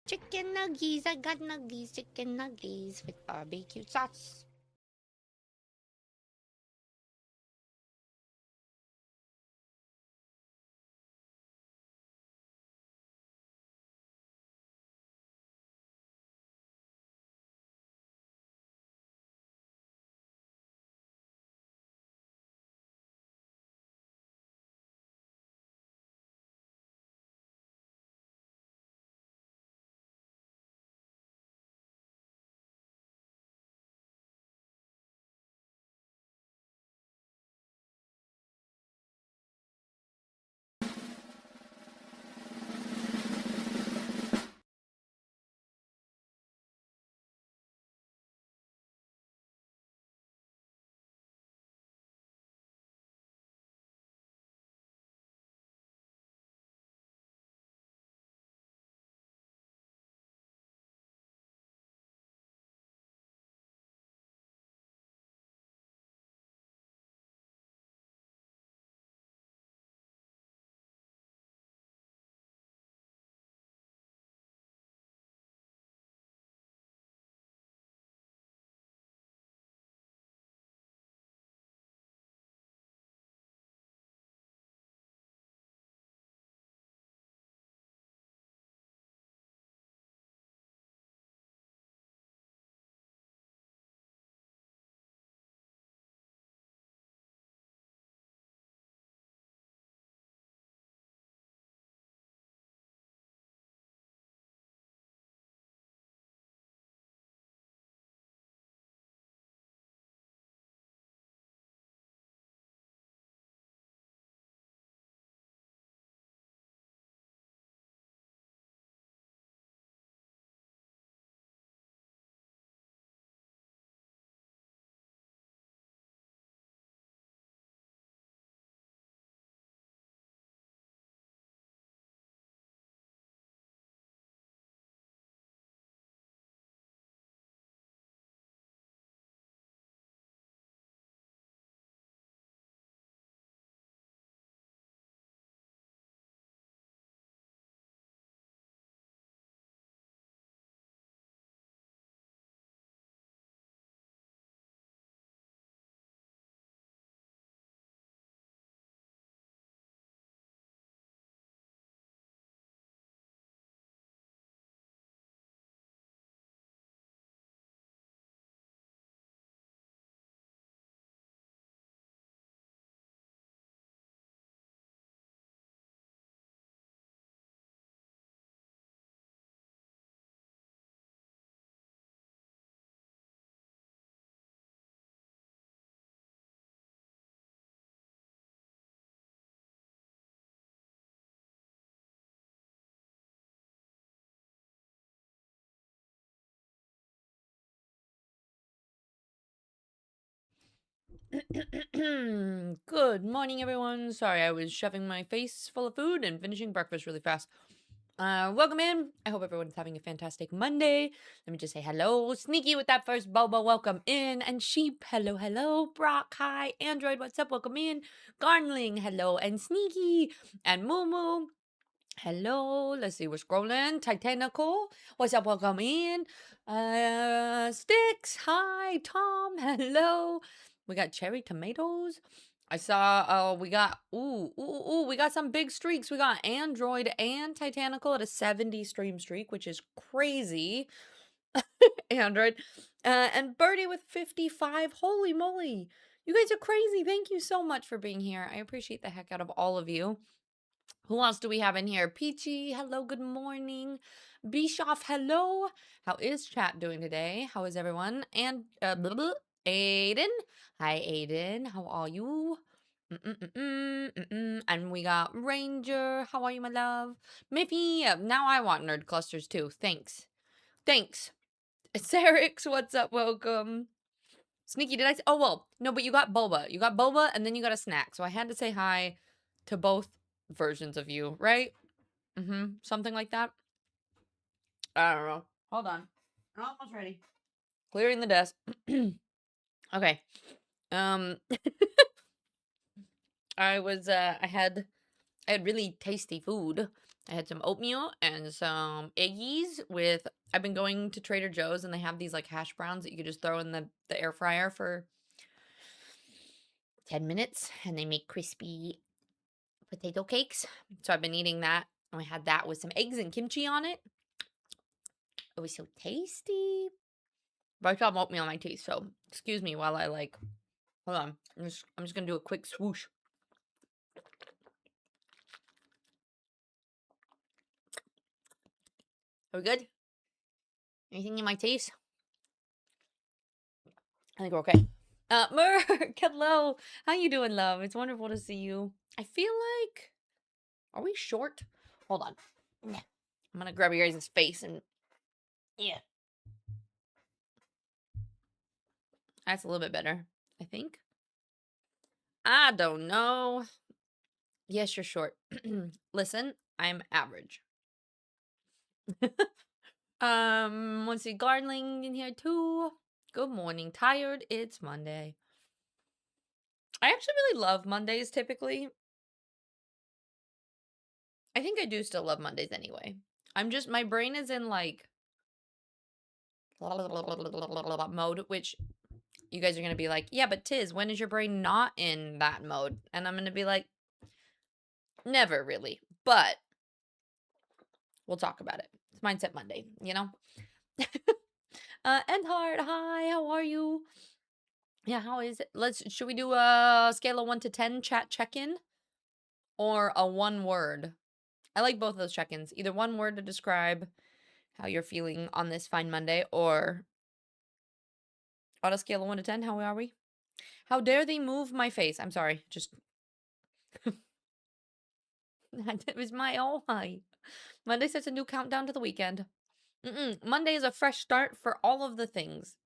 Chicken nuggies. I got nuggies. Chicken nuggies with barbecue sauce. Good morning, everyone. Sorry, I was shoving my face full of food and finishing breakfast really fast. Welcome in. I hope everyone's having a fantastic Monday. Let me just say hello. Sneaky with that first Boba, welcome in. And Sheep, hello, hello. Brock, hi. Android, what's up? Welcome in. Garnling, hello. And Sneaky. And Moo Moo. Hello, let's see, we're scrolling. Titanical, what's up? Welcome in. Sticks, hi. Tom, hello. We got cherry tomatoes. I saw, we got, we got some big streaks. We got Android and Titanical at a 70 stream streak, which is crazy. Android. And Birdie with 55. Holy moly. You guys are crazy. Thank you so much for being here. I appreciate the heck out of all of you. Who else do we have in here? Peachy, hello, good morning. Bischoff, hello. How is chat doing today? How is everyone? And Aiden, hi Aiden, how are you? And we got Ranger, how are you, my love? Miffy, now I want nerd clusters too. Thanks. Sarix, what's up? Welcome. Sneaky, did I say? Oh, well, no, but you got boba. You got boba and then you got a snack. So I had to say hi to both versions of you, right? Something like that. I don't know. Hold on. I'm almost ready. Clearing the desk. Okay. Um I had really tasty food I had some oatmeal and some eggies with, I've been going to Trader Joe's and they have these like hash browns that you could just throw in the air fryer for 10 minutes and they make crispy potato cakes. So I've been eating that. And I had that with some eggs and kimchi on it. It was so tasty. But I still have oatmeal on my teeth, so excuse me while I like, hold on. I'm just gonna do a quick swoosh. Are we good? Anything in my teeth? I think we're okay. Merk, hello. How you doing, love? It's wonderful to see you. I feel like, are we short? Hold on. I'm gonna grab your guys' face and, yeah. That's a little bit better, I think. I don't know. Yes, you're short. Listen, I'm average. Let's see, Gardening in here too. Good morning. Tired. It's Monday. I actually really love Mondays typically. I think I do still love Mondays anyway. I'm just, my brain is in like mode, which you guys are going to be like, yeah, but Tiz, when is your brain not in that mode? And I'm going to be like, never really, but we'll talk about it. It's Mindset Monday, you know? Endhard, hi, how are you? Yeah, how is it? Should we do a scale of 1 to 10 chat check-in or a one word? I like both of those check-ins. Either one word to describe how you're feeling on this fine Monday, or on a scale of 1 to 10, how are we? How dare they move my face? I'm sorry, just it was my oh my. Monday starts a new countdown to the weekend. Monday is a fresh start for all of the things.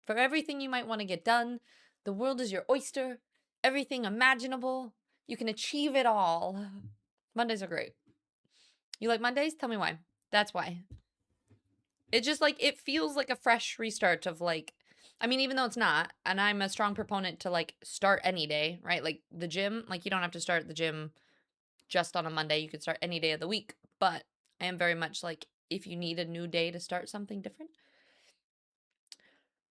For everything you might want to get done. The world is your oyster. Everything imaginable. You can achieve it all. Mondays are great. You like Mondays? Tell me why. That's why. It just like, it feels like a fresh restart of like, I mean, even though it's not, and I'm a strong proponent to like start any day, right? Like the gym, like you don't have to start the gym just on a Monday. You could start any day of the week. But I am very much like, if you need a new day to start something different.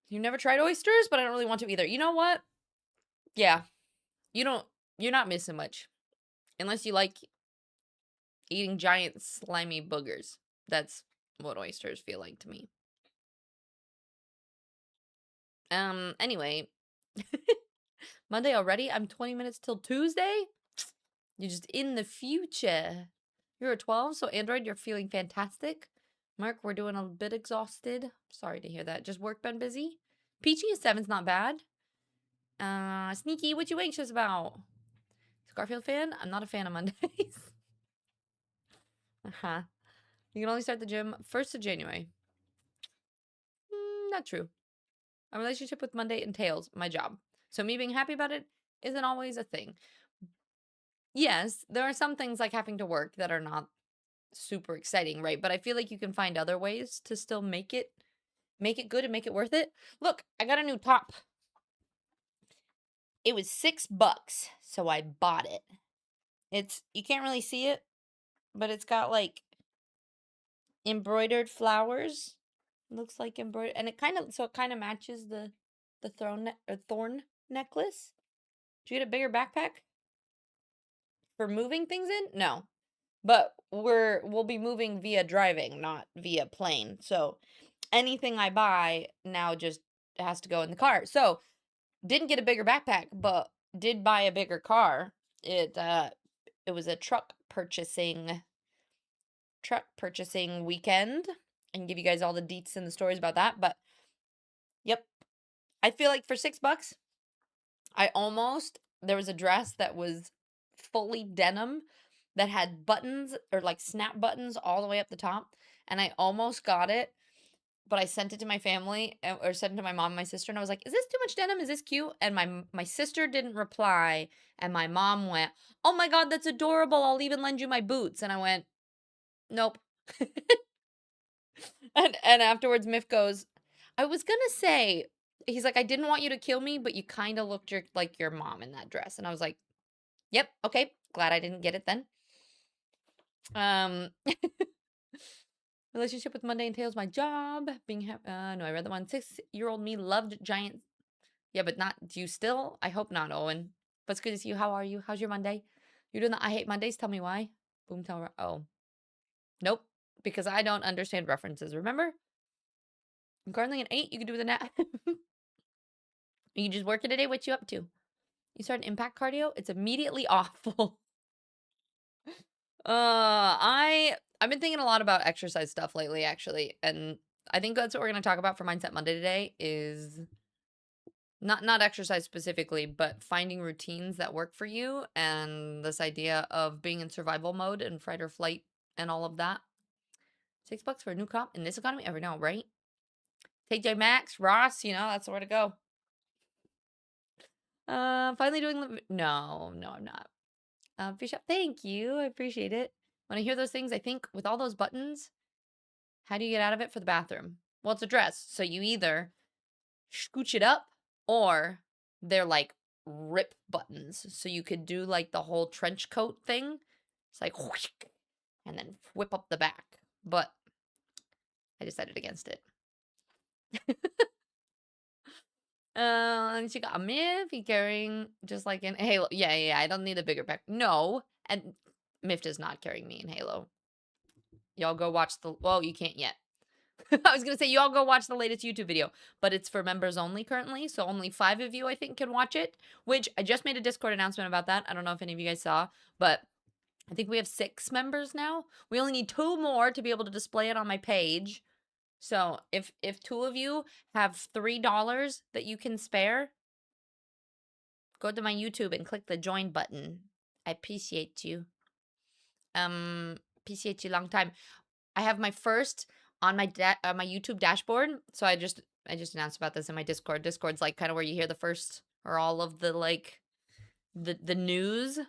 You never tried oysters, but I don't really want to either. You know what? Yeah. You're not missing much. Unless you like eating giant slimy boogers. That's what oysters feel like to me. Anyway. Monday already? I'm 20 minutes till Tuesday? You're just in the future. You're a 12, so Android, you're feeling fantastic. Mark, we're doing a bit exhausted. Sorry to hear that. Just work been busy. Peachy, a 7's not bad. Sneaky, what you anxious about? Garfield fan? I'm not a fan of Mondays. Uh-huh. You can only start the gym 1st of January. Not true. A relationship with Monday entails my job. So me being happy about it isn't always a thing. Yes, there are some things like having to work that are not super exciting, right? But I feel like you can find other ways to still make it good and make it worth it. Look, I got a new top. It was $6, so I bought it. You can't really see it, but it's got like embroidered flowers. Looks like embroidered, and it kind of matches the thorn necklace. Did you get a bigger backpack for moving things in? No, but we'll be moving via driving, not via plane. So anything I buy now just has to go in the car. So didn't get a bigger backpack, but did buy a bigger car. It was a truck purchasing weekend. I can give you guys all the deets and the stories about that, but yep. I feel like for $6, there was a dress that was fully denim that had buttons or like snap buttons all the way up the top, and I almost got it, but I sent it to my family or sent it to my mom and my sister, and I was like, "Is this too much denim? Is this cute?" And my sister didn't reply, and my mom went, "Oh my God, that's adorable. I'll even lend you my boots." And I went, "Nope." And afterwards, Miff goes, "I was gonna say," he's like, "I didn't want you to kill me, but you kind of looked like your mom in that dress." And I was like, "Yep, okay, glad I didn't get it then." Um, relationship with Monday entails my job. Being no, I read that one. 6-year-old me loved giant. Yeah, but not. Do you still? I hope not, Owen. But it's good to see you. How are you? How's your Monday? You're doing the I hate Mondays. Tell me why. Boom. Tell. Oh, nope. Because I don't understand references. Remember? I'm currently an 8. You can do the nap. You just work it a day. What you up to? You start an impact cardio. It's immediately awful. I've been thinking a lot about exercise stuff lately, actually, and I think that's what we're going to talk about for Mindset Monday today. Is not exercise specifically, but finding routines that work for you, and this idea of being in survival mode and fight or flight and all of that. $6 for a new comp in this economy, every now, right? TJ Maxx, Ross, that's where to go. Finally doing no, I'm not. Fish up, thank you, I appreciate it. When I hear those things, I think with all those buttons, how do you get out of it for the bathroom? Well, it's a dress, so you either scooch it up or they're like rip buttons. So you could do like the whole trench coat thing. It's like whoosh, and then whip up the back. But I decided against it. And she got a Miff carrying just like in Halo. Yeah, I don't need a bigger back. No, and Miff is not carrying me in Halo. Y'all go watch well, you can't yet. I was gonna say, you all go watch the latest YouTube video, but it's for members only currently, so only 5 of you, I think, can watch it, which I just made a Discord announcement about that. I don't know if any of you guys saw, but I think we have 6 members now. We only need 2 more to be able to display it on my page. So if 2 of you have $3 that you can spare, go to my YouTube and click the join button. I appreciate you. Appreciate you long time. I have my first on my my YouTube dashboard. So I just announced about this in my Discord. Discord's like kind of where you hear the first or all of the like the news.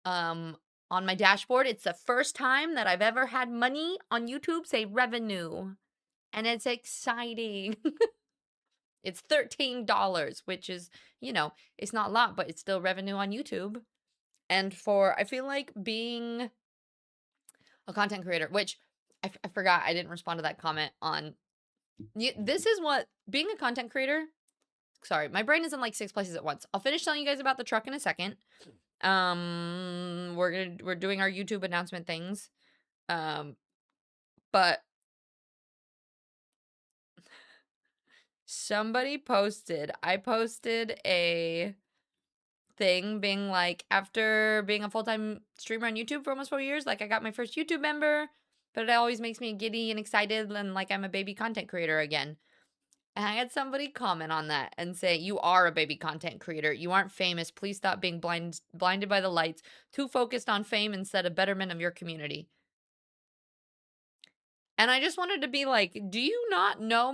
On my dashboard, it's the first time that I've ever had money on YouTube say revenue, and it's exciting. It's $13, which is, it's not a lot, but it's still revenue on YouTube. And I feel like being a content creator, which I forgot, I didn't respond to that comment on. This is what being a content creator. Sorry, my brain is in like 6 places at once. I'll finish telling you guys about the truck in a second. We're doing our YouTube announcement things. But I posted a thing being like, after being a full-time streamer on YouTube for almost 4 years, like I got my first YouTube member, but it always makes me giddy and excited and like I'm a baby content creator again. And I had somebody comment on that and say, you are a baby content creator. You aren't famous. Please stop being blinded by the lights, too focused on fame instead of betterment of your community. And I just wanted to be like, do you not know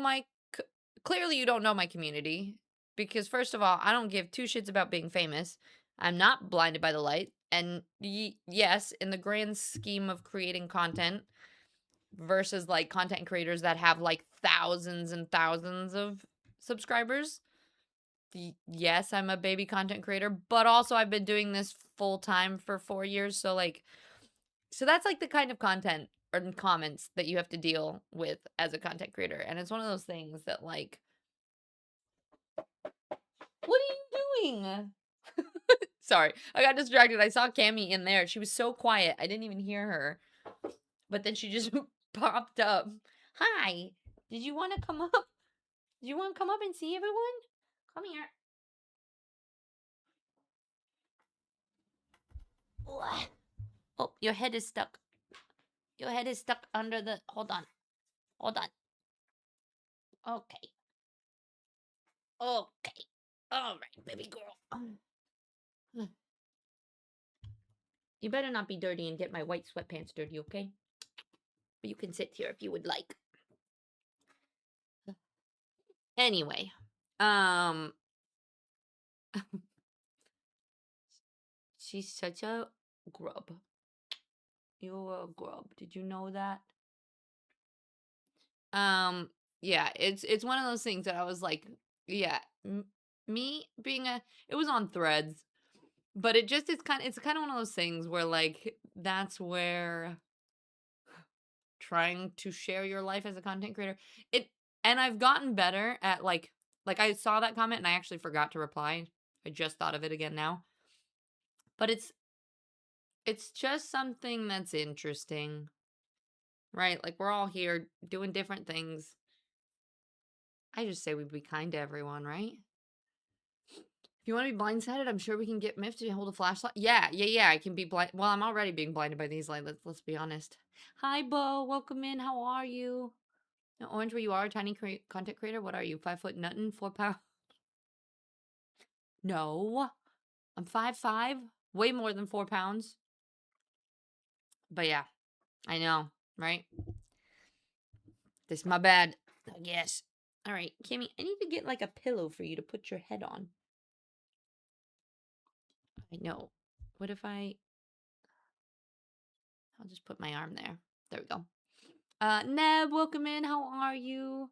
clearly you don't know my community, because first of all, I don't give 2 shits about being famous. I'm not blinded by the light. And yes, in the grand scheme of creating content versus like content creators that have like thousands and thousands of subscribers, yes, I'm a baby content creator, but also I've been doing this full time for 4 years. So that's like the kind of content or comments that you have to deal with as a content creator. And it's one of those things that like, what are you doing? Sorry, I got distracted. I saw Cammy in there. She was so quiet. I didn't even hear her. But then she just popped up. Hi. Did you want to come up? Do you want to come up and see everyone? Come here. Oh, your head is stuck. Your head is stuck under the... Hold on. Okay. All right, baby girl. You better not be dirty and get my white sweatpants dirty, okay? But you can sit here if you would like. Anyway, she's such a grub. You're a grub. Did you know that? Yeah, it's one of those things that I was like, yeah, me being it was on Threads, But it just it's kind of one of those things where like that's where trying to share your life as a content creator. It and I've gotten better at like I saw that comment and I actually forgot to reply. I just thought of it again now. But it's just something that's interesting, right? Like we're all here doing different things. I just say we be kind to everyone, right? If you want to be blindsided, I'm sure we can get Miff to hold a flashlight. Yeah. I can be blind. Well, I'm already being blinded by these lights. Let's be honest. Hi, Bo. Welcome in. How are you? Now, Orange, where you are, tiny content creator. What are you? 5 foot nothing, 4 pounds? No, I'm 5'5", way more than 4 pounds. But yeah, I know, right? This is my bad. I guess. All right, Kimmy, I need to get like a pillow for you to put your head on. I know. What if I'll just put my arm there. There we go. Neb, welcome in. How are you?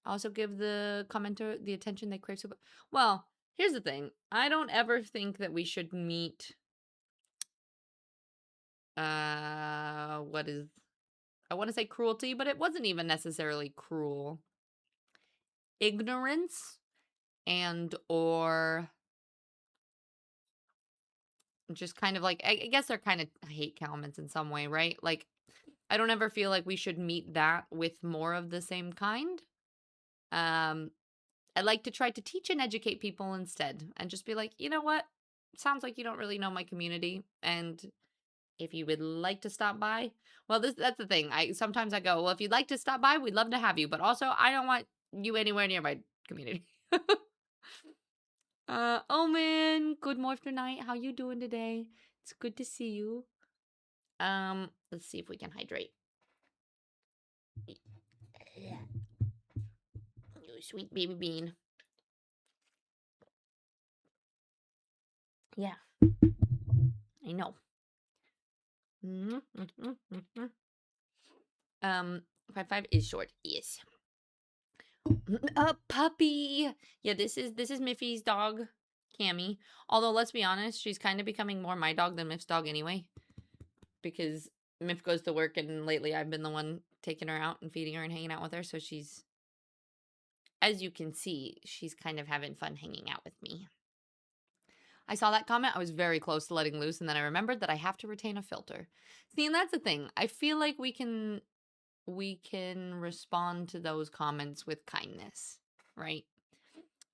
Also give the commenter the attention they crave so. Well, here's the thing. I don't ever think that we should meet what is, I want to say cruelty, but it wasn't even necessarily cruel. Ignorance and or just kind of like, I guess they're kind of hate comments in some way, right? Like, I don't ever feel like we should meet that with more of the same kind. I like to try to teach and educate people instead and just be like, you know what? Sounds like you don't really know my community. And if you would like to stop by, well, that's the thing. Sometimes I go, well, if you'd like to stop by, we'd love to have you. But also, I don't want you anywhere near my community. Omen, good morning night. How you doing today? It's good to see you. Let's see if we can hydrate. You sweet baby bean. Yeah, I know. 5'5" is short. Yes. A puppy. Yeah, this is Miffy's dog, Cammy. Although let's be honest, she's kind of becoming more my dog than Miff's dog anyway, because Miff goes to work and lately I've been the one taking her out and feeding her and hanging out with her. So she's, as you can see, she's kind of having fun hanging out with me. I saw that comment. I was very close to letting loose, and then I remembered that I have to retain a filter. See, and that's the thing. I feel like we can respond to those comments with kindness, right?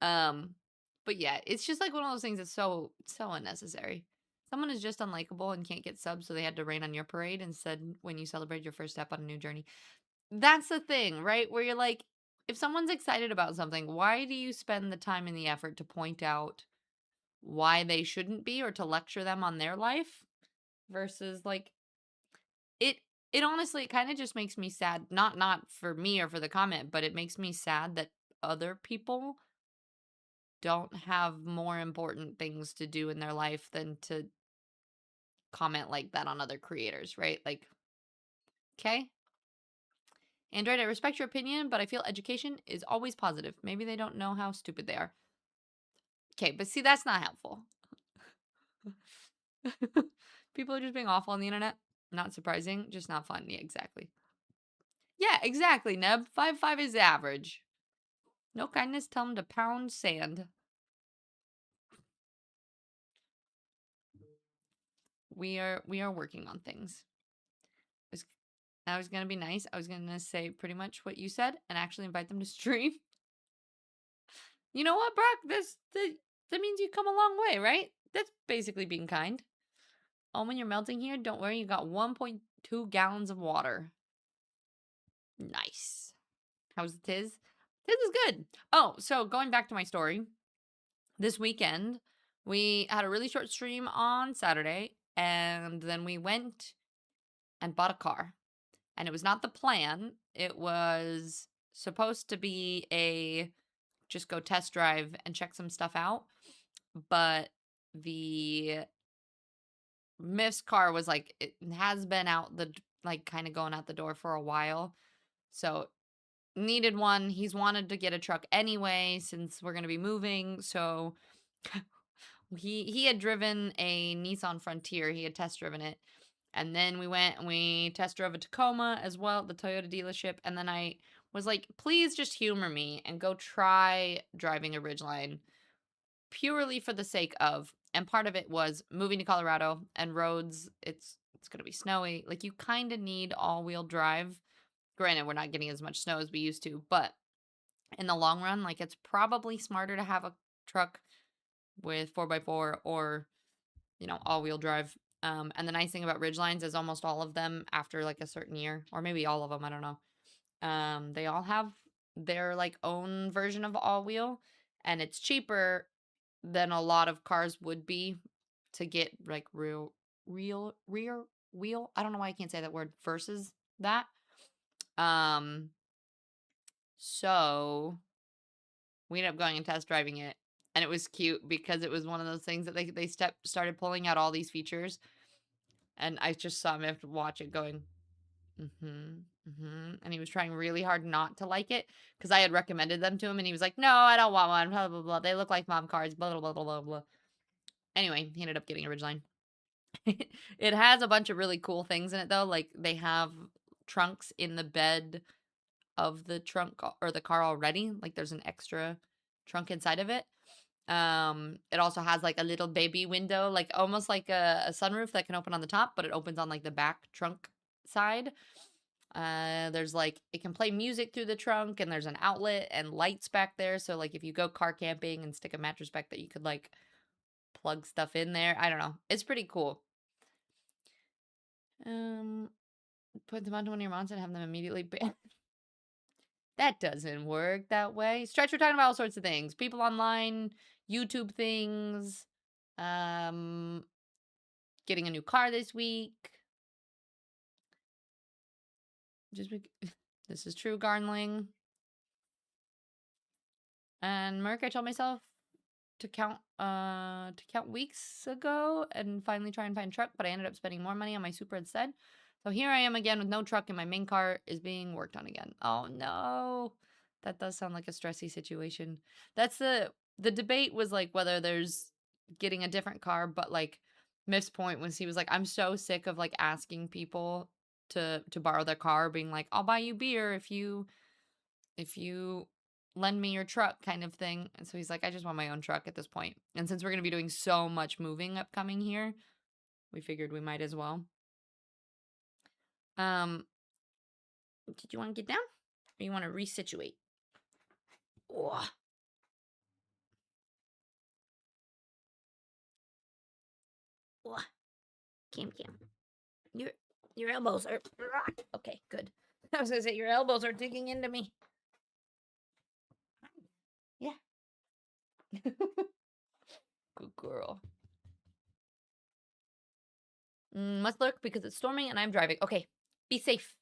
But yeah, it's just like one of those things that's so unnecessary. Someone is just unlikable and can't get subs, so they had to rain on your parade instead when you celebrate your first step on a new journey. That's the thing, right? Where you're like, if someone's excited about something, why do you spend the time and the effort to point out why they shouldn't be or to lecture them on their life versus like it honestly, it kind of just makes me sad, not for me or for the comment, but it makes me sad that other people don't have more important things to do in their life than to comment like that on other creators, right? Like, okay, Android, I respect your opinion, but I feel education is always positive. Maybe they don't know how stupid they are. Okay, but see, that's not helpful. People are just being awful on the internet. Not surprising, just not fun. Yeah, exactly. Yeah, exactly, Neb. 5'5" is average. No kindness, tell him to pound sand. We are working on things. I was gonna be nice. I was gonna say pretty much what you said and actually invite them to stream. You know what, Brock? That means you come a long way, right? That's basically being kind. Oh, when you're melting here, don't worry, you got 1.2 gallons of water. Nice. How's the Tiz? Tiz is good. Oh, so going back to my story, this weekend, we had a really short stream on Saturday, and then we went and bought a car. And it was not the plan. It was supposed to be a just go test drive and check some stuff out. But the Miff's car was like, it has been out the, like kind of going out the door for a while. So needed one. He's wanted to get a truck anyway since we're going to be moving. So He had driven a Nissan Frontier. He had test driven it. And then we went and we test drove a Tacoma as well at the Toyota dealership. And then I was like, please just humor me and go try driving a Ridgeline purely for the sake of. And part of it was moving to Colorado and roads. It's going to be snowy. Like, you kind of need all-wheel drive. Granted, we're not getting as much snow as we used to, but in the long run, like, it's probably smarter to have a truck with 4x4 or, all-wheel drive. And the nice thing about Ridgelines is almost all of them, after like a certain year, or maybe all of them, I don't know. They all have their like own version of all-wheel, and it's cheaper than a lot of cars would be to get like rear wheel. I don't know why I can't say that word versus that. Um, so we ended up going and test driving it, and it was cute because it was one of those things that they started pulling out all these features, and I just saw him have to watch it going, and he was trying really hard not to like it because I had recommended them to him, and he was like, no, I don't want one, blah, blah, blah. They look like mom cars, blah, blah, blah, blah, blah. Anyway, he ended up getting a Ridgeline. It has a bunch of really cool things in it, though. Like, they have trunks in the bed of the trunk or the car already. Like, there's an extra trunk inside of it. It also has like a little baby window, like almost like a sunroof that can open on the top, but it opens on like the back trunk side. There's like, it can play music through the trunk, and there's an outlet and lights back there. So like, if you go car camping and stick a mattress back, that you could like plug stuff in there. I don't know. It's pretty cool. Put them onto one of your mounts and have them immediately ban. That doesn't work that way. Stretch, we're talking about all sorts of things. People online, YouTube things, getting a new car this week. This is true, Garnling. And Merc, I told myself to count weeks ago and finally try and find a truck, but I ended up spending more money on my Supra instead. So here I am again with no truck, and my main car is being worked on again. Oh no. That does sound like a stressy situation. That's the debate was like whether there's getting a different car, but like Miff's point was, he was like, I'm so sick of like asking people to borrow their car, being like, I'll buy you beer if you lend me your truck, kind of thing. And so he's like, I just want my own truck at this point. And since we're going to be doing so much moving upcoming here, we figured we might as well. Did you want to get down, or you want to resituate? Oh. Oh. Cam. Your elbows are okay. Good. I was gonna say your elbows are digging into me. Yeah. Good girl. Must lurk because it's storming and I'm driving. Okay. Be safe.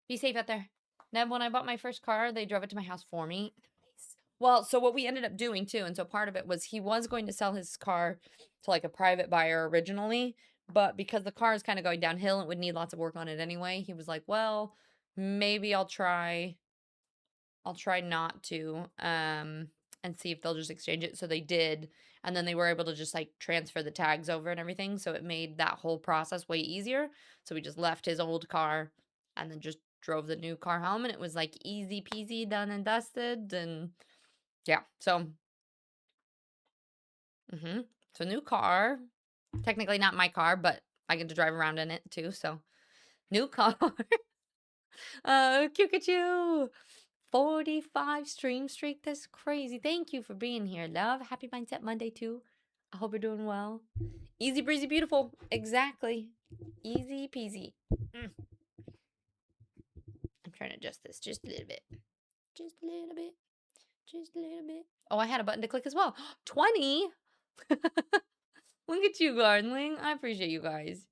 Be safe out there. Now, when I bought my first car, they drove it to my house for me. Well, so what we ended up doing too, and so part of it was he was going to sell his car to like a private buyer originally, but because the car is kind of going downhill and would need lots of work on it anyway, he was like, well, maybe I'll try not to, and see if they'll just exchange it. So they did, and then they were able to just like transfer the tags over and everything, so it made that whole process way easier. So we just left his old car and then just drove the new car home, and it was like easy peasy, done and dusted. And yeah, so so new car, technically not my car, but I get to drive around in it too. So new car. Kikachu, 45 stream streak. That's crazy. Thank you for being here, love. Happy Mindset Monday too. I hope you're doing well. Easy breezy beautiful. Exactly. Easy peasy. I'm trying to adjust this just a little bit. Just a little bit. Just a little bit. Oh, I had a button to click as well. 20. Look at you, Gardening. I appreciate you guys.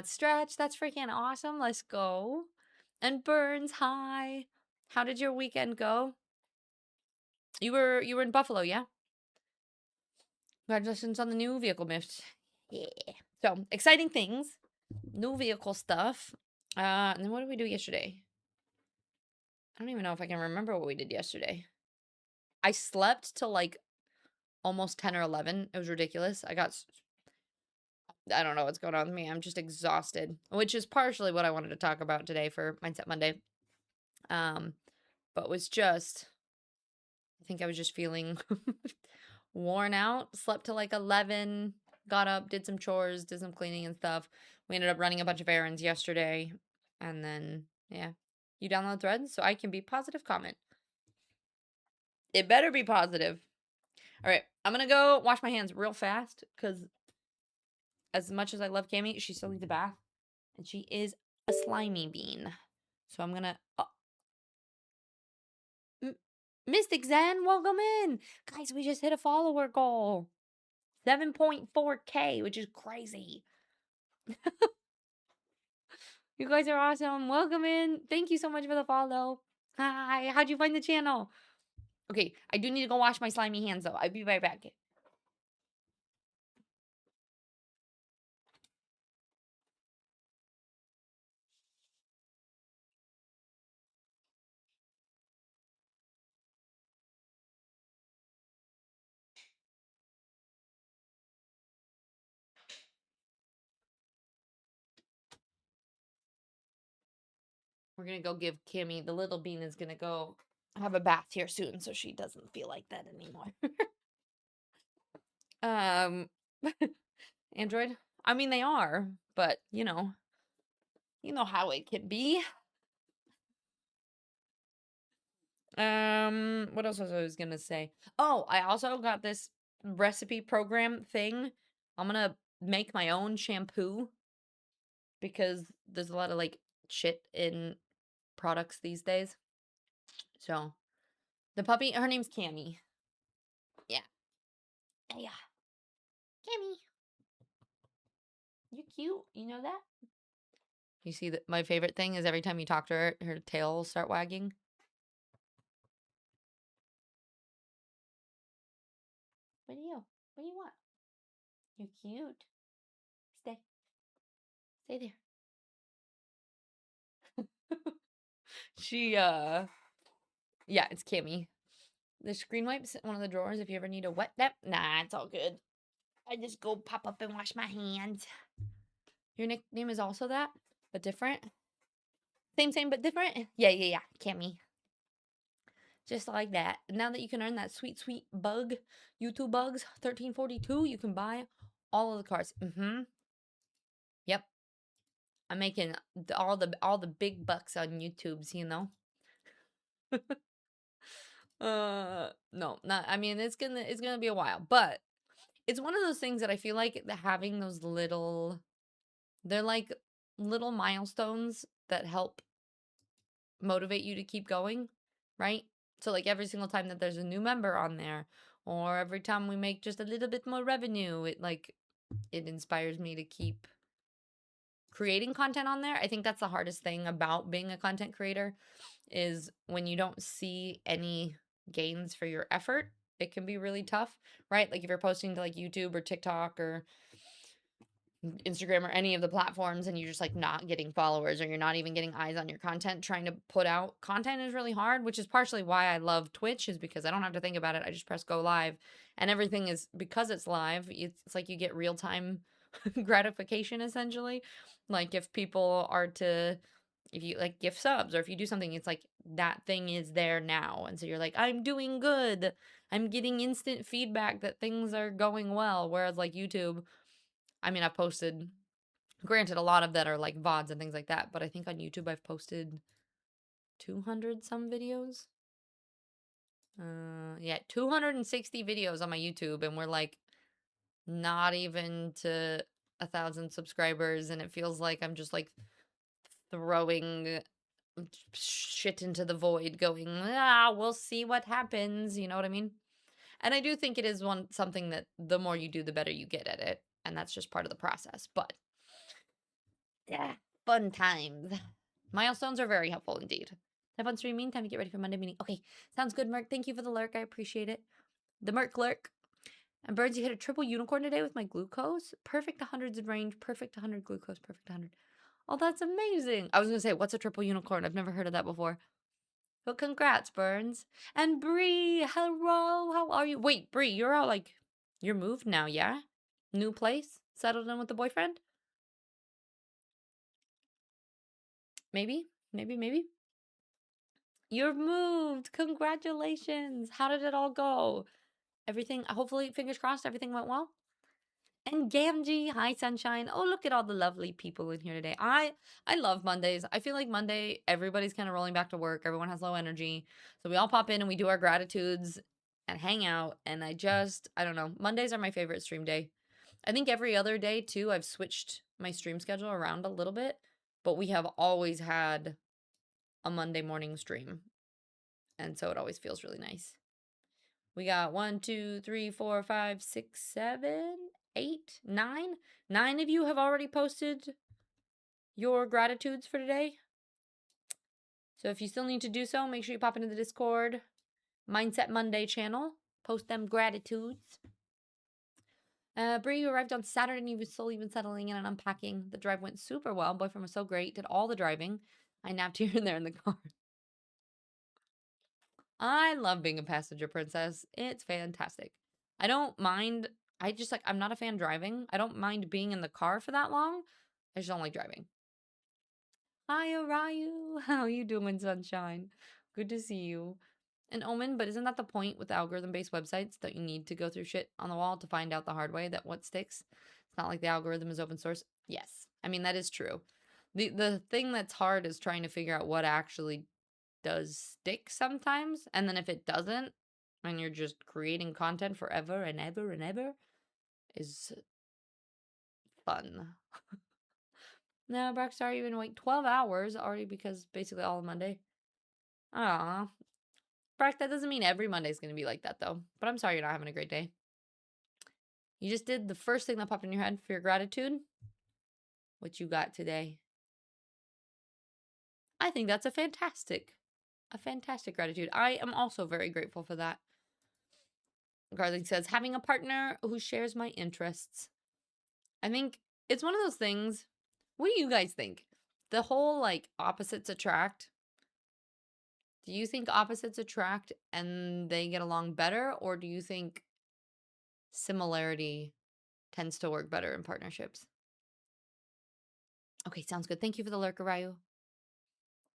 Stretch, that's freaking awesome. Let's go. And Burns, hi. How did your weekend go? You were in Buffalo, yeah? Congratulations on the new vehicle, Miffs. Yeah. So, exciting things. New vehicle stuff. And then what did we do yesterday? I don't even know if I can remember what we did yesterday. I slept till like almost 10 or 11. It was ridiculous. I don't know what's going on with me. I'm just exhausted, which is partially what I wanted to talk about today for Mindset Monday. But was just, I think I was just feeling worn out. Slept till like 11, got up, did some chores, did some cleaning and stuff. We ended up running a bunch of errands yesterday. And then, yeah, you download Threads so I can be positive comment. It better be positive. All right, I'm going to go wash my hands real fast because as much as I love Cammy, she still needs a bath. And she is a slimy bean. So I'm going to... Mystic Zen, welcome in. Guys, we just hit a follower goal. 7.4K, which is crazy. You guys are awesome. Welcome in. Thank you so much for the follow. Hi, how'd you find the channel? Okay, I do need to go wash my slimy hands, though. I'll be right back. We're going to go give Cammy, the little bean is going to go have a bath here soon so she doesn't feel like that anymore. Android? I mean, they are, but you know how it can be. What else was I was gonna say? Oh, I also got this recipe program thing. I'm gonna make my own shampoo because there's a lot of like shit in products these days. So the puppy, her name's Cammy. Yeah. Yeah. Cammy. You're cute. You know that? You see that my favorite thing is every time you talk to her, her tail will start wagging. What do you want? You're cute. Stay. Stay there. Yeah, it's Cammy. The screen wipes in one of the drawers if you ever need a wet nap. Nah, it's all good. I just go pop up and wash my hands. Your nickname is also that, but different? Same, but different? Yeah. Cammy. Just like that. Now that you can earn that sweet bug, YouTube bugs, 1342, you can buy all of the cards. Yep. I'm making all the big bucks on YouTube's, you know. No, not, I mean, it's gonna be a while, but it's one of those things that I feel like having those they're like little milestones that help motivate you to keep going, right? So like every single time that there's a new member on there, or every time we make just a little bit more revenue, it inspires me to keep creating content on there. I think that's the hardest thing about being a content creator is when you don't see any gains for your effort, it can be really tough, right? Like if you're posting to like YouTube or TikTok or Instagram or any of the platforms and you're just like not getting followers or you're not even getting eyes on your content, trying to put out content is really hard, which is partially why I love Twitch, is because I don't have to think about it. I just press go live and everything is, because it's live, it's like you get real-time gratification essentially. Like if people are to, if you like gift subs or if you do something, it's like that thing is there now. And so you're like, I'm doing good. I'm getting instant feedback that things are going well. Whereas like YouTube, I mean, I've posted, granted, a lot of that are like VODs and things like that, but I think on YouTube I've posted 200 some videos. Yeah, 260 videos on my YouTube, and we're like not even to 1,000 subscribers, and it feels like I'm just like throwing shit into the void, going, we'll see what happens. You know what I mean? And I do think it is something that the more you do, the better you get at it, and that's just part of the process. But yeah, fun times. Milestones are very helpful indeed. Have fun streaming. Time to get ready for Monday meeting. Okay, sounds good, Merc. Thank you for the lurk. I appreciate it. The Merc lurk. And Birds, you hit a triple unicorn today with my glucose. Perfect 100s in range. Perfect 100 glucose. Perfect 100. Oh, that's amazing. I was going to say, what's a triple unicorn? I've never heard of that before. Well, congrats, Burns. And Bree, hello, how are you? Wait, Bree, you're all like, you're moved now, yeah? New place? Settled in with the boyfriend? Maybe, maybe. You're moved. Congratulations. How did it all go? Everything, hopefully, fingers crossed, everything went well. And Gamgee, hi sunshine. Oh, look at all the lovely people in here today. I love Mondays. I feel like Monday, everybody's kind of rolling back to work. Everyone has low energy. So we all pop in and we do our gratitudes and hang out. And I don't know. Mondays are my favorite stream day. I think every other day too, I've switched my stream schedule around a little bit, but we have always had a Monday morning stream. And so it always feels really nice. We got 1, 2, 3, 4, 5, 6, 7, 8, 9. 9 of you have already posted your gratitudes for today. So if you still need to do so, make sure you pop into the Discord Mindset Monday channel. Post them gratitudes. Bree, you arrived on Saturday and you were still even settling in and unpacking. The drive went super well. Boyfriend was so great. Did all the driving. I napped here and there in the car. I love being a passenger princess. It's fantastic. I don't mind. I'm not a fan driving. I don't mind being in the car for that long. I just don't like driving. Hi, Arayu. How you doing, sunshine? Good to see you. And Omen, but isn't that the point with algorithm-based websites that you need to go through shit on the wall to find out the hard way that what sticks? It's not like the algorithm is open source. Yes. I mean, that is true. The thing that's hard is trying to figure out what actually does stick sometimes. And then if it doesn't, and you're just creating content forever and ever and ever, is fun. No, Brockstar, you've been waiting 12 hours already because basically all of Monday. Aw. Brock, that doesn't mean every Monday's going to be like that, though. But I'm sorry you're not having a great day. You just did the first thing that popped in your head for your gratitude. What you got today? I think that's a fantastic gratitude. I am also very grateful for that. Garling says, having a partner who shares my interests. I think it's one of those things. What do you guys think? The whole like opposites attract. Do you think opposites attract and they get along better? Or do you think similarity tends to work better in partnerships? Okay, sounds good. Thank you for the lurker, Ryu.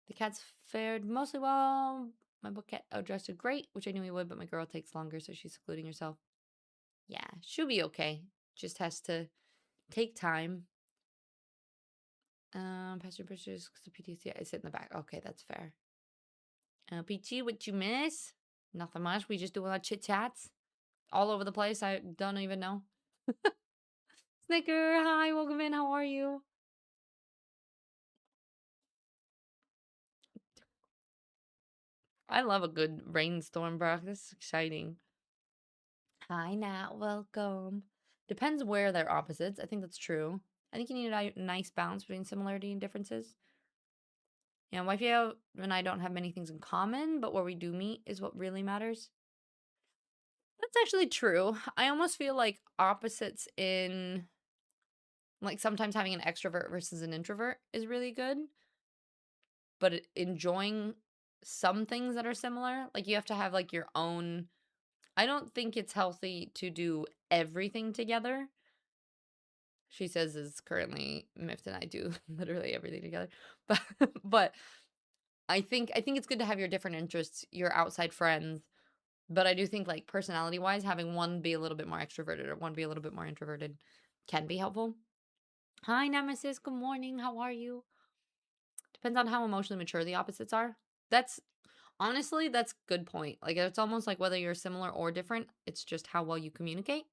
The cats fared mostly well. My book cat adjusted great, which I knew he would, but my girl takes longer, so she's secluding herself. Yeah, she'll be okay. Just has to take time. Pastor Bridges, the PTC, I sit in the back. Okay, that's fair. PT, what you miss? Nothing much. We just do a lot of chit chats all over the place. I don't even know. Snicker, hi, welcome in. How are you? I love a good rainstorm, bro. This is exciting. Hi, Nat. Welcome. Depends where they're opposites. I think that's true. I think you need a nice balance between similarity and differences. Yeah, wifey and I don't have many things in common, but where we do meet is what really matters. That's actually true. I almost feel like opposites in, like, sometimes having an extrovert versus an introvert is really good, but enjoying some things that are similar, like, you have to have, like, your own. I don't think it's healthy to do everything together. She says is currently Mift and I do literally everything together. But I think it's good to have your different interests, your outside friends. But I do think like personality wise, having one be a little bit more extroverted or one be a little bit more introverted can be helpful. Hi Nemesis, good morning. How are you? Depends on how emotionally mature the opposites are. That's honestly, that's good point. Like it's almost like whether you're similar or different, it's just how well you communicate.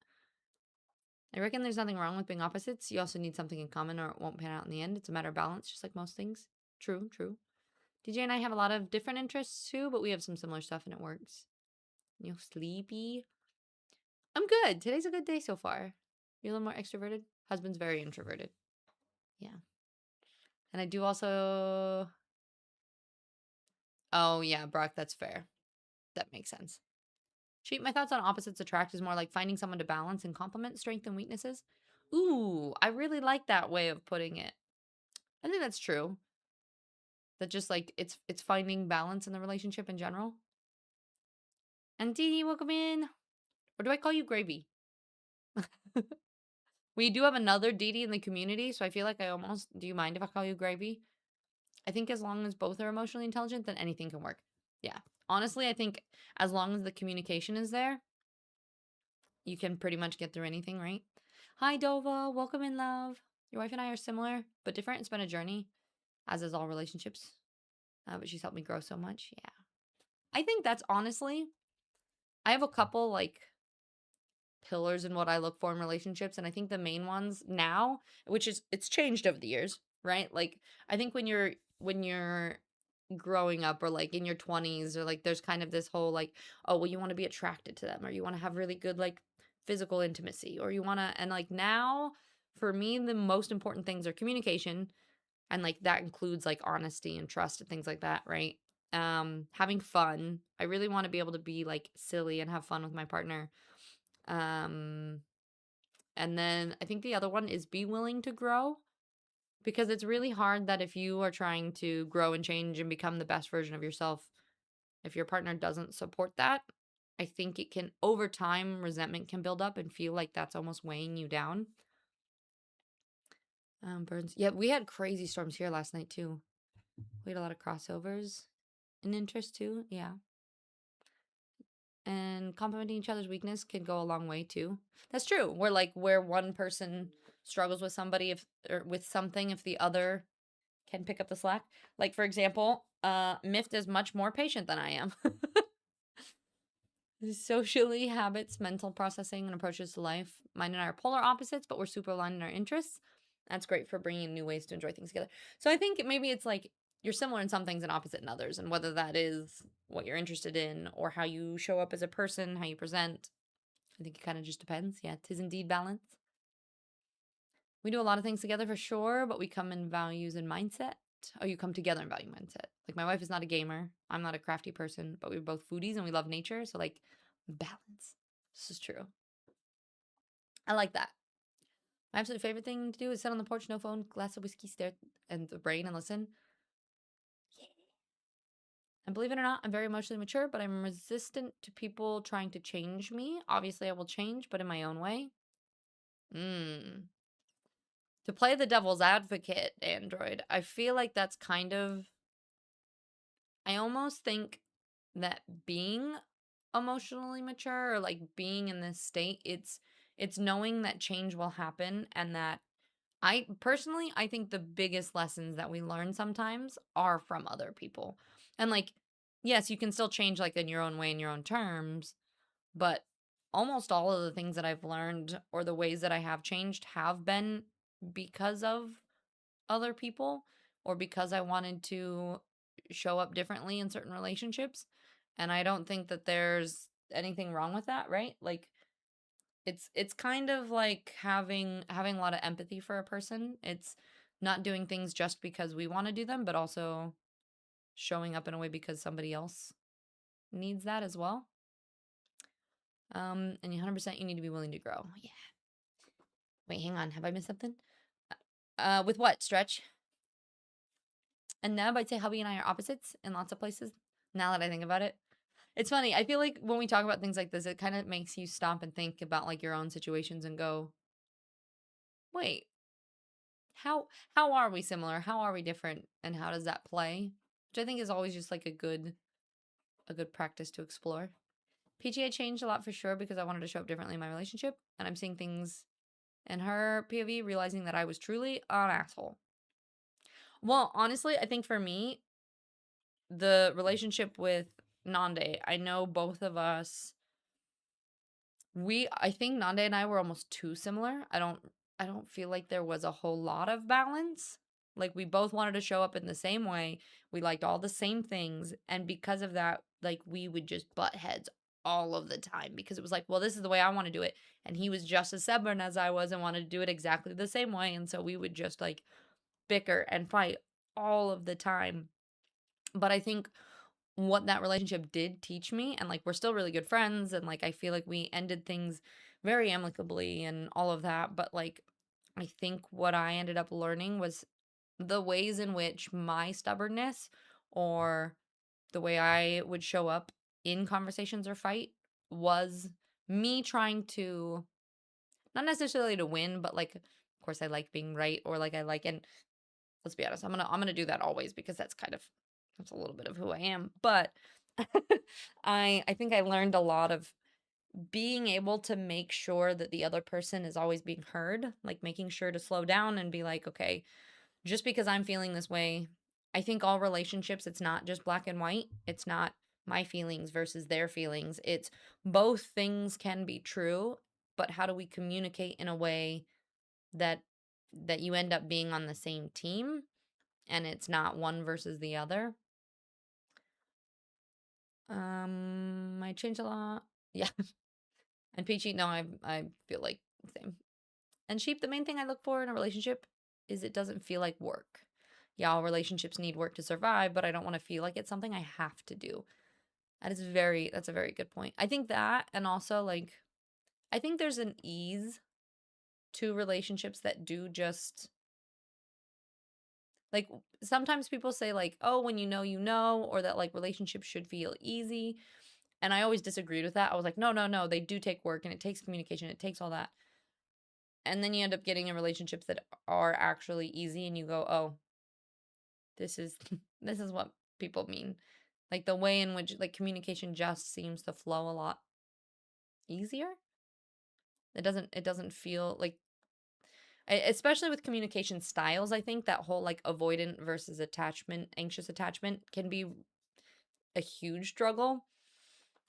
I reckon there's nothing wrong with being opposites. You also need something in common or it won't pan out in the end. It's a matter of balance, just like most things. True. DJ and I have a lot of different interests too, but we have some similar stuff and it works. You're sleepy. I'm good. Today's a good day so far. You're a little more extroverted. Husband's very introverted. Yeah. And I do also. Oh, yeah, Brock, that's fair. That makes sense. Cheat, my thoughts on opposites attract is more like finding someone to balance and complement strengths and weaknesses. Ooh, I really like that way of putting it. I think that's true. That just like it's finding balance in the relationship in general. And Dee Dee, welcome in. Or do I call you Gravy? We do have another Dee Dee in the community, so I feel like I almost, do you mind if I call you Gravy? I think as long as both are emotionally intelligent, then anything can work. Yeah. Honestly, I think as long as the communication is there, you can pretty much get through anything, right? Hi, Dova. Welcome in, love. Your wife and I are similar, but different. It's been a journey, as is all relationships. But she's helped me grow so much. Yeah. I think that's honestly, I have a couple like pillars in what I look for in relationships. And I think the main ones now, which is it's changed over the years, right? Like I think when you're growing up or like in your 20s or like there's kind of this whole like, oh well, you want to be attracted to them or you want to have really good like physical intimacy or you want to, and like now for me the most important things are communication, and like that includes like honesty and trust and things like that, right? Having fun. I really want to be able to be like silly and have fun with my partner. um and then I think the other one is be willing to grow, because it's really hard that if you are trying to grow and change and become the best version of yourself, if your partner doesn't support that, I think it can, over time, resentment can build up and feel like that's almost weighing you down. Burns. Yeah, we had crazy storms here last night too. We had a lot of crossovers and interest too. Yeah. And complimenting each other's weakness can go a long way too. That's true. Where one person struggles with somebody if or with something, if the other can pick up the slack. Like for example, Mift is much more patient than I am. Socially, habits, mental processing, and approaches to life. Mine and I are polar opposites, but we're super aligned in our interests. That's great for bringing new ways to enjoy things together. So I think maybe it's like you're similar in some things and opposite in others, and whether that is what you're interested in or how you show up as a person, how you present. I think it kind of just depends. Yeah, 'tis indeed balance. We do a lot of things together for sure, but we come in values and mindset. Oh, you come together in value mindset. Like my wife is not a gamer. I'm not a crafty person, but we're both foodies and we love nature. So like balance. This is true. I like that. My absolute favorite thing to do is sit on the porch, no phone, glass of whiskey, stare and the brain and listen. Yeah. And believe it or not, I'm very emotionally mature, but I'm resistant to people trying to change me. Obviously, I will change, but in my own way. To play the devil's advocate, Android, I feel like that's kind of, I almost think that being emotionally mature or like being in this state, it's knowing that change will happen, and that I personally, I think the biggest lessons that we learn sometimes are from other people. And like, yes, you can still change like in your own way, in your own terms, but almost all of the things that I've learned or the ways that I have changed have been because of other people or because I wanted to show up differently in certain relationships. And I don't think that there's anything wrong with that, right? Like it's kind of like having a lot of empathy for a person. It's not doing things just because we want to do them, but also showing up in a way because somebody else needs that as well. And 100% you need to be willing to grow. Yeah. Wait, hang on. Have I missed something? With what? Stretch? And Neb, I'd say hubby and I are opposites in lots of places. Now that I think about it, it's funny. I feel like when we talk about things like this, it kind of makes you stop and think about like your own situations and go, wait, how are we similar? How are we different? And how does that play? Which I think is always just like a good practice to explore. PGA changed a lot for sure because I wanted to show up differently in my relationship, and I'm seeing things in her POV, realizing that I was truly an asshole. Well, honestly, I think for me, the relationship with Nande, I know both of us, I think Nande and I were almost too similar. I don't feel like there was a whole lot of balance. Like we both wanted to show up in the same way. We liked all the same things, and because of that, like we would just butt heads all of the time because it was like, well, this is the way I want to do it, and he was just as stubborn as I was and wanted to do it exactly the same way, and so we would just like bicker and fight all of the time. But I think what that relationship did teach me, and like we're still really good friends, and like I feel like we ended things very amicably and all of that, but like I think what I ended up learning was the ways in which my stubbornness or the way I would show up in conversations or fight was me trying to, not necessarily to win, but like, of course I like being right, or like I like, and let's be honest, I'm gonna do that always because that's a little bit of who I am. But I think I learned a lot of being able to make sure that the other person is always being heard, like making sure to slow down and be like, okay, just because I'm feeling this way, I think all relationships, it's not just black and white. It's not my feelings versus their feelings. It's both things can be true, but how do we communicate in a way that you end up being on the same team and it's not one versus the other? I changed a lot. Yeah. And peachy, no, I feel like the same. And sheep, the main thing I look for in a relationship is it doesn't feel like work. Yeah, all relationships need work to survive, but I don't want to feel like it's something I have to do. That's a very good point. I think that, and also like, I think there's an ease to relationships that do just like, sometimes people say like, oh, when you know, or that like relationships should feel easy. And I always disagreed with that. I was like, no, no, no, they do take work and it takes communication, it takes all that. And then you end up getting in relationships that are actually easy and you go, oh, this is this is what people mean. Like the way in which like communication just seems to flow a lot easier. It doesn't feel like, especially with communication styles, I think that whole like avoidant versus attachment, anxious attachment can be a huge struggle.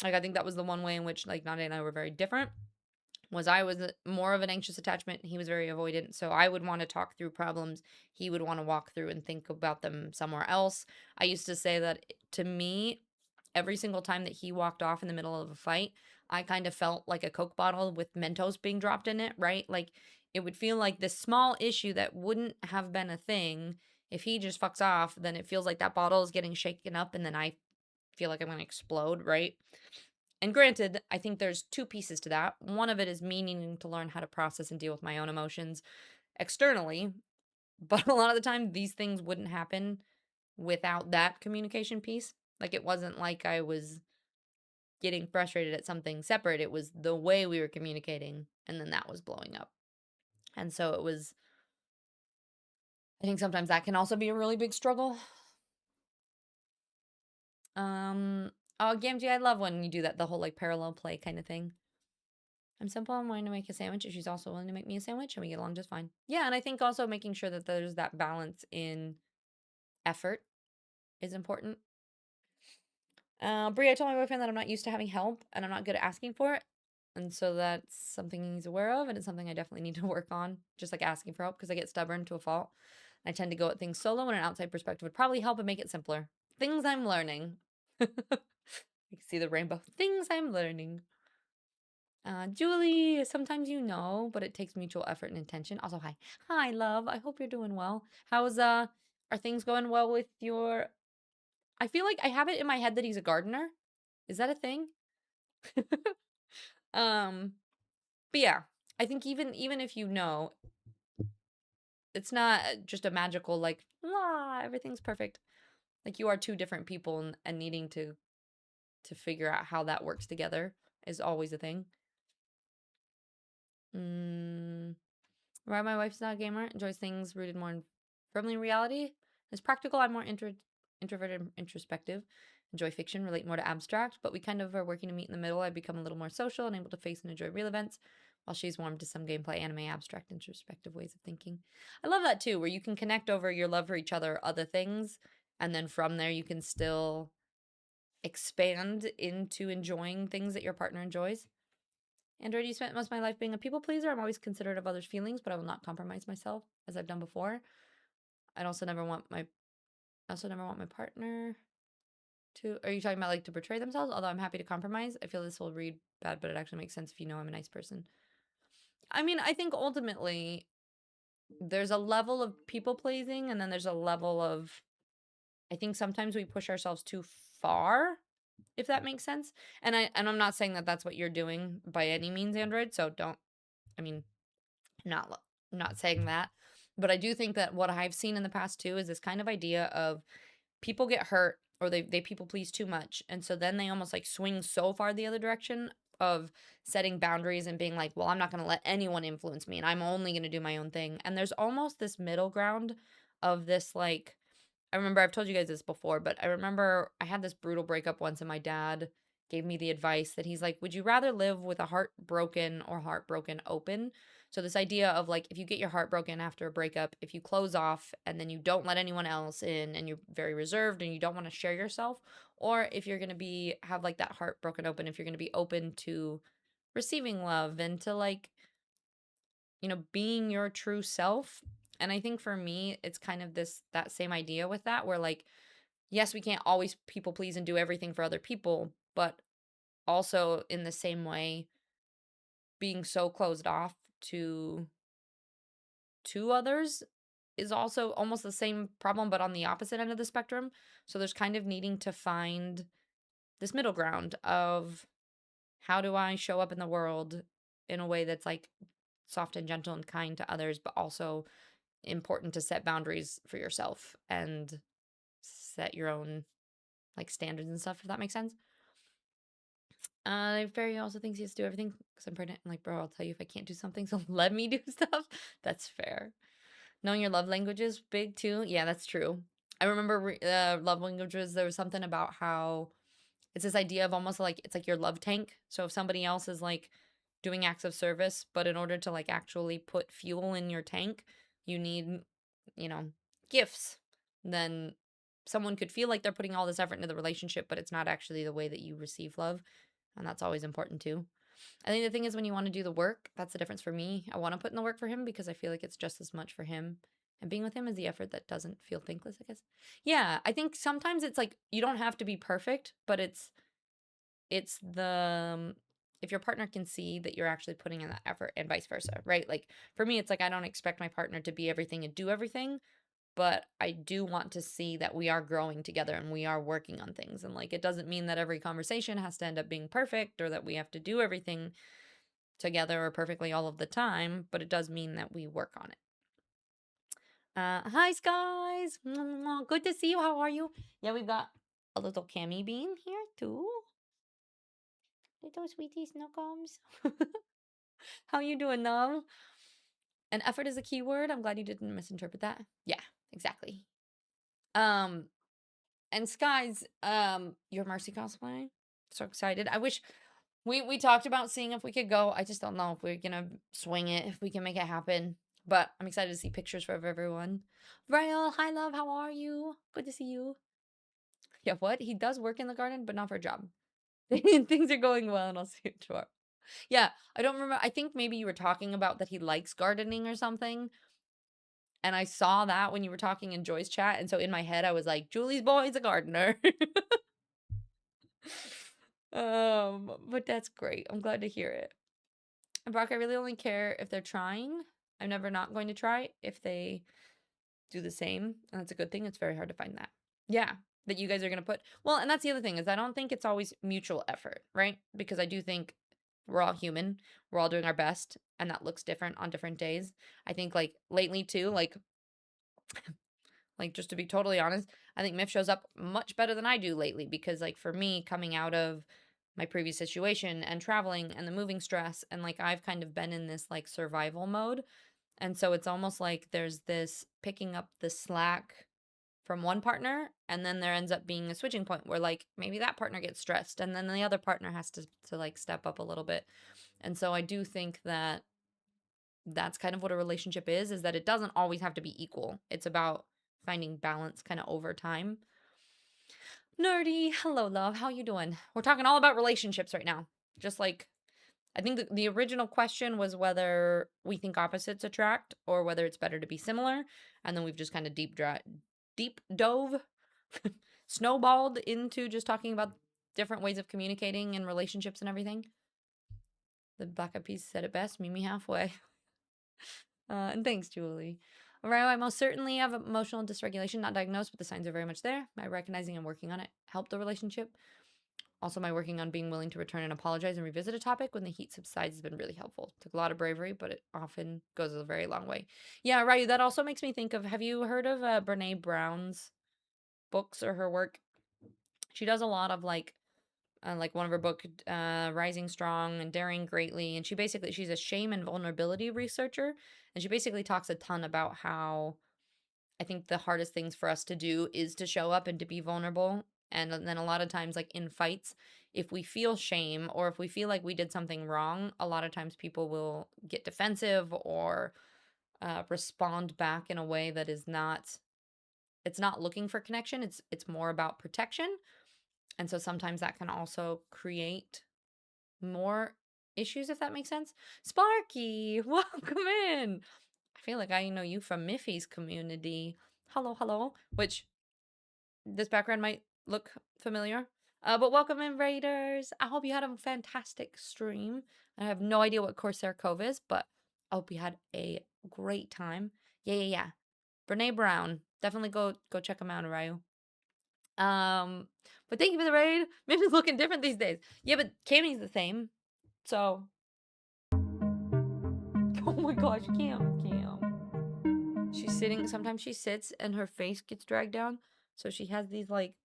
Like I think that was the one way in which like Nade and I were very different. Was I was more of an anxious attachment, he was very avoidant. So I would want to talk through problems, he would want to walk through and think about them somewhere else. I used to say that to me, every single time that he walked off in the middle of a fight, I kind of felt like a Coke bottle with Mentos being dropped in it, right? Like it would feel like this small issue that wouldn't have been a thing. If he just fucks off, then it feels like that bottle is getting shaken up and then I feel like I'm going to explode, right? And granted, I think there's two pieces to that. One of it is me needing to learn how to process and deal with my own emotions externally. But a lot of the time, these things wouldn't happen without that communication piece. Like, it wasn't like I was getting frustrated at something separate, it was the way we were communicating, and then that was blowing up. And so it was, I think sometimes that can also be a really big struggle. Oh, Gamgee, I love when you do that, the whole like parallel play kind of thing. I'm simple. I'm willing to make a sandwich if she's also willing to make me a sandwich, and we get along just fine. Yeah, and I think also making sure that there's that balance in effort is important. Brie, I told my boyfriend that I'm not used to having help and I'm not good at asking for it. And so that's something he's aware of, and it's something I definitely need to work on, just like asking for help, because I get stubborn to a fault. I tend to go at things solo, and an outside perspective would probably help and make it simpler. Things I'm learning. You can see the rainbow. Things I'm learning. Julie, sometimes you know, but it takes mutual effort and intention. Also, hi. Hi, love. I hope you're doing well. How's, are things going well with your, I feel like I have it in my head that he's a gardener. Is that a thing? um, but yeah, I think even if you know, it's not just a magical, like, ah, everything's perfect. Like, you are two different people, and needing to figure out how that works together is always a thing. Mm. Right, my wife's not a gamer, enjoys things rooted more in firmly in reality. Is practical, I'm more introverted and introspective. Enjoy fiction, relate more to abstract, but we kind of are working to meet in the middle. I've become a little more social and able to face and enjoy real events, while she's warmed to some gameplay, anime, abstract, introspective ways of thinking. I love that too, where you can connect over your love for each other, other things, and then from there you can still expand into enjoying things that your partner enjoys. Android, you spent most of my life being a people pleaser. I'm always considerate of others' feelings, but I will not compromise myself, as I've done before. I'd also never want my I also never want my partner to, are you talking about like to betray themselves? Although I'm happy to compromise. I feel this will read bad, but it actually makes sense if you know I'm a nice person. I mean, I think ultimately there's a level of people pleasing, and then there's a level of, I think sometimes we push ourselves too far, if that makes sense. And I'm not saying that that's what you're doing by any means, Android. So don't, I mean, not not saying that. But I do think that what I've seen in the past too is this kind of idea of people get hurt or they people please too much. And so then they almost like swing so far the other direction of setting boundaries and being like, well, I'm not going to let anyone influence me and I'm only going to do my own thing. And there's almost this middle ground of this like I remember I've told you guys this before, but I remember I had this brutal breakup once and my dad gave me the advice that he's like, "Would you rather live with a heart broken or heartbroken open?" So this idea of like if you get your heart broken after a breakup, if you close off and then you don't let anyone else in and you're very reserved and you don't want to share yourself, or if you're going to be have like that heart broken open, if you're going to be open to receiving love and to like, being your true self. And I think for me, it's kind of this that same idea with that where like yes, we can't always people please and do everything for other people, but also in the same way being so closed off to others is also almost the same problem but on the opposite end of the spectrum. So there's kind of needing to find this middle ground of how do I show up in the world in a way that's like soft and gentle and kind to others but also important to set boundaries for yourself and set your own like standards and stuff, if that makes sense. Fairy also thinks he has to do everything because I'm pregnant. I'm like, bro, I'll tell you if I can't do something, so let me do stuff. That's fair. Knowing your love language is big too. Yeah, that's true. I remember love languages. There was something about how it's this idea of almost like it's like your love tank. So if somebody else is like doing acts of service, but in order to like actually put fuel in your tank, you need, you know, gifts. Then someone could feel like they're putting all this effort into the relationship, but it's not actually the way that you receive love. And that's always important too. I think the thing is when you want to do the work, that's the difference for me. I want to put in the work for him because I feel like it's just as much for him. And being with him is the effort that doesn't feel thankless, I guess. Yeah, I think sometimes it's like you don't have to be perfect, but it's the if your partner can see that you're actually putting in that effort and vice versa, right? Like for me, it's like I don't expect my partner to be everything and do everything, but I do want to see that we are growing together and we are working on things. And like, it doesn't mean that every conversation has to end up being perfect or that we have to do everything together or perfectly all of the time, but it does mean that we work on it. Hi, Skies. Good to see you. How are you? Yeah, we've got a little Cammy Bean here too. Little sweetie Snookums. How you doing, love? And effort is a key word. I'm glad you didn't misinterpret that. Yeah, exactly. Um, And Skies, your Mercy cosplay. So excited. I wish we talked about seeing if we could go. I just don't know if we're gonna swing it, if we can make it happen. But I'm excited to see pictures of everyone. Rael, hi love, how are you? Good to see you. Yeah, what? He does work in the garden, but not for a job. Things are going well and I'll see you tomorrow. Yeah, I don't remember. I think maybe you were talking about that he likes gardening or something. And I saw that when you were talking in Joy's chat. And so in my head, I was like, Julie's boy is a gardener. But that's great. I'm glad to hear it. And Brock, I really only care if they're trying. I'm never not going to try if they do the same. And that's a good thing. It's very hard to find that. Yeah. That you guys are going to put. Well, and that's the other thing is I don't think it's always mutual effort, right? Because I do think we're all human. We're all doing our best. And that looks different on different days. I think like lately too, like just to be totally honest, I think Miff shows up much better than I do lately because like for me coming out of my previous situation and traveling and the moving stress and like I've kind of been in this like survival mode. And so it's almost like there's this picking up the slack from one partner and then there ends up being a switching point where like maybe that partner gets stressed and then the other partner has to like step up a little bit. And so I do think that that's kind of what a relationship is that it doesn't always have to be equal. It's about finding balance kind of over time. Nerdy, hello love, how you doing? We're talking all about relationships right now. Just like I think the original question was whether we think opposites attract or whether it's better to be similar, and then we've just kind of deep dove snowballed into just talking about different ways of communicating and relationships and everything. The Black Eyed Peas said it best, meet me halfway. And thanks, Julie. All right, I most certainly have emotional dysregulation, not diagnosed, but the signs are very much there. My recognizing and working on it helped the relationship. Also, my working on being willing to return and apologize and revisit a topic when the heat subsides has been really helpful. Took a lot of bravery, but it often goes a very long way. Yeah, Ryu, that also makes me think of, have you heard of Brene Brown's books or her work? She does a lot of like one of her book, Rising Strong and Daring Greatly. And she's a shame and vulnerability researcher. And she basically talks a ton about how I think the hardest things for us to do is to show up and to be vulnerable. And then a lot of times, like in fights, if we feel shame or if we feel like we did something wrong, a lot of times people will get defensive or respond back in a way that is not, it's not looking for connection. It's more about protection. And so sometimes that can also create more issues, if that makes sense. Sparky, welcome in. I feel like I know you from Miffy's community. Hello, hello. Which this background might look familiar. But welcome in, Raiders. I hope you had a fantastic stream. I have no idea what Corsair Cove is, but I hope you had a great time. Yeah. Brene Brown. Definitely go check them out, Ryu. But thank you for the raid. Miffy's looking different these days. Yeah, but Cammy's the same. So oh my gosh, Cam. She's sitting, sometimes she sits and her face gets dragged down. So she has these like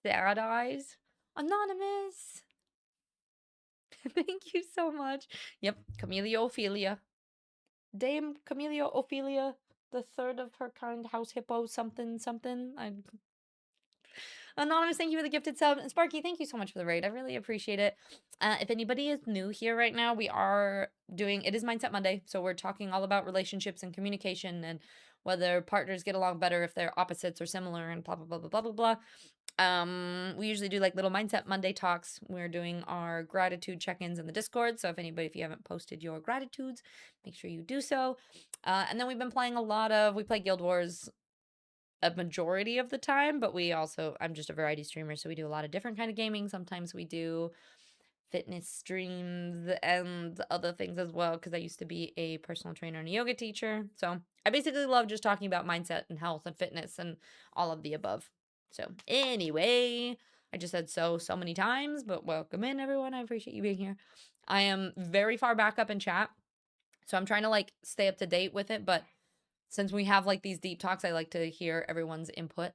sad eyes. Anonymous. Thank you so much. Yep, Camellia Ophelia. Dame Camellia Ophelia, the third of her kind, house hippo, something. Anonymous, thank you for the gifted sub. And Sparky, thank you so much for the raid. I really appreciate it. If anybody is new here right now, it is Mindset Monday. So we're talking all about relationships and communication and whether partners get along better if they're opposites or similar and blah, blah, blah, blah, blah, blah, blah. We usually do like little Mindset Monday talks. We're doing our gratitude check-ins in the Discord. So if you haven't posted your gratitudes, make sure you do so. And then we've been playing we play Guild Wars a majority of the time, but I'm just a variety streamer, so we do a lot of different kind of gaming. Sometimes we do fitness streams and other things as well, because I used to be a personal trainer and a yoga teacher. So I basically love just talking about mindset and health and fitness and all of the above. So anyway, I just said so many times, but welcome in, everyone. I appreciate you being here. I am very far back up in chat, so I'm trying to like stay up to date with it, but since we have like these deep talks, I like to hear everyone's input.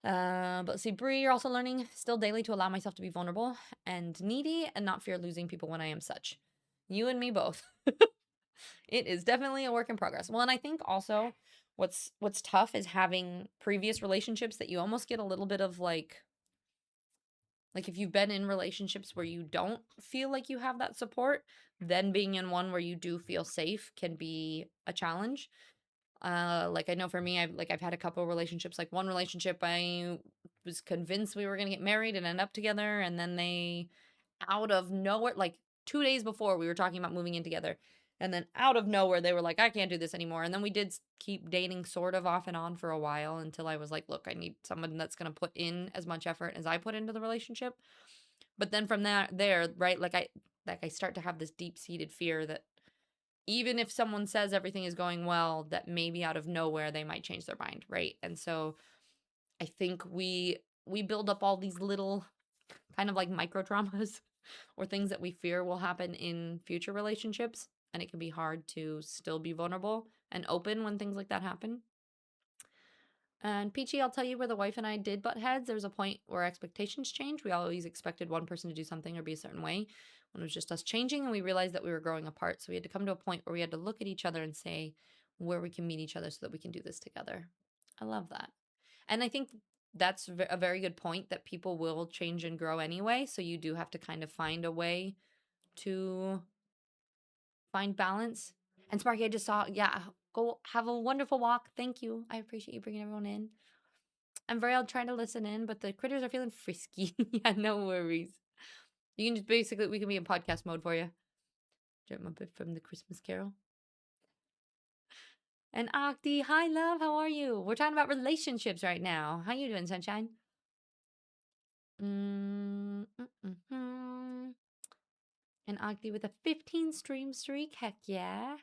But let's see, Bree, you're also learning still daily to allow myself to be vulnerable and needy and not fear losing people when I am such. You and me both. It is definitely a work in progress. Well, and I think also what's tough is having previous relationships that you almost get a little bit of like if you've been in relationships where you don't feel like you have that support, then being in one where you do feel safe can be a challenge. Like I know for me, I've had a couple of relationships. Like one relationship, I was convinced we were gonna get married and end up together, and then they, out of nowhere, like 2 days before we were talking about moving in together, and then out of nowhere they were like, "I can't do this anymore." And then we did keep dating, sort of off and on for a while, until I was like, "Look, I need someone that's gonna put in as much effort as I put into the relationship." But then from there, right, I start to have this deep seated fear that even if someone says everything is going well, that maybe out of nowhere they might change their mind, right? And so I think we build up all these little kind of like micro traumas or things that we fear will happen in future relationships, and it can be hard to still be vulnerable and open when things like that happen. And Peachy, I'll tell you where the wife and I did butt heads. There was a point where expectations changed. We always expected one person to do something or be a certain way when it was just us changing, and we realized that we were growing apart. So we had to come to a point where we had to look at each other and say where we can meet each other so that we can do this together. I love that. And I think that's a very good point, that people will change and grow anyway. So you do have to kind of find a way to find balance. And Sparky, I just saw, yeah, go have a wonderful walk. Thank you. I appreciate you bringing everyone in. I'm very trying to listen in, but the critters are feeling frisky. Yeah, no worries. You can just basically, we can be in podcast mode for you. Jump a bit from the Christmas Carol. And Akti, hi love, how are you? We're talking about relationships right now. How you doing, sunshine? And Akti with a 15 stream streak, heck yeah.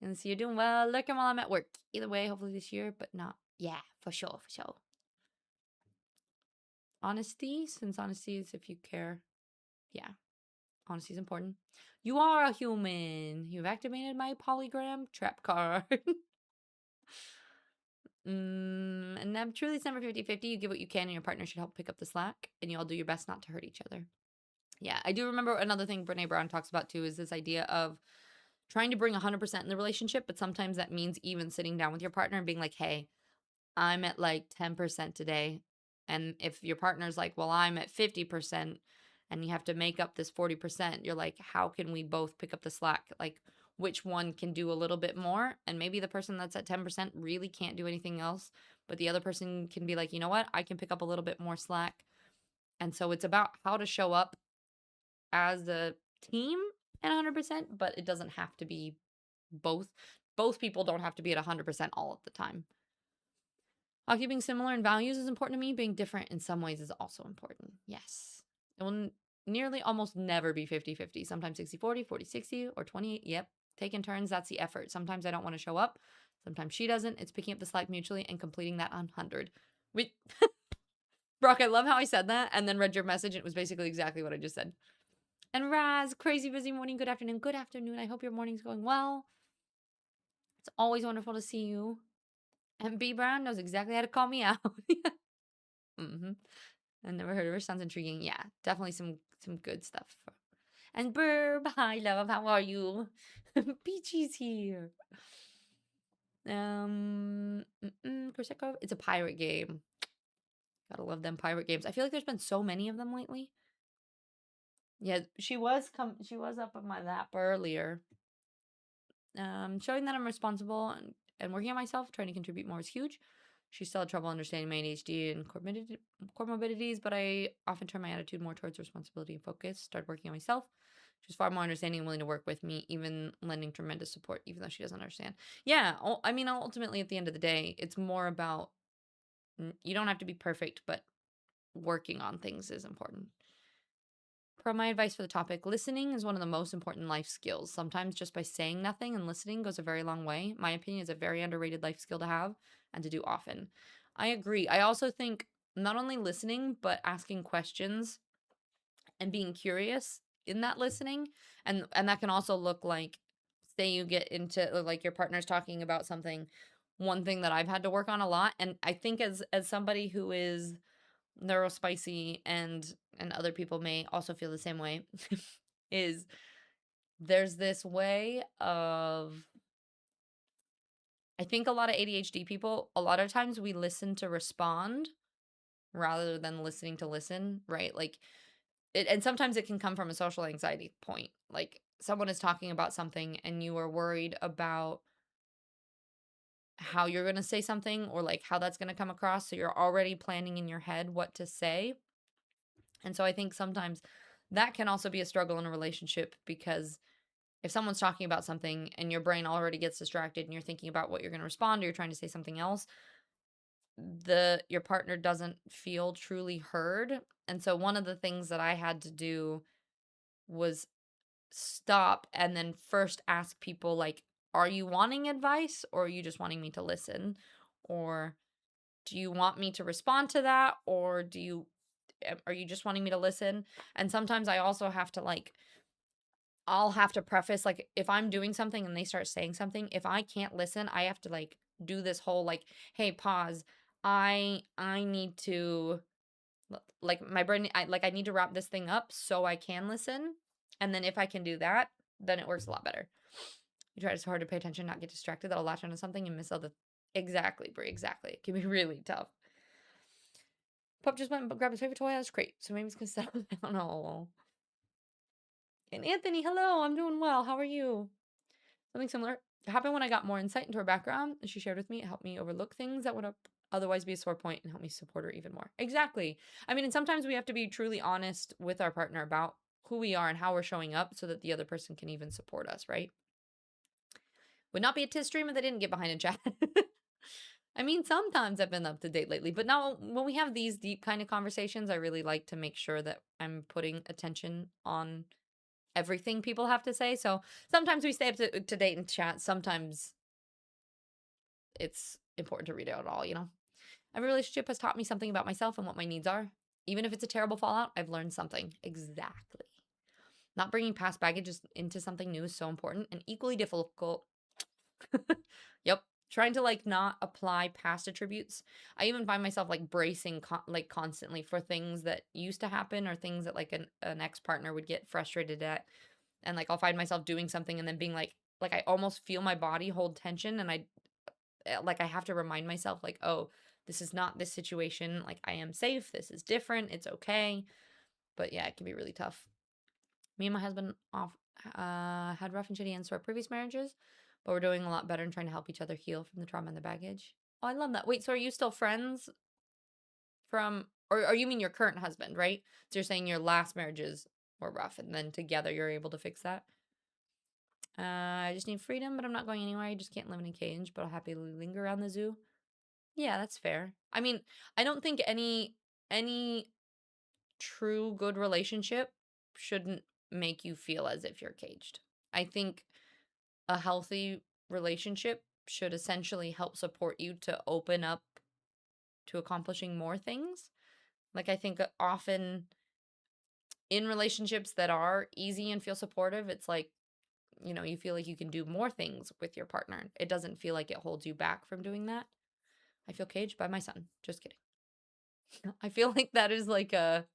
And so you're doing well, lurking while I'm at work. Either way, hopefully this year, but not. Yeah, for sure. Honesty, since honesty is if you care. Yeah, honesty is important. You are a human. You've activated my polygram trap card. And I'm truly it's never 50-50. You give what you can, and your partner should help pick up the slack, and you all do your best not to hurt each other. Yeah, I do remember another thing Brene Brown talks about too is this idea of trying to bring 100% in the relationship, but sometimes that means even sitting down with your partner and being like, hey, I'm at like 10% today. And if your partner's like, well, I'm at 50% and you have to make up this 40%, you're like, how can we both pick up the slack? Like, which one can do a little bit more? And maybe the person that's at 10% really can't do anything else, but the other person can be like, you know what? I can pick up a little bit more slack. And so it's about how to show up as a team at 100%, but it doesn't have to be both. Both people don't have to be at 100% all of the time. While keeping similar in values is important to me, being different in some ways is also important. Yes. It will nearly almost never be 50-50. Sometimes 60-40, 40-60, or 28. Yep. Taking turns, that's the effort. Sometimes I don't want to show up. Sometimes she doesn't. It's picking up the slack mutually and completing that on 100. Brock, I love how I said that and then read your message. It was basically exactly what I just said. And Raz, crazy busy morning, good afternoon. Good afternoon. I hope your morning's going well. It's always wonderful to see you. And B Brown knows exactly how to call me out. I never heard of her. Sounds intriguing. Yeah, definitely some good stuff. And Burb, hi love, how are you? Peachy's here. Prosecco. It's a pirate game. Gotta love them pirate games. I feel like there's been so many of them lately. Yeah, she was up on my lap earlier. Showing that I'm responsible and working on myself, trying to contribute more is huge. She still had trouble understanding my ADHD and comorbidities, but I often turn my attitude more towards responsibility and focus. Started working on myself. She's far more understanding and willing to work with me, even lending tremendous support, even though she doesn't understand. Yeah, I mean, ultimately, at the end of the day, it's more about you don't have to be perfect, but working on things is important. For my advice for the topic, listening is one of the most important life skills. Sometimes just by saying nothing and listening goes a very long way. My opinion is a very underrated life skill to have and to do often. I agree. I also think not only listening, but asking questions and being curious in that listening. And that can also look like, say you get into like your partner's talking about something. One thing that I've had to work on a lot, and I think as somebody who is neurospicy and other people may also feel the same way is there's this way of I think a lot of ADHD people, a lot of times we listen to respond rather than listening to listen, right? Like and sometimes it can come from a social anxiety point. Like someone is talking about something and you are worried about how you're going to say something or like how that's going to come across, so you're already planning in your head what to say. And so I think sometimes that can also be a struggle in a relationship, because if someone's talking about something and your brain already gets distracted and you're thinking about what you're going to respond or you're trying to say something else, your partner doesn't feel truly heard. And so one of the things that I had to do was stop and then first ask people, like, are you wanting advice or are you just wanting me to listen? Or do you want me to respond to that, or are you just wanting me to listen? And sometimes I also have to I'll have to preface, like, if I'm doing something and they start saying something, if I can't listen, I have to like do this whole like, hey, pause. I need to like my brain I need to wrap this thing up so I can listen. And then if I can do that, then it works a lot better. You try so hard to pay attention, not get distracted, that'll latch onto something and miss all the exactly, Brie, exactly. It can be really tough. Pup just went and grabbed his favorite toy out of his crate, so maybe it's gonna settle down. Oh. And Anthony, hello, I'm doing well. How are you? Something similar happened when I got more insight into her background. She shared with me, it helped me overlook things that would otherwise be a sore point and help me support her even more. Exactly. I mean, and sometimes we have to be truly honest with our partner about who we are and how we're showing up so that the other person can even support us, right? Would not be a tis stream if they didn't get behind a chat. I mean, sometimes I've been up to date lately, but now when we have these deep kind of conversations, I really like to make sure that I'm putting attention on everything people have to say. So sometimes we stay up to date in chat. Sometimes it's important to read it all, you know? Every relationship has taught me something about myself and what my needs are. Even if it's a terrible fallout, I've learned something. Exactly. Not bringing past baggage into something new is so important and equally difficult. Yep. Trying to like not apply past attributes. I even find myself like bracing like constantly for things that used to happen or things that like an ex-partner would get frustrated at. And like I'll find myself doing something and then being like I almost feel my body hold tension and I have to remind myself like, "Oh, this is not this situation. Like I am safe. This is different. It's okay." But yeah, it can be really tough. Me and my husband had rough and shitty ends to our previous marriages, but we're doing a lot better and trying to help each other heal from the trauma and the baggage. Oh, I love that. Wait, so are you still friends or you mean your current husband, right? So you're saying your last marriages were rough and then together you're able to fix that? I just need freedom, but I'm not going anywhere. I just can't live in a cage, but I'll happily linger around the zoo. Yeah, that's fair. I mean, I don't think any true good relationship shouldn't make you feel as if you're caged. I think a healthy relationship should essentially help support you to open up to accomplishing more things. Like, I think often in relationships that are easy and feel supportive, it's like, you feel like you can do more things with your partner. It doesn't feel like it holds you back from doing that. I feel caged by my son. Just kidding. I feel like that is like a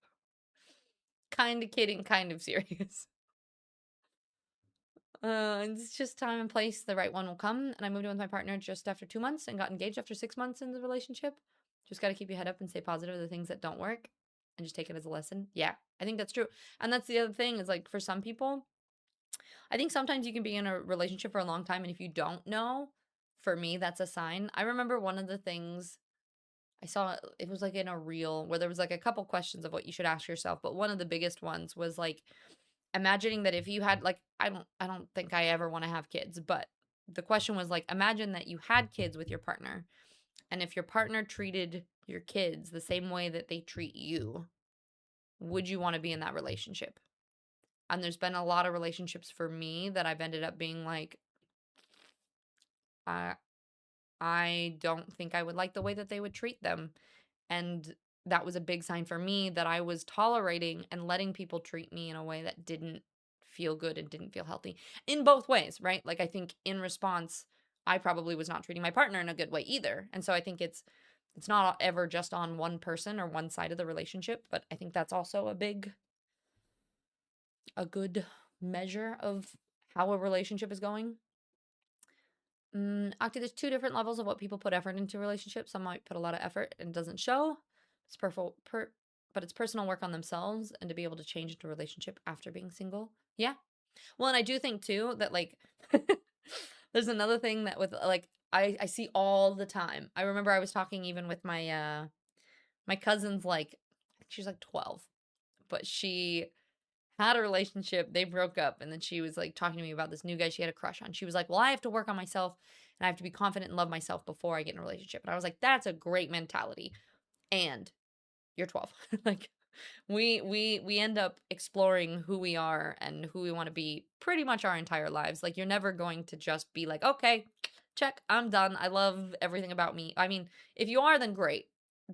kind of kidding, kind of serious. It's just time and place. The right one will come. And I moved in with my partner just after 2 months and got engaged after 6 months in the relationship. Just got to keep your head up and stay positive of the things that don't work and just take it as a lesson. Yeah, I think that's true. And that's the other thing is like for some people, I think sometimes you can be in a relationship for a long time. And if you don't know, for me, that's a sign. I remember one of the things I saw, it was like in a reel where there was like a couple questions of what you should ask yourself. But one of the biggest ones was like, imagining that if you had like I don't think I ever want to have kids, but the question was like imagine that you had kids with your partner and if your partner treated your kids the same way that they treat you, would you want to be in that relationship? And there's been a lot of relationships for me that I've ended up being like I I don't think I would like the way that they would treat them. And that was a big sign for me that I was tolerating and letting people treat me in a way that didn't feel good and didn't feel healthy in both ways, right? Like I think in response, I probably was not treating my partner in a good way either. And so I think it's not ever just on one person or one side of the relationship, but I think that's also a good measure of how a relationship is going. Actually, there's two different levels of what people put effort into relationships. Some might put a lot of effort and it doesn't show. It's but it's personal work on themselves and to be able to change into a relationship after being single. Yeah. Well, and I do think too that like there's another thing that with like I see all the time. I remember I was talking even with my cousin's like I think she's like 12, but she had a relationship, they broke up, and then she was like talking to me about this new guy she had a crush on. She was like, "Well, I have to work on myself and I have to be confident and love myself before I get in a relationship." And I was like, "That's a great mentality." And you're 12. Like we end up exploring who we are and who we want to be pretty much our entire lives. Like you're never going to just be like, "Okay, check, I'm done. I love everything about me." I mean, if you are then great.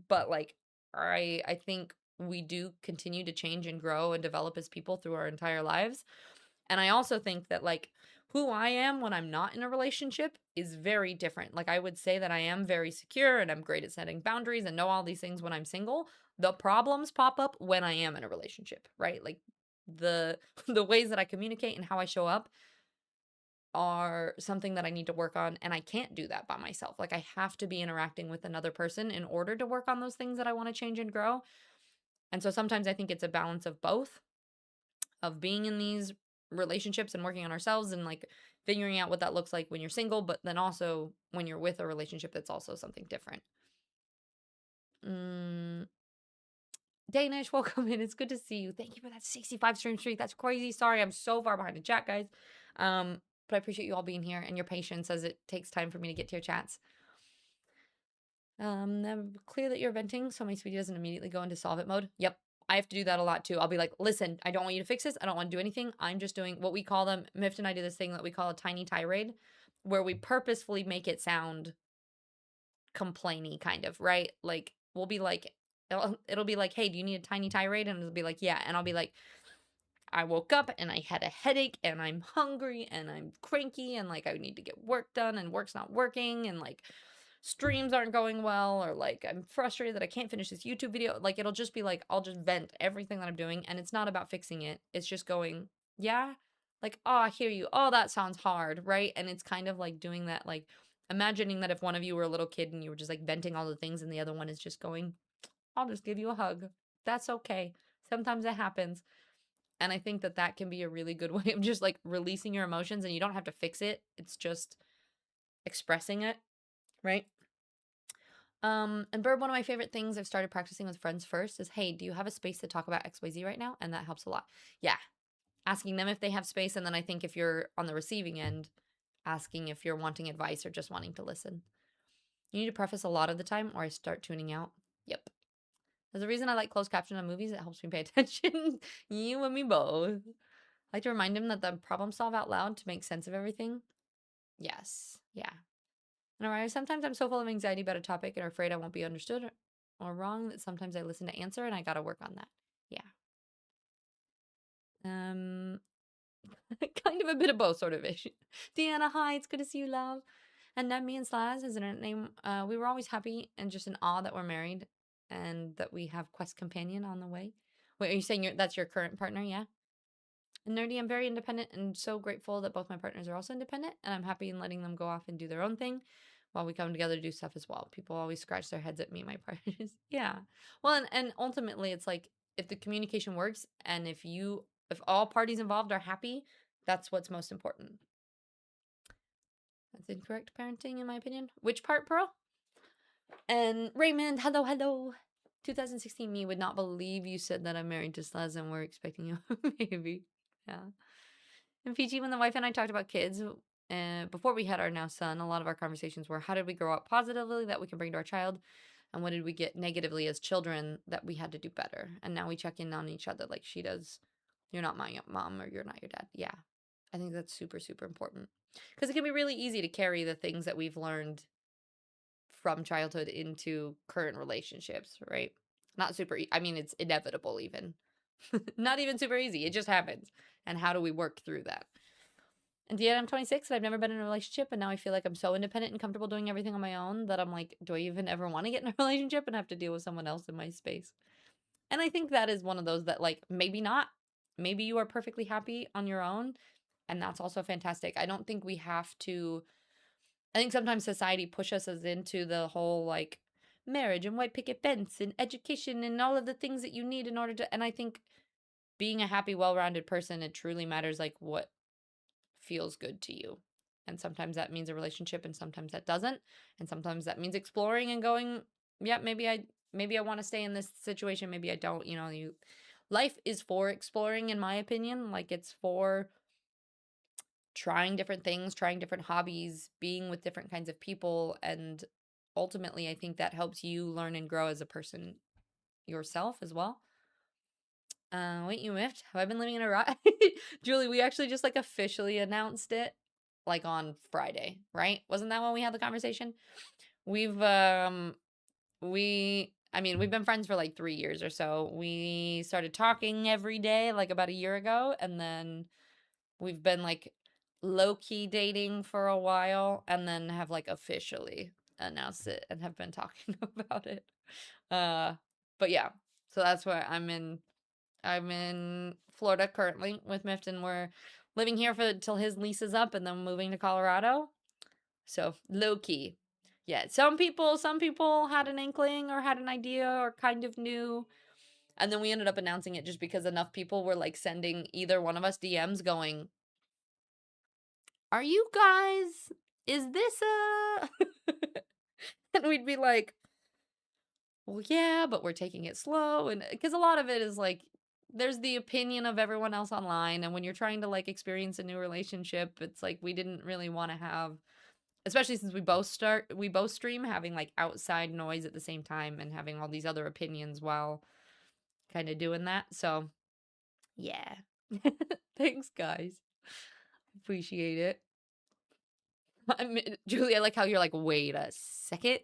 But like I think we do continue to change and grow and develop as people through our entire lives. And I also think that like who I am when I'm not in a relationship is very different. Like I would say that I am very secure and I'm great at setting boundaries and know all these things when I'm single. The problems pop up when I am in a relationship, right? Like the the ways that I communicate and how I show up are something that I need to work on and I can't do that by myself. Like I have to be interacting with another person in order to work on those things that I want to change and grow. And so sometimes I think it's a balance of both of being in these relationships and working on ourselves and like figuring out what that looks like when you're single, but then also when you're with a relationship that's also something different. Mm, Danish, welcome in. It's good to see you. Thank you for that 65 stream streak. That's crazy. Sorry, I'm so far behind the chat, guys. But I appreciate you all being here and your patience as it takes time for me to get to your chats. Clear that you're venting so my sweetie doesn't immediately go into solve it mode. Yep. I have to do that a lot too. I'll be like, listen, I don't want you to fix this. I don't want to do anything. I'm just doing what we call them. Mift and I do this thing that we call a tiny tirade, where we purposefully make it sound complainy kind of, right? Like we'll be like, it'll be like, "Hey, do you need a tiny tirade?" And it'll be like, "Yeah." And I'll be like, "I woke up and I had a headache and I'm hungry and I'm cranky and like I need to get work done and work's not working and like streams aren't going well or like I'm frustrated that I can't finish this YouTube video." Like it'll just be like I'll just vent everything that I'm doing and it's not about fixing it. It's just going, "Yeah." Like, "Oh, I hear you. Oh, that sounds hard." Right? And it's kind of like doing that, like imagining that if one of you were a little kid and you were just like venting all the things and the other one is just going, "I'll just give you a hug. That's okay. Sometimes it happens." And I think that that can be a really good way of just like releasing your emotions and you don't have to fix it. It's just expressing it, right? And Bird, one of my favorite things I've started practicing with friends first is, "Hey, do you have a space to talk about XYZ right now?" And that helps a lot. Yeah. Asking them if they have space. And then I think if you're on the receiving end, asking if you're wanting advice or just wanting to listen. You need to preface a lot of the time or I start tuning out. Yep. There's a reason I like closed caption on movies. It helps me pay attention. You and me both. I like to remind him that the problem solve out loud to make sense of everything. Yes. Yeah. And arrive. Sometimes I'm so full of anxiety about a topic and afraid I won't be understood or wrong that sometimes I listen to answer and I gotta work on that. Yeah. Um kind of a bit of both sort of ish. Deanna, hi, it's good to see you, love. And then me and Slaz is in her name. We were always happy and just in awe that we're married and that we have quest companion on the way. Wait, are you saying that's your current partner? Yeah. And Nerdy, I'm very independent and so grateful that both my partners are also independent, and I'm happy in letting them go off and do their own thing while we come together to do stuff as well. People always scratch their heads at me, my partners. Yeah. Well, and ultimately it's like if the communication works and if all parties involved are happy, that's what's most important. That's incorrect parenting in my opinion. Which part, Pearl? And Raymond, hello, hello. 2016 me would not believe you said that I'm married to Slaz and we're expecting you a baby. Yeah. And Fiji, when the wife and I talked about kids, before we had our now son, a lot of our conversations were how did we grow up positively that we can bring to our child? And what did we get negatively as children that we had to do better? And now we check in on each other like she does. You're not my mom or you're not your dad. Yeah. I think that's super, super important. Because it can be really easy to carry the things that we've learned from childhood into current relationships, right? Not super, I mean, it's inevitable even. Not even super easy. It just happens. And how do we work through that? And yet I'm 26 and I've never been in a relationship. And now I feel like I'm so independent and comfortable doing everything on my own that I'm like, do I even ever want to get in a relationship and have to deal with someone else in my space? And I think that is one of those that like, maybe not. Maybe you are perfectly happy on your own. And that's also fantastic. I don't think we have to. I think sometimes society pushes us into the whole like marriage and white picket fence and education and all of the things that you need in order to. And I think being a happy, well-rounded person, it truly matters like what feels good to you. And sometimes that means a relationship and sometimes that doesn't. And sometimes that means exploring and going, yeah, maybe I want to stay in this situation, maybe I don't, life is for exploring in my opinion. Like it's for trying different things, trying different hobbies, being with different kinds of people, and ultimately I think that helps you learn and grow as a person yourself as well. Wait, you miffed? Have I been living in a rock? Julie, we actually just like officially announced it like on Friday, right? Wasn't that when we had the conversation? We've we've been friends for like 3 years or so. We started talking every day like about a year ago, and then we've been like low-key dating for a while and then have like officially announced it and have been talking about it. But yeah. So that's why I'm in Florida currently with Mifton. We're living here for till his lease is up and then moving to Colorado. So low key. Yeah, some people had an inkling or had an idea or kind of knew. And then we ended up announcing it just because enough people were like sending either one of us DMs going, "Are you guys, is this a?" And we'd be like, "Well, yeah, but we're taking it slow." And because a lot of it is like, there's the opinion of everyone else online. And when you're trying to like experience a new relationship, it's like we didn't really want to have, especially since we both stream, having like outside noise at the same time and having all these other opinions while kind of doing that. So, yeah. Thanks, guys. Appreciate it. Julie, I like how you're like, wait a second.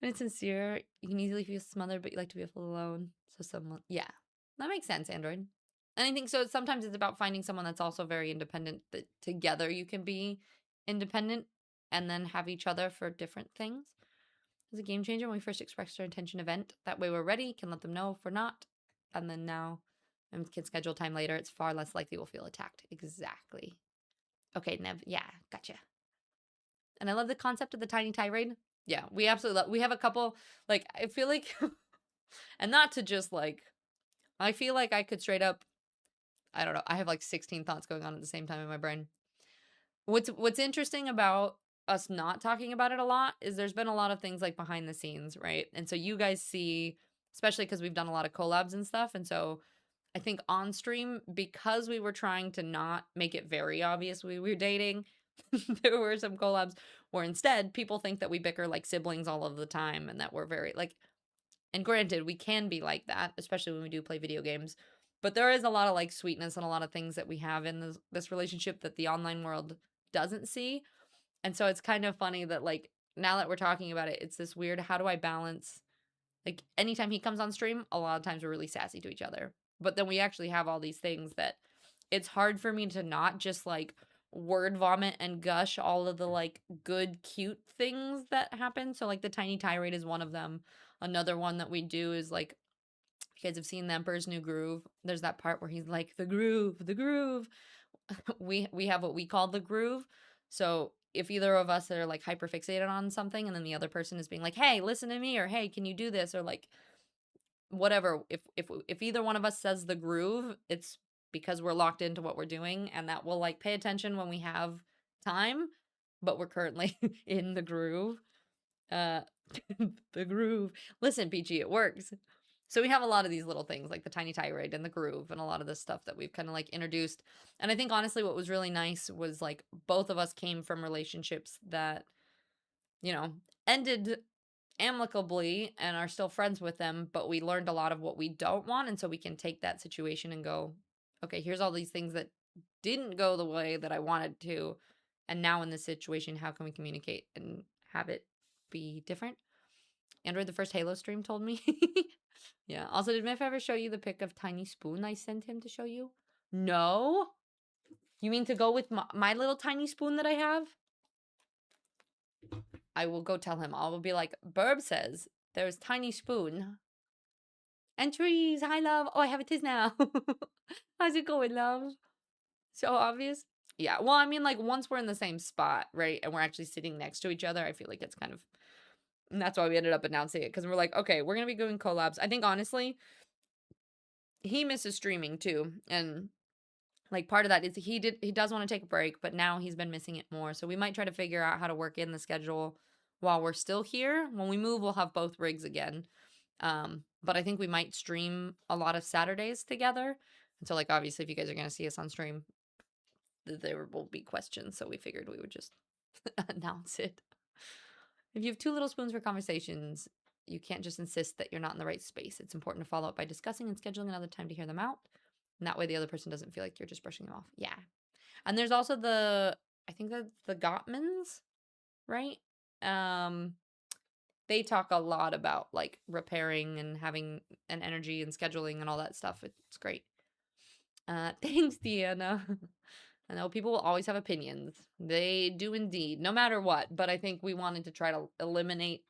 When it's sincere, you can easily feel smothered, but you like to be alone. So someone, yeah, that makes sense, Android. And I think so. Sometimes it's about finding someone that's also very independent. That together you can be independent and then have each other for different things. It's a game changer when we first expressed our intention event. That way we're ready, can let them know if we're not. And then now and can schedule time later. It's far less likely we'll feel attacked. Exactly. Okay, Nev. Yeah, gotcha. And I love the concept of the tiny tirade. Yeah, we absolutely love. We have a couple. Like I feel like, and not to just like. I feel like I could straight up. I don't know. I have like 16 thoughts going on at the same time in my brain. What's interesting about us not talking about it a lot is there's been a lot of things like behind the scenes, right? And so you guys see, especially because we've done a lot of collabs and stuff, and so I think on stream, because we were trying to not make it very obvious we were dating, there were some collabs where instead people think that we bicker like siblings all of the time and that we're very like, and granted, we can be like that, especially when we do play video games. But there is a lot of like sweetness and a lot of things that we have in this relationship that the online world doesn't see. And so it's kind of funny that like now that we're talking about it, it's this weird how do I balance like anytime he comes on stream, a lot of times we're really sassy to each other. But then we actually have all these things that it's hard for me to not just like word vomit and gush all of the like good cute things that happen. So like the tiny tirade is one of them. Another one that we do is like if you guys have seen The Emperor's New Groove, there's that part where he's like the groove, the groove. We have what we call the groove. So if either of us are like hyper fixated on something and then the other person is being like, "Hey, listen to me," or "Hey, can you do this?" or like whatever, if either one of us says the groove, it's because we're locked into what we're doing and that we'll like pay attention when we have time, but we're currently in the groove. Uh the groove. Listen, Peachy, it works. So we have a lot of these little things like the tiny tirade and the groove and a lot of this stuff that we've kind of like introduced. And I think honestly what was really nice was like both of us came from relationships that, you know, ended amicably and are still friends with them, but we learned a lot of what we don't want. And so we can take that situation and go, okay, here's all these things that didn't go the way that I wanted to. And now in this situation, how can we communicate and have it be different? Android, the first Halo stream, told me. Yeah. Also, did Miff ever show you the pic of Tiny Spoon I sent him to show you? No? You mean to go with my little tiny spoon that I have? I will go tell him. I will be like, Burb says there's tiny spoon. And trees. Hi, love. Oh, I have a tis now. How's it going, love? So obvious. Yeah. Well, I mean, like, once we're in the same spot, right? And we're actually sitting next to each other, I feel like it's kind of. And that's why we ended up announcing it. Because we're like, okay, we're going to be doing collabs. I think, honestly, he misses streaming too. And like part of that is he does want to take a break, but now he's been missing it more. So we might try to figure out how to work in the schedule while we're still here. When we move, we'll have both rigs again. But I think we might stream a lot of Saturdays together. And so like obviously if you guys are gonna see us on stream, there will be questions. So we figured we would just announce it. If you have two little spoons for conversations, you can't just insist that you're not in the right space. It's important to follow up by discussing and scheduling another time to hear them out. And that way the other person doesn't feel like you're just brushing them off. Yeah. And there's also I think that's the Gottmans, right? They talk a lot about like repairing and having an energy and scheduling and all that stuff. It's great. Thanks, Deanna. I know people will always have opinions. They do indeed, no matter what. But I think we wanted to try to eliminate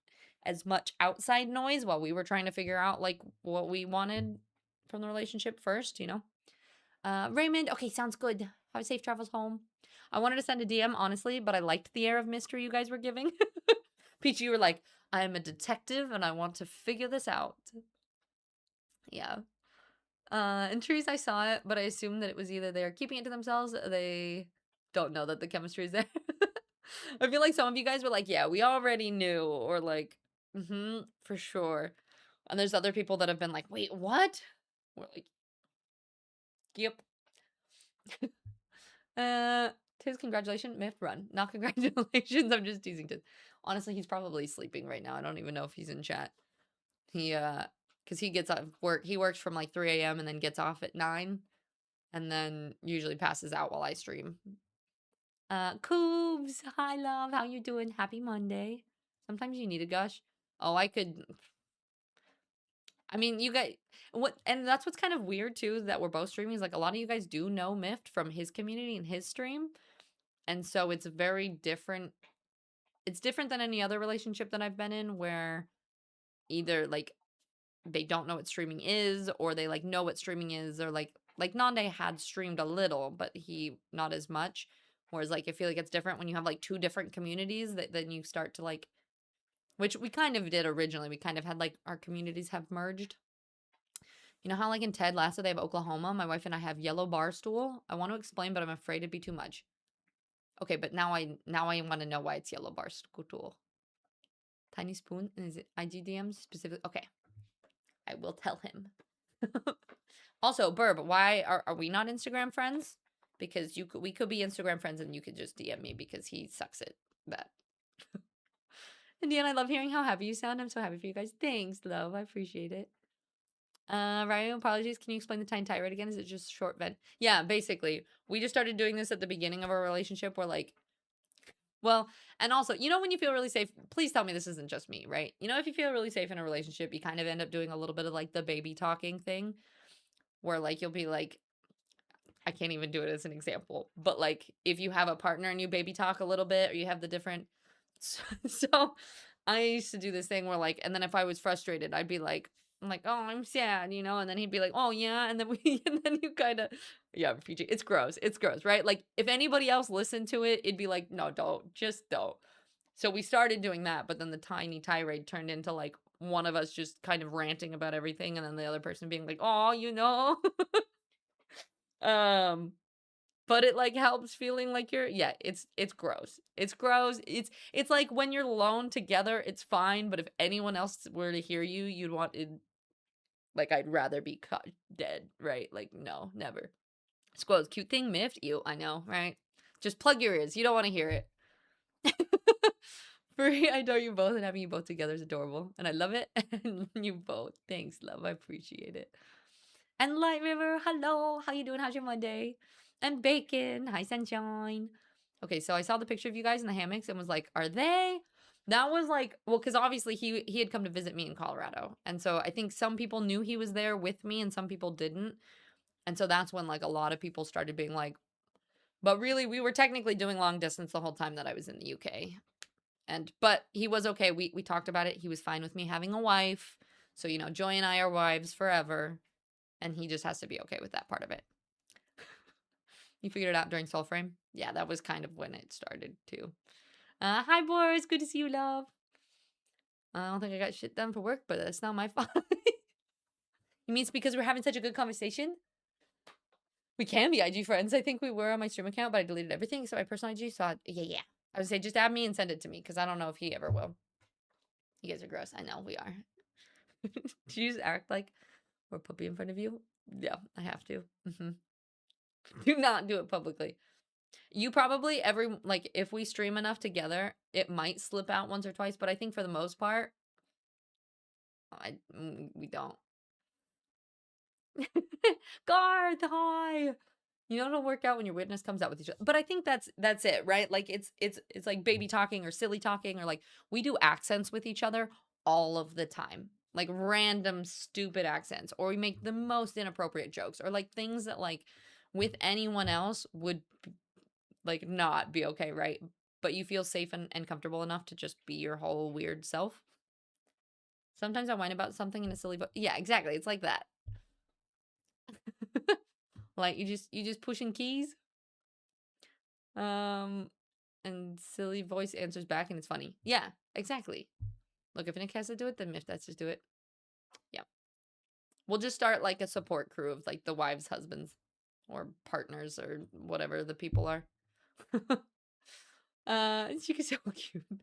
as much outside noise while we were trying to figure out like what we wanted from the relationship first, you know? Raymond, okay, sounds good. Have safe travels home. I wanted to send a DM, honestly, but I liked the air of mystery you guys were giving. Peachy, you were like, I am a detective and I want to figure this out. Yeah. In Trees, I saw it, but I assumed that it was either they're keeping it to themselves or they don't know that the chemistry is there. I feel like some of you guys were like, yeah, we already knew, or like, for sure. And there's other people that have been like, wait, what? We're like, yep. Tiz, congratulations. Myth run. Not congratulations. I'm just teasing Tiz. Honestly, he's probably sleeping right now. I don't even know if he's in chat. He, because he gets off work. He works from like 3 a.m. and then gets off at 9 and then usually passes out while I stream. Coobs. Hi, love. How you doing? Happy Monday. Sometimes you need a gush. Oh, I mean, you guys, and that's what's kind of weird too, that we're both streaming, is like a lot of you guys do know Mift from his community and his stream. And so it's very different. It's different than any other relationship that I've been in, where either like they don't know what streaming is, or they like know what streaming is, or like Nande had streamed a little, but he not as much. Whereas like I feel like it's different when you have like two different communities, that then you start to like, which we kind of did originally. We kind of had like our communities have merged. You know how like in Ted Lasso they have Oklahoma? My wife and I have Yellow Barstool. I want to explain, but I'm afraid it'd be too much. Okay, but now I want to know why it's Yellow Barstool. Tiny Spoon? Is it IGDM specifically? Okay, I will tell him. Also, Burb, why are we not Instagram friends? Because we could be Instagram friends and you could just DM me, because he sucks at that. Indiana, I love hearing how happy you sound. I'm so happy for you guys. Thanks, love. I appreciate it. Ryan, apologies. Can you explain the tiny tirade again? Is it just short vent? Yeah, basically. We just started doing this at the beginning of our relationship, where like, well, and also, you know, when you feel really safe, please tell me this isn't just me, right? You know, if you feel really safe in a relationship, you kind of end up doing a little bit of like the baby talking thing, where like you'll be like, I can't even do it as an example, but like if you have a partner and you baby talk a little bit, or you have the different, so I used to do this thing where like, and then if I was frustrated, I'd be like, I'm like, oh, I'm sad, you know, and then he'd be like, oh yeah, and then and then you kind of, yeah, PG, it's gross, right? Like if anybody else listened to it, it'd be like, no, just don't. So we started doing that, but then the tiny tirade turned into like one of us just kind of ranting about everything, and then the other person being like, oh, you know. um but it like helps feeling like you're, yeah, it's gross. It's gross. It's like when you're alone together, it's fine, but if anyone else were to hear you, you'd want it, like I'd rather be caught dead, right? Like no, never. Squirrels, cute thing, miffed. You, I know, right? Just plug your ears. You don't want to hear it. Free, I adore you both, and having you both together is adorable, and I love it. And you both. Thanks, love. I appreciate it. And Light River, hello. How you doing? How's your Monday? And Bacon, hi Sunshine. Okay, so I saw the picture of you guys in the hammocks and was like, are they? That was like, well, because obviously he had come to visit me in Colorado. And so I think some people knew he was there with me and some people didn't. And so that's when like a lot of people started being like, but really we were technically doing long distance the whole time that I was in the UK. But he was okay. We talked about it. He was fine with me having a wife. So, you know, Joy and I are wives forever. And he just has to be okay with that part of it. You figured it out during Soulframe? Yeah, that was kind of when it started too. Hi Boris, good to see you, love. I don't think I got shit done for work, but that's not my fault. You mean it's because we're having such a good conversation? We can be IG friends. I think we were on my stream account, but I deleted everything. So my personal IG, so yeah. I would say just add me and send it to me, because I don't know if he ever will. You guys are gross. I know we are. Do you just act like we're puppy in front of you? Yeah, I have to. Do not do it publicly. You probably like if we stream enough together, it might slip out once or twice, but I think for the most part, we don't. Garth, hi. You know it'll work out when your witness comes out with each other. But I think that's it, right? Like it's like baby talking or silly talking, or like we do accents with each other all of the time. Like random stupid accents, or we make the most inappropriate jokes, or like things that like with anyone else would like not be okay, right? But you feel safe and comfortable enough to just be your whole weird self. Sometimes I whine about something in a silly voice. Yeah, exactly. It's like that. Like you just pushing keys. And silly voice answers back and it's funny. Yeah, exactly. Look, if Nick has to do it, then Miff has to do it. Yeah. We'll just start like a support crew of like the wives, husbands, or partners, or whatever the people are. She is so cute. If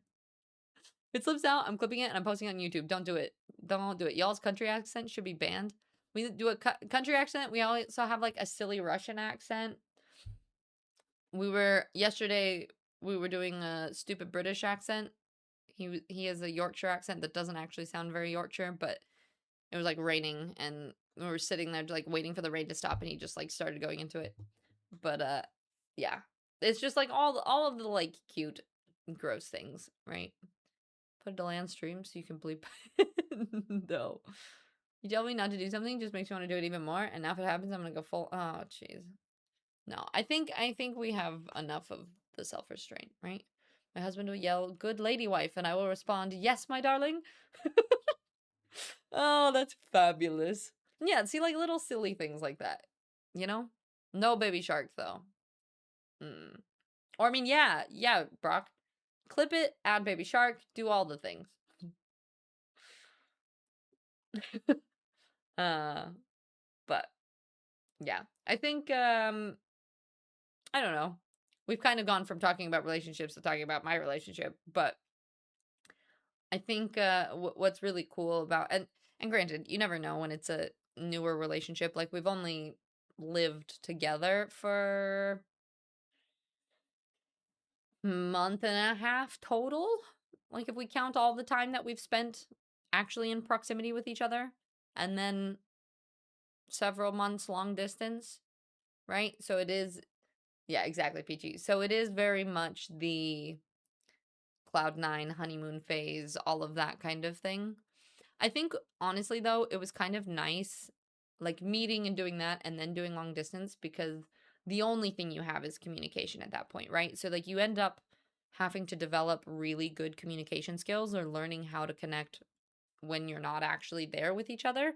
it slips out, I'm clipping it and I'm posting it on YouTube. Don't do it. Don't do it. Y'all's country accent should be banned. We do a country accent. We also have like a silly Russian accent. Yesterday we were doing a stupid British accent. He has a Yorkshire accent that doesn't actually sound very Yorkshire, but it was like raining and we were sitting there like waiting for the rain to stop, and he just like started going into it. But yeah. It's just like all of the like cute gross things, right? put it to land stream so you can bleep. No. You tell me not to do something, just makes me want to do it even more. And now if it happens, I'm gonna go full. Oh, jeez. No, I think we have enough of the self-restraint, right? My husband will yell, "Good lady wife," and I will respond, "Yes, my darling." Oh, that's fabulous. Yeah, see, like little silly things like that, you know? No baby shark though. Mm. Or I mean, yeah, Brock. Clip it, add baby shark, do all the things. But yeah, I think I don't know. We've kind of gone from talking about relationships to talking about my relationship, but I think what's really cool about and granted, you never know when it's a newer relationship. Like we've only lived together for month and a half total. Like if we count all the time that we've spent actually in proximity with each other and then several months long distance, right? So it is, yeah, exactly, PG. So it is very much the Cloud9 honeymoon phase, all of that kind of thing. I think honestly though, it was kind of nice like meeting and doing that and then doing long distance because the only thing you have is communication at that point, right? So like you end up having to develop really good communication skills or learning how to connect when you're not actually there with each other.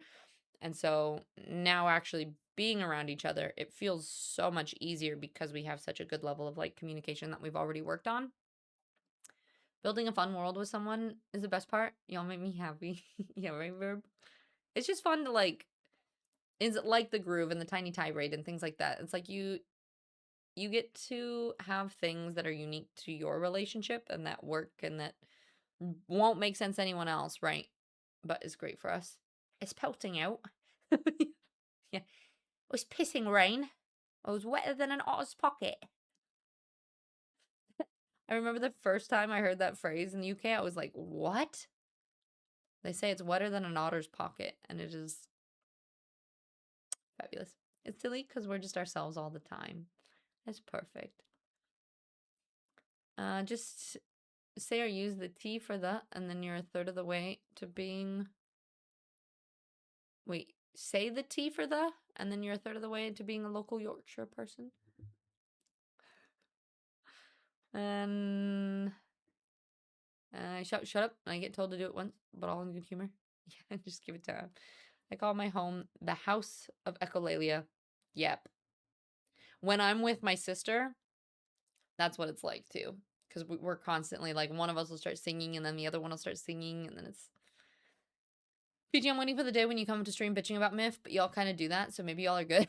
And so now actually being around each other, it feels so much easier because we have such a good level of like communication that we've already worked on. Building a fun world with someone is the best part. Y'all make me happy. Yeah, right, Verb? It's just fun to like, is like the groove and the tiny tirade and things like that. It's like you get to have things that are unique to your relationship and that work and that won't make sense to anyone else, right? But is great for us. It's pelting out. Yeah. It was pissing rain. It was wetter than an otter's pocket. I remember the first time I heard that phrase in the UK, I was like, what? They say it's wetter than an otter's pocket, and it is fabulous. It's silly because we're just ourselves all the time. It's perfect. Just say or use the T for the, and then you're a third of the way to being. Wait, say the T for the, and then you're a third of the way to being a local Yorkshire person. And shut up. I get told to do it once, but all in good humor. Yeah, just give it time. I call my home the House of Echolalia. Yep. When I'm with my sister, that's what it's like too. Because we're constantly like one of us will start singing and then the other one will start singing and then it's PG, I'm waiting for the day when you come to stream bitching about Myth, but y'all kind of do that, so maybe y'all are good.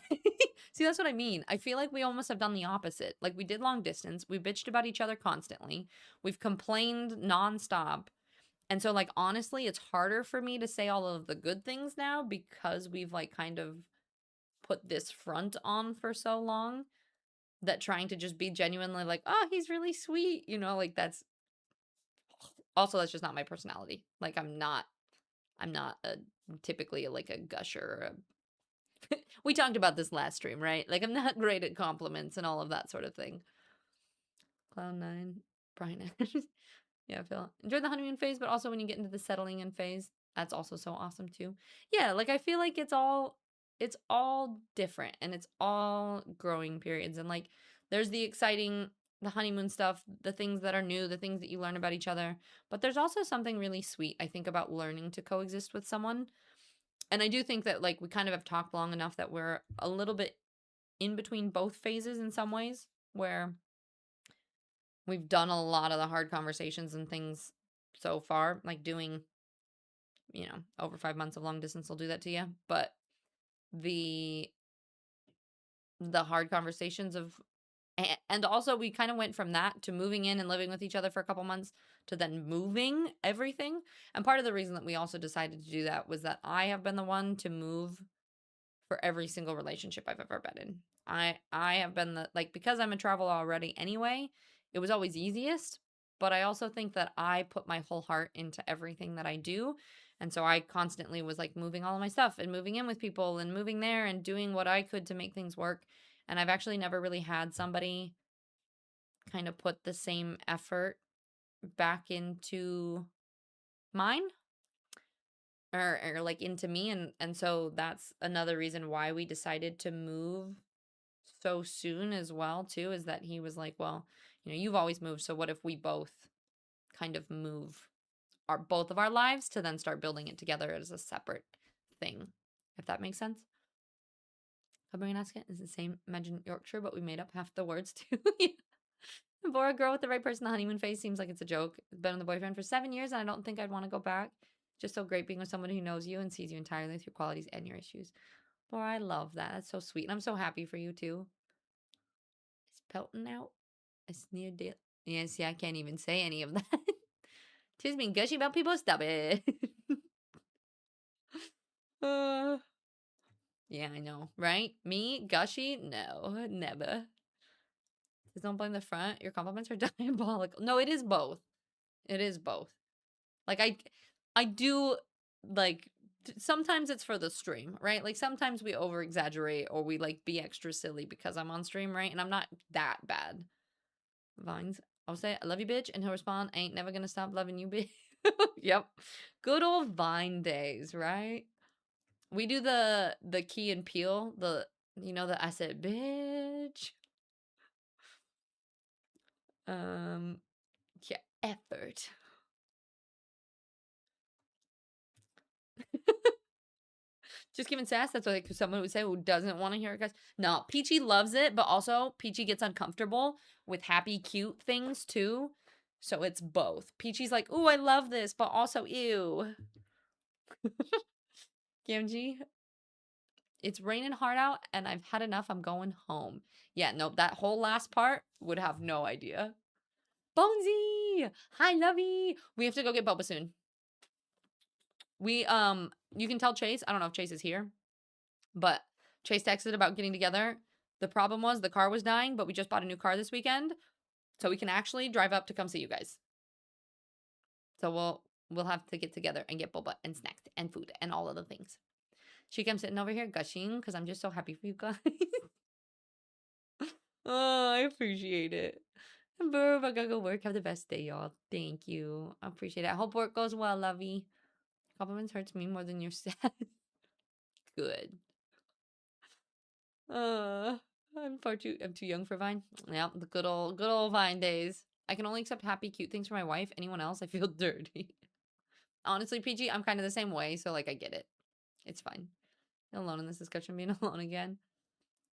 See, that's what I mean. I feel like we almost have done the opposite. Like, we did long distance. We bitched about each other constantly. We've complained nonstop. And so, like, honestly, it's harder for me to say all of the good things now because we've, like, kind of put this front on for so long that trying to just be genuinely like, oh, he's really sweet, you know, like, that's just not my personality. Like, I'm not a typically like a gusher. We talked about this last stream, right? Like I'm not great at compliments and all of that sort of thing. Cloud9, Brian. Yeah, Phil. Enjoy the honeymoon phase, but also when you get into the settling in phase, that's also so awesome too. Yeah, like I feel like it's all different and it's all growing periods. And like there's the exciting, the honeymoon stuff, the things that are new, the things that you learn about each other. But there's also something really sweet, I think, about learning to coexist with someone. And I do think that like we kind of have talked long enough that we're a little bit in between both phases in some ways, where we've done a lot of the hard conversations and things so far, like doing, you know, over 5 months of long distance will do that to you. But the hard conversations of, and also we kind of went from that to moving in and living with each other for a couple months to then moving everything. And part of the reason that we also decided to do that was that I have been the one to move for every single relationship I've ever been in. I have been the, like, because I'm a traveler already anyway, it was always easiest, but I also think that I put my whole heart into everything that I do. And so I constantly was like moving all of my stuff and moving in with people and moving there and doing what I could to make things work. And I've actually never really had somebody kind of put the same effort back into mine or like into me, and so that's another reason why we decided to move so soon as well too, is that he was like, well, you've always moved, so what if we both kind of move our both of our lives to then start building it together as a separate thing, if that makes sense. Copenhagen is the same. Imagine Yorkshire, but we made up half the words too. For a girl with the right person, the honeymoon phase seems like it's a joke. Been with a boyfriend for 7 years, and I don't think I'd want to go back. Just so great being with someone who knows you and sees you entirely with your qualities and your issues. Boy, I love that. That's so sweet. And I'm so happy for you too. It's pelting out. It's near deal. Yeah, see, I can't even say any of that. Just being gushy about people. Stop it. uh, yeah, I know, right? Me, gushy? No, never. Just don't blame the front. Your compliments are diabolical. No, it is both. It is both. Like I do like sometimes it's for the stream, right? Like sometimes we over exaggerate or we like be extra silly because I'm on stream, right? And I'm not that bad. Vines. I'll say I love you, bitch, and he'll respond, I ain't never gonna stop loving you, bitch. Yep. Good old Vine days, right? We do the Key and Peele, the I said bitch. Yeah, effort. Just giving sass. That's what like someone would say who doesn't want to hear it, guys. No, Peachy loves it, but also Peachy gets uncomfortable with happy, cute things too. So it's both. Peachy's like, ooh, I love this, but also ew. Gamgee, it's raining hard out and I've had enough. I'm going home. Yeah, nope. That whole last part would have no idea. Bonesy! Hi, Lovey! We have to go get Boba soon. You can tell Chase. I don't know if Chase is here, but Chase texted about getting together. The problem was the car was dying, but we just bought a new car this weekend, so we can actually drive up to come see you guys. So we'll have to get together and get boba and snacks and food and all of the things. She comes sitting over here gushing because I'm just so happy for you guys. Oh, I appreciate it. Burb, I gotta go work. Have the best day, y'all. Thank you. I appreciate it. I hope work goes well, lovey. Compliments hurts me more than you're sad. Good. Uh, I'm too young for Vine. Yeah, the good old Vine days. I can only accept happy, cute things for my wife. Anyone else, I feel dirty. Honestly, PG, I'm kind of the same way, so like I get it. It's fine. Alone in this discussion, being alone again.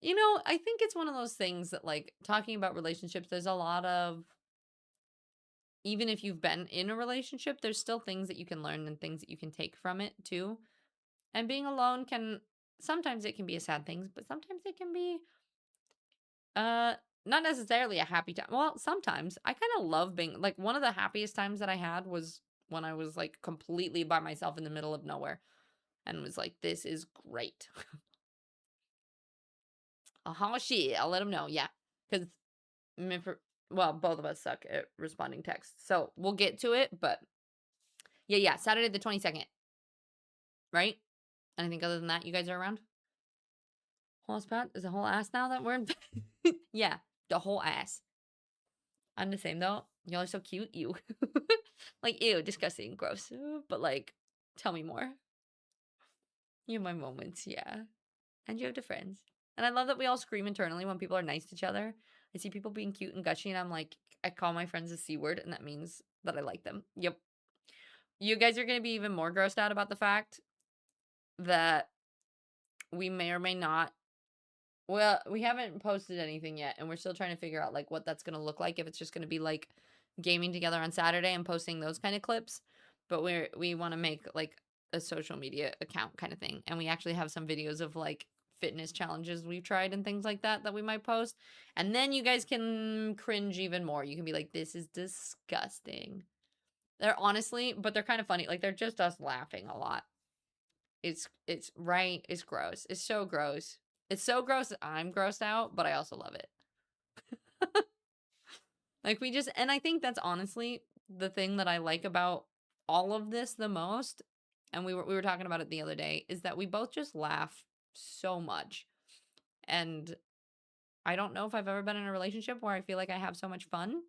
I think it's one of those things that like talking about relationships, there's a lot of, even if you've been in a relationship, there's still things that you can learn and things that you can take from it too. And being alone sometimes it can be a sad thing, but sometimes it can be not necessarily a happy time. Well, sometimes I kind of love being like, one of the happiest times that I had was when I was like completely by myself in the middle of nowhere and was like, this is great. Oh shit, I'll let them know. Yeah, because well, both of us suck at responding texts, so we'll get to it. But yeah, Saturday the 22nd, right? And I think other than that, you guys are around. Whole spot is a whole ass now that we're in. Yeah, the whole ass. I'm the same though. Y'all are so cute. Ew. Like, ew, disgusting, gross. But like, tell me more. You have my moments, yeah. And you have the friends. And I love that we all scream internally when people are nice to each other. I see people being cute and gushy, and I'm like, I call my friends a C word, and that means that I like them. Yep. You guys are going to be even more grossed out about the fact that we may or may not. Well, we haven't posted anything yet, and we're still trying to figure out like what that's going to look like. If it's just going to be like gaming together on Saturday and posting those kind of clips, but we want to make like a social media account kind of thing, and we actually have some videos of like fitness challenges we've tried and things like that we might post, and then you guys can cringe even more. You can be like, this is disgusting. They're honestly, but they're kind of funny. Like they're just us laughing a lot. It's right. It's gross. It's so gross. It's so gross that I'm grossed out, but I also love it. Like and I think that's honestly the thing that I like about all of this the most. And we were talking about it the other day, is that we both just laugh so much. And I don't know if I've ever been in a relationship where I feel like I have so much fun.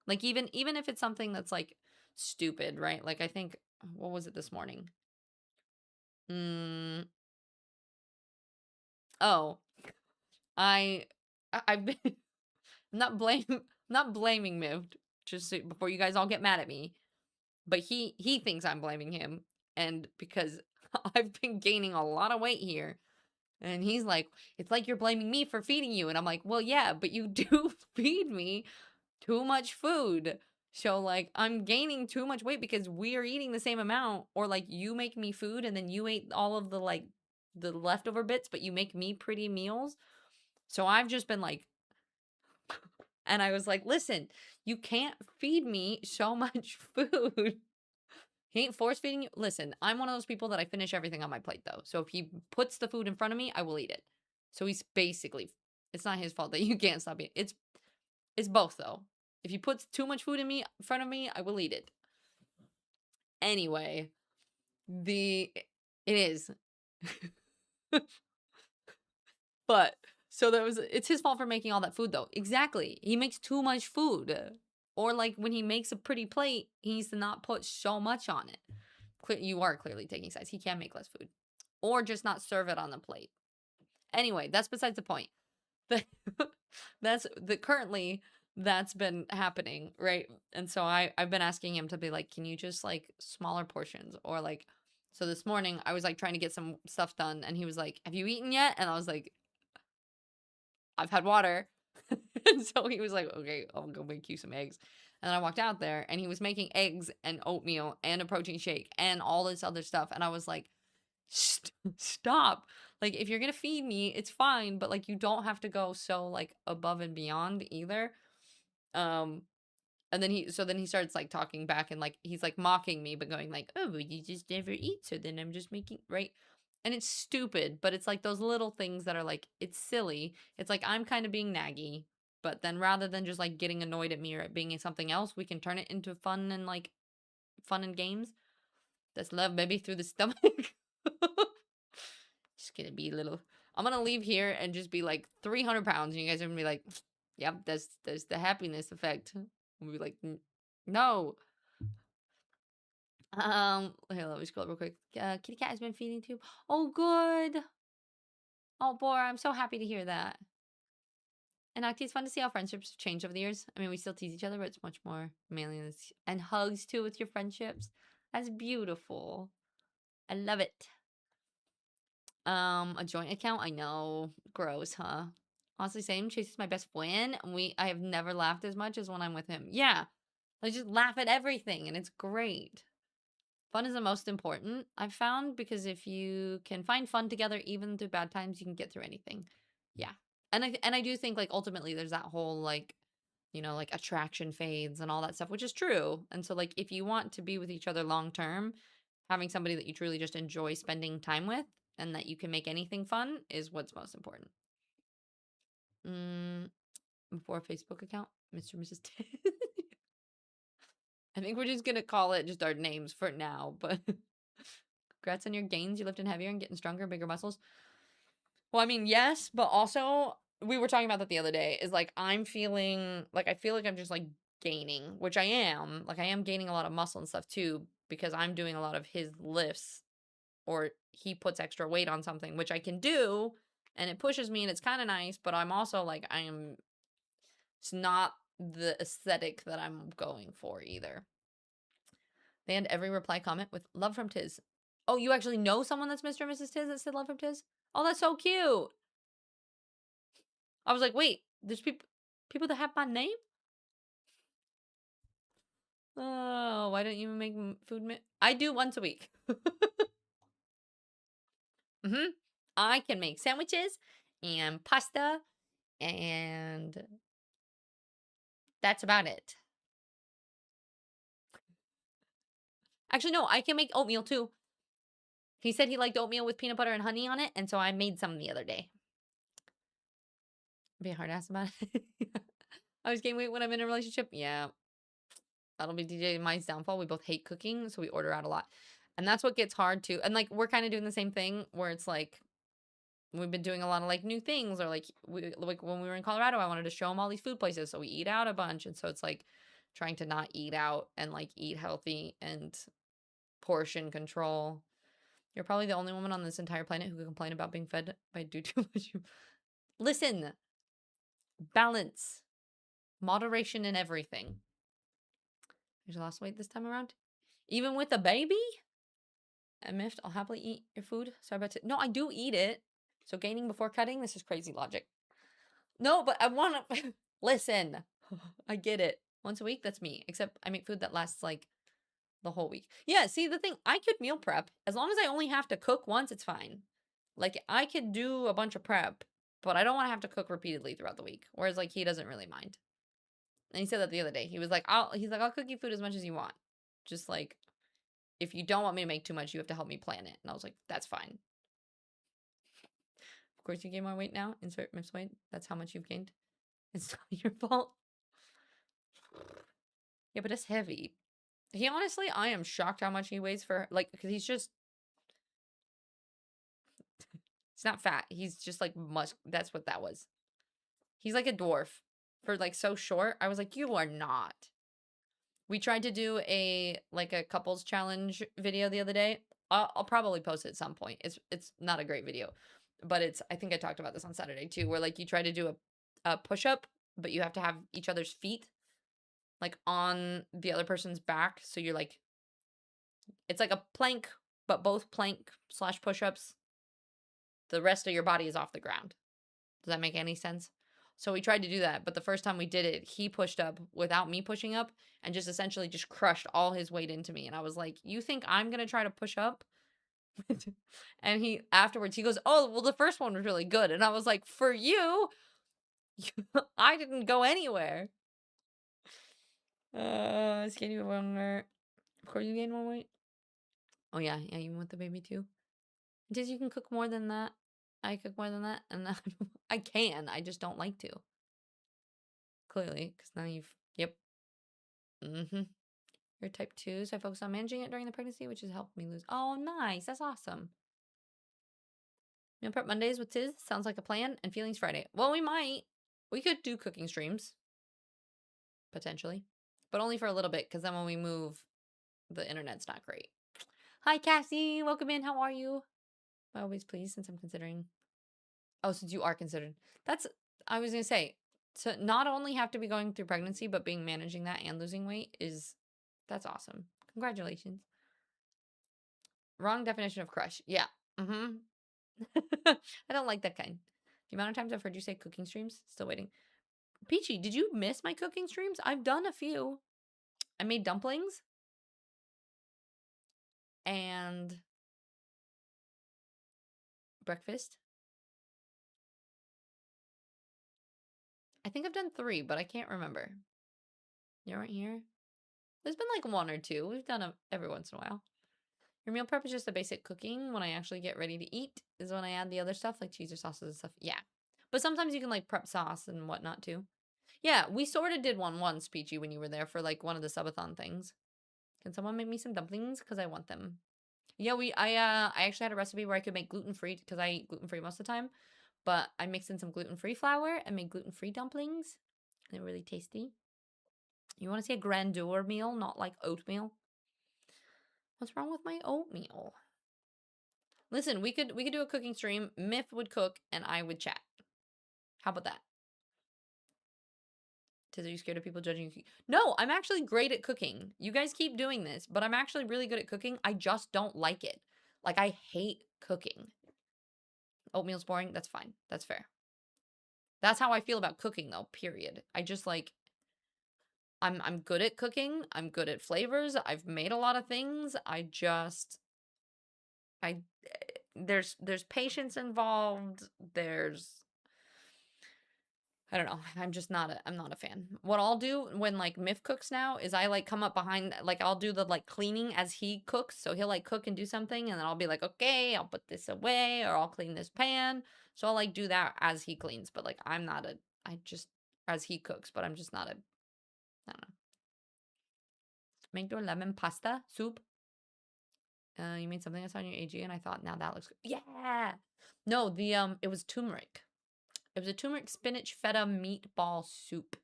Like even if it's something that's like stupid, right? Like I think what was it this morning? Mm, oh, I I've been not blame not blaming Miv just before you guys all get mad at me, but he thinks I'm blaming him, and because I've been gaining a lot of weight here. And he's like, it's like you're blaming me for feeding you. And I'm like, well, yeah, but you do feed me too much food. So, like, I'm gaining too much weight because we are eating the same amount. Or, like, you make me food and then you ate all of the, like, the leftover bits, but you make me pretty meals. So I've just been like, and I was like, listen, you can't feed me so much food. He ain't force feeding you. Listen, I'm one of those people that I finish everything on my plate though. So if he puts the food in front of me, I will eat it. So he's basically, it's not his fault that you can't stop eating. It's both though. If he puts too much food in front of me, I will eat it. Anyway, it is. But so it's his fault for making all that food though. Exactly. He makes too much food. Or like when he makes a pretty plate, he needs to not put so much on it. You are clearly taking sides. He can make less food. Or just not serve it on the plate. Anyway, that's besides the point. Currently that's been happening, right? And so I've been asking him to be like, can you just like smaller portions? Or like, so this morning I was like trying to get some stuff done and he was like, have you eaten yet? And I was like, I've had water. And so he was like, okay, I'll go make you some eggs. And then I walked out there and he was making eggs and oatmeal and a protein shake and all this other stuff. And I was like, stop. Like, if you're going to feed me, it's fine. But like, you don't have to go so like above and beyond either. Um, and then he starts like talking back and like, he's like mocking me, but going like, oh, well, you just never eat. So then I'm just making, right? And it's stupid, but it's like those little things that are like, it's silly. It's like, I'm kind of being naggy, but then rather than just like getting annoyed at me or it being something else, we can turn it into fun and games. That's love, baby, through the stomach. Just gonna be I'm gonna leave here and just be like 300 pounds. And you guys are gonna be like, yep, that's the happiness effect. We'll be like, no. Here, let me scroll real quick. Kitty cat has been feeding too. Oh, good. Oh, boy, I'm so happy to hear that. And actually, it's fun to see how friendships have changed over the years. I mean, we still tease each other, but it's much more manliness and hugs too with your friendships. That's beautiful. I love it. A joint account? I know. Gross, huh? Honestly, same. Chase is my best friend. I have never laughed as much as when I'm with him. Yeah. I just laugh at everything and it's great. Fun is the most important, I've found, because if you can find fun together, even through bad times, you can get through anything. Yeah. And I do think like ultimately there's that whole like, like attraction fades and all that stuff, which is true. And so like if you want to be with each other long term, having somebody that you truly just enjoy spending time with and that you can make anything fun is what's most important. Before a Facebook account, Mr. and Mrs. I think we're just gonna call it just our names for now, but congrats on your gains. You're lifting heavier and getting stronger, bigger muscles. Well, I mean, yes, but also we were talking about that the other day, is like I'm feeling like I feel like I'm just like gaining, which I am. Like I am gaining a lot of muscle and stuff too, because I'm doing a lot of his lifts, or he puts extra weight on something, which I can do, and it pushes me and it's kind of nice, but I'm also like it's not the aesthetic that I'm going for either. They end every reply comment with love from Tiz. Oh, you actually know someone that's Mr. and Mrs. Tiz that said love from Tiz? Oh, that's so cute. I was like, wait, there's people that have my name? Oh, why don't you make food? I do once a week. I can make sandwiches and pasta, and that's about it. Actually, no, I can make oatmeal too. He said he liked oatmeal with peanut butter and honey on it, and so I made some the other day. Be a hard ass about it. I was gaining weight when I'm in a relationship. Yeah. That'll be DJ and mine's downfall. We both hate cooking, so we order out a lot. And that's what gets hard too. And like we're kind of doing the same thing where it's like we've been doing a lot of like new things, or like when we were in Colorado, I wanted to show him all these food places, so we eat out a bunch. And so it's like trying to not eat out and like eat healthy and portion control. You're probably the only woman on this entire planet who can complain about being fed by do too much. Listen, balance, moderation in everything. Did you lost weight this time around? Even with a baby? I miffed. I'll happily eat your food. Sorry about it. No, I do eat it. So gaining before cutting, this is crazy logic. No, but I want to listen. I get it. Once a week, that's me. Except I make food that lasts like the whole week. Yeah, see the thing, I could meal prep. As long as I only have to cook once, it's fine. Like I could do a bunch of prep, but I don't want to have to cook repeatedly throughout the week. Whereas like he doesn't really mind. And he said that the other day. He was like, I'll cook you food as much as you want. Just like if you don't want me to make too much, you have to help me plan it. And I was like, that's fine. Of course you gain more weight now. Insert Miff's weight. That's how much you've gained. It's not your fault. Yeah, but it's heavy. He honestly, I am shocked how much he weighs for, like, because he's not fat. He's just like that's what that was. He's like a dwarf for like so short. I was like, you are not. We tried to do a couples challenge video the other day. I'll probably post it at some point. It's not a great video, but I think I talked about this on Saturday too, where like you try to do a push up, but you have to have each other's feet like on the other person's back. So you're like, it's like a plank, but both plank / push-ups. The rest of your body is off the ground. Does that make any sense? So we tried to do that, but the first time we did it, he pushed up without me pushing up and just essentially just crushed all his weight into me. And I was like, you think I'm going to try to push up? And he afterwards, he goes, oh, well, the first one was really good. And I was like, for you, I didn't go anywhere. Skinny longer. Of course you gain more weight. Oh yeah, even with the baby too. Because you can cook more than that. I cook more than that, and I can. I just don't like to. Clearly, because now yep. You're type 2, so I focus on managing it during the pregnancy, which has helped me lose. Oh, nice. That's awesome. Meal prep Mondays with Tiz sounds like a plan, and feelings Friday. Well, we could do cooking streams. Potentially. But only for a little bit, because then when we move, the internet's not great. Hi, Cassie. Welcome in. How are you? Always pleased, since I'm considering. Oh, since you are considered. I was going to say, to not only have to be going through pregnancy, but managing that and losing weight that's awesome. Congratulations. Wrong definition of crush. Yeah. I don't like that kind. The amount of times I've heard you say cooking streams, still waiting. Peachy, did you miss my cooking streams? I've done a few. I made dumplings. And breakfast. I think I've done 3, but I can't remember. You weren't here? There's been like 1 or 2. We've done them every once in a while. Your meal prep is just the basic cooking. When I actually get ready to eat is when I add the other stuff like cheese or sauces and stuff. Yeah. But sometimes you can like prep sauce and whatnot too. Yeah, we sort of did one once, Peachy, when you were there for like one of the subathon things. Can someone make me some dumplings? Because I want them. Yeah, I actually had a recipe where I could make gluten-free because I eat gluten-free most of the time. But I mixed in some gluten-free flour and made gluten-free dumplings. They're really tasty. You want to see a grandeur meal, not like oatmeal? What's wrong with my oatmeal? Listen, we could do a cooking stream. Miff would cook and I would chat. How about that? Tiz, are you scared of people judging you? No, I'm actually great at cooking. You guys keep doing this, but I'm actually really good at cooking. I just don't like it. Like, I hate cooking. Oatmeal's boring. That's fine. That's fair. That's how I feel about cooking, though, period. I just, like, I'm good at cooking. I'm good at flavors. I've made a lot of things. There's patience involved. I don't know. I'm not a fan. What I'll do when like Miff cooks now is I like come up behind, like I'll do the like cleaning as he cooks. So he'll like cook and do something and then I'll be like, okay, I'll put this away or I'll clean this pan. So I'll like do that as he cleans. But like as he cooks, but I'm just not I don't know. Make your lemon pasta soup. You made something that's on your AG and I thought, now that looks good. Yeah. No, it was turmeric. It was a turmeric spinach feta meatball soup.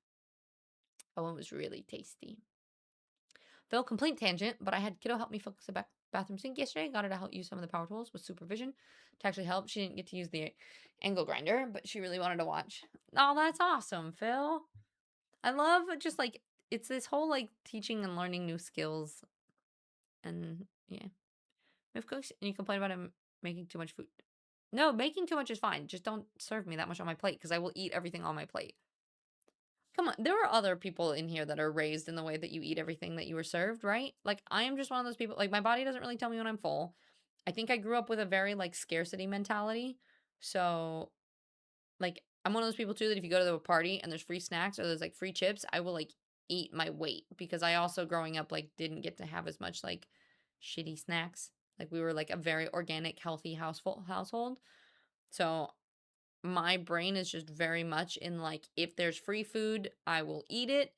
That one was really tasty. Phil, complete tangent, but I had kiddo help me fix the bathroom sink yesterday. Got her to help use some of the power tools with supervision to actually help. She didn't get to use the angle grinder, but she really wanted to watch. Oh, that's awesome, Phil. I love just like, it's this whole like teaching and learning new skills. And yeah. If cooks and you complain about him making too much food. No, making too much is fine. Just don't serve me that much on my plate because I will eat everything on my plate. Come on, there are other people in here that are raised in the way that you eat everything that you were served, right? Like, I am just one of those people, like, my body doesn't really tell me when I'm full. I think I grew up with a very, like, scarcity mentality. So, like, I'm one of those people, too, that if you go to a party and there's free snacks or there's, like, free chips, I will, like, eat my weight. Because I also, growing up, like, didn't get to have as much, like, shitty snacks. Like, we were, like, a very organic, healthy household. So, my brain is just very much in like, if there's free food, I will eat it.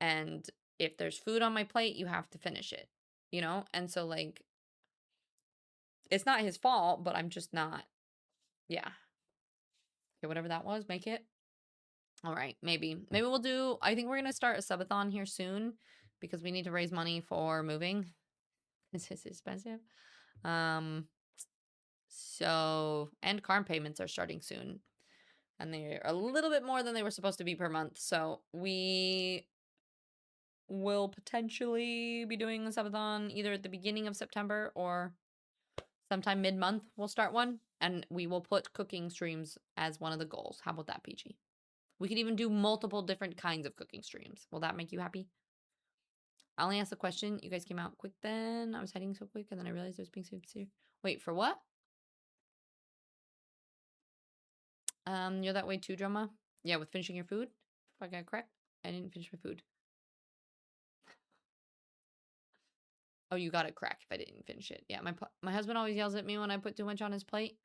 And if there's food on my plate, you have to finish it, you know? And so, like, it's not his fault, but I'm just not. Yeah. Okay, whatever that was, make it. All right, maybe. Maybe we'll do, I think we're going to start a subathon here soon because we need to raise money for moving. This is expensive. So, and car payments are starting soon. And they're a little bit more than they were supposed to be per month. So we will potentially be doing a subathon either at the beginning of September or sometime mid-month. We'll start one, and we will put cooking streams as one of the goals. How about that, PG? We could even do multiple different kinds of cooking streams. Will that make you happy? I only asked the question. You guys came out quick then. I was hiding so quick, and then I realized I was being sincere. Wait, for what? You're that way too, Drama? Yeah, with finishing your food? If I got correct? I didn't finish my food. Oh, you got it crack if I didn't finish it. Yeah, my husband always yells at me when I put too much on his plate.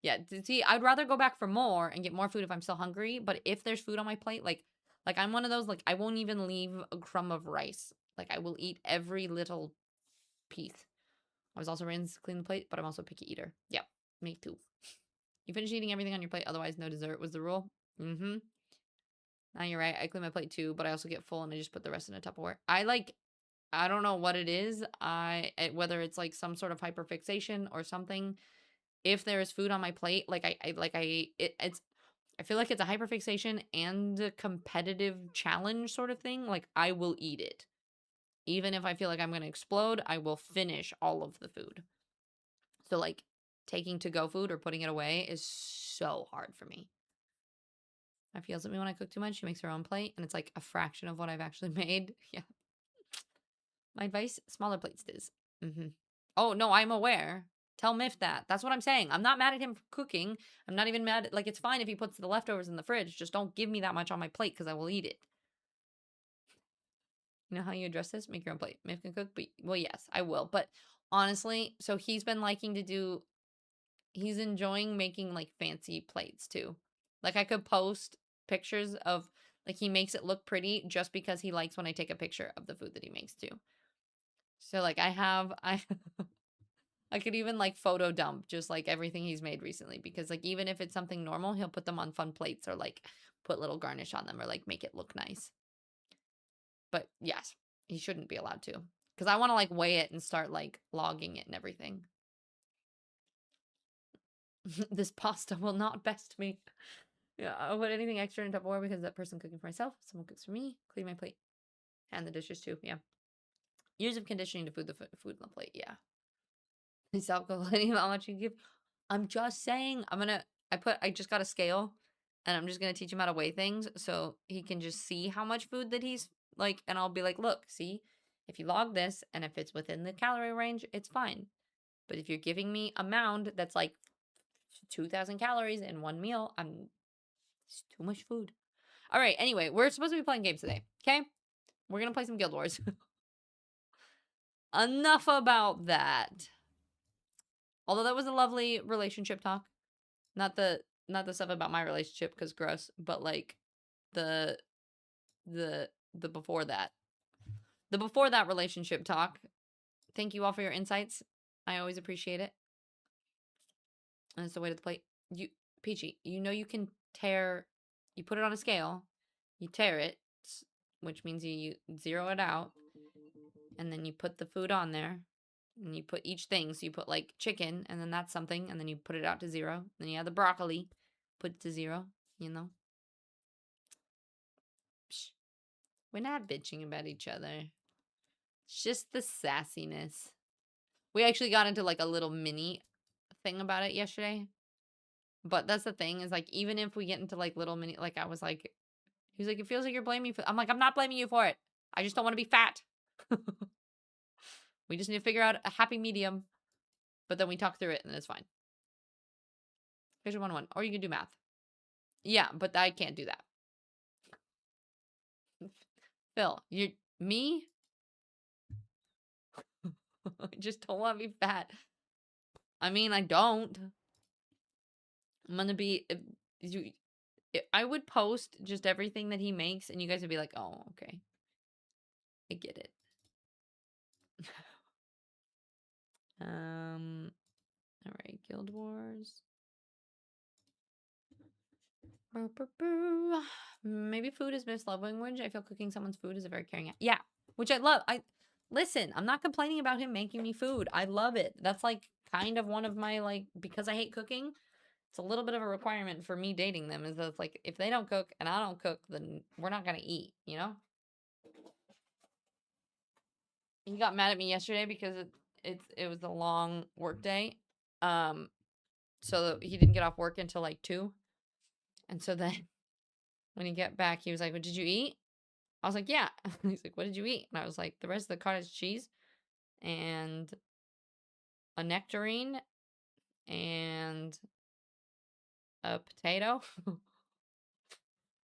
Yeah, see, I'd rather go back for more and get more food if I'm still hungry. But if there's food on my plate, like I'm one of those, like, I won't even leave a crumb of rice. Like, I will eat every little piece. I was also raised to clean the plate, but I'm also a picky eater. Yep, me too. You finish eating everything on your plate, otherwise no dessert was the rule. Mm-hmm. Now you're right. I clean my plate too, but I also get full and I just put the rest in a Tupperware. I don't know what it is. Whether it's like some sort of hyperfixation or something. If there is food on my plate, I feel like it's a hyperfixation and a competitive challenge sort of thing. Like, I will eat it. Even if I feel like I'm going to explode, I will finish all of the food. So, like, taking to-go food or putting it away is so hard for me. My feels at me when I cook too much. She makes her own plate, and it's like a fraction of what I've actually made. Yeah. My advice, smaller plates, Diz. Oh, no, I'm aware. Tell Miff that. That's what I'm saying. I'm not mad at him for cooking. I'm not even mad. Like, it's fine if he puts the leftovers in the fridge. Just don't give me that much on my plate because I will eat it. You know how you address this? Make your own plate. Miff can cook, but, well, yes, I will. But honestly, so he's been liking to do, he's enjoying making, like, fancy plates, too. Like, I could post pictures of, like, he makes it look pretty just because he likes when I take a picture of the food that he makes, too. So, like, I could even, like, photo dump just, like, everything he's made recently. Because, like, even if it's something normal, he'll put them on fun plates or, like, put little garnish on them or, like, make it look nice. But, yes, he shouldn't be allowed to. Because I want to, like, weigh it and start, like, logging it and everything. This pasta will not best me. Yeah, I'll put anything extra in Tupperware because that person cooking for myself. Someone cooks for me. Clean my plate. And the dishes, too. Yeah. Years of conditioning to food on the plate. Yeah. Stop complaining about how much you give. I'm just saying, I just got a scale and I'm just going to teach him how to weigh things so he can just see how much food that he's like, and I'll be like, look, see, if you log this and if it's within the calorie range, it's fine. But if you're giving me a mound that's like 2,000 calories in one meal, it's too much food. All right. Anyway, we're supposed to be playing games today. Okay. We're going to play some Guild Wars. Enough about that. Although that was a lovely relationship talk. Not the stuff about my relationship because gross, but like the before that. The before that relationship talk. Thank you all for your insights. I always appreciate it. And it's the way to the plate. Peachy, you know you can tear, you put it on a scale, you tear it, which means you zero it out, and then you put the food on there, and you put each thing. So you put like chicken, and then that's something, and then you put it out to 0. Then you have the broccoli, put it to 0, you know? Psh, we're not bitching about each other. It's just the sassiness. We actually got into like a little mini thing about it yesterday. But that's the thing is like, even if we get into like little mini, like I was like, he was like, it feels like you're blaming me for, I'm like, I'm not blaming you for it. I just don't want to be fat. We just need to figure out a happy medium. But then we talk through it and it's fine. Here's 1-1. Or you can do math. Yeah, but I can't do that. Phil, me? I just don't want to be fat. I mean, I don't. I'm gonna be, I would post just everything that he makes and you guys would be like, oh, okay. I get it. All right, Guild Wars. Maybe food is Miss Love Language. I feel cooking someone's food is a very caring act. Yeah, which I love. Listen, I'm not complaining about him making me food. I love it. That's like kind of one of my like, because I hate cooking, it's a little bit of a requirement for me dating them is that it's like if they don't cook and I don't cook, then we're not gonna eat, you know? He got mad at me yesterday because it was a long work day. So he didn't get off work until like 2. And so then when he get back, he was like, "What did you eat?" I was like, "Yeah." He's like, "What did you eat?" And I was like, "The rest of the cottage cheese and a nectarine and a potato."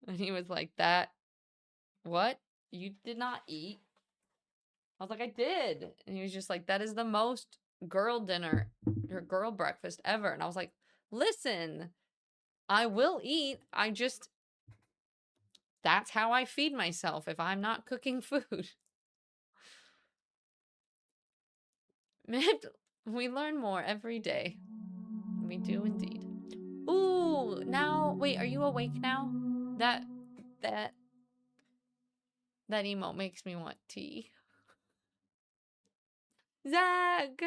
And he was like, "That what? You did not eat?" I was like, "I did." And he was just like, "That is the most girl dinner or girl breakfast ever." And I was like, "Listen, I will eat. I just that's how I feed myself if I'm not cooking food." We learn more every day. We do indeed. Ooh, now wait, are you awake now? That that that emote makes me want tea. Zach,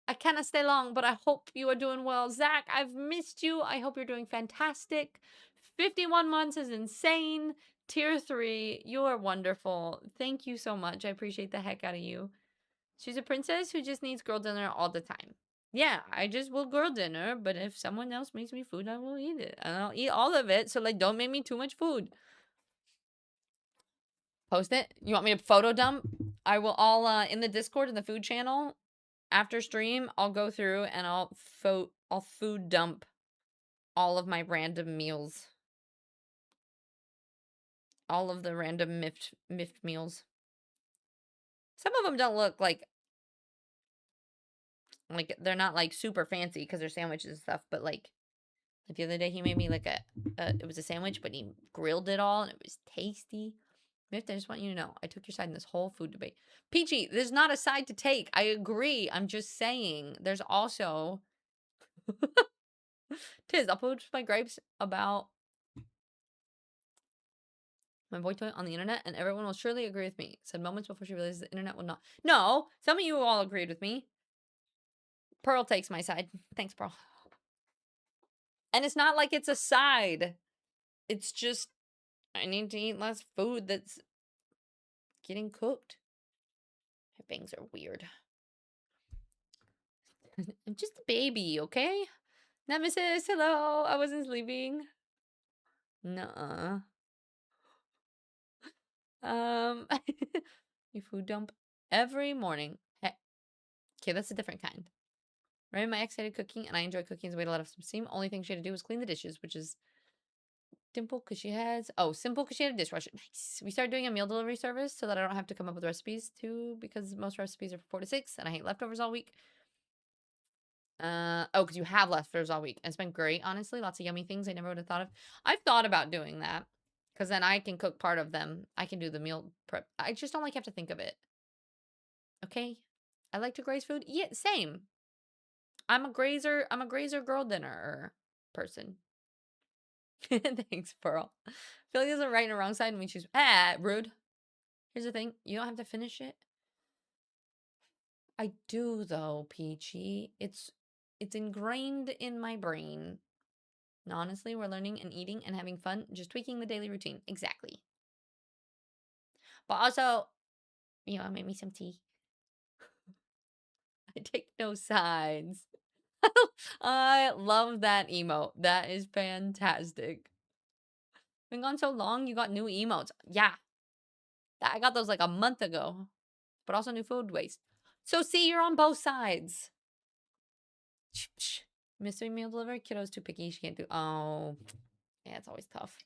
I cannot stay long, but I hope you are doing well. Zach, I've missed you. I hope you're doing fantastic. 51 months is insane. Tier 3, you are wonderful. Thank you so much. I appreciate the heck out of you. She's a princess who just needs girl dinner all the time. Yeah, I just will girl dinner, but if someone else makes me food, I will eat it. And I'll eat all of it, so like don't make me too much food. Post it? You want me to photo dump? I will all in the Discord in the food channel after stream, I'll go through and I'll food dump all of my random meals. All of the random miffed meals. Some of them don't look like they're not like super fancy because they're sandwiches and stuff, but like the other day he made me like it was a sandwich, but he grilled it all and it was tasty. Miffed, I just want you to know, I took your side in this whole food debate. Peachy, there's not a side to take. I agree. I'm just saying there's also Tiz, I'll post my gripes about my boy toy on the internet, and everyone will surely agree with me. Said moments before she realized the internet would not. No, some of you all agreed with me. Pearl takes my side. Thanks, Pearl. And it's not like it's a side. It's just I need to eat less food that's getting cooked. My bangs are weird. I'm just a baby, okay? Nemesis, hello. I wasn't sleeping. Nuh-uh. You food dump every morning. Hey. Okay, that's a different kind. Right? My ex hated cooking, and I enjoy cooking as a way to let off some steam. Only thing she had to do was clean the dishes, which is simple because she has. Oh, simple because she had a dishwasher. Nice. We started doing a meal delivery service so that I don't have to come up with recipes too, because most recipes are for 4 to 6, and I hate leftovers all week. Oh, because you have leftovers all week. And it's been great, honestly. Lots of yummy things I never would have thought of. I've thought about doing that because then I can cook part of them. I can do the meal prep. I just don't like have to think of it. Okay, I like to graze food. Yeah, same. I'm a grazer girl dinner person. Thanks, Pearl. I feel like there's a right and a wrong side and we choose rude. Here's the thing. You don't have to finish it. I do, though, Peachy. It's ingrained in my brain. And honestly, we're learning and eating and having fun, just tweaking the daily routine. Exactly. But also, make me some tea. I take no sides. I love that emote. That is fantastic. Been gone so long, you got new emotes. Yeah. I got those like a month ago. But also new food waste. So see, you're on both sides. Mystery meal delivery? Kiddo's too picky. She can't do... Oh. Yeah, it's always tough.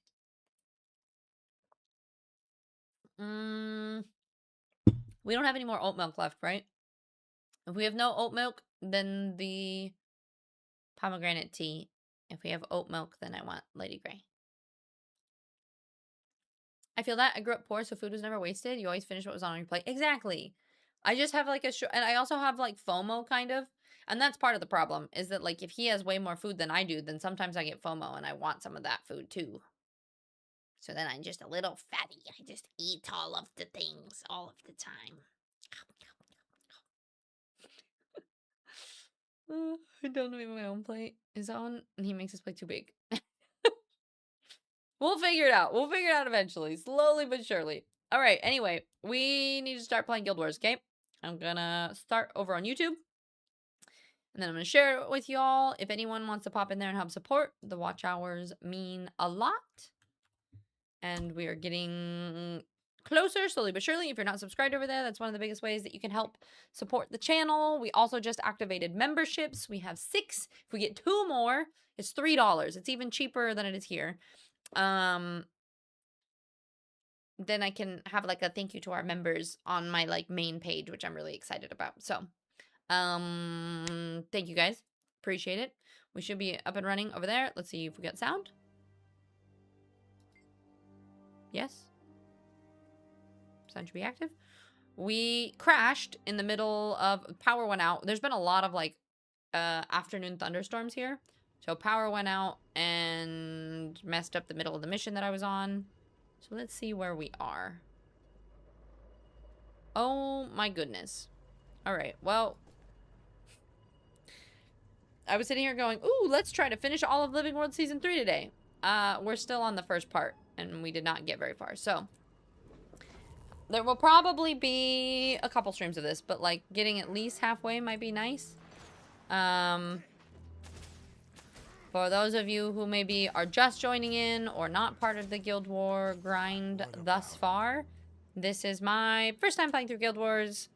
We don't have any more oat milk left, right? If we have no oat milk, then the pomegranate tea. If we have oat milk, then I want Lady Grey. I feel that. I grew up poor, so food was never wasted. You always finish what was on your plate. Exactly. I just have like and I also have like FOMO kind of. And that's part of the problem is that like if he has way more food than I do, then sometimes I get FOMO and I want some of that food too. So then I'm just a little fatty. I just eat all of the things all of the time. I don't make my own plate. Is on and he makes his plate too big. We'll figure it out. We'll figure it out eventually. Slowly but surely. All right. Anyway, we need to start playing Guild Wars, okay? I'm gonna start over on YouTube. And then I'm gonna share it with y'all. If anyone wants to pop in there and help support, the watch hours mean a lot. And we are getting closer slowly but surely. If you're not subscribed over there, that's one of the biggest ways that you can help support the channel. We also just activated memberships. We have 6. If we get 2 more, it's $3. It's even cheaper than it is here. Then I can have like a thank you to our members on my like main page, which I'm really excited about. So thank you guys, appreciate it. We should be up and running over there. Let's see if we got sound. Yes, sound should be active. We crashed in the middle of power went out. There's been a lot of like afternoon thunderstorms here, so power went out and messed up the middle of the mission that I was on. So let's see where we are. Oh my goodness. All right, well, I was sitting here going, ooh, let's try to finish all of Living World Season 3 today. We're still on the first part, and we did not get very far. So, there will probably be a couple streams of this, but, like, getting at least halfway might be nice. For those of you who maybe are just joining in or not part of the Guild War grind thus far, this is my first time playing through Guild Wars.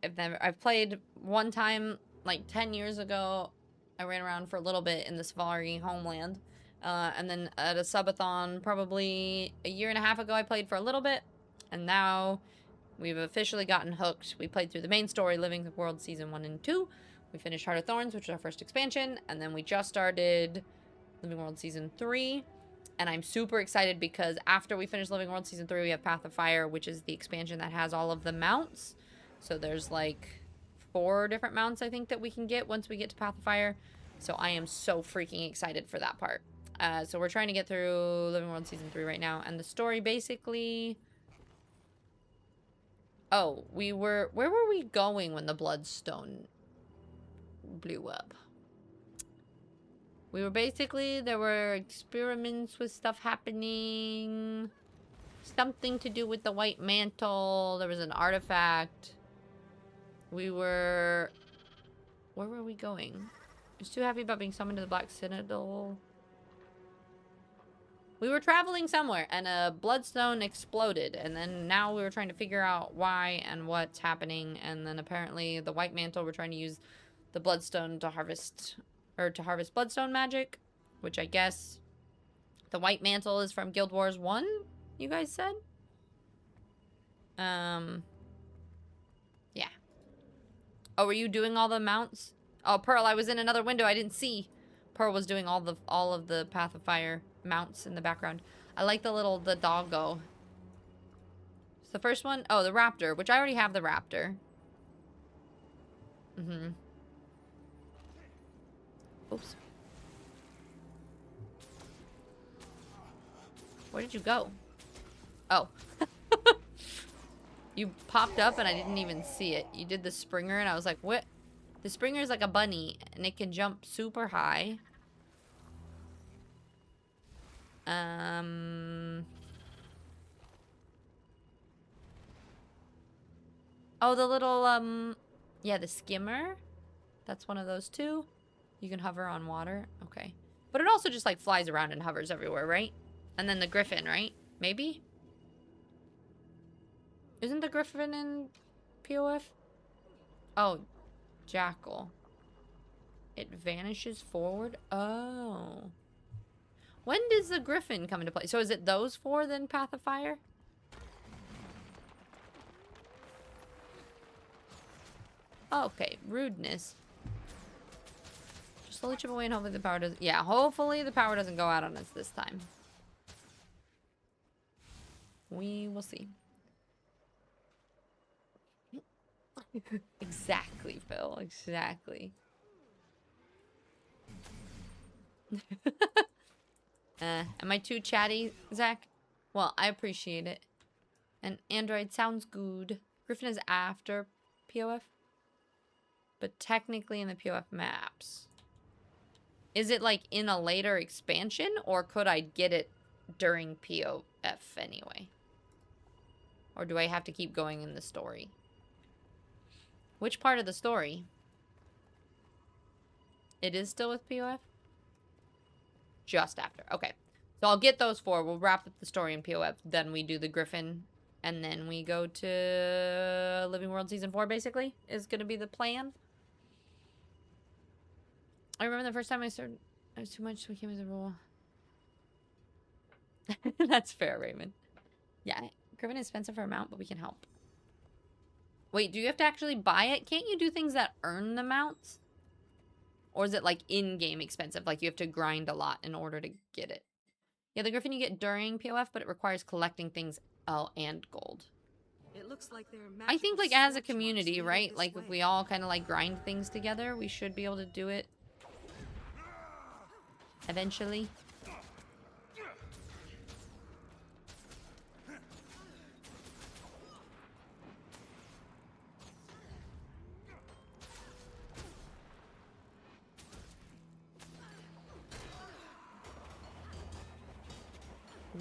I've played one time, like 10 years ago. I ran around for a little bit in the Safari homeland. And then at a subathon probably a year and a half ago, I played for a little bit. And now we've officially gotten hooked. We played through the main story, Living World Season 1 and 2. We finished Heart of Thorns, which was our first expansion. And then we just started Living World Season 3. And I'm super excited because after we finish Living World Season 3, we have Path of Fire, which is the expansion that has all of the mounts. So there's like 4 different mounts, I think, that we can get once we get to Path of Fire. So I am so freaking excited for that part. So we're trying to get through Living World Season 3 right now. And the story basically... Oh, where were we going when the Bloodstone blew up? We were basically, there were experiments with stuff happening. Something to do with the White Mantle. There was an artifact. Where were we going? I was too happy about being summoned to the Black Citadel. We were traveling somewhere and a bloodstone exploded, and then now we were trying to figure out why and what's happening, and then apparently the White Mantle, we're trying to use the bloodstone to harvest bloodstone magic, which I guess the White Mantle is from Guild Wars 1, you guys said? Yeah. Oh, were you doing all the mounts? Oh, Pearl, I was in another window. I didn't see. Pearl was doing all of the Path of Fire mounts in the background. I like the doggo. It's the first one. Oh, the raptor, which I already have the raptor. Oops. Where did you go? Oh. You popped up and I didn't even see it. You did the Springer and I was like, what? The Springer is like a bunny and it can jump super high. Oh, the little, yeah, the skimmer. That's one of those too. You can hover on water. Okay. But it also just like flies around and hovers everywhere, right? And then the griffin, right? Maybe? Isn't the griffin in POF? Oh, jackal. It vanishes forward? Oh. When does the griffin come into play? So is it those four then, Path of Fire? Oh, okay, rudeness. Just slowly chip away and hopefully the power doesn't... Yeah, hopefully the power doesn't go out on us this time. We will see. Exactly, Phil. Exactly. Am I too chatty, Zach? Well, I appreciate it. And Android sounds good. Griffin is after POF. But technically in the POF maps. Is it like in a later expansion? Or could I get it during POF anyway? Or do I have to keep going in the story? Which part of the story? It is still with POF? Just after. Okay. So I'll get those four. We'll wrap up the story in POF. Then we do the Griffin. And then we go to Living World Season 4, basically. Is going to be the plan. I remember the first time I started... It was too much, so it came as a rule. That's fair, Raymond. Yeah. Griffin is expensive for a mount, but we can help. Wait, do you have to actually buy it? Can't you do things that earn the mounts? Or is it like in-game expensive? Like you have to grind a lot in order to get it. Yeah, the Griffin you get during POF, but it requires collecting things. Oh, and gold. It looks like I think like as a community, right? Like if we all kind of like grind things together, we should be able to do it. Eventually.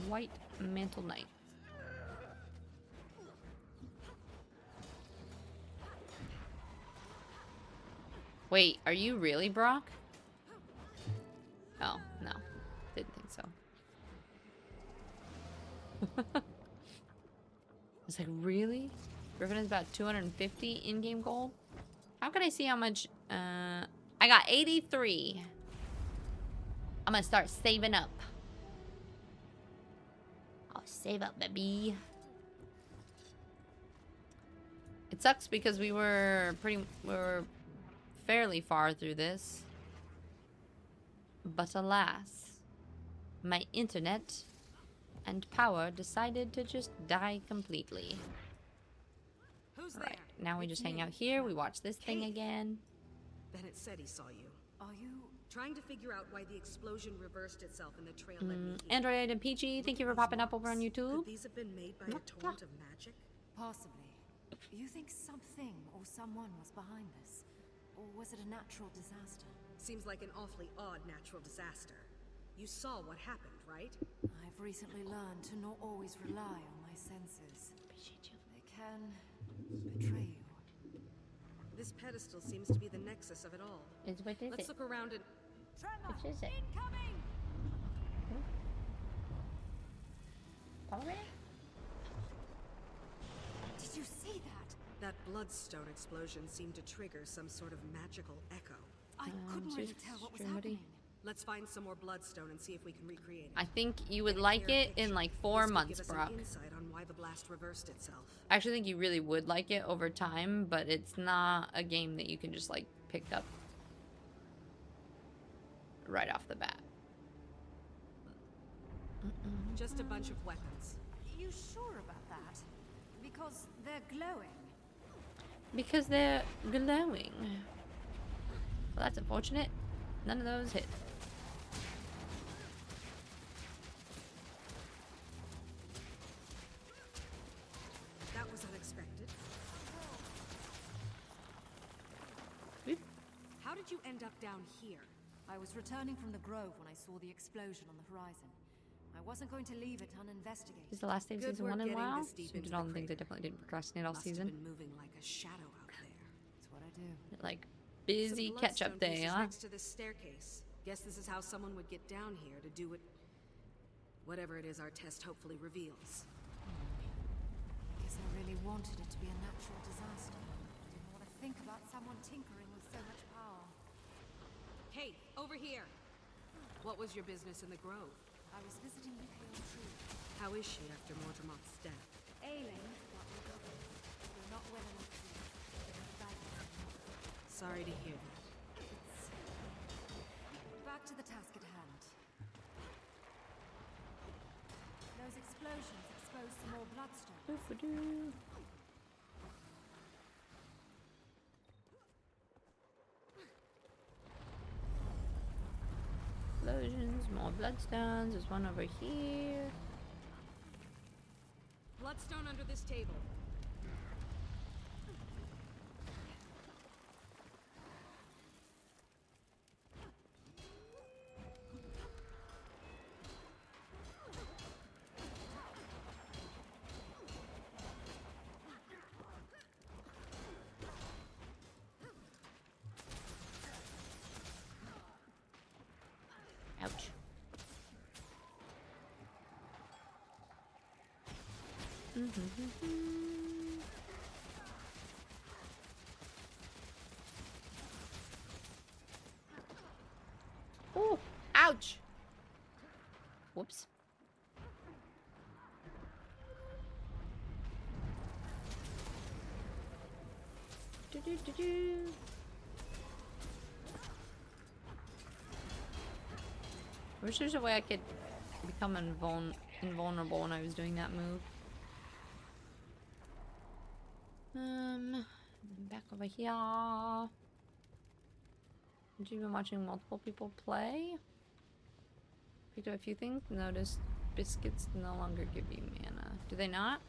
White Mantle Knight. Wait, are you really Brock? Oh, no. Didn't think so. It's like, really? Griffin is about 250 in-game gold? How can I see how much? I got 83. I'm gonna start saving up. I'll save up, baby. It sucks because we were fairly far through this. But alas, my internet and power decided to just die completely. Who's Right, there? now we just hang out here, we watch this thing again. Bennett said he saw you. Are you trying to figure out why the explosion reversed itself in the trail led me here? Android and Peachy, thank you for popping up over on YouTube. Could these have been made by a torrent of magic? Possibly. You think something or someone was behind this? Or was it a natural disaster? Seems like an awfully odd natural disaster. You saw what happened, right? I've recently learned to not always rely on my senses. They can betray you. This pedestal seems to be the nexus of it all. What is Let's it? look around and... Tremor! Which is it? Incoming! Did you see that? That bloodstone explosion seemed to trigger some sort of magical echo. I couldn't really tell what was happening. Let's find some more bloodstone and see if we can recreate it. I think you would like it in like 4 months, Brock. Insight on why the blast reversed itself. I actually think you really would like it over time, but it's not a game that you can just like pick up right off the bat. Just a bunch of weapons. You sure about that? Because they're glowing. Because they're glowing. Well, that's unfortunate. None of those hit. That was unexpected. How did you end up down here? I was returning from the grove when I saw the explosion on the horizon. I wasn't going to leave it uninvestigated. This is the last day of Good season work 1 in a getting while. this deep So we into did all the the things I crater. definitely didn't procrastinate all Must season. have been moving like a shadow out there. That's what I do. Like busy Some catch up bloodstone day, pieces huh? next to this staircase. Guess this is how someone would get down here to do whatever it is our test hopefully reveals. Guess I really wanted it to be a natural disaster. Didn't want to think about someone tinkering with so much power. Hey, over here! What was your business in the grove? I was visiting the pale tree. How is she after Mortimer's death? Ailing, but we're not well enough to diagnose. Sorry to hear that. Back to the task at hand. Those explosions exposed some more bloodstone. Doo-fa-doo. Explosions, more bloodstones. There's one over here. Bloodstone under this table. Ouch. Oh, ouch. Whoops. Do-do-do-do. I wish there's a way I could become invulnerable when I was doing that move. Back over here. Have you been watching multiple people play? Picked up a few things. Noticed biscuits no longer give you mana. Do they not?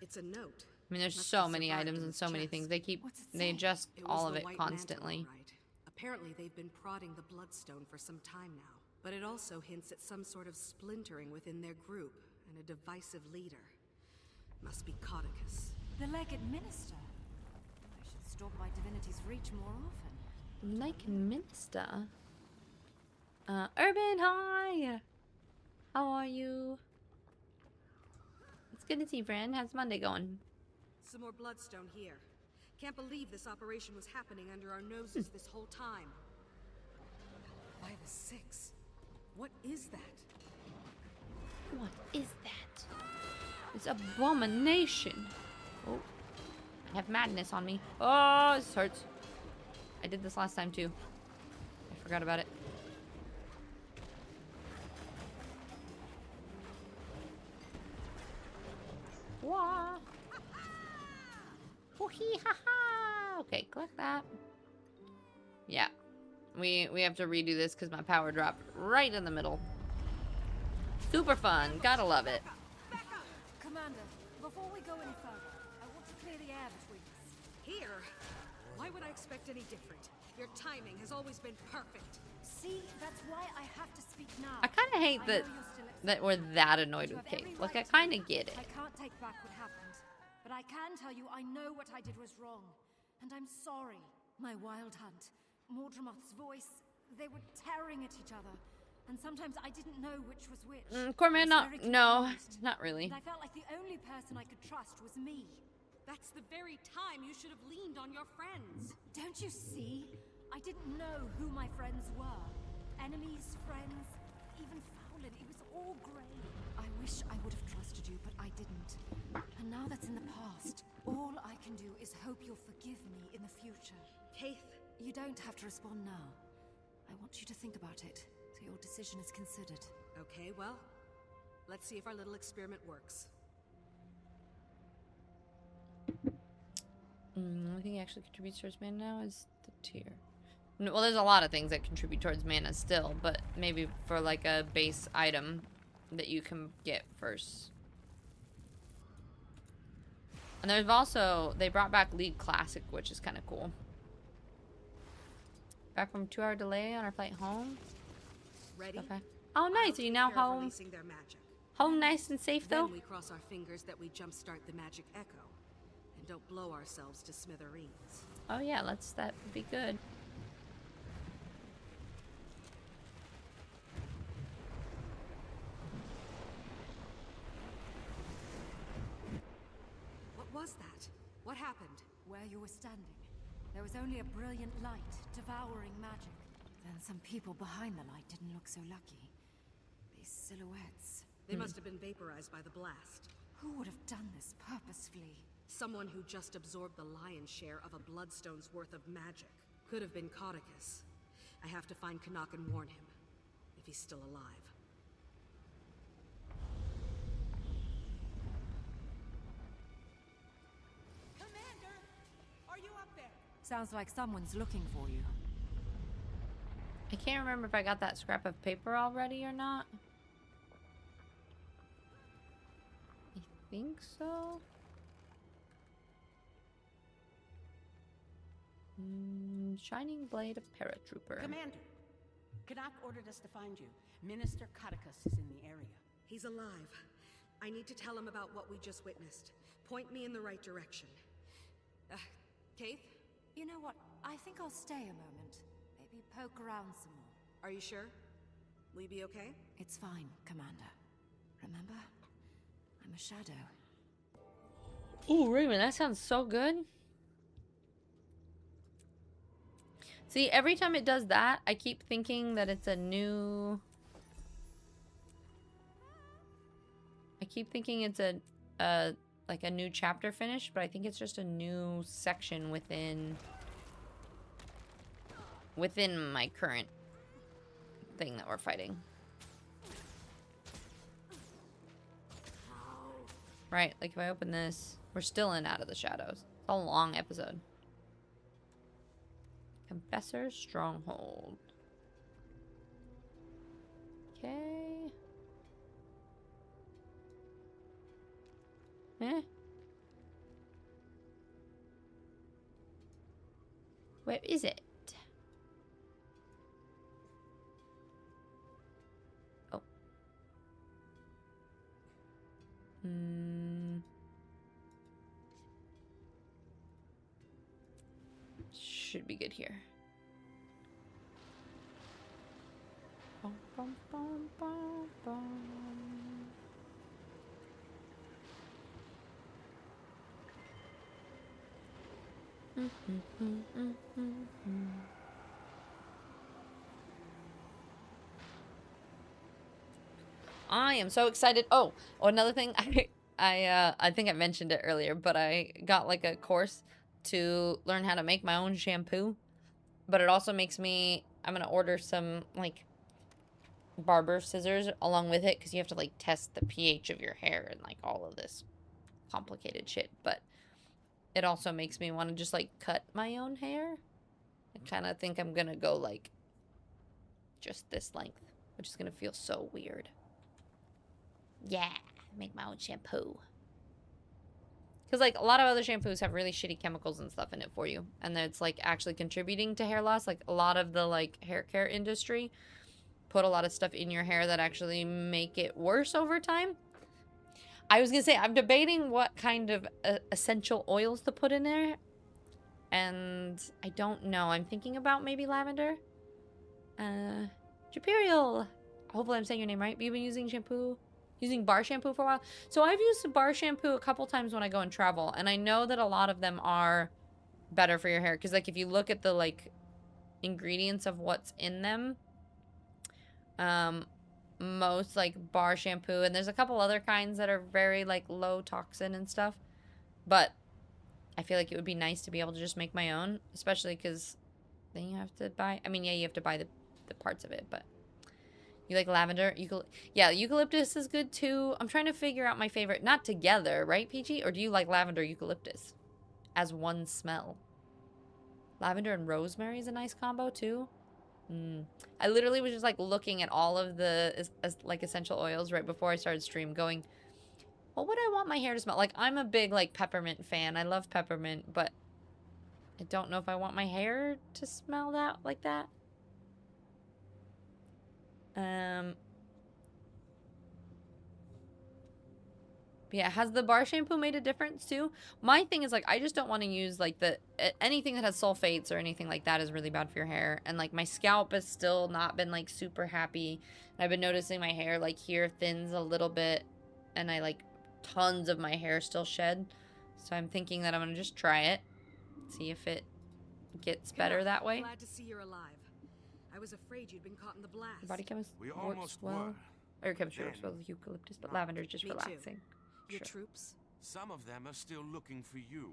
It's a note. I mean, there's Must so have many survived items in and this so many chest. things. What's it They say? adjust It was all the of it White Mantle, constantly. all right. Apparently, they've been prodding the Bloodstone for some time now. But it also hints at some sort of splintering within their group and a divisive leader. Must be Codicus. The Legate Minister. I should stop by Divinity's Reach more often. Like Minster. Urban, hi! How are you? It's good to see you, friend. How's Monday going? Some more Bloodstone here. Can't believe this operation was happening under our noses this whole time. By the 6. What is that? What is that? It's abomination. Oh, I have madness on me. Oh, this hurts. I did this last time too. I forgot about it. Wah. Hoo-hee, ha-ha. Okay, collect that. Yeah. We have to redo this because my power dropped right in the middle. Super fun. Gotta love it. Commander, before we go any further, I want to clear the air between us. Here? Why would I expect any different? Your timing has always been perfect. See, that's why I have to speak now. I kind of hate I that know you're still upset. that we're that annoyed You with have Kate. every Like, I right to kind be. of get it. I can't take back what happened, but I can tell you I know what I did was wrong, and I'm sorry. My wild hunt, Mordremoth's voice, they were tearing at each other, and sometimes I didn't know which was which. Corman, I was very no, confused, not really. and I felt like the only person I could trust was me. That's the very time you should have leaned on your friends. Don't you see? I didn't know who my friends were. Enemies, friends, even Fowlin. It was all grey. I wish I would have trusted you, but I didn't. And now that's in the past. All I can do is hope you'll forgive me in the future. Keith, You don't have to respond now. I want you to think about it, so your decision is considered. okay, well, let's see if our little experiment works. Only thing that actually contributes towards mana now is the tier. No, well, there's a lot of things that contribute towards mana still, but maybe for like a base item that you can get first. And there's also, they brought back League Classic, which is kind of cool. Back from 2-hour delay on our flight home. Ready? Okay. Oh, nice. Are you now home? Releasing their magic. Home nice and safe, though? Then we cross our fingers that we jumpstart the magic echo. And don't blow ourselves to smithereens. Oh, yeah. That would be good. What was that? What happened? Where you were standing, there was only a brilliant light, devouring magic. Then some people behind the light didn't look so lucky. These silhouettes. They must have been vaporized by the blast. Who would have done this purposefully? Someone who just absorbed the lion's share of a bloodstone's worth of magic. Could have been Codicus. I have to find Canuck and warn him. If he's still alive. Commander! Are you up there? Sounds like someone's looking for you. I can't remember if I got that scrap of paper already or not. I think so. Shining Blade of Paratrooper. Commander, Canuck ordered us to find you. Minister Codicus is in the area. He's alive. I need to tell him about what we just witnessed. Point me in the right direction. Kate? You know what? I think I'll stay a moment. Maybe poke around some more. Are you sure? Will you be okay? It's fine, Commander. Remember? I'm a shadow. Ooh, Raymond, that sounds so good. See, every time it does that, I keep thinking that it's a new... I keep thinking it's like a new chapter finish, but I think it's just a new section within my current thing that we're fighting. Right, like if I open this, we're still in Out of the Shadows. It's a long episode. Confessor's Stronghold. Okay. Where is it? Oh. Should be good here. Bum, bum, bum, bum, bum. I am so excited. Oh, another thing, I think I mentioned it earlier, but I got like a course to learn how to make my own shampoo. But it also makes me, I'm gonna order some like barber scissors along with it, because you have to like test the pH of your hair and like all of this complicated shit. But it also makes me want to just like cut my own hair. I kind of think I'm gonna go like just this length, which is gonna feel so weird. Yeah, make my own shampoo. Because like a lot of other shampoos have really shitty chemicals and stuff in it for you, and it's like actually contributing to hair loss. Like a lot of the like hair care industry put a lot of stuff in your hair that actually make it worse over time. I was gonna say, I'm debating what kind of essential oils to put in there, and I don't know. I'm thinking about maybe lavender. Japerial. Hopefully I'm saying your name right. But you've been using bar shampoo for a while. So I've used bar shampoo a couple times when I go and travel, and I know that a lot of them are better for your hair, because like if you look at the like ingredients of what's in them, most like bar shampoo, and there's a couple other kinds that are very like low toxin and stuff, but I feel like it would be nice to be able to just make my own, especially because then you have to buy, I mean, yeah, you have to buy the parts of it, but you like lavender? Yeah, eucalyptus is good too. I'm trying to figure out my favorite. Not together, right, PG? Or do you like lavender eucalyptus as one smell? Lavender and rosemary is a nice combo too. I literally was just like looking at all of the like essential oils right before I started stream, going, What would I want my hair to smell like? I'm a big like peppermint fan. I love peppermint, but I don't know if I want my hair to smell that like that. But yeah, has the bar shampoo made a difference too? My thing is like I just don't want to use like anything that has sulfates or anything like that is really bad for your hair. And like my scalp has still not been like super happy. I've been noticing my hair like here thins a little bit, and I like tons of my hair still shed. So I'm thinking that I'm gonna just try it, see if it gets better that way. Glad to see you're alive. I was afraid you'd been caught in the blast. Your body chemistry We works almost well. were. Or your chemistry works Then- well with eucalyptus, but lavender is just Me too. relaxing. Your Sure. troops? Some of them are still looking for you,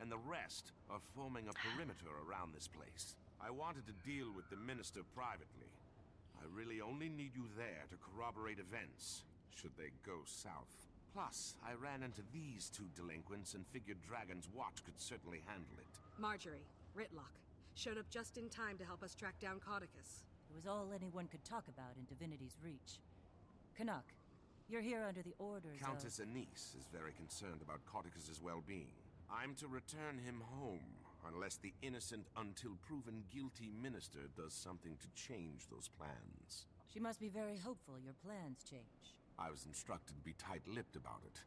and the rest are forming a perimeter around this place. I wanted to deal with the minister privately. I really only need you there to corroborate events, should they go south. Plus, I ran into these two delinquents and figured Dragon's Watch could certainly handle it. Marjorie, Ritlock, showed up just in time to help us track down Caudicus. It was all anyone could talk about in Divinity's Reach. Canuck, you're here under the orders Countess Anise is very concerned about Caudicus's well-being. I'm to return him home, unless the innocent until proven guilty minister does something to change those plans. She must be very hopeful your plans change. I was instructed to be tight-lipped about it,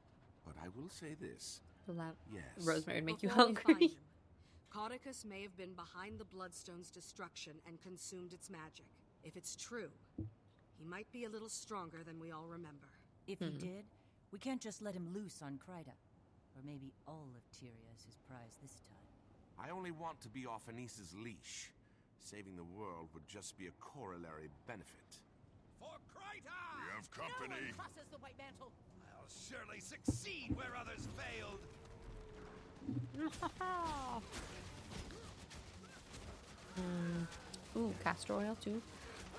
but I will say this. Yes. Rosemary would make you Before we find hungry. him, Caudicus may have been behind the Bloodstone's destruction and consumed its magic. If it's true, he might be a little stronger than we all remember. If he did, we can't just let him loose on Kryta. Or maybe all of Tyria is his prize this time. I only want to be off Anise's leash. Saving the world would just be a corollary benefit. For Kryta! We have company. Crosses the White Mantle. I'll surely succeed where others failed. Ooh, castor oil too.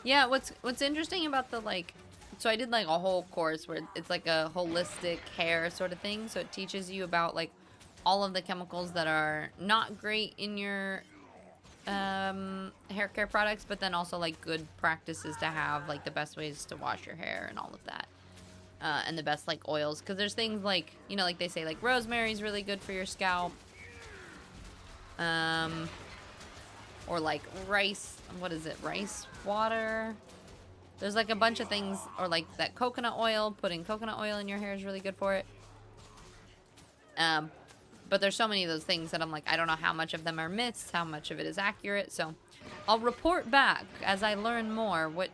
Yeah, what's interesting about the like, so I did like a whole course where it's like a holistic hair sort of thing. So it teaches you about like all of the chemicals that are not great in your hair care products, but then also like good practices to have, like the best ways to wash your hair and all of that. And the best like oils, because there's things like, you know, like they say like rosemary is really good for your scalp, or like rice, what is it, rice water. There's like a bunch of things, or like that coconut oil, putting coconut oil in your hair is really good for it. But there's so many of those things that I'm like, I don't know how much of them are myths, how much of it is accurate. So I'll report back as I learn more what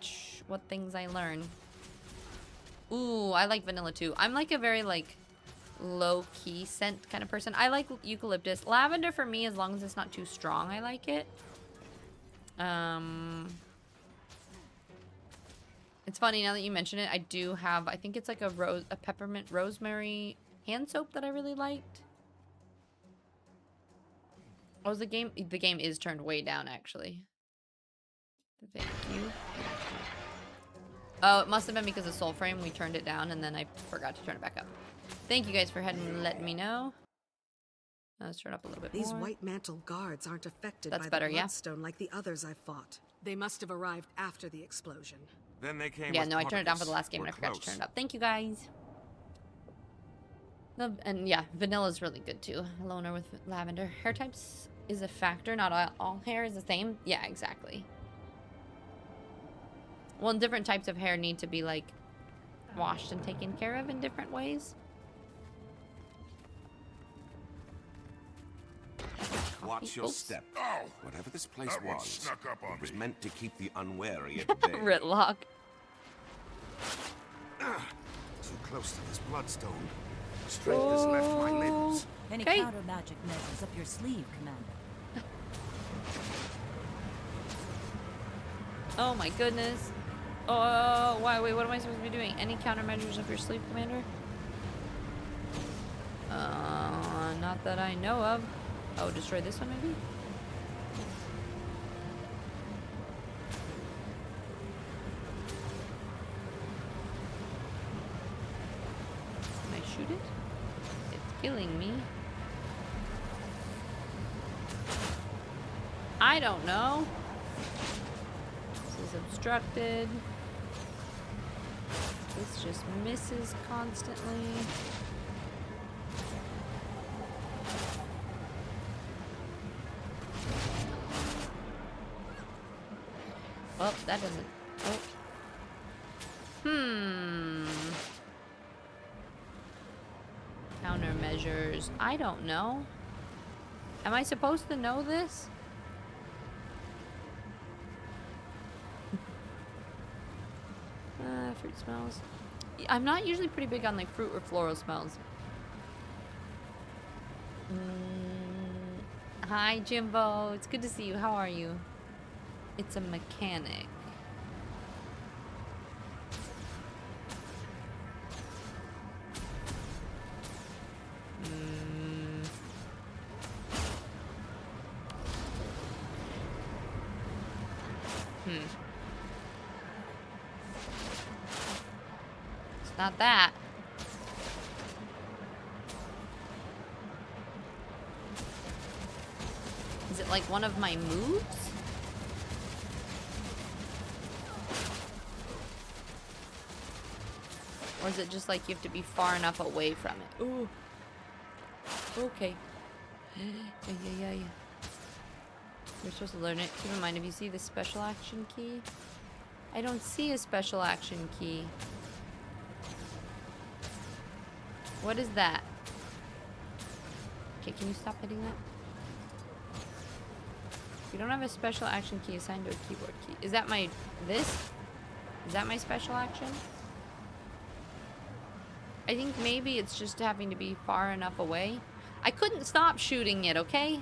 things I learn. Ooh, I like vanilla too. I'm like a very like low-key scent kind of person. I like eucalyptus. Lavender for me, as long as it's not too strong, I like it. It's funny now that you mention it, I do have, I think it's like a peppermint rosemary hand soap that I really liked. Oh, the game is turned way down actually. Thank you. Oh, it must have been because of Soul Frame. We turned it down and then I forgot to turn it back up. Thank you guys for letting me know. Let's turn it up a little bit These more. White Mantle guards aren't affected That's by better, the yeah. Bloodstone like the others I've fought. They must have arrived after the explosion. Then they came Yeah, with no, I turned it down for the Caudicus. last game and We're I forgot to close. turn it up. Thank you guys. And yeah, vanilla's really good too. Loner with lavender. Hair types is a factor. Not all hair is the same. Yeah, exactly. Well, different types of hair need to be like washed and taken care of in different ways. Watch your Oops. step. Oh, Whatever this place that one was, snuck up on it was me. meant to keep the unwary at bay. Ritlock. Too close to this bloodstone. Strength has left my limbs. Any Okay. counter magic measures up your sleeve, Commander? Oh my goodness. Oh, why? Wait, what am I supposed to be doing? Any countermeasures up your sleeve, Commander? Not that I know of. Oh, destroy this one maybe? Can I shoot it? It's killing me. I don't know. This is obstructed. This just misses constantly. Well, that doesn't... Oh. Countermeasures. I don't know. Am I supposed to know this? Fruit smells. I'm not usually pretty big on like fruit or floral smells. Hi, Jimbo. It's good to see you. How are you? It's a mechanic. It's not that. Is it like one of my moves? Or is it just like you have to be far enough away from it? Ooh. Okay. Yeah. You're supposed to learn it. Keep in mind, if you see the special action key. I don't see a special action key. What is that? Okay, can you stop hitting that? You don't have a special action key assigned to a keyboard key. Is that my... this? Is that my special action? I think maybe it's just having to be far enough away. I couldn't stop shooting it, okay?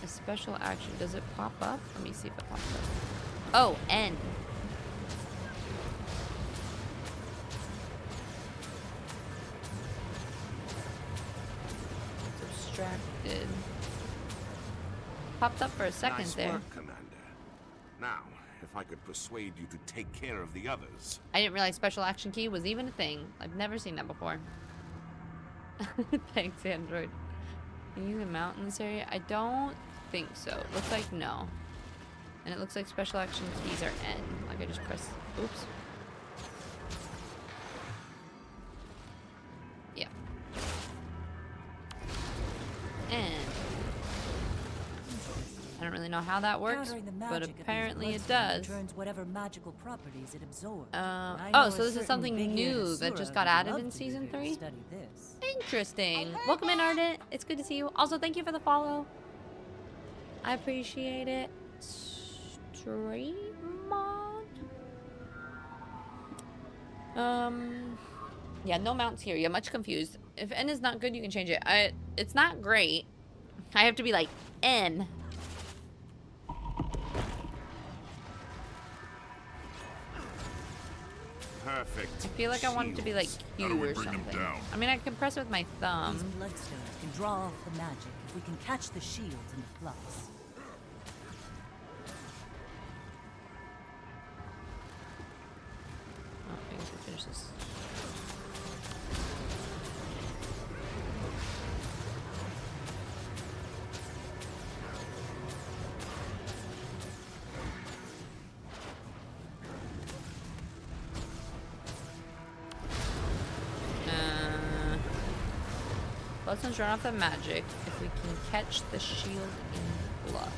A special action. Does it pop up? Let me see if it pops up. Oh, N. It's abstracted. Popped up for a second Nice there. work, Commander. Now, if I could persuade you to take care of the others. I didn't realize special action key was even a thing. I've never seen that before. Thanks, Android. Can you mount in this area? I don't think so. Looks like no. And it looks like special action keys are N. Like I just press... Oops. Yeah. N. I don't really know how that works, but apparently it does. Turns whatever magical properties it absorbs. Oh, so this is something new that just got added in Season 3? Study this. Interesting. Welcome in, Ardent. It's good to see you. Also, thank you for the follow. I appreciate it. Stream mod? Yeah, no mounts here. You're much confused. If N is not good, you can change it. It's not great. I have to be like N. Perfect. I feel like I want it to be like Q or something. I mean, I can press it with my These thumb. bloodstones can draw off the magic if we can catch the shields in the flux. Oh, I guess we finish this. Let's run off the magic if we can catch the shield in blood.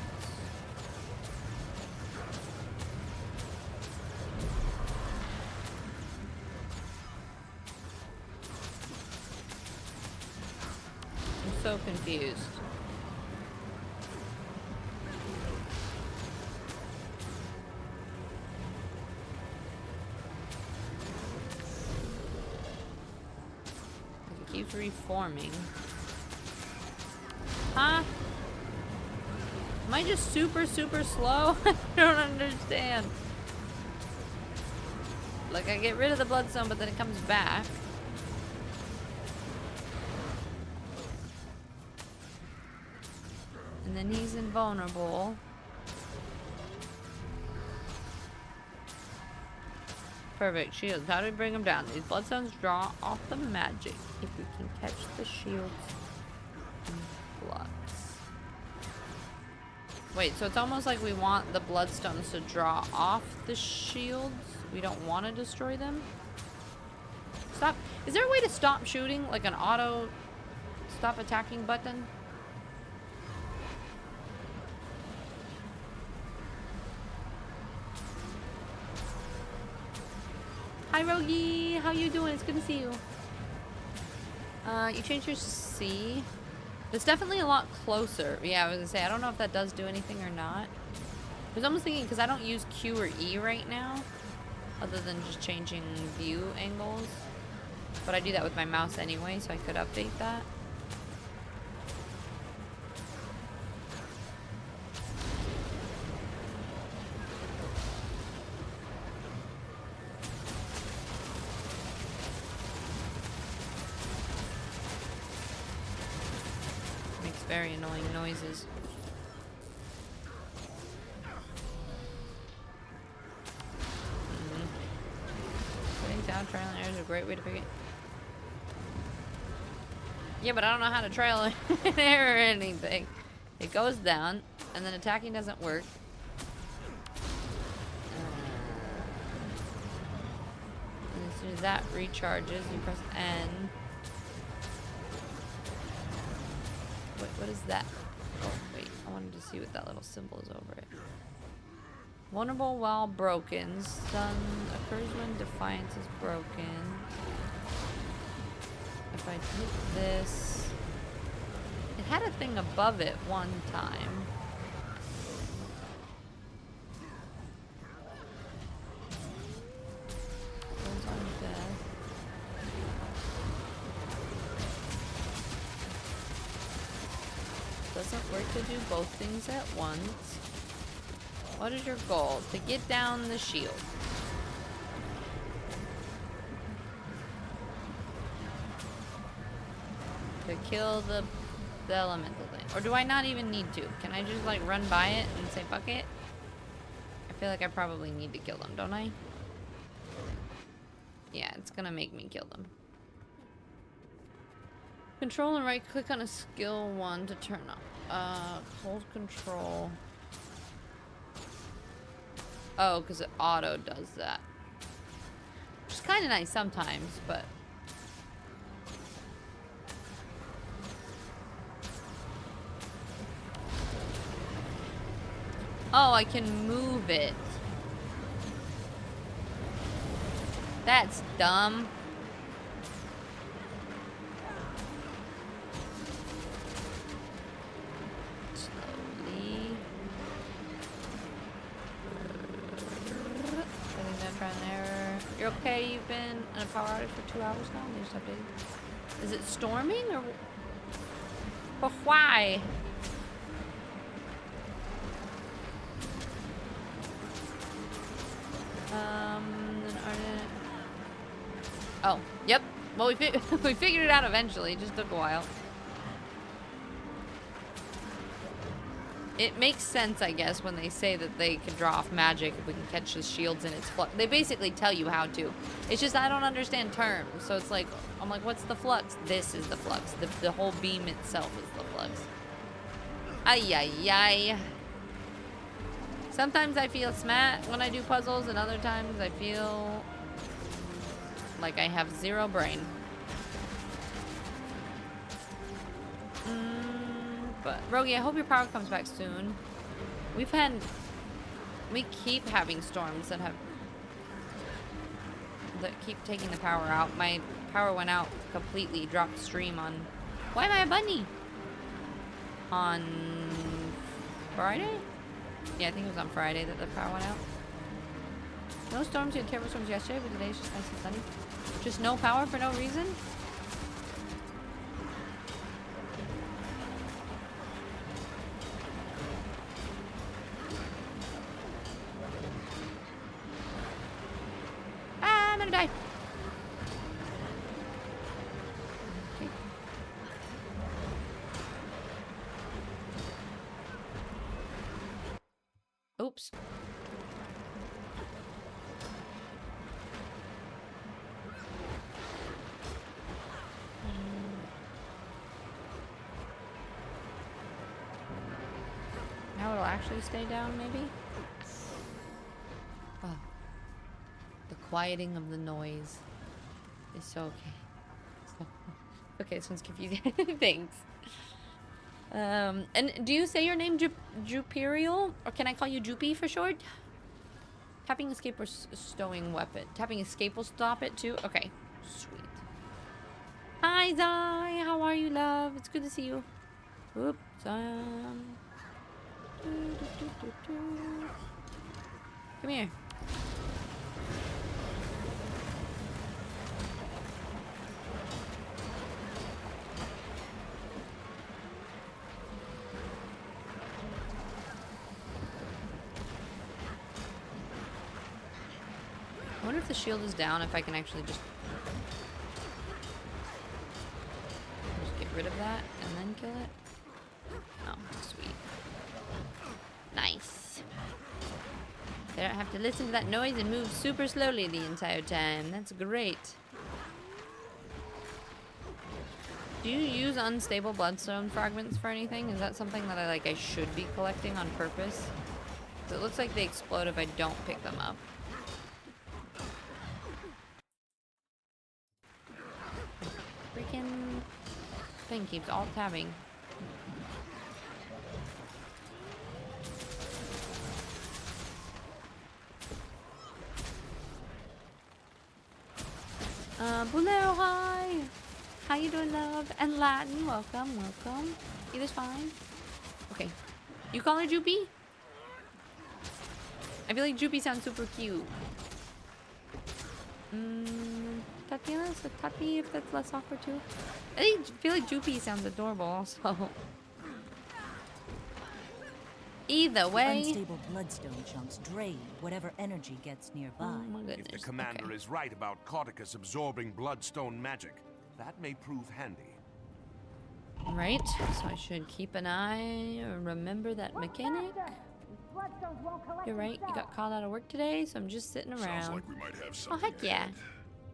I'm so confused. It keeps reforming. Huh? Am I just super slow? I don't understand. Like, I get rid of the bloodstone, but then it comes back. And then he's invulnerable. Perfect. Shields. How do we bring them down? These bloodstones draw off the magic if we can catch the shields. Flux. Wait, so it's almost like we want the bloodstones to draw off the shields. We don't want to destroy them. Stop. Is there a way to stop shooting? Like an auto stop attacking button? Hi, Rogi. How you doing? It's good to see you. You changed your C. It's definitely a lot closer. Yeah, I was gonna say, I don't know if that does do anything or not. I was almost thinking, because I don't use Q or E right now, other than just changing view angles. But I do that with my mouse anyway, so I could update that. Makes very annoying noises. Putting down trail and air is a great way to pick it. Yeah, but I don't know how to trail an air or anything. It goes down, and then attacking doesn't work. And as soon as that recharges, you press N. Wait, what is that? Oh, wait. I wanted to see what that little symbol is over it. Vulnerable while broken. Stun occurs when Defiance is broken. If I hit this... It had a thing above it one time. Goes on death. Doesn't work to do both things at once. What is your goal? To get down the shield. To kill the elemental thing. Or do I not even need to? Can I just like run by it and say fuck it? I feel like I probably need to kill them, don't I? Yeah, it's gonna make me kill them. Control and right click on a skill 1 to turn up. Hold control. Oh, because it auto does that. Which is kind of nice sometimes, but... Oh, I can move it. That's dumb. Slowly. Setting that trial and error. You're okay? You've been in a power outage for 2 hours now? They just updated. Is it storming or... But why? Oh, yep. Well, we figured it out eventually. It just took a while. It makes sense, I guess, when they say that they can draw off magic if we can catch the shields in its flux. They basically tell you how to. It's just I don't understand terms. So it's like, I'm like, what's the flux? This is the flux. The whole beam itself is the flux. Ay, ay, ay. Sometimes I feel smart when I do puzzles, and other times I feel like I have zero brain. But Rogi, I hope your power comes back soon. We keep having storms that keep taking the power out. My power went out completely, dropped stream on... Why am I a bunny? On Friday? Yeah, I think it was on Friday that the power went out. No storms, you had terrible storms yesterday, but today's just nice and sunny. Just no power for no reason? Ah, I'm gonna die. Okay. Oops. Now it'll actually stay down, maybe? Oh. The quieting of the noise is so okay. So, okay, this one's confusing. Thanks. And do you say your name Juperial? Or can I call you Jupy for short? Tapping escape or stowing weapon. Tapping escape will stop it too? Okay. Sweet. Hi, Zai. How are you, love? It's good to see you. Oops. Come here. I wonder if the shield is down, if I can actually just get rid of that and then kill it. Oh, sweet. Nice. They don't have to listen to that noise and move super slowly the entire time. That's great. Do you use unstable bloodstone fragments for anything? Is that something that I should be collecting on purpose? 'Cause it looks like they explode if I don't pick them up. Freaking thing keeps alt tabbing. Bulero, hi! How you doing, love? And Latin, welcome, welcome. Either's fine. Okay. You call her Joopy? I feel like Joopy sounds super cute. Tatiana, so Tati, if that's less awkward too. I feel like Joopy sounds adorable also. Either way. Unstable bloodstone chunks drain whatever energy gets nearby. Oh my goodness. If the commander is right about Cauticus absorbing bloodstone magic, that may prove handy. Right, so I should keep an eye or remember that mechanic. You're right, you got called out of work today, so I'm just sitting around. Sounds like we might have Oh, something heck yeah. ahead.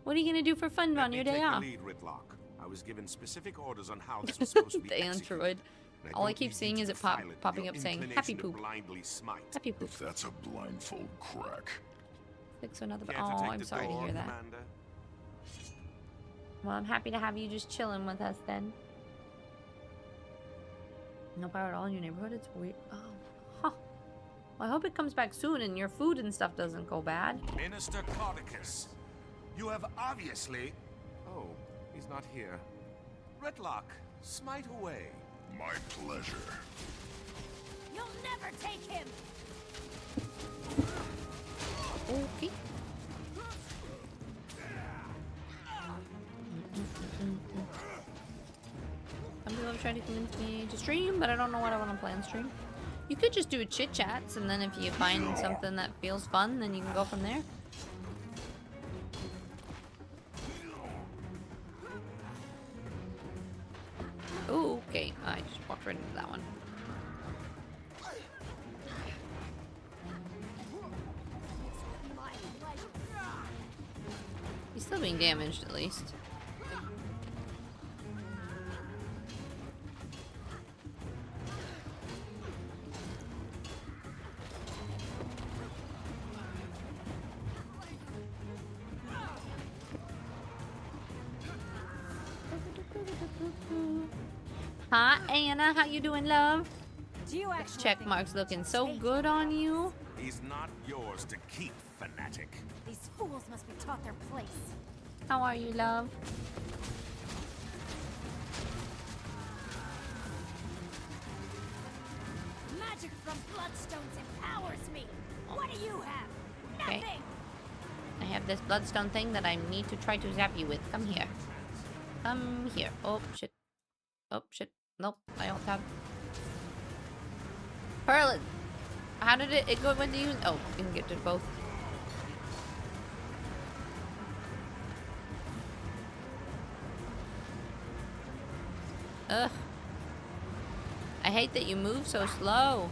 What are you gonna do for fun on your day Take the off? lead, Ritlock. I was given specific orders on how this was supposed to be The executed. android. And All I don't keep need seeing you is to it defile popping your up saying, inclination "Happy to poop." blindly smite. Happy poop. If that's a blindfold crack. Fix another. Care to Oh, take I'm the sorry to door, hear that. Commander? Well, I'm happy to have you just chilling with us then. No power at all in your neighborhood? It's weird. Oh, huh. Well, I hope it comes back soon and your food and stuff doesn't go bad. Minister Cauticus, you have obviously... Oh, he's not here. Ritlock, smite away. My pleasure. You'll never take him! Okay. Some people have tried to convince me to stream, but I don't know what I want to play on stream. You could just do a chit chats, and then if you find something that feels fun, then you can go from there. Ooh, okay. I just walked right into that one. He's still being damaged, at least. Hi, Anna. How you doing, love? Do you actually Check think mark's we looking can so take good him? on you. He's not yours to keep, fanatic. These fools must be taught their place. How are you, love? Magic from bloodstones empowers me. What do you have? Okay. Nothing. I have this bloodstone thing that I need to try to zap you with. Come here. Come here. Oh, shit. Oh, shit. Nope. I don't have... Pearl, how did it go when you... Oh, you can get to both. Ugh. I hate that you move so slow.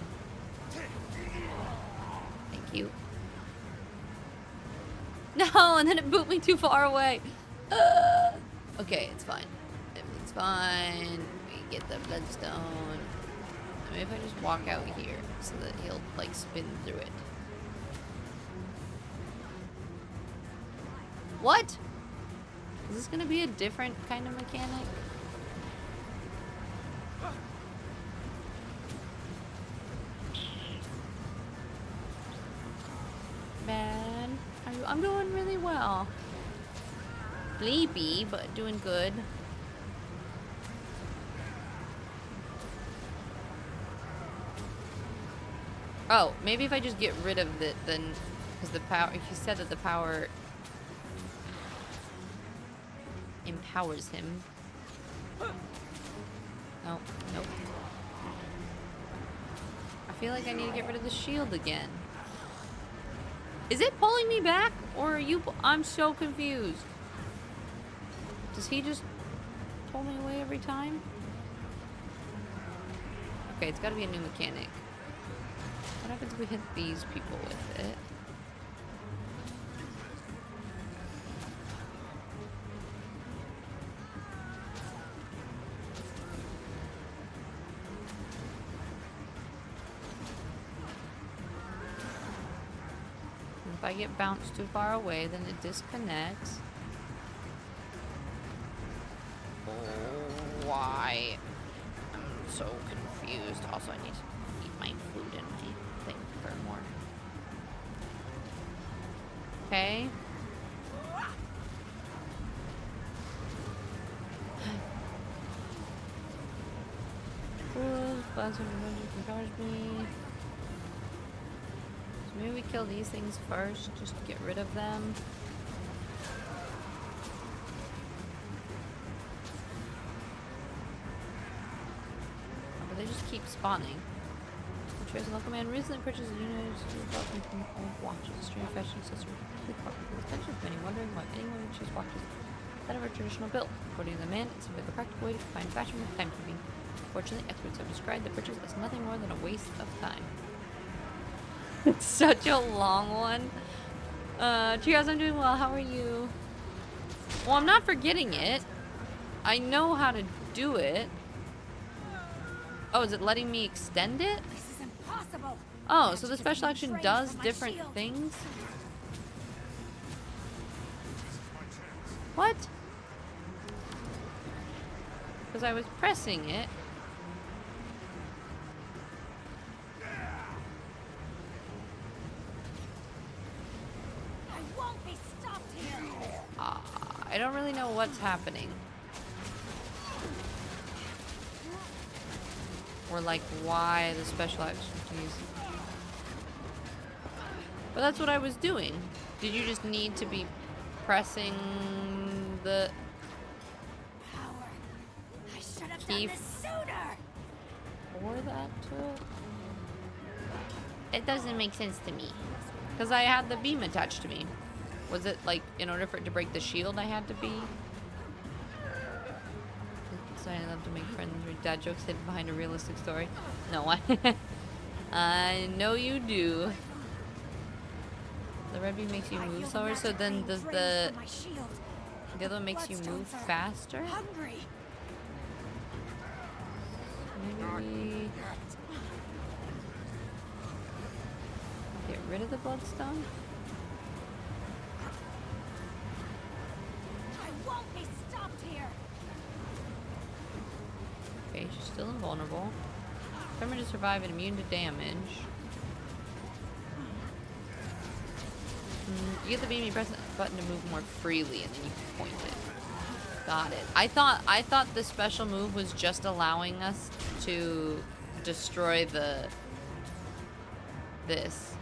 Thank you. No, and then it booped me too far away. Okay, it's fine. Everything's fine. We get the bloodstone. Maybe if I just walk out here so that he'll like spin through it. What? Is this gonna be a different kind of mechanic? Bad. I'm doing really well. Sleepy, but doing good. Oh, maybe if I just get rid of it, then... Because the power... He said that the power... empowers him. No, nope. I feel like I need to get rid of the shield again. Is it pulling me back? Or are you... I'm so confused. Does he just pull me away every time? Okay, it's gotta be a new mechanic. What happens if we hit these people with it? If I get bounced too far away, then it disconnects. Why? I'm so confused. Also, I need to eat my food and my thing for more. Okay. Fools, plants, and empowers me. So maybe we kill these things first, just to get rid of them. They just keep spawning. The choice of local man recently purchased a unit from old watches. A strange fashion accessory completely popular. The bench of many wondering why anyone would choose watches that are a traditional build. According to the man, it seems like a practical way to combine fashion with timekeeping. Fortunately, experts have described the purchase as nothing more than a waste of time. It's such a long one. Cheers, I'm doing well. How are you? Well, I'm not forgetting it. I know how to do it. Oh, is it letting me extend it? This is impossible. Oh, so the special action does different things? What? Because I was pressing it. I won't be stopped here. I don't really know what's happening. Or like why the special action keys. But that's what I was doing. Did you just need to be pressing the Power. I should have key done this sooner. for that tool? It doesn't make sense to me. Because I had the beam attached to me. Was it like in order for it to break the shield I had to be? So I love to make friends with dad jokes hidden behind a realistic story. No, I know you do. The red beam makes you move slower, so then does the other one makes you move faster? Hungry. Maybe get rid of the bloodstone? I won't be stopped here. Okay, she's still invulnerable. Determined to survive and immune to damage. You get the beam, you press the button to move more freely, and then you point it. Got it. I thought the special move was just allowing us to destroy this.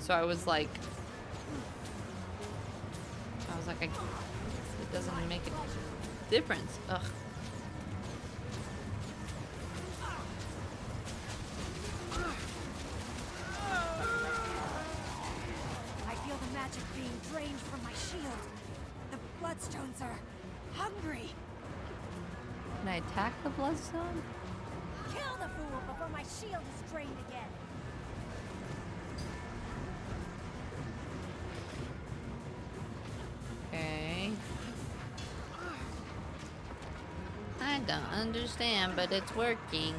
So I was like, it doesn't make a difference. Ugh. I feel the magic being drained from my shield. The bloodstones are hungry. Can I attack the bloodstone? Kill the fool before my shield is drained again. Okay. I don't understand, but it's working.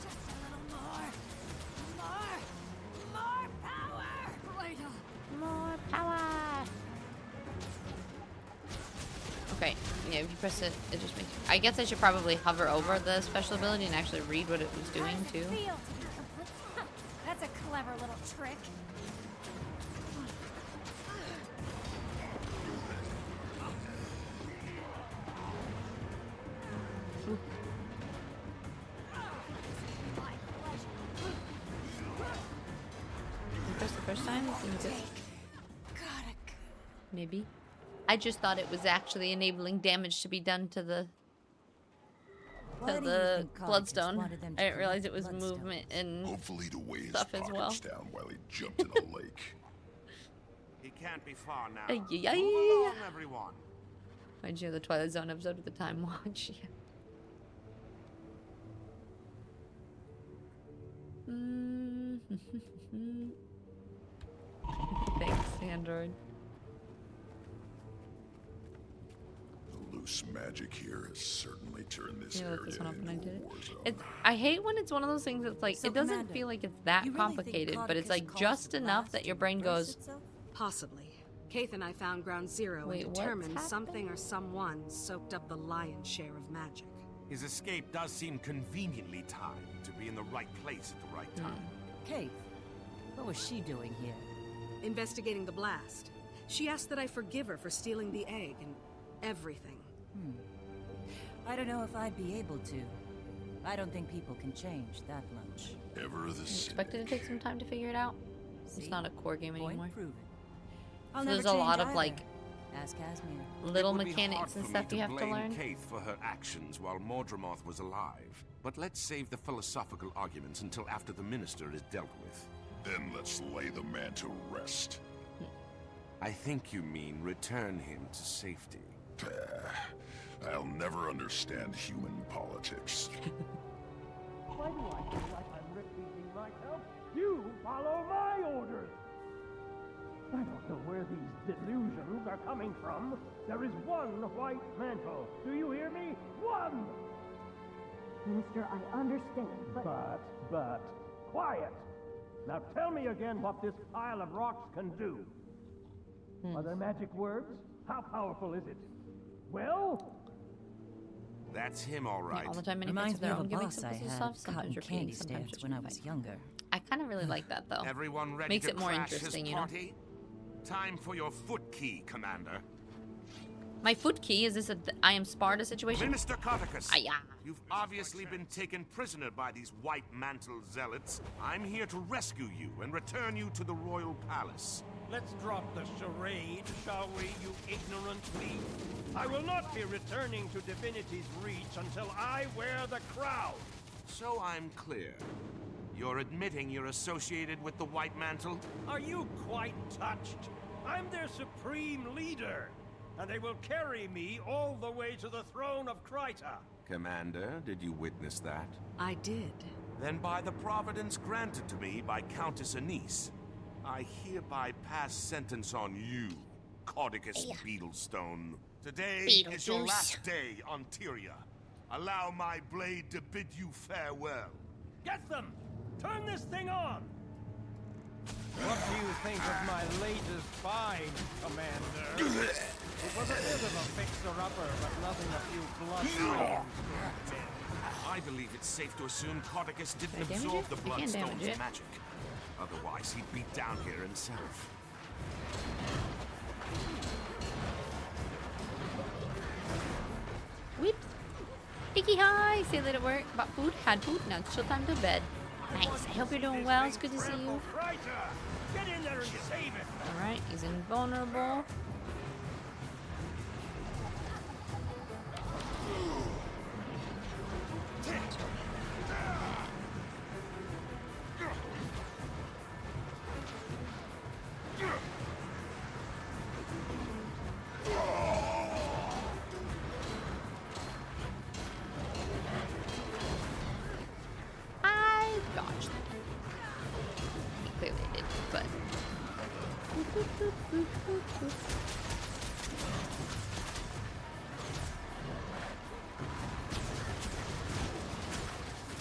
Just a little more. More power. More power. Okay, Yeah, if you press it, it just makes. I guess I should probably hover over the special ability and actually read what it was doing How does too. it feel to be complete? That's a clever little trick. You press the first time, you can just maybe. I just thought it was actually enabling damage to be done to the Why do you think Codicus bloodstone. wanted them to I didn't realize it was collect bloodstones? movement and Hopefully to weigh his stuff as well. pockets down while he jumped in a lake. He can't be far now. Ay, ay, ay. Move along, everyone. Reminds you of the Twilight Zone episode with the Time Watch. Yeah. Thanks, Android. The loose magic here has certainly turned this Yeah, area look this one up when I into did a it. war zone. It's, I hate when it's one of those things that's like, So, it doesn't Commander, feel like it's that you really think complicated, but it's Codicus like caused just the enough blast that your to brain reverse goes, itself? Possibly. Kaith and I found Ground Zero Wait, and what's determined happening? something or someone soaked up the lion's share of magic. His escape does seem conveniently timed to be in the right place at the right time. Kate, what was she doing here? Investigating the blast. She asked that I forgive her for stealing the egg and everything. I don't know if I'd be able to. I don't think people can change that much. Ever the I same. expected to take some time to figure it out. It's See? not a core game Point anymore. proven. I'll So never there's a lot change of either. like Ask Casimir. little It would be hard mechanics and for stuff me you have to blame learn. Kaith for her actions while Mordremoth was alive. But let's save the philosophical arguments until after the minister is dealt with. Then let's lay the man to rest. I think you mean return him to safety. I'll never understand human politics. Why do I feel like I'm repeating myself? You follow my orders! I don't know where these delusions are coming from. There is one white mantle. Do you hear me? One! Minister, I understand, But, quiet! Now tell me again what this pile of rocks can do. Are there magic words? How powerful is it? Well? That's him, all right. All the time, many Reminds parts of me their of a own giving boss I symbols and had stuff. at Sometimes cotton repeating, candy sometimes stands just when I being was fine. younger. I kind of really like that though. Everyone ready Makes to it more crash interesting, his you know? party? Time for your foot key, Commander. My foot key, is this a I am Sparta situation? Minister Codicus, Aya. you've obviously been taken prisoner by these white mantle zealots. I'm here to rescue you and return you to the royal palace. Let's drop the charade, shall we, you ignorant thief? I will not be returning to Divinity's Reach until I wear the crown. So I'm clear. You're admitting you're associated with the white mantle? Are you quite touched? I'm their supreme leader, and they will carry me all the way to the throne of Kryta. Commander, did you witness that? I did. Then by the providence granted to me by Countess Anise, I hereby pass sentence on you, Codicus Beetlestone. Today is your Beetlejuice. last day on Tyria. Allow my blade to bid you farewell. Get them! Turn this thing on! What do you think of my latest find, Commander? It was a bit of a fixer-upper, but nothing a few blood stains. I believe it's safe to assume Codicus didn't Can I damage absorb it? the I can't damage Bloodstone's it. magic. Otherwise, he'd be down here himself. Whoops. Icky hi! Say that at work. Bought food, had food, now it's chill time to bed. Nice. I hope you're doing well. It's good to see you. Kryta! Get in there and save it! Alright, he's invulnerable. I dodged that. He clearly did, but.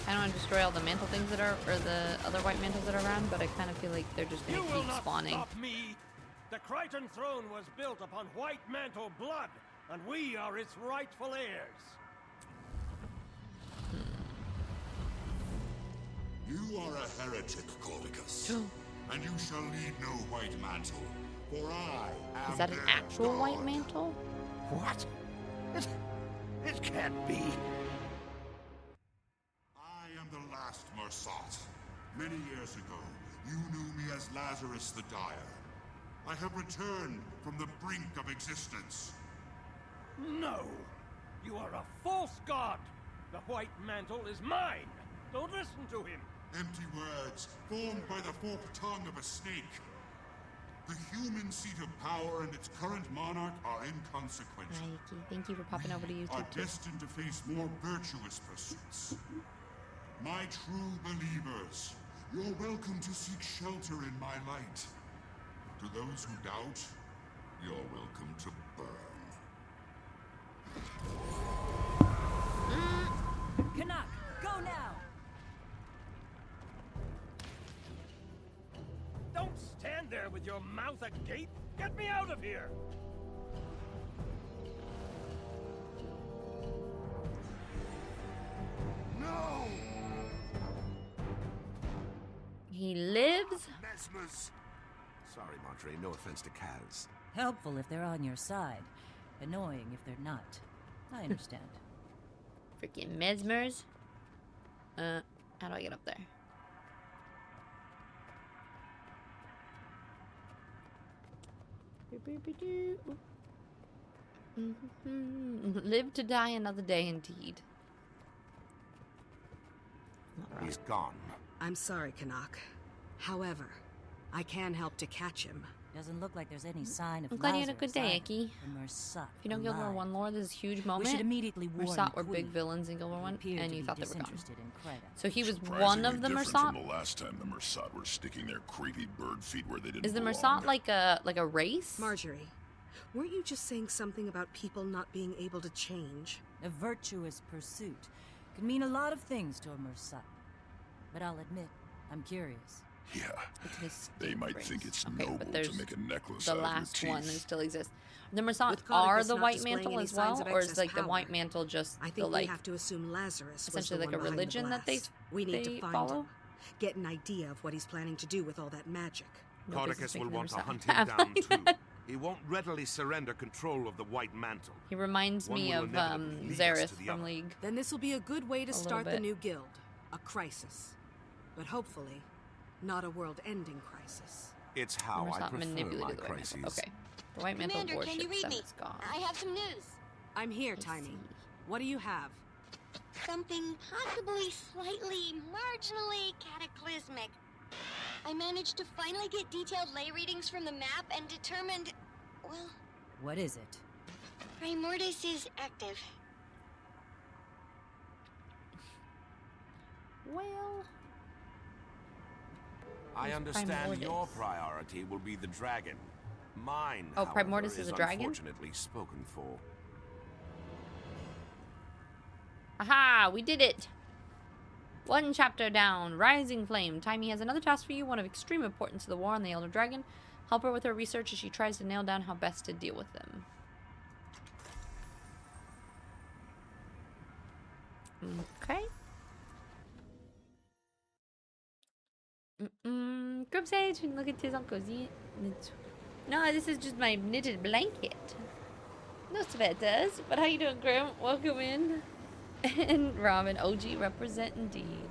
I don't want to destroy all the mantle things that are, or the other white mantles that are around, but I kind of feel like they're just You gonna will keep not spawning. stop me! The Krytan throne was built upon white mantle blood, and we are its rightful heirs. You are a heretic, Cordicus, and you shall need no white mantle, for I am Is that an their actual god. white mantle? What? It can't be. I am the last Mersat. Many years ago, you knew me as Lazarus the Dire. I have returned from the brink of existence. No! You are a false god! The white mantle is mine! Don't listen to him! Empty words, formed by the forked tongue of a snake. The human seat of power and its current monarch are inconsequential. Mikey, thank you for popping over to We YouTube are too. destined to face more virtuous pursuits. My true believers, you're welcome to seek shelter in my light. To those who doubt, you're welcome to burn. Canuck, go now! Don't stand there with your mouth agape! Get me out of here! No! He lives? Mesmers! Sorry, Montre, no offense to Kaz. Helpful if they're on your side. Annoying if they're not. I understand. Freaking mesmers. How do I get up there? Live to die another day, indeed. He's gone. I'm sorry, Canuck. However, I can help to catch him. Doesn't look like there's any sign of I'm glad you had a good Lazarus day, either. Eki. And Mersat If you know Guild War alive. 1 lore, this is a huge moment. We should immediately warn Mersat were Queen. big villains in Guild War 1, Appeared and to you be thought they were gone. disinterested in Creta. So he was Surprisingly one of the different Mersat? from the last time the Mersat were sticking their creepy bird feet where they didn't Is the belong. Mersat like a race? Marjorie, weren't you just saying something about people not being able to change? A virtuous pursuit could mean a lot of things to a Mersat. But I'll admit, I'm curious. Yeah, It's they distinct might race. think it's Okay, noble but to there's make a necklace the out of your last one that teeth. still exists. The Mersat With are Codicus the not white displaying mantle any as well, signs of or is excess like the power, white mantle just I the think we like have to assume Lazarus was the essentially like one a behind the religion that blast. We need they to find follow? him. Get an idea of what he's planning to do with all that magic. No business Cordicus will making the want to Mersat hunt him have down like too. that. He won't readily surrender control of the white mantle. He reminds One me will of inevitably lead us Zareth to the from other. League. Then this will be a good way to little start the bit. new guild. A crisis. But hopefully, not a world-ending crisis. It's The how I Mersat prefer my manipulated the white crises. mantle. Okay. The white mantle Commander, can you worships read them, me? it's gone. I have some news. I'm here, I Tiny. see. What do you have? Something possibly slightly, marginally cataclysmic. I managed to finally get detailed lay readings from the map and determined, well, What is it? Primordis is active. Well, I Who's understand your Primordis? priority will be the dragon. Mine, Oh, however, Primordis is a dragon? unfortunately spoken for. aha, we did it. One chapter down, Rising Flame. Timey has another task for you, one of extreme importance to the war on the Elder Dragon. Help her with her research as she tries to nail down how best to deal with them. Okay. Group Sage, look at his uncle's. No, this is just my knitted blanket. No sweaters. But how you doing, Grim? Welcome in. And Robin, OG represent indeed.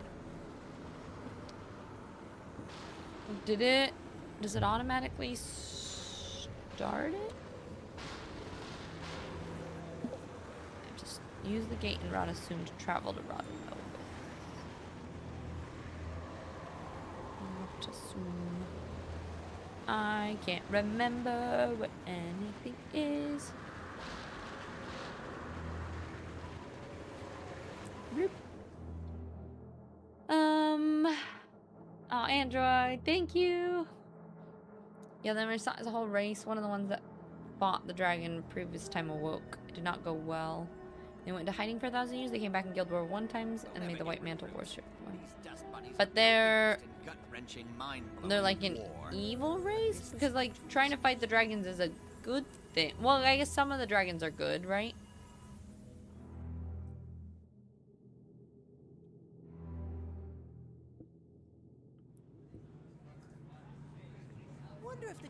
Did it? Does it automatically start it? Just use the gate and route assumed to travel to Rodden. Not assume. I can't remember what anything is. Bloop. Oh, Android, thank you. Yeah, the Mersat is a whole race. One of the ones that fought the dragon previous time awoke. It did not go well. They went into hiding for 1,000 years. They came back in Guild War 1 times and made the White Mantle worship one. But they're like an evil race because like trying to fight the dragons is a good think. Well, I guess some of the dragons are good, right?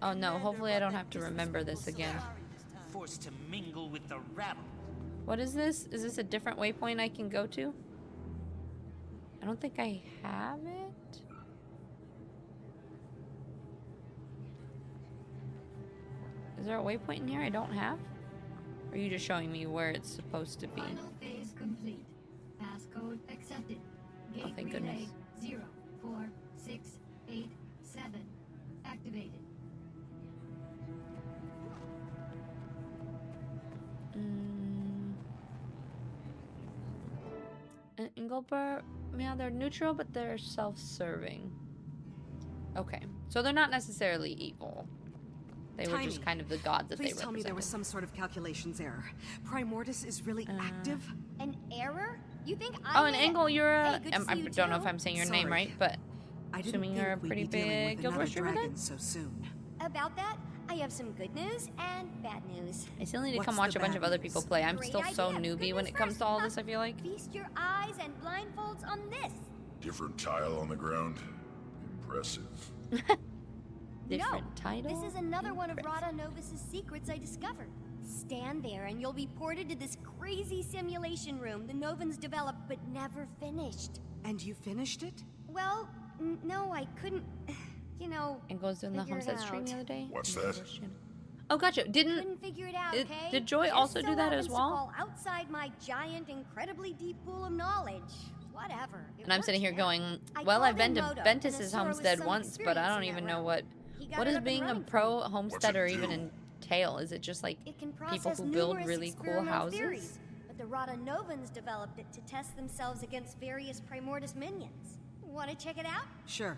Oh no, hopefully I don't have to remember this again. Forced to mingle with the rabble. What is this? Is this a different waypoint I can go to? I don't think I have it. Is there a waypoint in here I don't have? Or are you just showing me where it's supposed to be? Final phase complete. Passcode accepted. Gate Oh, thank goodness. relay 0, 4, 6, 8, 7. Activated. And Engelbert, yeah, they're neutral, but they're self-serving. Okay, so they're not necessarily evil. They were just kind of the gods that they represented. Please tell me there was some sort of calculations error. Primordius is really active? An error? You think Oh, and Engel, you're a... Hey, good to I see you don't know too. if I'm saying your name Sorry. right, but I didn't assuming think you're a we'd pretty be dealing big with Guild another Wars streamer dragon then? so soon. About that, I have some good news and bad news. I still need to What's come watch the a bunch bad of other news? people play. I'm Great still so idea. newbie Good when news it comes first. to all this, I feel like. Feast your eyes and blindfolds on this. Different tile on the ground. Impressive. Different title? This is another one of Rada Novus's secrets I discovered. Stand there and you'll be ported to this crazy simulation room the Novans developed but never finished. And you finished it? Well, no, I couldn't, you know, And goes in the figure it Homestead stream out. the other day. What's that? Oh, gotcha. Couldn't figure it out, okay? Did Joy Just also so do that happens as to well? fall outside my giant, incredibly deep pool of knowledge. Whatever. It And I'm sitting here works, man. going, I well, called I've been in to Moto, Ventus's and Asura with homestead some once, but I don't experience in even that know realm. what He got what it does up and being a running pro for me. homesteader What's it even entail? Is it just like It can people process who build numerous really cool experimental houses? theories, but the Rada Novans developed it to test themselves against various Primordus minions. Want to check it out? Sure.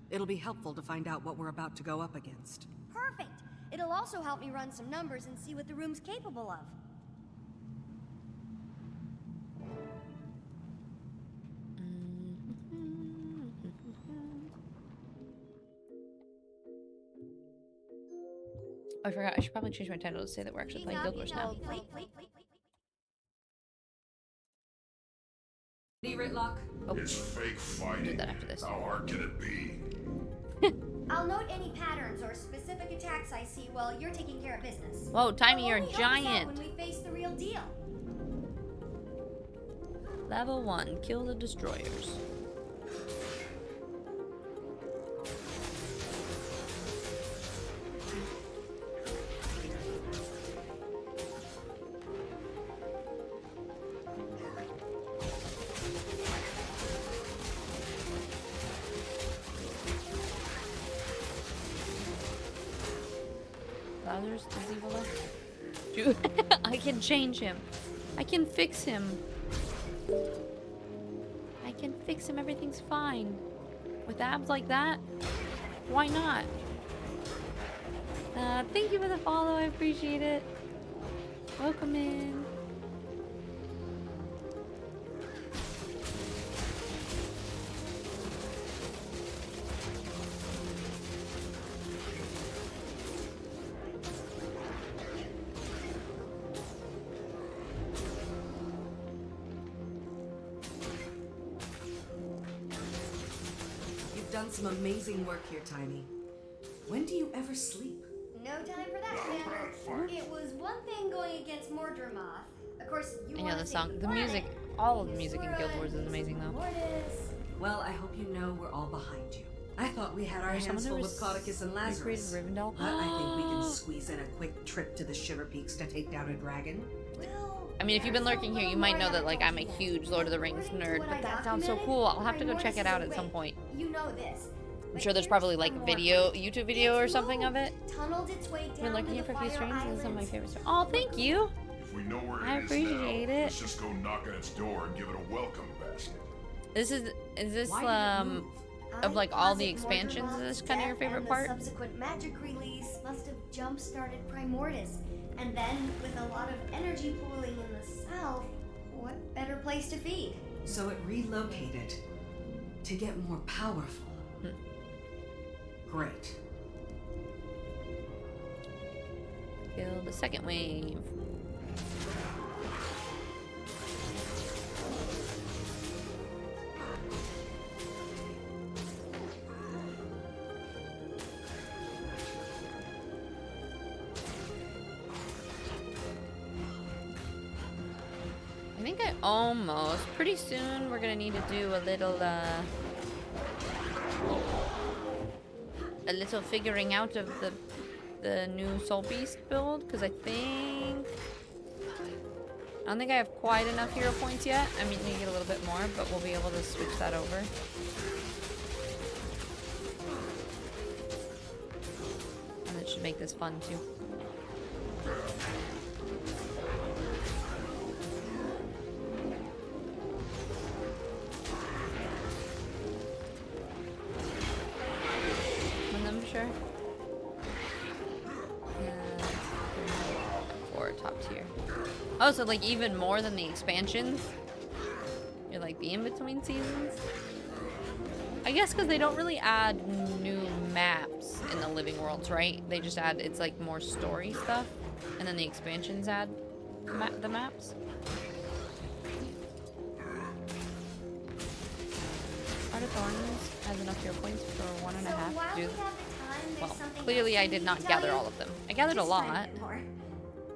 It'll be helpful to find out what we're about to go up against. Perfect. It'll also help me run some numbers and see what the room's capable of. Oh, I forgot. I should probably change my title to say that we're actually playing Guild Wars now. Ritlock. Is fake fighting. Do that after this. How hard can it be? I'll note any patterns or specific attacks I see while you're taking care of business. Whoa, Timey, you're a It'll only help us out giant. when we face the real deal. Level 1, kill the destroyers. Lazarus is evil though? Dude, I can change him. I can fix him. I can fix him. Everything's fine. With abs like that, why not? Thank you for the follow. I appreciate it. Welcome in. You've done some amazing work here, Tiny. When do you ever sleep? No time for that, Commander. It was one thing going against Mordremoth. Of course, you I know wanna the take song. The planet. music, all of the music in Asura Guild Wars is and amazing though. Mortis. Well, I hope you know we're all behind you. I thought we had our There's hands someone full who with Caudicus and recreated Lazarus. Rivendell. But I think we can squeeze in a quick trip to the Shiver Peaks to take down a dragon. Well, I mean, if you've been there's a lurking here, you little might more know that like I'm a evidence. huge Lord of the Rings According to nerd, what but I that sounds so documented, cool. I'll have to go Primordus check it is out a at some wing. point. You know this. I'm But sure there's here's probably some like more video, proof. YouTube video or It's something of moved, it. Tunneled its way I've been down lurking to here the for a few Fire streams. This is some of my Islands. favorite stuff. Oh, thank you. If we know where I it is appreciate now, it. let's just go knock on its door and give it a welcome basket. Is this Why did it move? of like I all the posit expansions? Is Mordremoth's this kind of your death favorite and part? The subsequent magic release must have jump-started Primordus. And then, with a lot of energy pooling in the south, what better place to feed? So it relocated to get more powerful. Great. Kill the second wave. I think I almost, pretty soon we're gonna need to do a little figuring out of the new Soul Beast build, because I don't think I have quite enough hero points yet. I mean, need to get a little bit more, but we'll be able to switch that over. And it should make this fun too. Sure. For top tier. Oh, so like even more than the expansions? You're like the in-between seasons? I guess because they don't really add new maps in the living worlds, right? They just add, it's like more story stuff. And then the expansions add the maps. Heart of Thorns has enough hero points for 1.5. Dude. Well, clearly I did not gather all of them. I gathered a lot.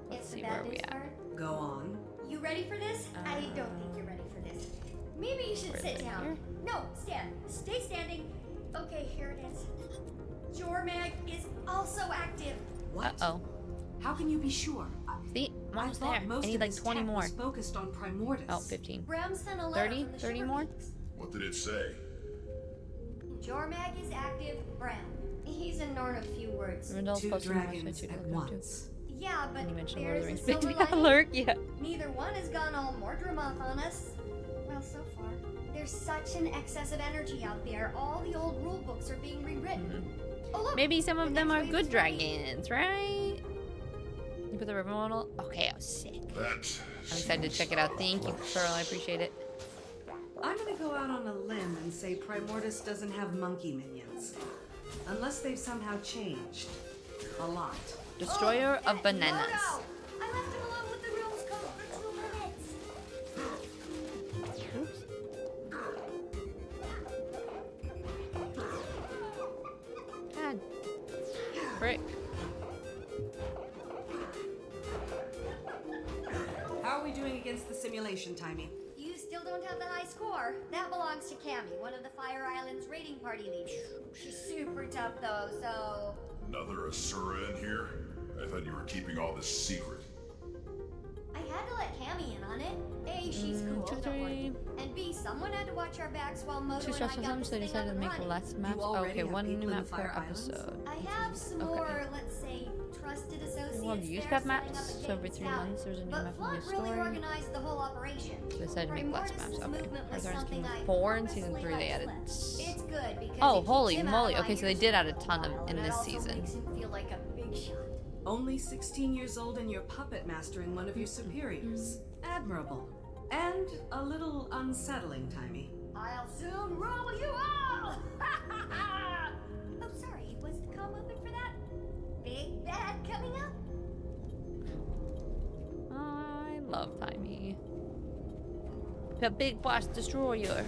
Let's see where we at. Go on. You ready for this? I don't think you're ready for this. Maybe you should sit down. Here? No, stand. Stay standing. Okay, here it is. Jormag is also active. What? Uh-oh. How can you be sure? See? I'm almost there. I need like 20 more. Focused on Primordus. Oh, 15. Bram sent a letter 30? from the 30 Sugar more? Peaks. What did it say? Jormag is active. Bram. He's a Norn of few words. Randall's Two posting dragons at once. Yeah, but You mentioned Lord of the there's Rings. a silver Yeah, lining. lurk, yeah. Neither one has gone all Mordramoth on us. Well, so far. There's such an excess of energy out there. All the old rule books are being rewritten. Oh, look. Maybe some of the them next are wave good is ready. dragons, right? You put the river model? Okay, I was sick. I'm excited to check it out. Thank you, Pearl. I appreciate it. I'm gonna go out on a limb and say Primordus doesn't have monkey minions. Unless they've somehow changed. A lot. Destroyer of bananas. No. I left him alone with the rules code for 2 minutes. Oops. God. Frick. How are we doing against the simulation, Timey? You still don't have the high score. That belongs to Cammy, one of the Fire Island's raiding party leaders. She's super tough though, so... Another Asura in here? I thought you were keeping all this secret. I had to let Cammy in on it. A, she's cool, two, don't worry. three. And B, someone had to watch our backs while Moto Two and I stressful got times, this they thing decided up to and make running. less maps. already Okay, have one people new in map the per Fire Islands? episode. I have some Okay. more, let's say, trusted associates. Well, do you there have setting maps? up a So every Jake's 3 Valley. months there's a new But map of Flood the really story. organized the whole operation. They decided to make less maps. Primordus's Okay. movement was Arthur's something Kingdom I 4 in season purposely 3 they let added. slip. It's good because Oh, it keeps holy him out moly. of my Okay, so they ears did for add a a ton while, in and this it also season. makes him feel like a big shot. Only 16 years old and you're puppet mastering one of your superiors. Admirable. And a little unsettling, Timey. I'll soon rule you all! Oh, sorry, was the com open for that? Big bad coming up? I love Timey. The big boss destroyer.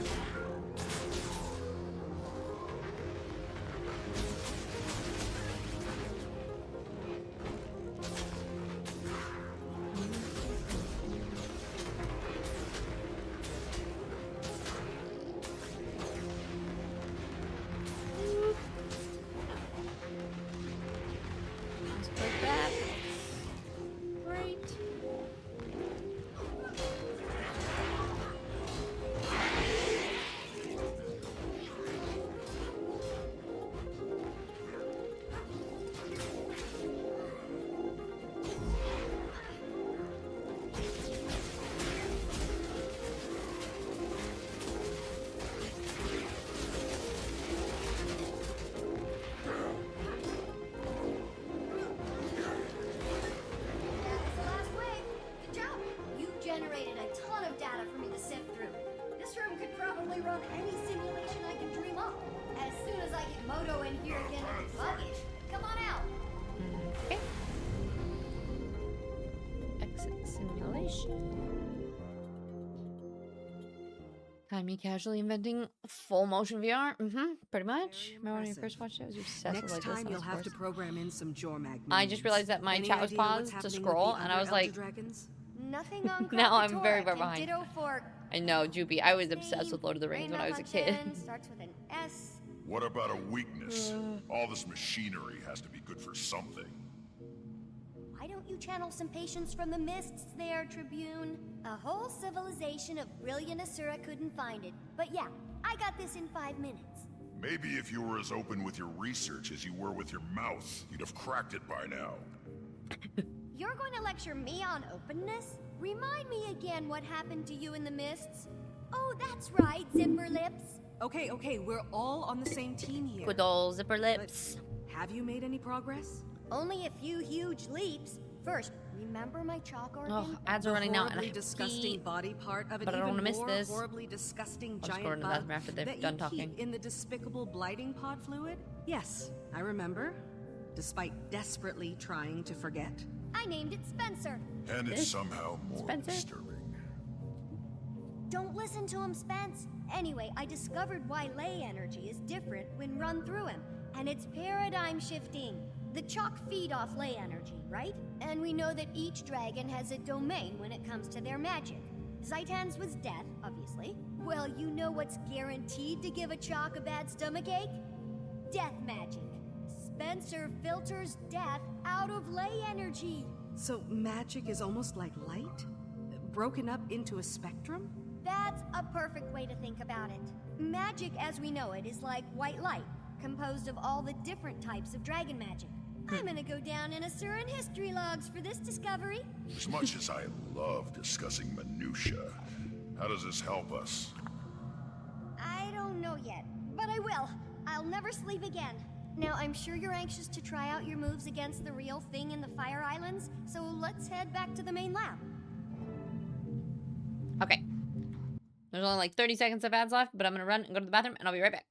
Let's put that. Great. That was the last wave. Good job. You generated a ton of data for me to sift through. This room could probably run any simulation I can dream up. As soon as I get Moto in here again to debug it. Come on out. Okay. Simulation. Time me casually inventing full motion VR. Pretty much. Remember when you first watched it? I was obsessed with Next like time this. you'll have to program in some Jormag I just realized that my Any chat was idea what's paused to happening with scroll, the and I other was Elder like, Dragons? Nothing on now I'm Krakatoa, very far and behind. ditto for I know, Juby. I was obsessed with Lord of the Rings when I was a kid. Starts with an S. What about a weakness? All this machinery has to be good for something. Why don't you channel some patience from the mists there, Tribune? A whole civilization of brilliant Asura couldn't find it. But yeah, I got this in 5 minutes. Maybe if you were as open with your research as you were with your mouth, you'd have cracked it by now. You're going to lecture me on openness? Remind me again what happened to you in the mists. Oh, that's right, Zipper Lips. Okay, we're all on the same team here. Good old Zipper Lips. But have you made any progress? Only a few huge leaps. First, remember my chalk organ? Oh, ads are running out, and I have disgusting body part of an but I don't even want to miss more this. horribly disgusting I'll just go giant into the bug bathroom after they're that done you talking. keep in the despicable blighting pod fluid? Yes, I remember. Despite desperately trying to forget. I named it Spencer. And it's somehow more Spencer? disturbing. Don't listen to him, Spence. Anyway, I discovered why ley energy is different when run through him, and it's paradigm shifting. The chalk feed off ley energy, right? And we know that each dragon has a domain when it comes to their magic. Zaitan's was death, obviously. Well, you know what's guaranteed to give a chalk a bad stomachache? Death magic. Spencer filters death out of ley energy. So magic is almost like light? Broken up into a spectrum? That's a perfect way to think about it. Magic as we know it is like white light, composed of all the different types of dragon magic. I'm gonna go down in Asuran history logs for this discovery. As much as I love discussing minutia, how does this help us? I don't know yet, but I will. I'll never sleep again. Now, I'm sure you're anxious to try out your moves against the real thing in the Fire Islands, so let's head back to the main lab. Okay. There's only like 30 seconds of ads left, but I'm gonna run and go to the bathroom, and I'll be right back.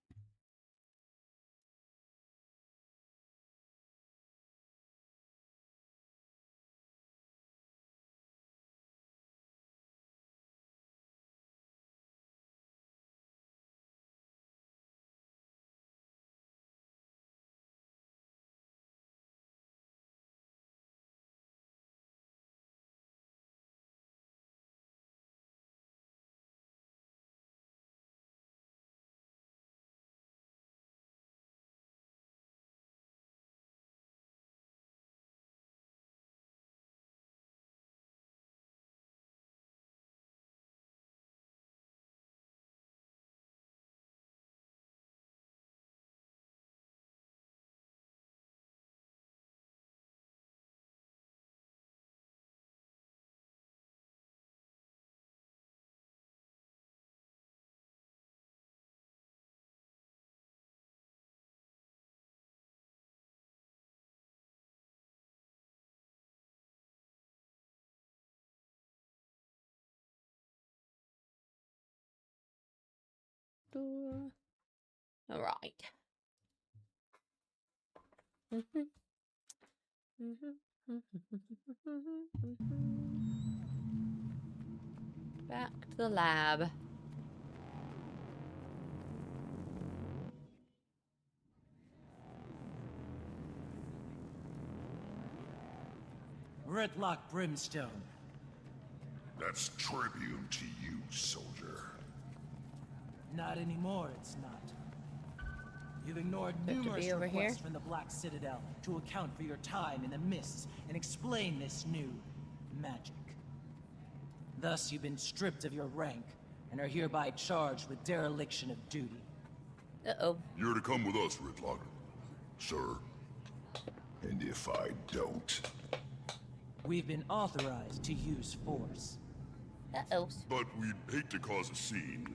All right. Back to the lab. Redlock Brimstone. That's tribute to you, soldier. Not anymore, it's not. You've ignored Good to numerous be over requests here. from the Black Citadel to account for your time in the mists and explain this new magic. Thus, you've been stripped of your rank and are hereby charged with dereliction of duty. Uh-oh. You're to come with us, Ridlock. Sir. And if I don't... We've been authorized to use force. Uh-oh. But we'd hate to cause a scene.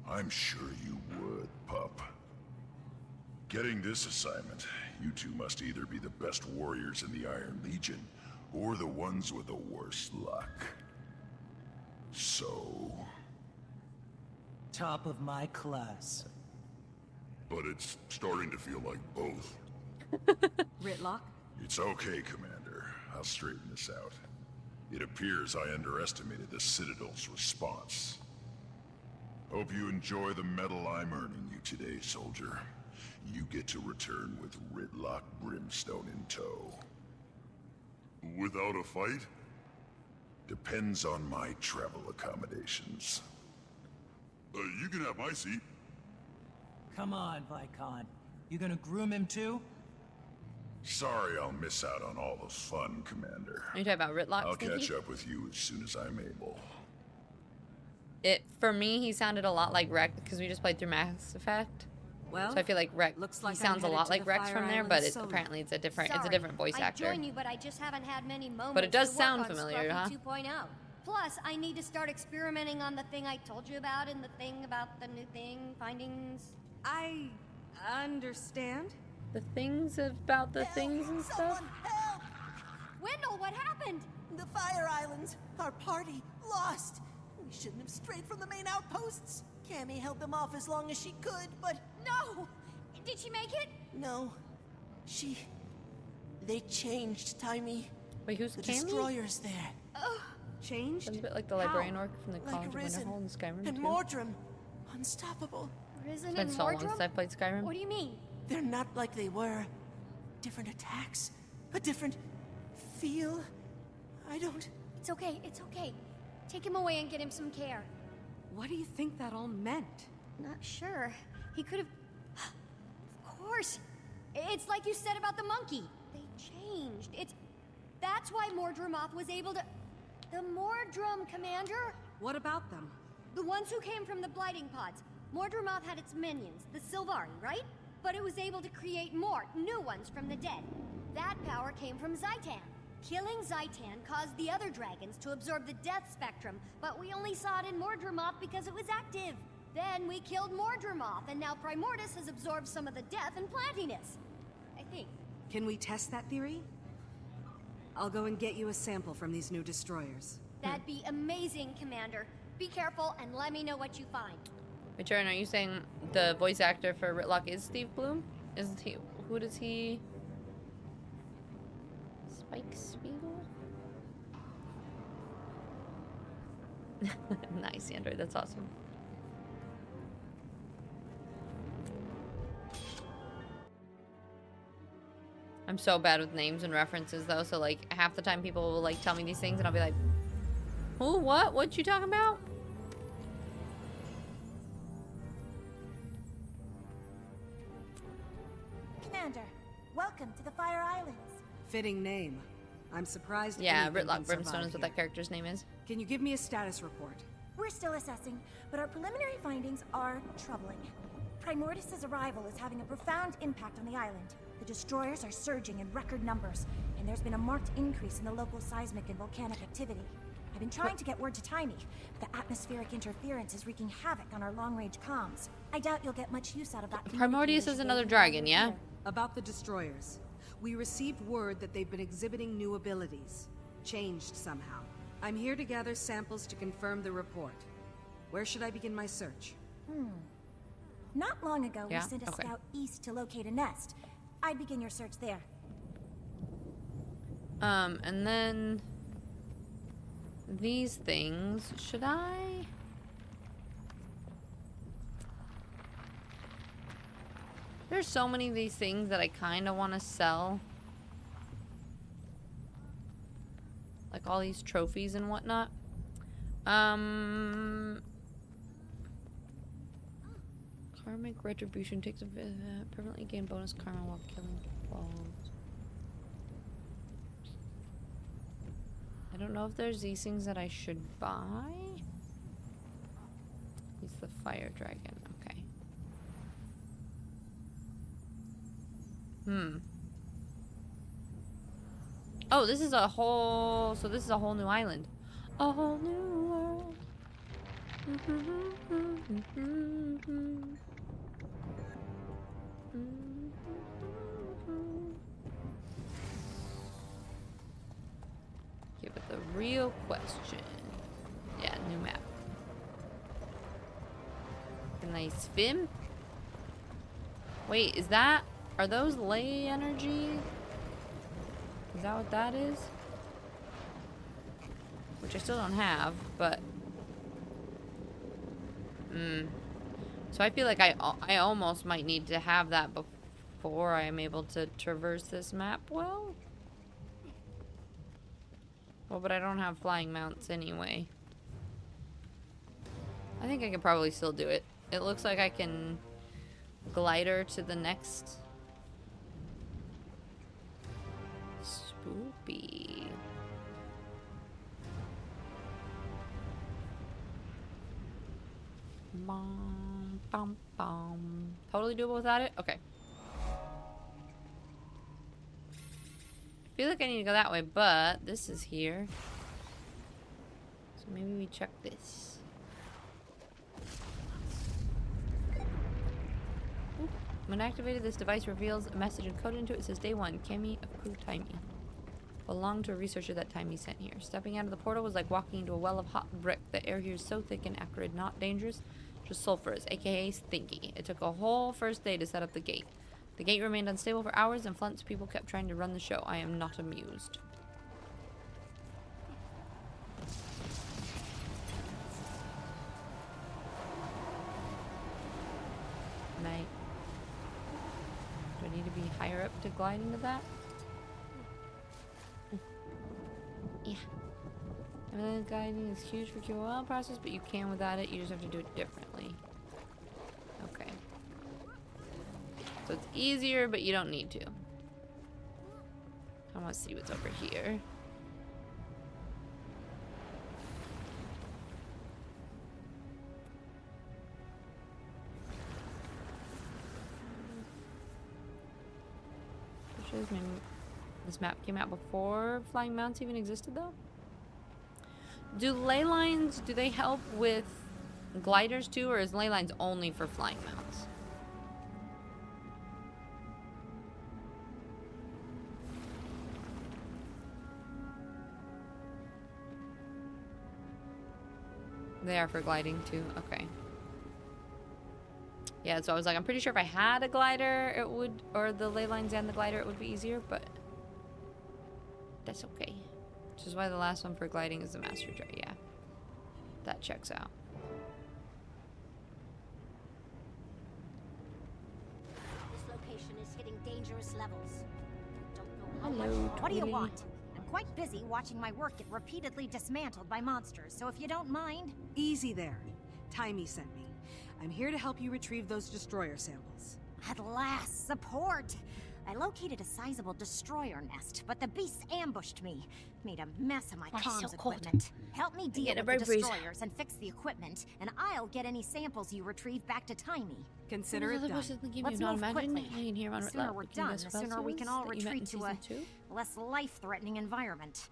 I'm sure you would, pup. Getting this assignment, you two must either be the best warriors in the Iron Legion, or the ones with the worst luck. So... Top of my class. But it's starting to feel like both. Ritlock? It's okay, Commander. I'll straighten this out. It appears I underestimated the Citadel's response. Hope you enjoy the medal I'm earning you today, soldier. You get to return with Ritlock Brimstone in tow. Without a fight? Depends on my travel accommodations. You can have my seat. Come on, Vicon. You gonna groom him too? Sorry I'll miss out on all the fun, Commander. Are you talking about Ritlock? I'll Stinky? catch up with you as soon as I'm able. For me, he sounded a lot like Rex because we just played through Mass Effect. Well, So I feel like Rex. looks like he sounds a I'm lot headed like to the Rex Fire from there, Island but it's solo. apparently it's a different voice I'd actor. join you, but I just haven't had many moments. But it does to work sound on familiar, Scruffy huh? 2.0. Plus, I need to start experimenting on the thing I told you about and the thing about the new thing, findings. I understand. The things about the things and stuff. Help! Wendell, what happened? The Fire Islands. Our party lost. We shouldn't have strayed from the main outposts. Cammy held them off as long as she could, but No! Did she make it? no. They changed, Timey. Wait, who's The Cammy? destroyers there. Changed? Sounds a bit like the librarian orc from the Like College of Risen Winterhold in Skyrim and too. Mordrum. Unstoppable. Risen It's been and so long Mordrum? since I played Skyrim. What do you mean? They're not like they were. Different attacks. A different feel. I don't... It's okay, it's okay. Take him away and get him some care. What do you think that all meant? Not sure. He could have... Of course. It's like you said about the monkey. They changed. That's why Mordremoth was able to... The Mordrum, Commander? What about them? The ones who came from the Blighting Pods. Mordremoth had its minions, the Sylvari, right? But it was able to create more, new ones from the dead. That power came from Zaitan. Killing Zaitan caused the other dragons to absorb the death spectrum, but we only saw it in Mordremoth because it was active. Then we killed Mordremoth, and now Primordus has absorbed some of the death and plantiness. I think. Can we test that theory? I'll go and get you a sample from these new destroyers. That'd be amazing, Commander. Be careful and let me know what you find. Wait, Sharon, are you saying the voice actor for Ritlock is Steve Bloom? Isn't he? Who does he? Spike Spiegel? Nice, Android. That's awesome. I'm so bad with names and references, though. So, like, half the time people will, like, tell me these things, and I'll be like, who? What? What you talking about? Commander, welcome to the Fire Islands. Fitting name. I'm surprised. Yeah, anything Ritlock can Brimstone survive is what here. that character's name is. Can you give me a status report? We're still assessing, but our preliminary findings are troubling. Primordus' arrival is having a profound impact on the island. The destroyers are surging in record numbers, and there's been a marked increase in the local seismic and volcanic activity. I've been trying to get word to Timey, but the atmospheric interference is wreaking havoc on our long-range comms. I doubt you'll get much use out of that. Primordius is another dragon, yeah? About the destroyers. We received word that they've been exhibiting new abilities. Changed somehow. I'm here to gather samples to confirm the report. Where should I begin my search? Not long ago, Yeah? we sent a Okay. scout east to locate a nest. I'd begin your search there. And then these things, should I? There's so many of these things that I kind of want to sell. Like all these trophies and whatnot. Karmic retribution takes a permanently gain bonus karma while killing foes. I don't know if there's these things that I should buy. He's the fire dragon. Okay. Oh, this is a whole... So this is a whole new island. A whole new world. Give it the real question. Yeah, new map. Can I swim? Wait, is that... Are those ley energy? Is that what that is? which I still don't have, but... So I feel like I almost might need to have that before I am able to traverse this map well. Well, but I don't have flying mounts anyway. I think I can probably still do it. It looks like I can glider to the next... Spoopy. Bum, bum, bum. Totally doable without it? Okay. I feel like I need to go that way, but this is here. So maybe we check this. Oop. When activated, this device reveals a message encoded into it. It says, Day 1, Cammy of Crew Timey. Belonged to a researcher that Timey sent here. Stepping out of the portal was like walking into a well of hot brick. The air here is so thick and acrid, not dangerous, just sulfurous, aka stinky. It took a whole first day to set up the gate. The gate remained unstable for hours, and Flint's people kept trying to run the show. I am not amused. Night. Do I need to be higher up to glide into that? Yeah. Everything gliding is huge for QOL process, but you can without it. You just have to do it differently. Okay. So it's easier, but you don't need to. I want to see what's over here. Maybe this map came out before flying mounts even existed, though. Do ley lines, do they help with gliders too, or is ley lines only for flying mounts? They are for gliding too. Okay. Yeah, so I was like, I'm pretty sure if I had a glider, it would, or the ley lines and the glider, it would be easier, but that's okay. Which is why the last one for gliding is the master jet. Yeah, that checks out. This location is hitting dangerous levels. Don't know how Hello, much. What do you Tweety. want? I'm quite busy watching my work get repeatedly dismantled by monsters, so if you don't mind... Easy there. Timey sent me. I'm here to help you retrieve those destroyer samples. At last, support! I located a sizable destroyer nest, but the beasts ambushed me. Made a mess of my comms equipment. Help me deal with the destroyers and fix the equipment, and I'll get any samples you retrieve back to Timey. Consider it done. Let's move quickly. The sooner we're done, the sooner we can all retreat to a less life-threatening environment.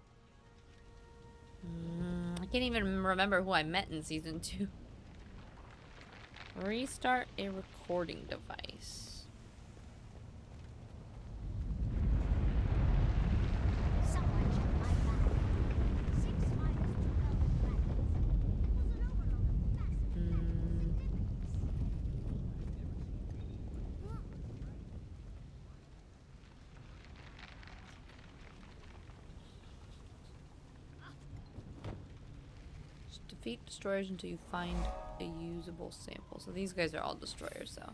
I can't even remember who I met in season 2. Restart a recording device. Someone check my back. 6 miles to Velvet Planet. Was an overload of massive Just defeat destroyers until you find a usable sample. So these guys are all destroyers, though.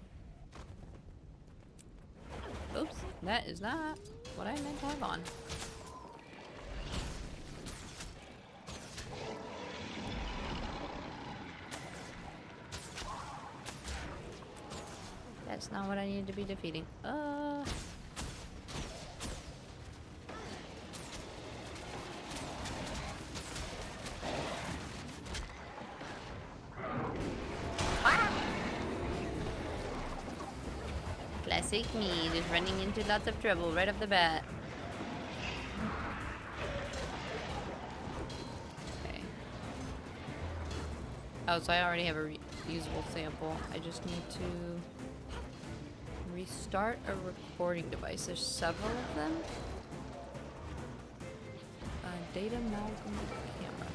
Oops, that is not what I meant to have on. That's not what I needed to be defeating. Classic me, just running into lots of trouble right off the bat. Okay. Oh, so I already have a usable sample. I just need to restart a recording device. There's several of them. Data amalgam camera.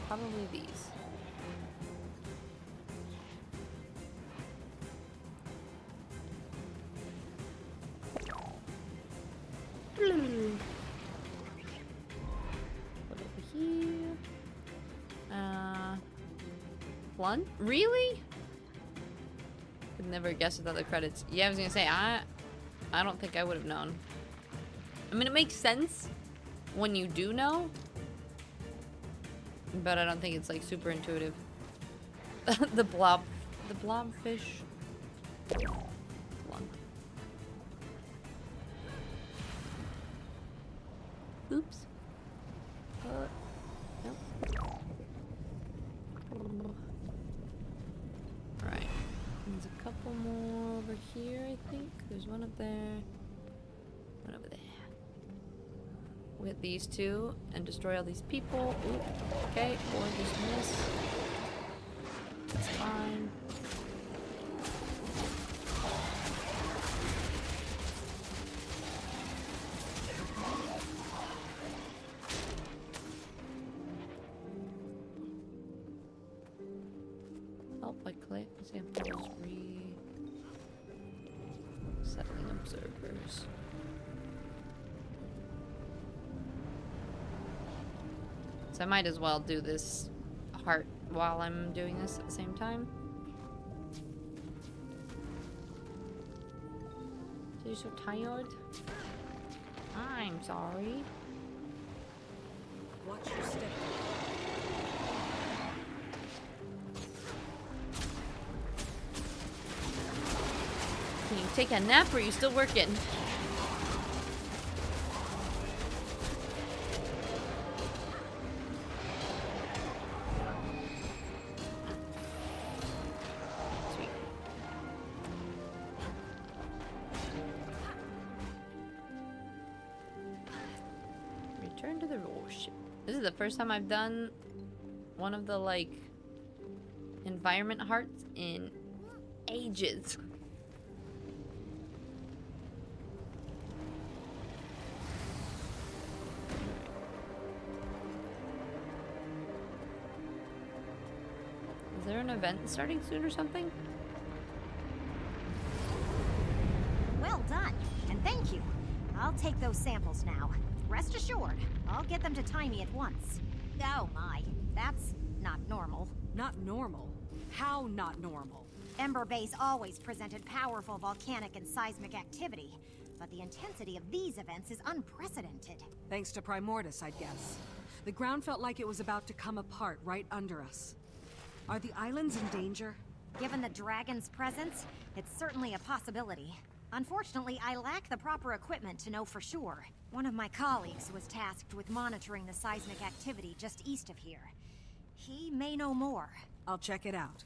Probably these. Put over here. Clunt? Really? Could never guess without the credits. Yeah, I was gonna say, I don't think I would have known. I mean, it makes sense when you do know, but I don't think it's like super intuitive. the blobfish. Blunt. Oops. Nope. Right. There's a couple more over here, I think. There's one up there. One over there. We'll hit these two and destroy all these people. Ooh, okay, or just miss. That's fine. Oh, I click. Samples settling observers. So I might as well do this heart while I'm doing this at the same time. You're so tired. I'm sorry. Watch your step. Can you take a nap or are you still working? Return to the warship. This is the first time I've done one of the like environment hearts in ages. Is there an event starting soon or something? Well done, and thank you. I'll take those samples now. Rest assured, I'll get them to Timey at once. Oh my, that's not normal. Not normal? How not normal? Ember Base always presented powerful volcanic and seismic activity, but the intensity of these events is unprecedented. Thanks to Primordus, I'd guess. The ground felt like it was about to come apart right under us. Are the islands in danger? Given the dragon's presence, it's certainly a possibility. Unfortunately, I lack the proper equipment to know for sure. One of my colleagues was tasked with monitoring the seismic activity just east of here. He may know more. I'll check it out.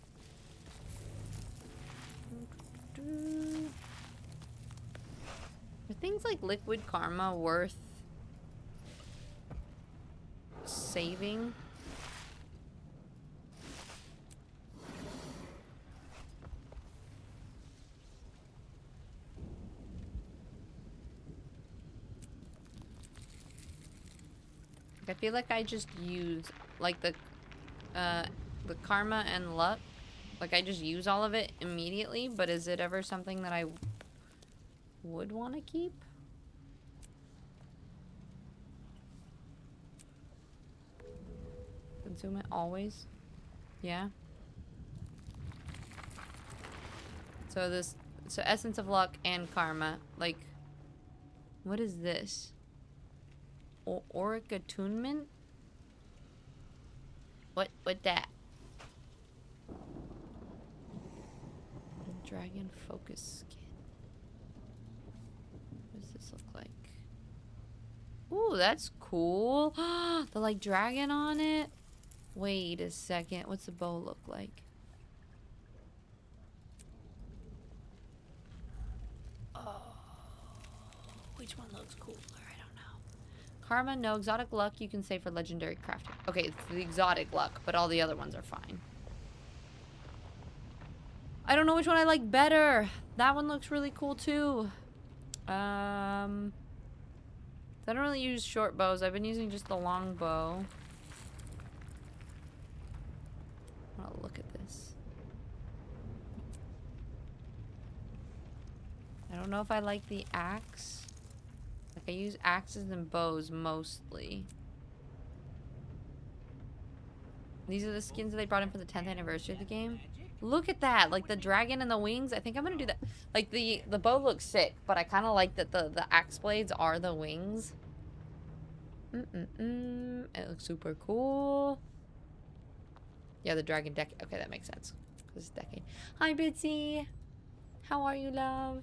Are things like liquid karma worth saving? I feel like I just use like the karma and luck. Like I just use all of it immediately, but is it ever something that I would want to keep? Consume it always? Yeah. So essence of luck and karma. Like, what is this? Auric attunement? What that? Dragon focus skin. What does this look like? Ooh, that's cool. The like dragon on it. Wait a second. What's the bow look like? Oh, which one looks cooler? I don't know. Karma, no. Exotic luck you can say for legendary crafting. Okay, it's the exotic luck, but all the other ones are fine. I don't know which one I like better. That one looks really cool too. I don't really use short bows. I've been using just the long bow. I'll look at this. I don't know if I like the axe. Like I use axes and bows mostly. These are the skins that they brought in for the 10th anniversary of the game. Look at that, like the dragon and the wings. I think I'm gonna do that. Like the bow looks sick, but I kind of like that the axe blades are the wings. It looks super cool. Yeah, the dragon deck. Okay, that makes sense. This is decade. Hi, Bitsy. How are you, love?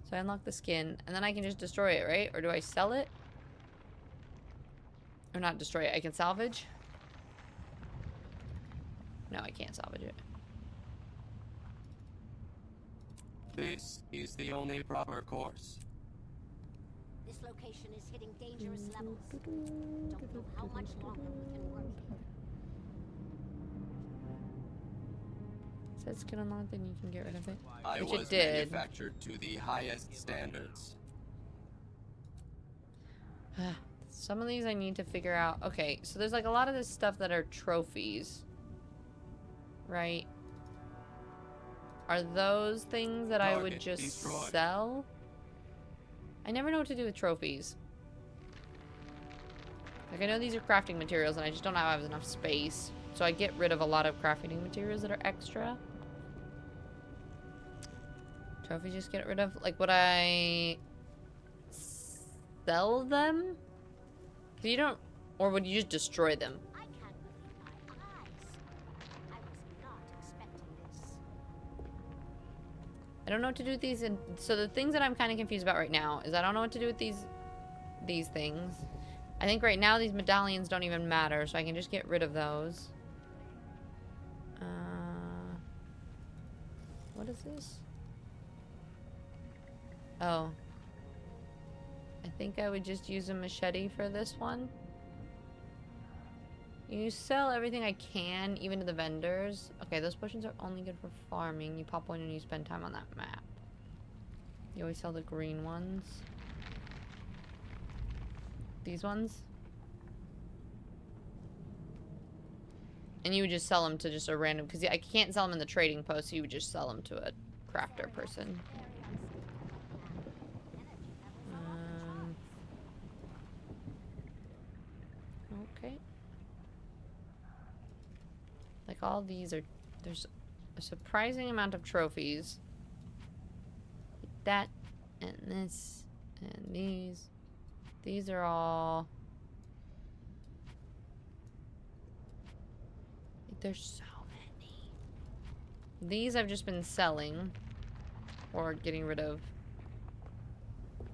So I unlock the skin, and then I can just destroy it, right? Or do I sell it? Or not destroy it. I can salvage. No, I can't salvage it. This is the only proper course. This location is hitting dangerous levels. Don't know how much longer we can work here. Says skin unlocked, then you can get rid of it. I Which was it did. manufactured to the highest standards. Some of these I need to figure out. Okay, so there's like a lot of this stuff that are trophies. Right? Are those things that I would just sell? I never know what to do with trophies. Like, I know these are crafting materials, and I just don't have enough space. So I get rid of a lot of crafting materials that are extra. Trophies just get rid of. Like, would I sell them? So you don't, or would you just destroy them? I don't know what to do with these. And so the things that I'm kind of confused about right now is I don't know what to do with these things. I think right now these medallions don't even matter, so I can just get rid of those. What is this? Oh. I think I would just use a machete for this one. You sell everything I can, even to the vendors. Okay, those potions are only good for farming. You pop one and you spend time on that map. You always sell the green ones. These ones. And you would just sell them to just a random... Because I can't sell them in the trading post, so you would just sell them to a crafter person. Okay. Like, all these are... There's a surprising amount of trophies. Like that, and this, and these. These are all... Like, there's so many. These I've just been selling. Or getting rid of.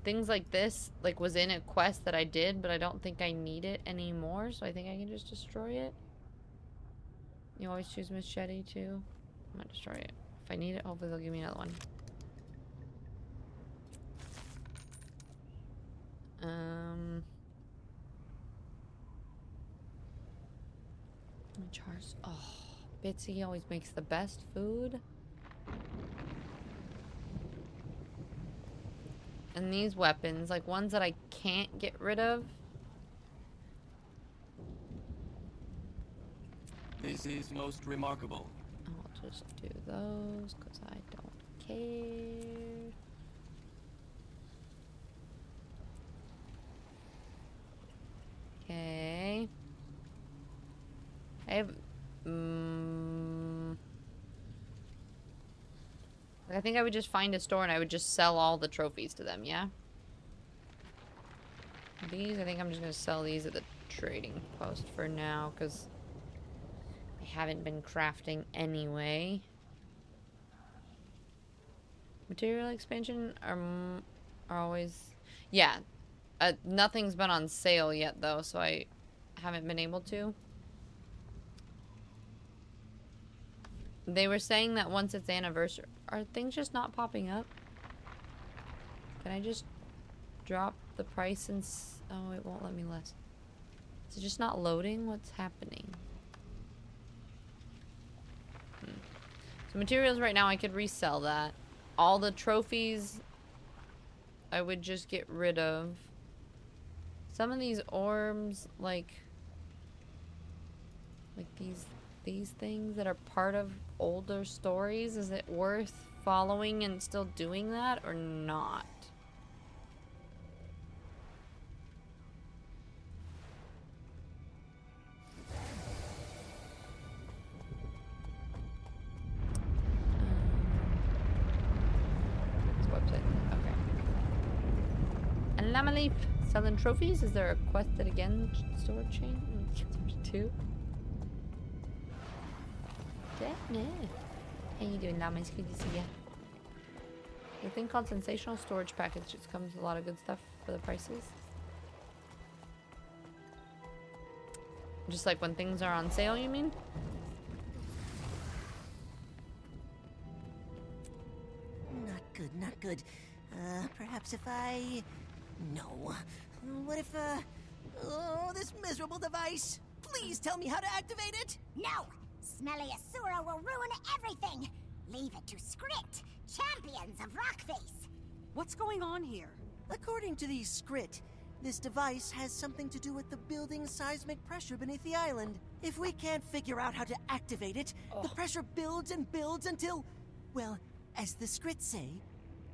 Things like this, like, was in a quest that I did, but I don't think I need it anymore, so I think I can just destroy it. You always choose machete too. I'm gonna destroy it. If I need it, hopefully they'll give me another one. Charge. Oh, Bitsy always makes the best food. And these weapons, like ones that I can't get rid of. This is most remarkable. I'll just do those because I don't care. Okay. I have... I think I would just find a store and I would just sell all the trophies to them, yeah? These, I think I'm just going to sell these at the trading post for now because I haven't been crafting anyway. Material expansion are always... Yeah. Nothing's been on sale yet though, so I haven't been able to. They were saying that once it's anniversary... Are things just not popping up? Can I just drop the price and... Oh, it won't let me less. Is it just not loading? What's happening? So materials right now, I could resell that. All the trophies, I would just get rid of. Some of these orbs, like these things that are part of older stories, is it worth following and still doing that or not? Llama Leaf. Selling trophies. Is there a quested again store chain? 2. Damn. How you doing, Llama? It's good to see ya. The thing called Sensational Storage Package just comes with a lot of good stuff for the prices. Just like when things are on sale, you mean? Not good, not good. Perhaps if I... No. What if, Oh, this miserable device! Please tell me how to activate it! No! Smelly Asura will ruin everything! Leave it to Skrit, champions of Rockface! What's going on here? According to the Skrit, this device has something to do with the building's seismic pressure beneath the island. If we can't figure out how to activate it, the pressure builds and builds until, well, as the Skrit say,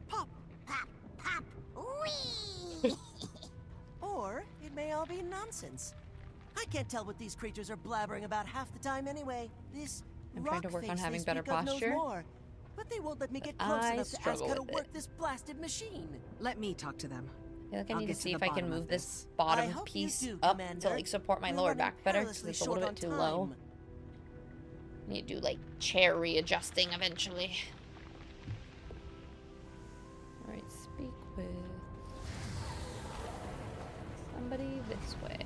pop. Pop, pop, wee! Or it may all be nonsense. I can't tell what these creatures are blabbering about half the time anyway. This I'm trying to work on Rockface having they better speak of knows posture. more, but they won't let me get close I enough to ask struggle how to with work it. this blasted machine. Let me talk to them. I feel like I I'll need to get to see the if I can bottom move of this this. I bottom hope you piece do, up Commander. to like support my We're lower running back better because perilously it's a little short bit too on low. time. Need to do like chair readjusting eventually. Alright, speak with somebody this way.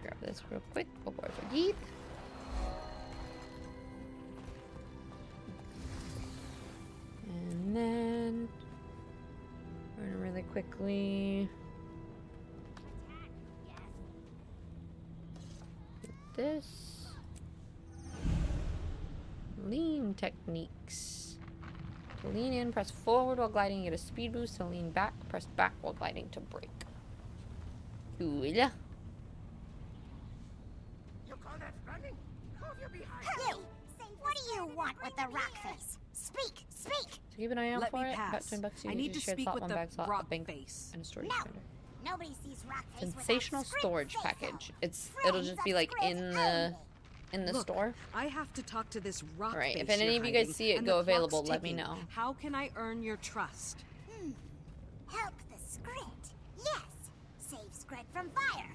Grab this real quick before I forget. And then we're gonna really quickly get this. Lean techniques. To lean in, press forward while gliding, get a speed boost. To lean back, press back while gliding to brake. Cool. You! What do you want with the Rockface? Speak! Speak! So keep an eye out Let for me it. About pass. 10 bucks. I need to shared speak slot, with one the bag slot, a rock bank, face. and a storage No. defender. Nobody sees Rockface Sensational without Skrit storage say-so. package. It'll just be like in the Look, store. I have to talk to this rock Alright, if face any you're of you guys hiding, see it and go the clock's available, let me ticking. know. How can I earn your trust? Help the Skrit. Yes. Save Skrit from fire.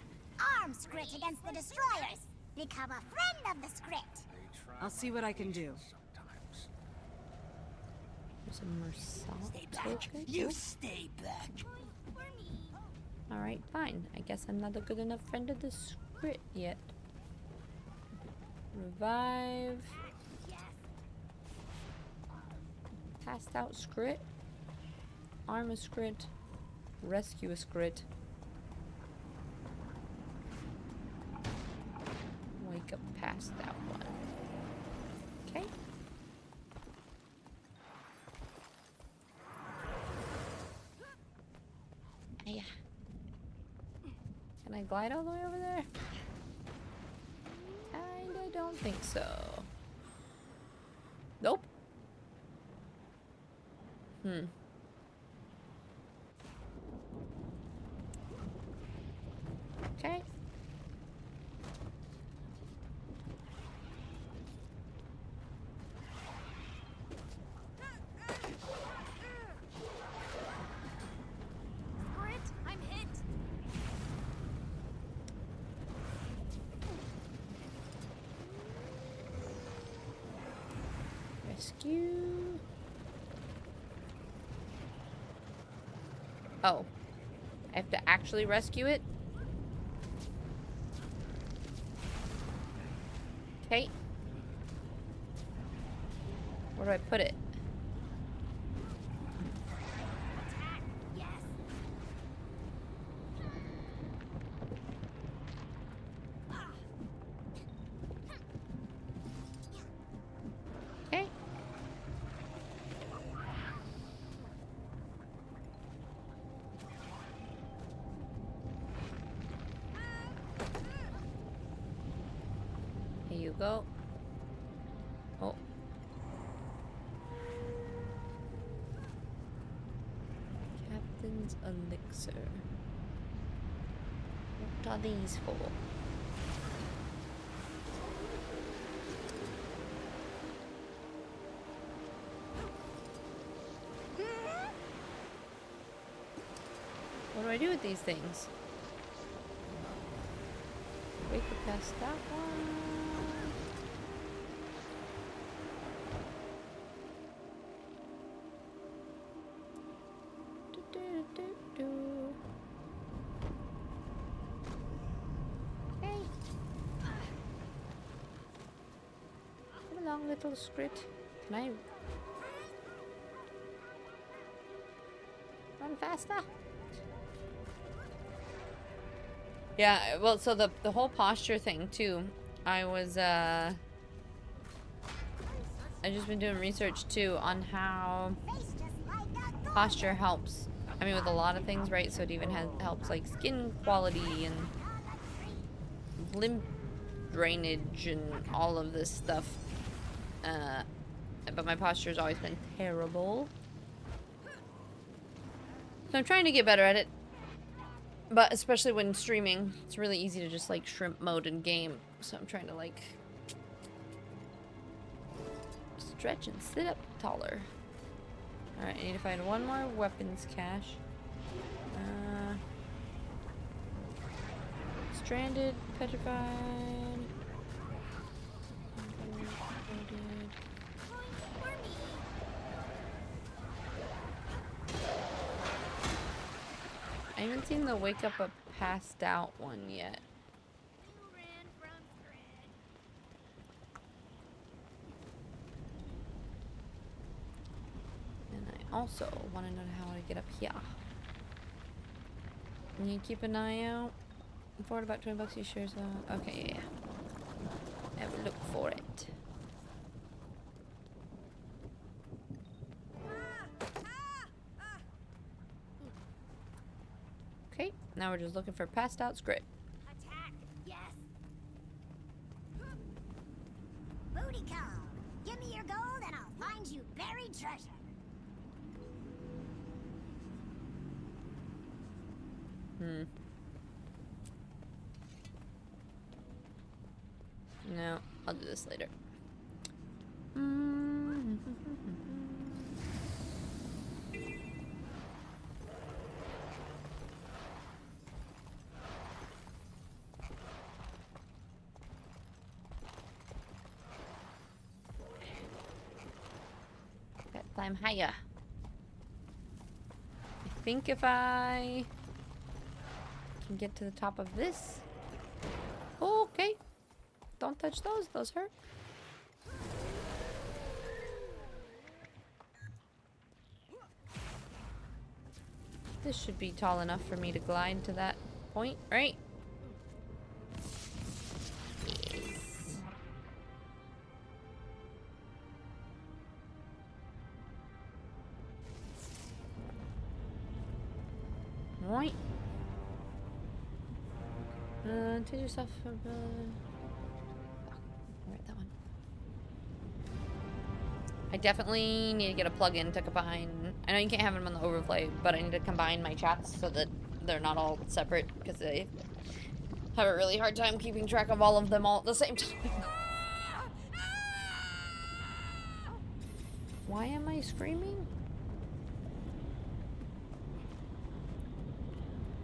Arm Skrit against the destroyers. Become a friend of the Skrit. I'll see what I can do. There's a Mersault Stay back. token. You stay back. Alright, fine. I guess I'm not a good enough friend of the Skrit yet. Revive. Passed out Skrit. Arm a Skrit. Rescue a Skrit. Wake up past that one. Okay. Yeah. Can I glide all the way over there? Kinda don't think so. Nope. Okay. Skrit, I'm hit. Rescue. Oh. I have to actually rescue it? Okay. Where do I put it? Okay. Here you go. Oh. Bronze elixir. What are these for? What do I do with these things? We could pass that one. Hey. Come along, little scrit. Can I run faster? Yeah, well, so the whole posture thing too. I've just been doing research too on how posture helps. I mean, with a lot of things, right? So it even helps like skin quality and lymph drainage and all of this stuff. But my posture's always been terrible. So I'm trying to get better at it. But especially when streaming, it's really easy to just like shrimp mode in game. So I'm trying to like stretch and sit up taller. Alright, I need to find one more weapons cache. Stranded, petrified. I haven't seen the wake up a passed out one yet. And I also want to know how to get up here. And you keep an eye out for it, about 20 bucks, you sure? So okay, yeah. Have a look for it. Okay, now we're just looking for passed out script. Attack, yes. Booty call. Give me your gold and I'll find you buried treasure. No, I'll do this later. Gotta climb higher. I think if I can get to the top of this. Okay. Don't touch those. Those hurt. This should be tall enough for me to glide to that point, right? Yes. Right. Take yourself from right, that one. I definitely need to get a plug-in to combine. I know you can't have them on the overlay, but I need to combine my chats so that they're not all separate because I have a really hard time keeping track of all of them all at the same time. Why am I screaming?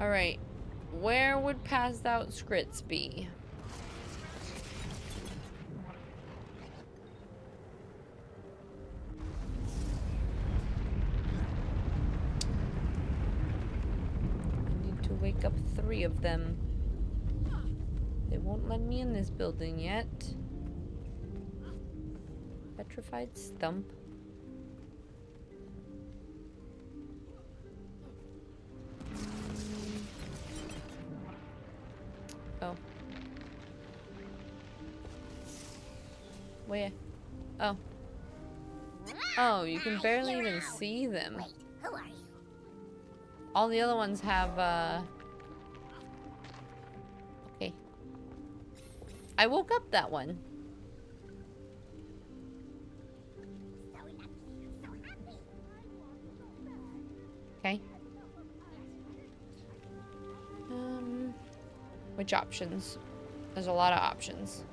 Alright. Where would passed out scrits be? I need to wake up 3 of them. They won't let me in this building yet. Petrified stump. Oh. Where? Oh. Oh, you can barely even see them. Wait, who are you? All the other ones have, okay. I woke up that one. Okay. much options. There's a lot of options.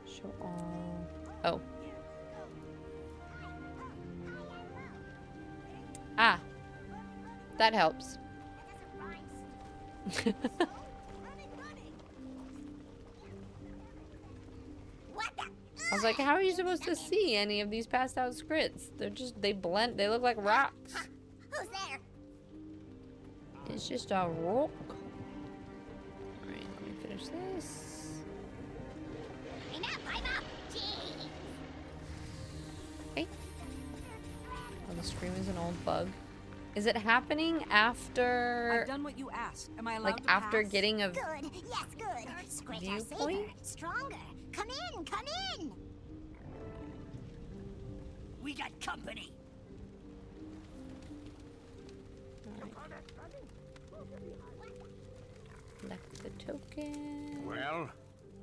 Show all. Oh. Ah. That helps. I was like, how are you supposed to see any of these passed out scripts? They're just, they blend, they look like rocks. Who's there? It's just a rock. Alright, let me finish this. I'm up. Gee. Okay. Oh, the scream is an old bug. Is it happening after... I've done what you asked. Am I allowed like, to after pass? getting a... Good. Yes, good. Squid are safer, viewpoint? stronger. Come in. Come in. We got company. Collect the token. Well,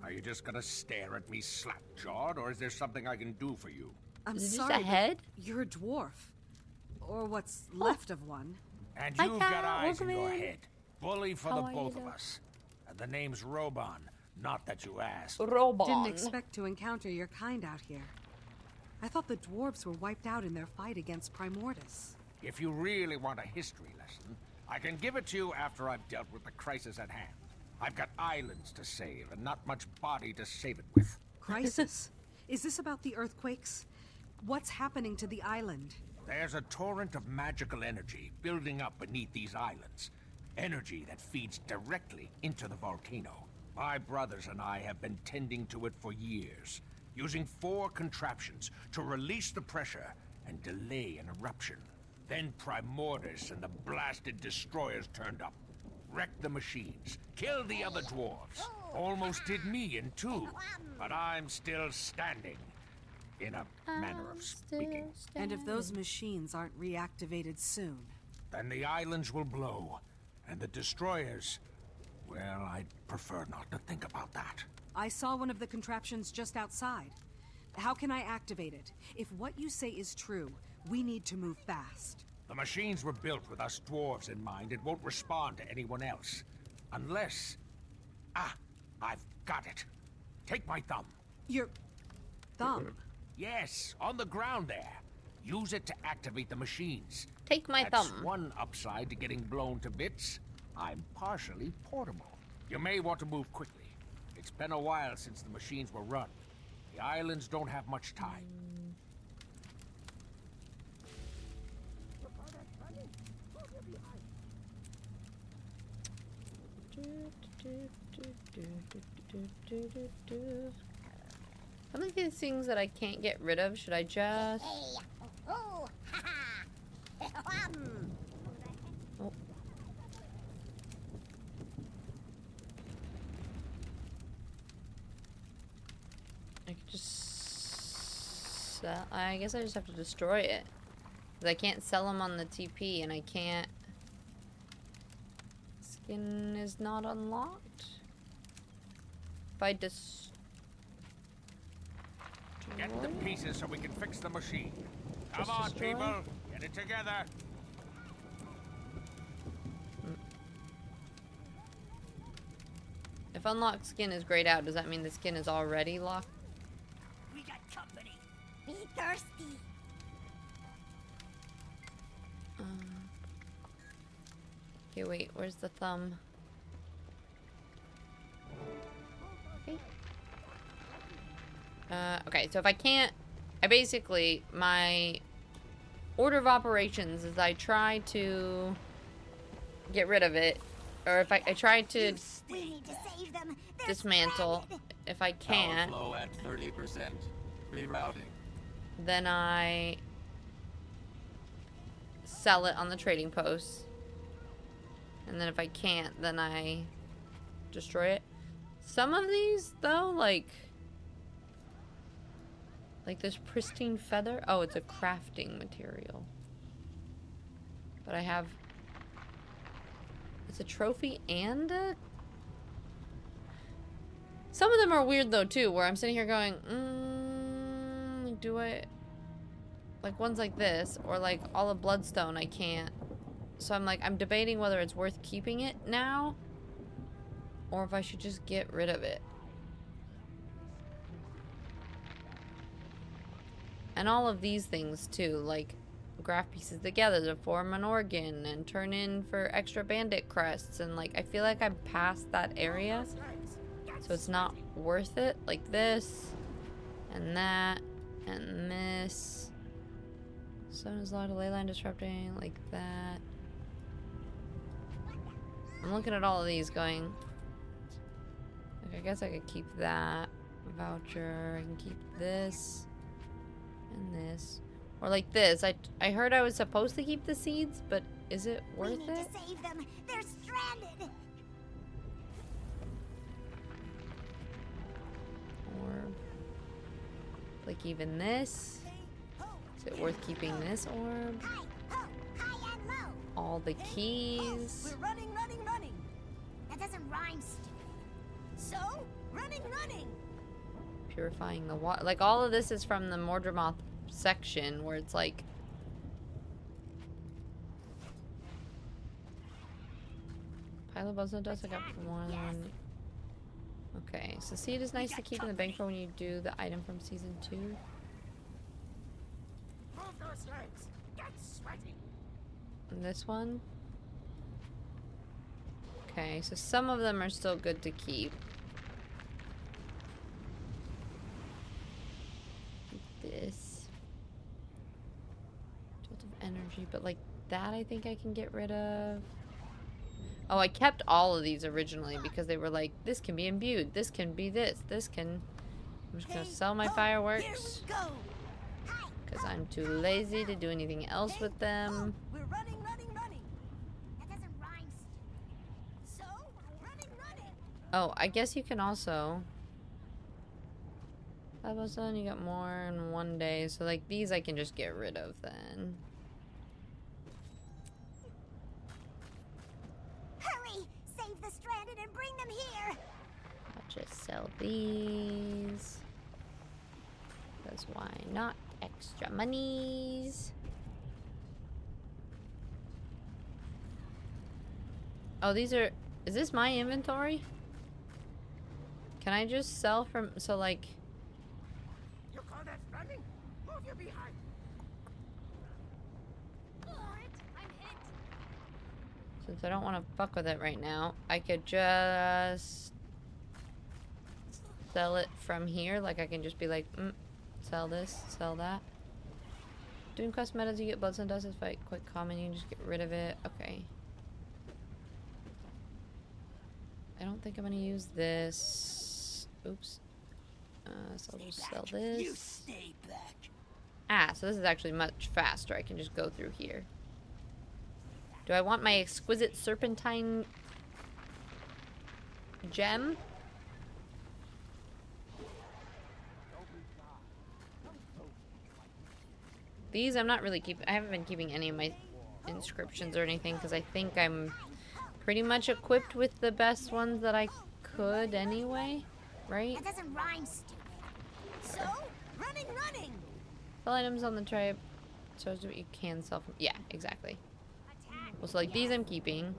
are you just gonna stare at me slack-jawed, or is there something I can do for you? I'm Is it just sorry, a head? but you're a dwarf. Or what's left of one. And Hi, you've Kat. got eyes in Welcome your in. head. Bully for How the are you, both of though? us. And the name's Roban, not that you asked. Robon. Didn't expect to encounter your kind out here. I thought the dwarves were wiped out in their fight against Primordus. If you really want a history lesson, I can give it to you after I've dealt with the crisis at hand. I've got islands to save and not much body to save it with. Crisis? Is this about the earthquakes? What's happening to the island? There's a torrent of magical energy building up beneath these islands. Energy that feeds directly into the volcano. My brothers and I have been tending to it for years, using 4 contraptions to release the pressure and delay an eruption. Then Primordus and the blasted destroyers turned up, wrecked the machines, killed the other dwarves. Almost did me in 2, but I'm still standing. In a manner of speaking. And if those machines aren't reactivated soon? Then the islands will blow, and the destroyers... Well, I'd prefer not to think about that. I saw one of the contraptions just outside. How can I activate it? If what you say is true, we need to move fast. The machines were built with us dwarves in mind. It won't respond to anyone else. Unless... Ah, I've got it. Take my thumb. Your... thumb? Yes, on the ground there. Use it to activate the machines. Take my That's thumb. one upside to getting blown to bits. I'm partially portable. You may want to move quickly. It's been a while since the machines were run. The islands don't have much time. Some of these things that I can't get rid of, should I just... Oh, ha ha. Oh. I could just... I guess I just have to destroy it. 'Cause I can't sell them on the TP, and I can't... Skin is not unlocked. If I just... Get the pieces so we can fix the machine. Come Just on, destroy? people. Get it together. If unlocked skin is grayed out, does that mean the skin is already locked? We got company. Be thirsty. Okay, wait, where's the thumb? Okay. Okay, so if I can't... I basically... My order of operations is I try to get rid of it. Or if I try to We need to save them. They're dismantle. If I Power can't, flow at 30%. Rerouting. then I sell it on the trading post. And then if I can't, then I destroy it. Some of these, though, like this pristine feather. Oh, it's a crafting material. But I have... It's a trophy and a... Some of them are weird, though, too, where I'm sitting here going, do I... Like, ones like this, or like all of Bloodstone, I can't So I'm like, I'm debating whether it's worth keeping it now or if I should just get rid of it. And all of these things too, like graft pieces together to form an organ and turn in for extra bandit crests, and like I feel like I'm past that area, so it's not worth it. Like this and that and this. Stone is locked, ley line disrupting, like that. I'm looking at all of these going, like, I guess I could keep that voucher. I can keep this and this, or like this. I heard I was supposed to keep the seeds, but is it worth it? We need to save them. They're stranded. Or like even this. Is it worth keeping this orb? All the keys. We're running, running, running. That doesn't rhyme, stupid. So, running, running. Purifying the water. Like all of this is from the Mordramoth section where it's like pile of buzzsaw dust. I got one. Okay, so seed is nice to keep in the bank for when you do the item from season 2. Move those legs. Get sweaty. And this one. Okay, so some of them are still good to keep. This. Jolt of energy, but like that I think I can get rid of. Oh, I kept all of these originally because they were like, this can be imbued, this can be this can... I'm just gonna sell my fireworks. Because I'm too lazy to do anything else with them. We're running, running, running. That doesn't rhyme, stupid. So, running, running. Oh, I guess you can also... That was done, you got more in one day. So like these I can just get rid of then. Hurry! Save the stranded and bring them here! I'll just sell these. Because why not? Extra monies. Oh, these are... Is this my inventory? Can I just sell from... So like... You call that running? Move your behind. Since I don't want to fuck with it right now, I could just... sell it from here. Like I can just be like, sell this, sell that. Doing quest metas, you get blood and dust is quite common. You can just get rid of it. Okay. I don't think I'm gonna use this. Oops. So I'll just sell this. You stay back. Ah, so this is actually much faster. I can just go through here. Do I want my exquisite serpentine gem? These I'm not really keeping. I haven't been keeping any of my inscriptions or anything because I think I'm pretty much equipped with the best ones that I could anyway, right? That doesn't rhyme, stupid. So, running, running. Sell items on the tribe shows what you can sell from. Yeah, exactly. Well, so like these I'm keeping.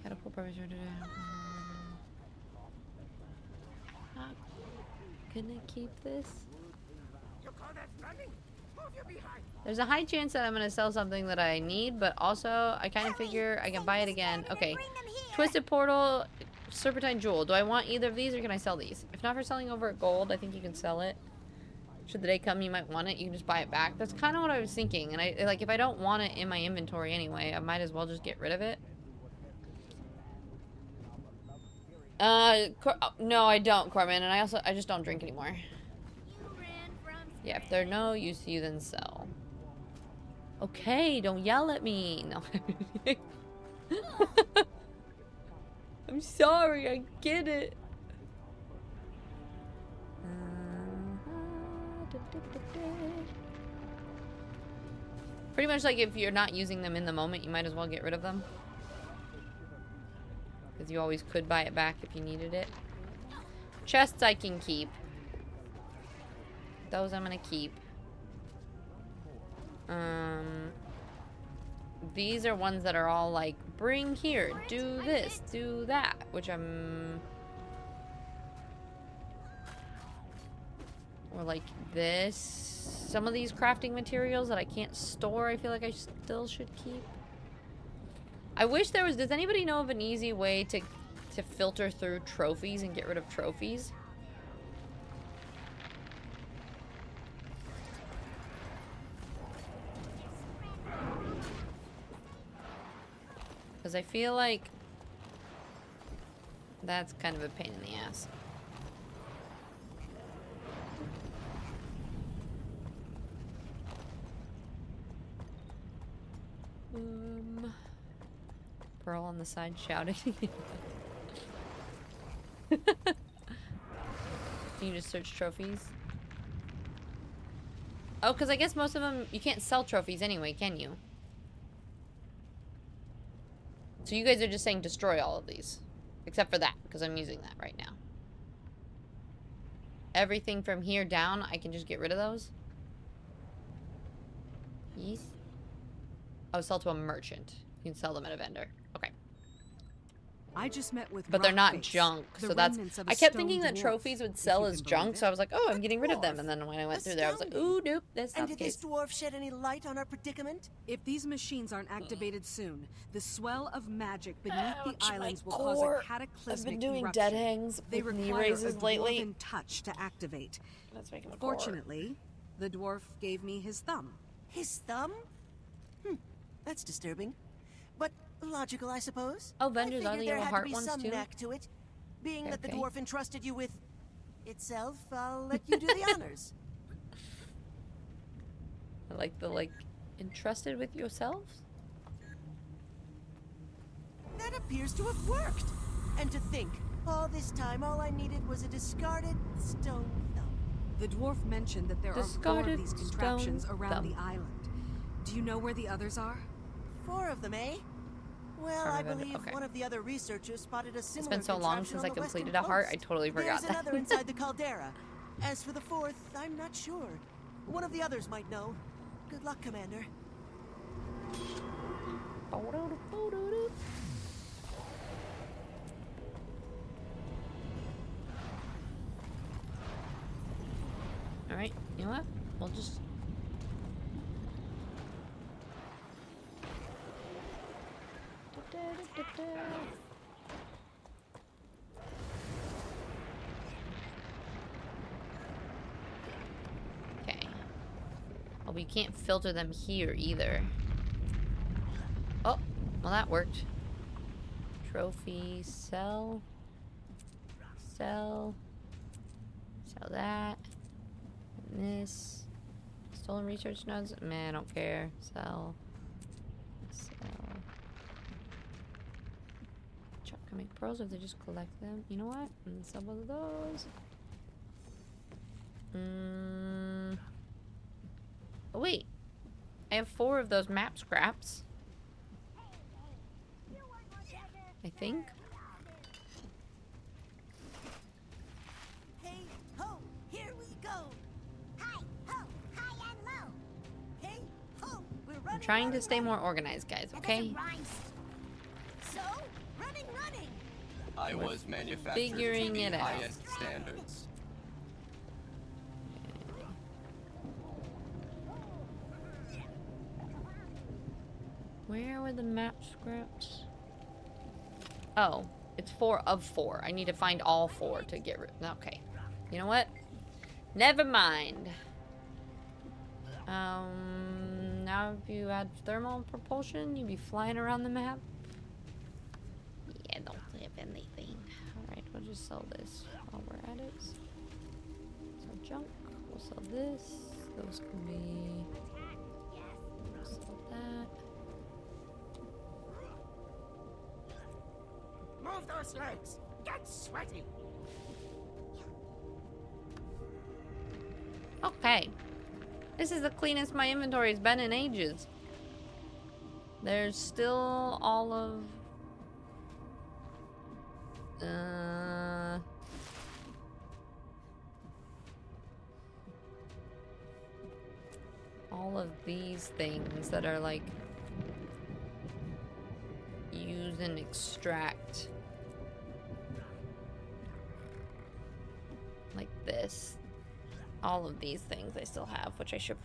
Catapult probably should Can I keep this? You call that running? Move your behind. There's a high chance that I'm gonna sell something that I need, but also I kind of figure I can buy it again. Okay. Twisted Portal, Serpentine Jewel. Do I want either of these or can I sell these? If not for selling over at gold, I think you can sell it. Should the day come you might want it, you can just buy it back. That's kind of what I was thinking. And I like if I don't want it in my inventory anyway, I might as well just get rid of it. No, I don't, Corman, and I just don't drink anymore. Yeah, if they're no use to you, then sell. Okay, don't yell at me. No. I'm sorry, I get it. Pretty much like if you're not using them in the moment, you might as well get rid of them. Because you always could buy it back if you needed it. Chests I can keep. Those I'm gonna keep. these are ones that are all like, bring here, do this, do that, which I'm... Or like this. Some of these crafting materials that I can't store, I feel like I still should keep. I wish there was... Does anybody know of an easy way to filter through trophies and get rid of trophies? Because I feel like that's kind of a pain in the ass. Pearl on the side shouting. Can you just search trophies? Oh, because I guess most of them, you can't sell trophies anyway, can you? So you guys are just saying destroy all of these. Except for that, because I'm using that right now. Everything from here down, I can just get rid of those? Yes. Oh, sell to a merchant. You can sell them at a vendor. Okay. I just met with But they're not Rockface, junk, the so that's... remnants of a I kept stone thinking that dwarf, trophies would if sell you as can junk, believe so I was like, oh, I'm getting rid of them. dwarf. And then when I went through there, I was like, ooh, nope, that's not And the did this case. dwarf shed any light on our predicament? If these machines aren't activated soon, the swell of magic beneath the Ouch, my islands will core. cause a cataclysmic I've been doing eruption. dead hangs They with knee require raises a lately. dwarven touch to activate. That's making a core. Fortunately, the dwarf gave me his thumb. His thumb? That's disturbing. But logical, I suppose. Oh, vendors are the there yellow had heart to be ones some too? knack to it. Being that the Okay. dwarf entrusted you with itself, I'll let you do the honors. I like the, like, entrusted with yourselves? That appears to have worked. And to think, all this time, all I needed was a discarded stone thumb. The dwarf mentioned that there are 4 Discarded of these contraptions stone around thumb. the island. Do you know where the others are? 4 of them, eh? Well, Farm I event, believe okay. one of the other researchers spotted a similar It's been so long contraption since I on the western completed a heart, I coast. totally forgot There's that. another inside the caldera. As for the 4th, I'm not sure. One of the others might know. Good luck, Commander. Alright, you know what? We'll just... Okay. Oh, we can't filter them here either. Oh, well that worked. Trophy, sell. Sell. Sell that. And this. Stolen research nodes? Meh, I don't care. Sell. Sell. Chuck can make pearls if they just collect them. You know what? And sell both of those. Oh, wait. I have 4 of those map scraps. I think. Hey, ho, here we go. Hi, ho, high and low. Hey, ho, we're running. I'm trying to stay more organized, guys, okay? So, running. I was manufactured Figuring to the it out. highest standards. Where were the map scraps? Oh, it's 4 of 4. I need to find all 4 to get rid. Okay. You know what? Never mind. Now if you add thermal propulsion, you'd be flying around the map. Yeah, don't have anything. Alright, we'll just sell this while we're at it. Sell junk. We'll sell this. Those can be... We'll sell that. Move those legs! Get sweaty! Okay. This is the cleanest my inventory's been in ages. There's still all of... all of these things that are like and extract. Like this. All of these things I still have, which I should...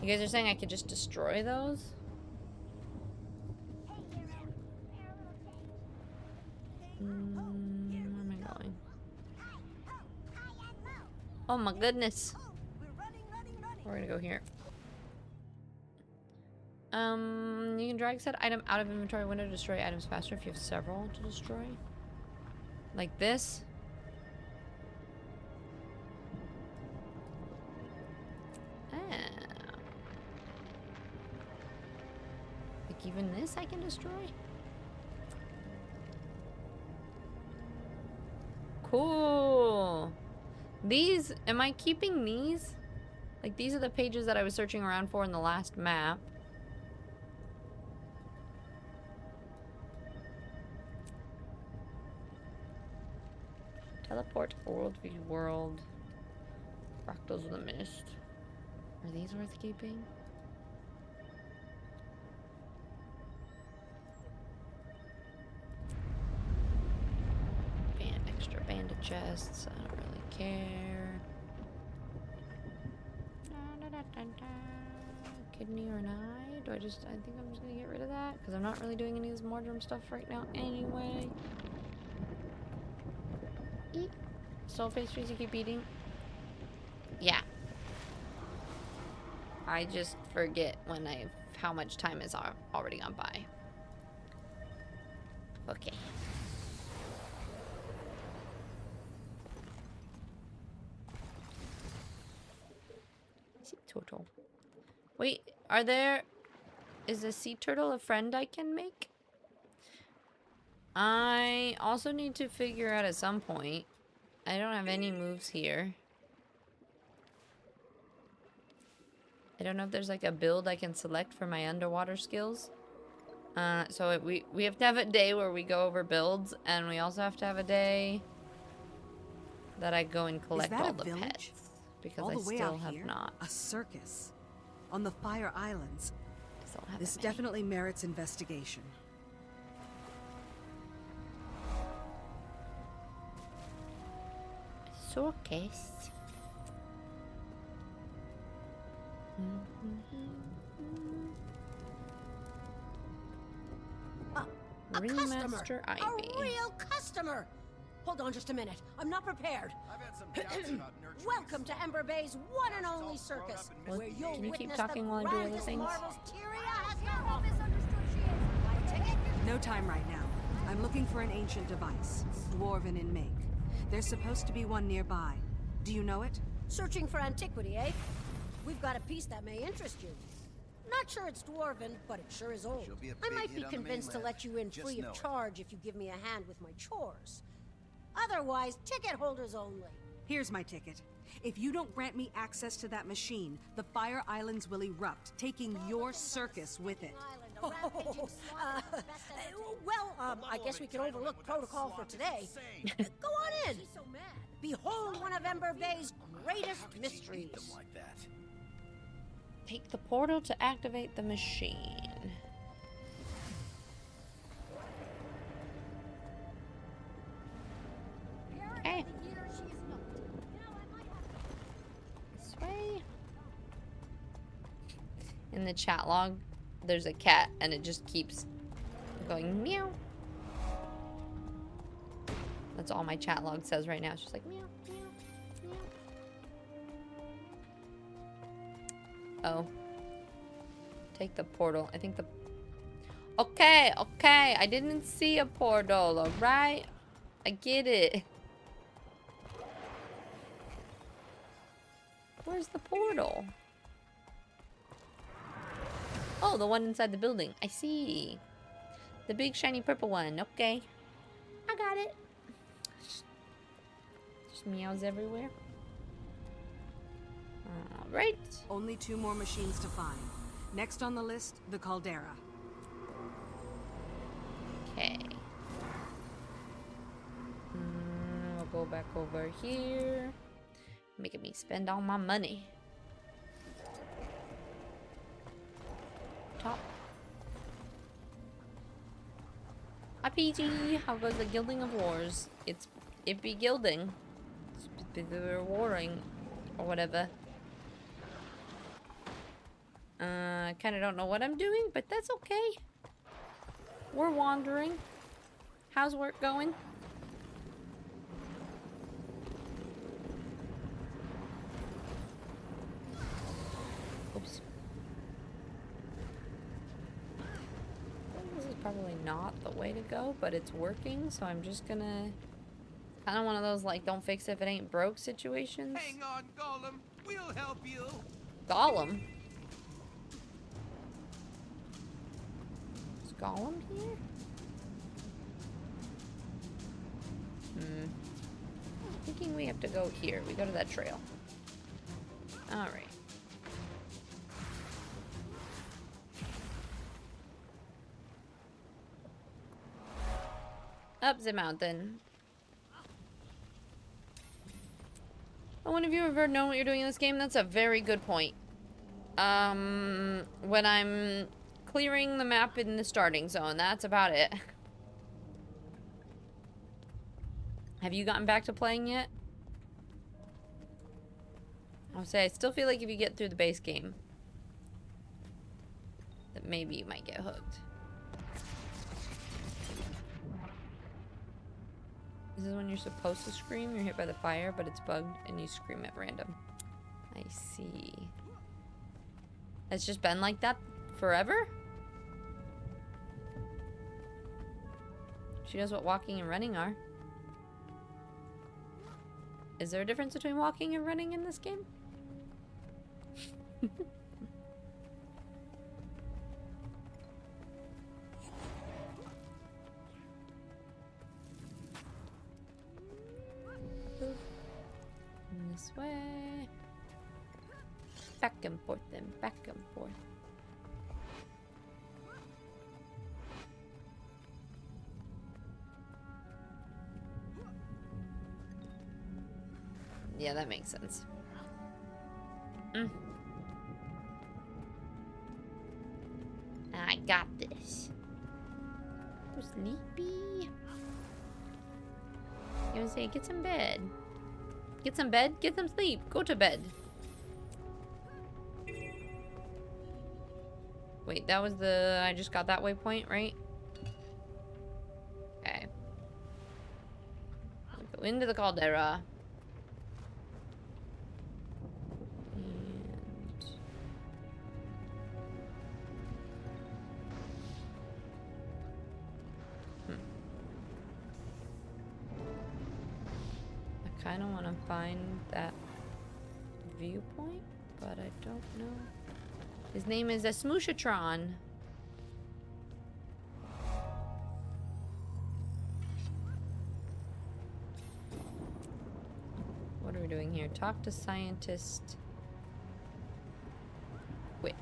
You guys are saying I could just destroy those? Where am I going? Oh my goodness. We're gonna go here. You can drag said item out of inventory window to destroy items faster if you have several to destroy. Like this. Like even this I can destroy? Cool. These, am I keeping these? Like these are the pages that I was searching around for in the last map. Teleport, worldview, world. Fractals of the mist. Are these worth keeping? Extra bandit chests. I don't really care. Kidney or an eye? I think I'm just gonna get rid of that because I'm not really doing any of this Mordrum stuff right now anyway. Eat. Soul pastries you keep eating? Yeah. I just forget when how much time has already gone by. Okay. Sea turtle. Wait, is a sea turtle a friend I can make? I also need to figure out at some point. I don't have any moves here. I don't know if there's like a build I can select for my underwater skills. So we have to have a day where we go over builds, and we also have to have a day that I go and collect all the pets. Because all I the way still out have here? not. A circus. On the Fire Islands. This that many. definitely merits investigation. Circus. A customer. Remaster Ivy. A real customer. Hold on just a minute. I'm not prepared. I've had some doubts about nurturing. Welcome to Ember Bay's one and only circus, What? where you'll Can you keep witness talking the while I do other grandest things? marvels Tyria has ever. No time right now. I'm looking for an ancient device, dwarven in make. There's supposed to be one nearby. Do you know it? Searching for antiquity, eh? We've got a piece that may interest you. Not sure it's dwarven, but it sure is old. She'll be a I big might hit be on the convinced to mainland. let you in Just free know of it. charge if you give me a hand with my chores. Otherwise, ticket holders only. Here's my ticket. If you don't grant me access to that machine, the Fire Islands will erupt, taking your circus with it. I guess we can overlook protocol for today. Go on in. Behold one of Ember Bay's greatest mysteries. Like that. Take the portal to activate the machine. Okay. This way. In the chat log, there's a cat, and it just keeps going meow. That's all my chat log says right now. It's just like meow, meow, meow. Oh. Take the portal. I think the... Okay, okay. I didn't see a portal, alright? I get it. Where's the portal? Oh, the one inside the building. I see. The big shiny purple one. Okay. I got it. Just meows everywhere. Alright. Only 2 more machines to find. Next on the list, the Caldera. Okay. We'll go back over here. Making me spend all my money. Top. peasy. How goes the gilding of wars? It be gilding. It's be warring or whatever. I kind of don't know what I'm doing, but that's okay. We're wandering. How's work going? Oops. This is probably not the way to go, but it's working, so I'm just gonna... Kind of one of those, like, don't fix it if it ain't broke situations. Hang on, Gollum. We'll help you. Gollum? Is Gollum here? Thinking we have to go here. We go to that trail. Alright. Up the mountain. Oh, one of you have ever known what you're doing in this game? That's a very good point. When I'm clearing the map in the starting zone, that's about it. Have you gotten back to playing yet? I'll say I still feel like if you get through the base game, that maybe you might get hooked. This is when you're supposed to scream. You're hit by the fire, but it's bugged, and you scream at random. I see. It's just been like that forever? She knows what walking and running are. Is there a difference between walking and running in this game? This way. Back and forth and back and forth. Yeah, that makes sense. I got this. So sleepy. You would say, get some bed. Get some bed, get some sleep. Go to bed. Wait, that was the... I just got that waypoint, right? Okay. Go into the caldera. I kind of want to find that viewpoint, but I don't know. His name is a Smooshatron. What are we doing here? Talk to scientist. Quick.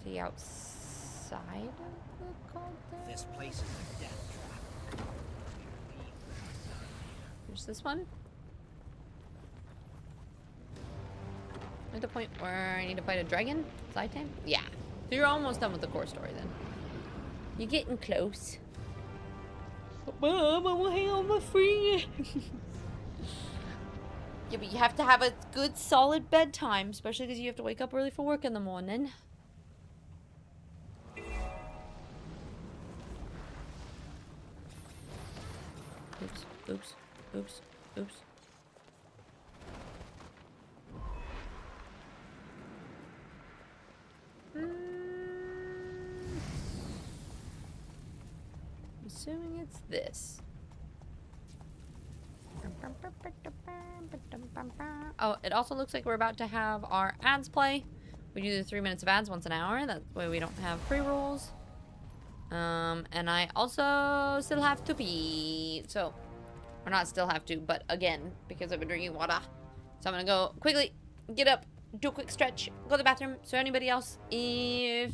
The outside of the caldera? This place is a death trap. There's this one. At the point where I need to fight a dragon? Side time? Yeah. So you're almost done with the core story then. You're getting close. Mom, I want to hang out with my friend. Yeah, but you have to have a good, solid bedtime, especially because you have to wake up early for work in the morning. Oops, oops, oops, oops. Assuming it's this. Oh, it also looks like we're about to have our ads play. We do the 3 minutes of ads once an hour. That way we don't have pre-rolls. And I also still have to pee. So, or not still have to, but again, because I've been drinking water. So I'm gonna go quickly, get up, do a quick stretch, go to the bathroom. So anybody else, if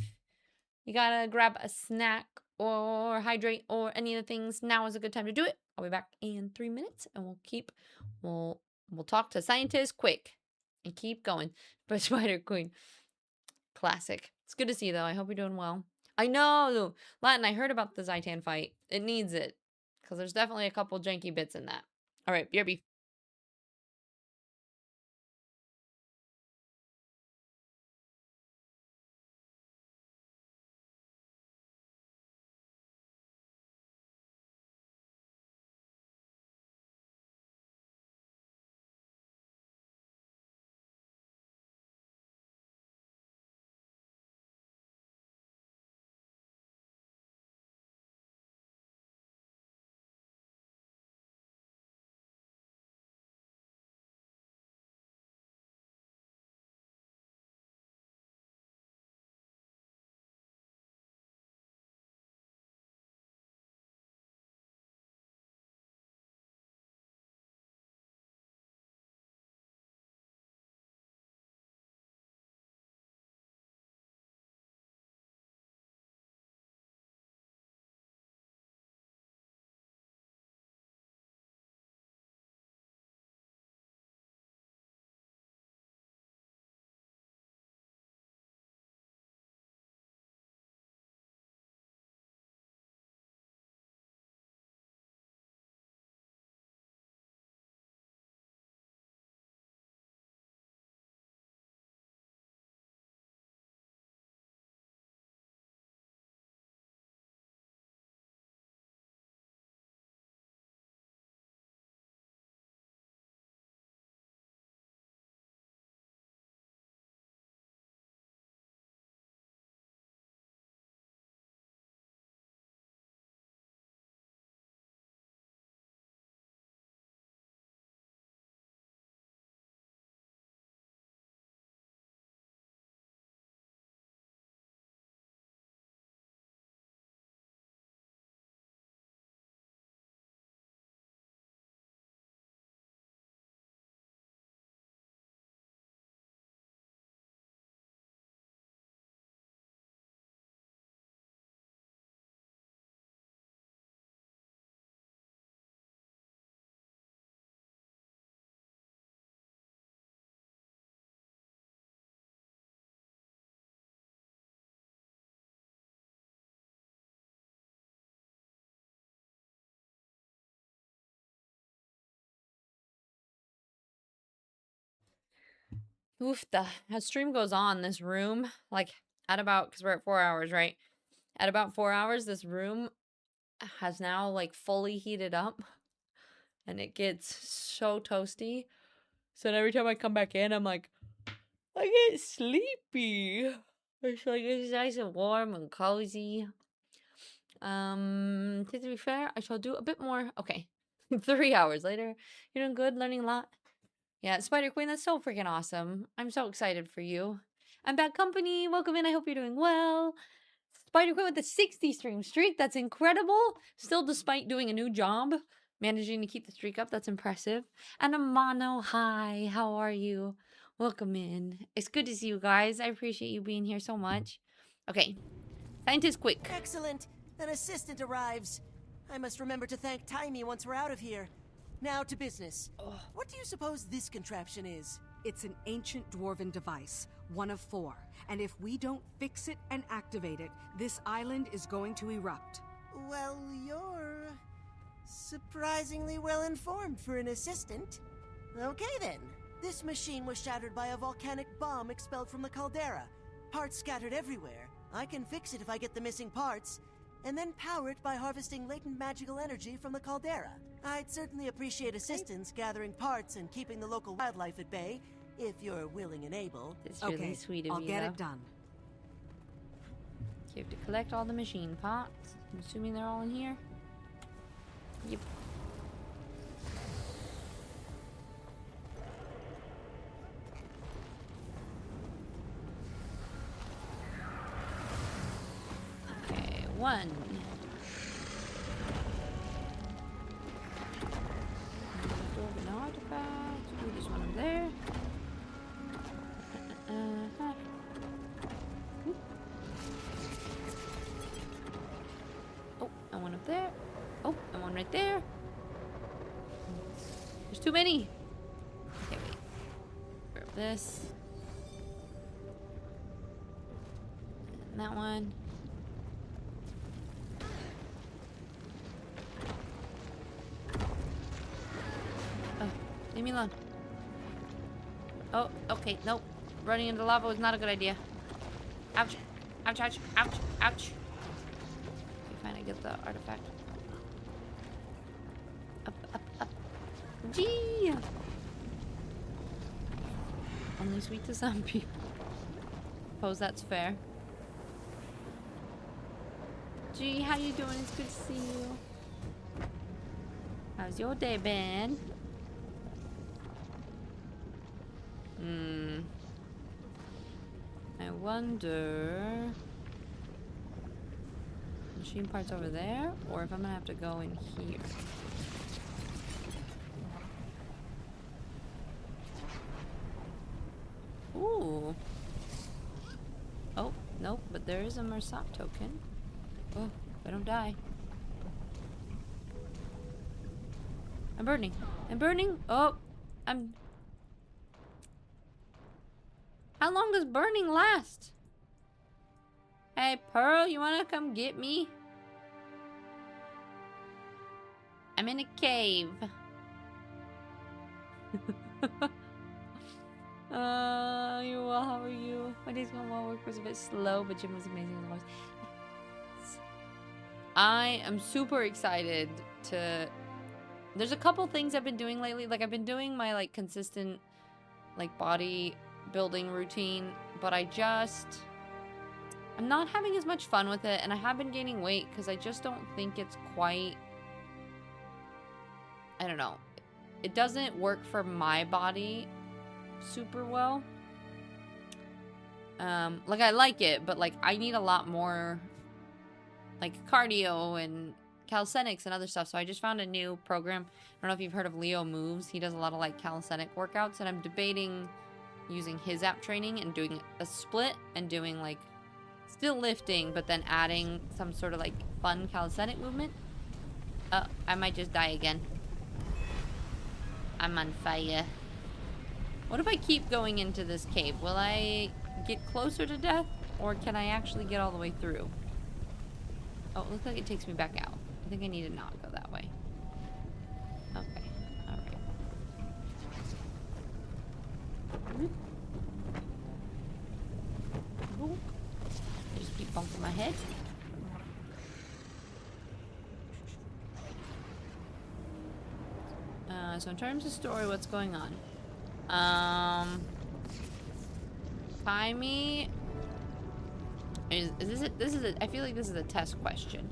you gotta grab a snack or hydrate or any of the things, now is a good time to do it. I'll be back in 3 minutes and we'll talk to scientists quick. and keep going. But Spider Queen, classic. It's good to see you, though. I hope you're doing well. I know, Latin, I heard about the Zaitan fight. It needs it. Because there's definitely a couple janky bits in that. All right, BRB. Oof, as stream goes on, this room, like, at about, because we're at 4 hours, right? At about 4 hours, this room has now, like, fully heated up. And it gets so toasty. So every time I come back in, I'm like, I get sleepy. It's like, it's nice and warm and cozy. To be fair, I shall do a bit more. Okay. 3 hours later. You're doing good, learning a lot. Yeah, Spider Queen, that's so freaking awesome. I'm so excited for you. I'm Bad Company. Welcome in. I hope you're doing well. Spider Queen with the 60 stream streak. That's incredible. Still, despite doing a new job, managing to keep the streak up. That's impressive. And Amano, hi. How are you? Welcome in. It's good to see you guys. I appreciate you being here so much. Okay. Scientist quick. Excellent. An assistant arrives. I must remember to thank Timey once we're out of here. Now to business. What do you suppose this contraption is? It's an ancient dwarven device, one of 4. And if we don't fix it and activate it, this island is going to erupt. Well, you're surprisingly well informed for an assistant. Okay then. This machine was shattered by a volcanic bomb expelled from the caldera. Parts scattered everywhere. I can fix it if I get the missing parts, and then power it by harvesting latent magical energy from the caldera. I'd certainly appreciate assistance gathering parts and keeping the local wildlife at bay, if you're willing and able. It's really sweet of you. I'll get it done. You have to collect all the machine parts. I'm assuming they're all in here. Yep. Okay, 1. An artifact. Ooh, there's one over there. Oh, and one up there. Oh, and one right there. There's too many. Okay, wait. this. And that one. Oh, leave me alone. Oh, okay, nope. Running into lava was not a good idea. Ouch. Ouch, ouch, ouch, ouch. Okay, fine, I get the artifact. Up, up, up. Gee! Only sweet to some people. Suppose that's fair. Gee, how you doing? It's good to see you. How's your day been? I wonder... Machine parts over there? Or if I'm gonna have to go in here. Ooh. Oh, nope, but there is a Mersat token. Oh, I don't die. I'm burning. I'm burning. Oh, I'm... How long does burning last? Hey, Pearl, you wanna come get me? I'm in a cave. You all, how are you? My day's going well. Work was a bit slow, but gym was amazing as always. Yes. I am super excited to... There's a couple things I've been doing lately. Like, I've been doing my, like, consistent, like, body building routine, but I'm not having as much fun with it, and I have been gaining weight because I just don't think it's quite... I don't know. It doesn't work for my body super well. Like, I like it, but, like, I need a lot more, like, cardio and calisthenics and other stuff. So I just found a new program. I don't know if you've heard of Leo Moves. He does a lot of, like, calisthenic workouts, and I'm debating using his app training and doing a split and doing, like, still lifting, but then adding some sort of, like, fun calisthenic movement. I might just die again. I'm on fire. What if I keep going into this cave? Will I get closer to death, or can I actually get all the way through? Oh, it looks like it takes me back out. I think I need to not go that way. Okay, alright. Just keep bumping my head. So in terms of story, what's going on? Timey... Is this it? This is a... I feel like this is a test question.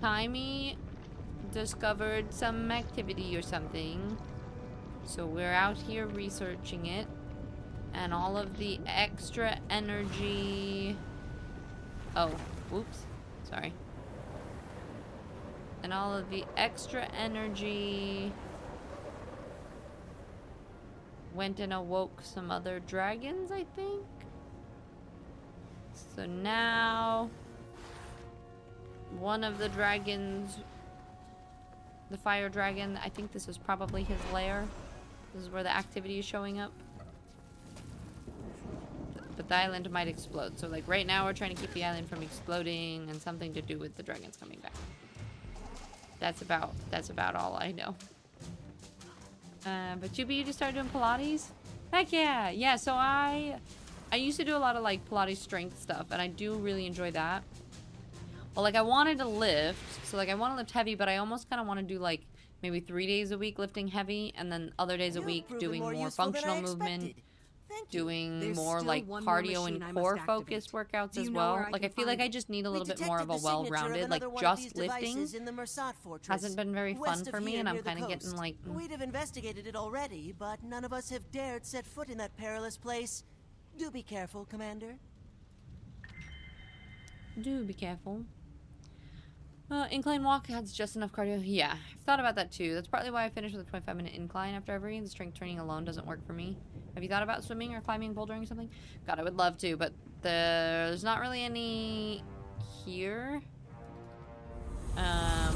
Timey discovered some activity or something. So we're out here researching it. And all of the extra energy... Oh, whoops. Sorry. And all of the extra energy went and awoke some other dragons, I think. So now one of the dragons, the fire dragon, I think this is probably his lair. This is where the activity is showing up. But the island might explode. So like right now we're trying to keep the island from exploding, and something to do with the dragons coming back. That's about all I know. But Juby, you just started doing Pilates? Heck yeah! Yeah, so I used to do a lot of like Pilates strength stuff, and I do really enjoy that. Well, like I wanted to lift, so like I want to lift heavy, but I almost kind of want to do like maybe 3 days a week lifting heavy, and then other days a week doing more functional movement. Doing more like cardio and core focused workouts as well. Like I feel like I just need a little bit more of a well-rounded, like just lifting hasn't been very fun for me, and I'm kind of getting like... We'd have investigated it already, but none of us have dared set foot in that perilous place. Do be careful, Commander. Do be careful. Incline walk has just enough cardio. Yeah, I've thought about that too. That's partly why I finished with a 25-minute incline after every. The strength training alone doesn't work for me. Have you thought about swimming or climbing, bouldering or something? God, I would love to, but there's not really any here. I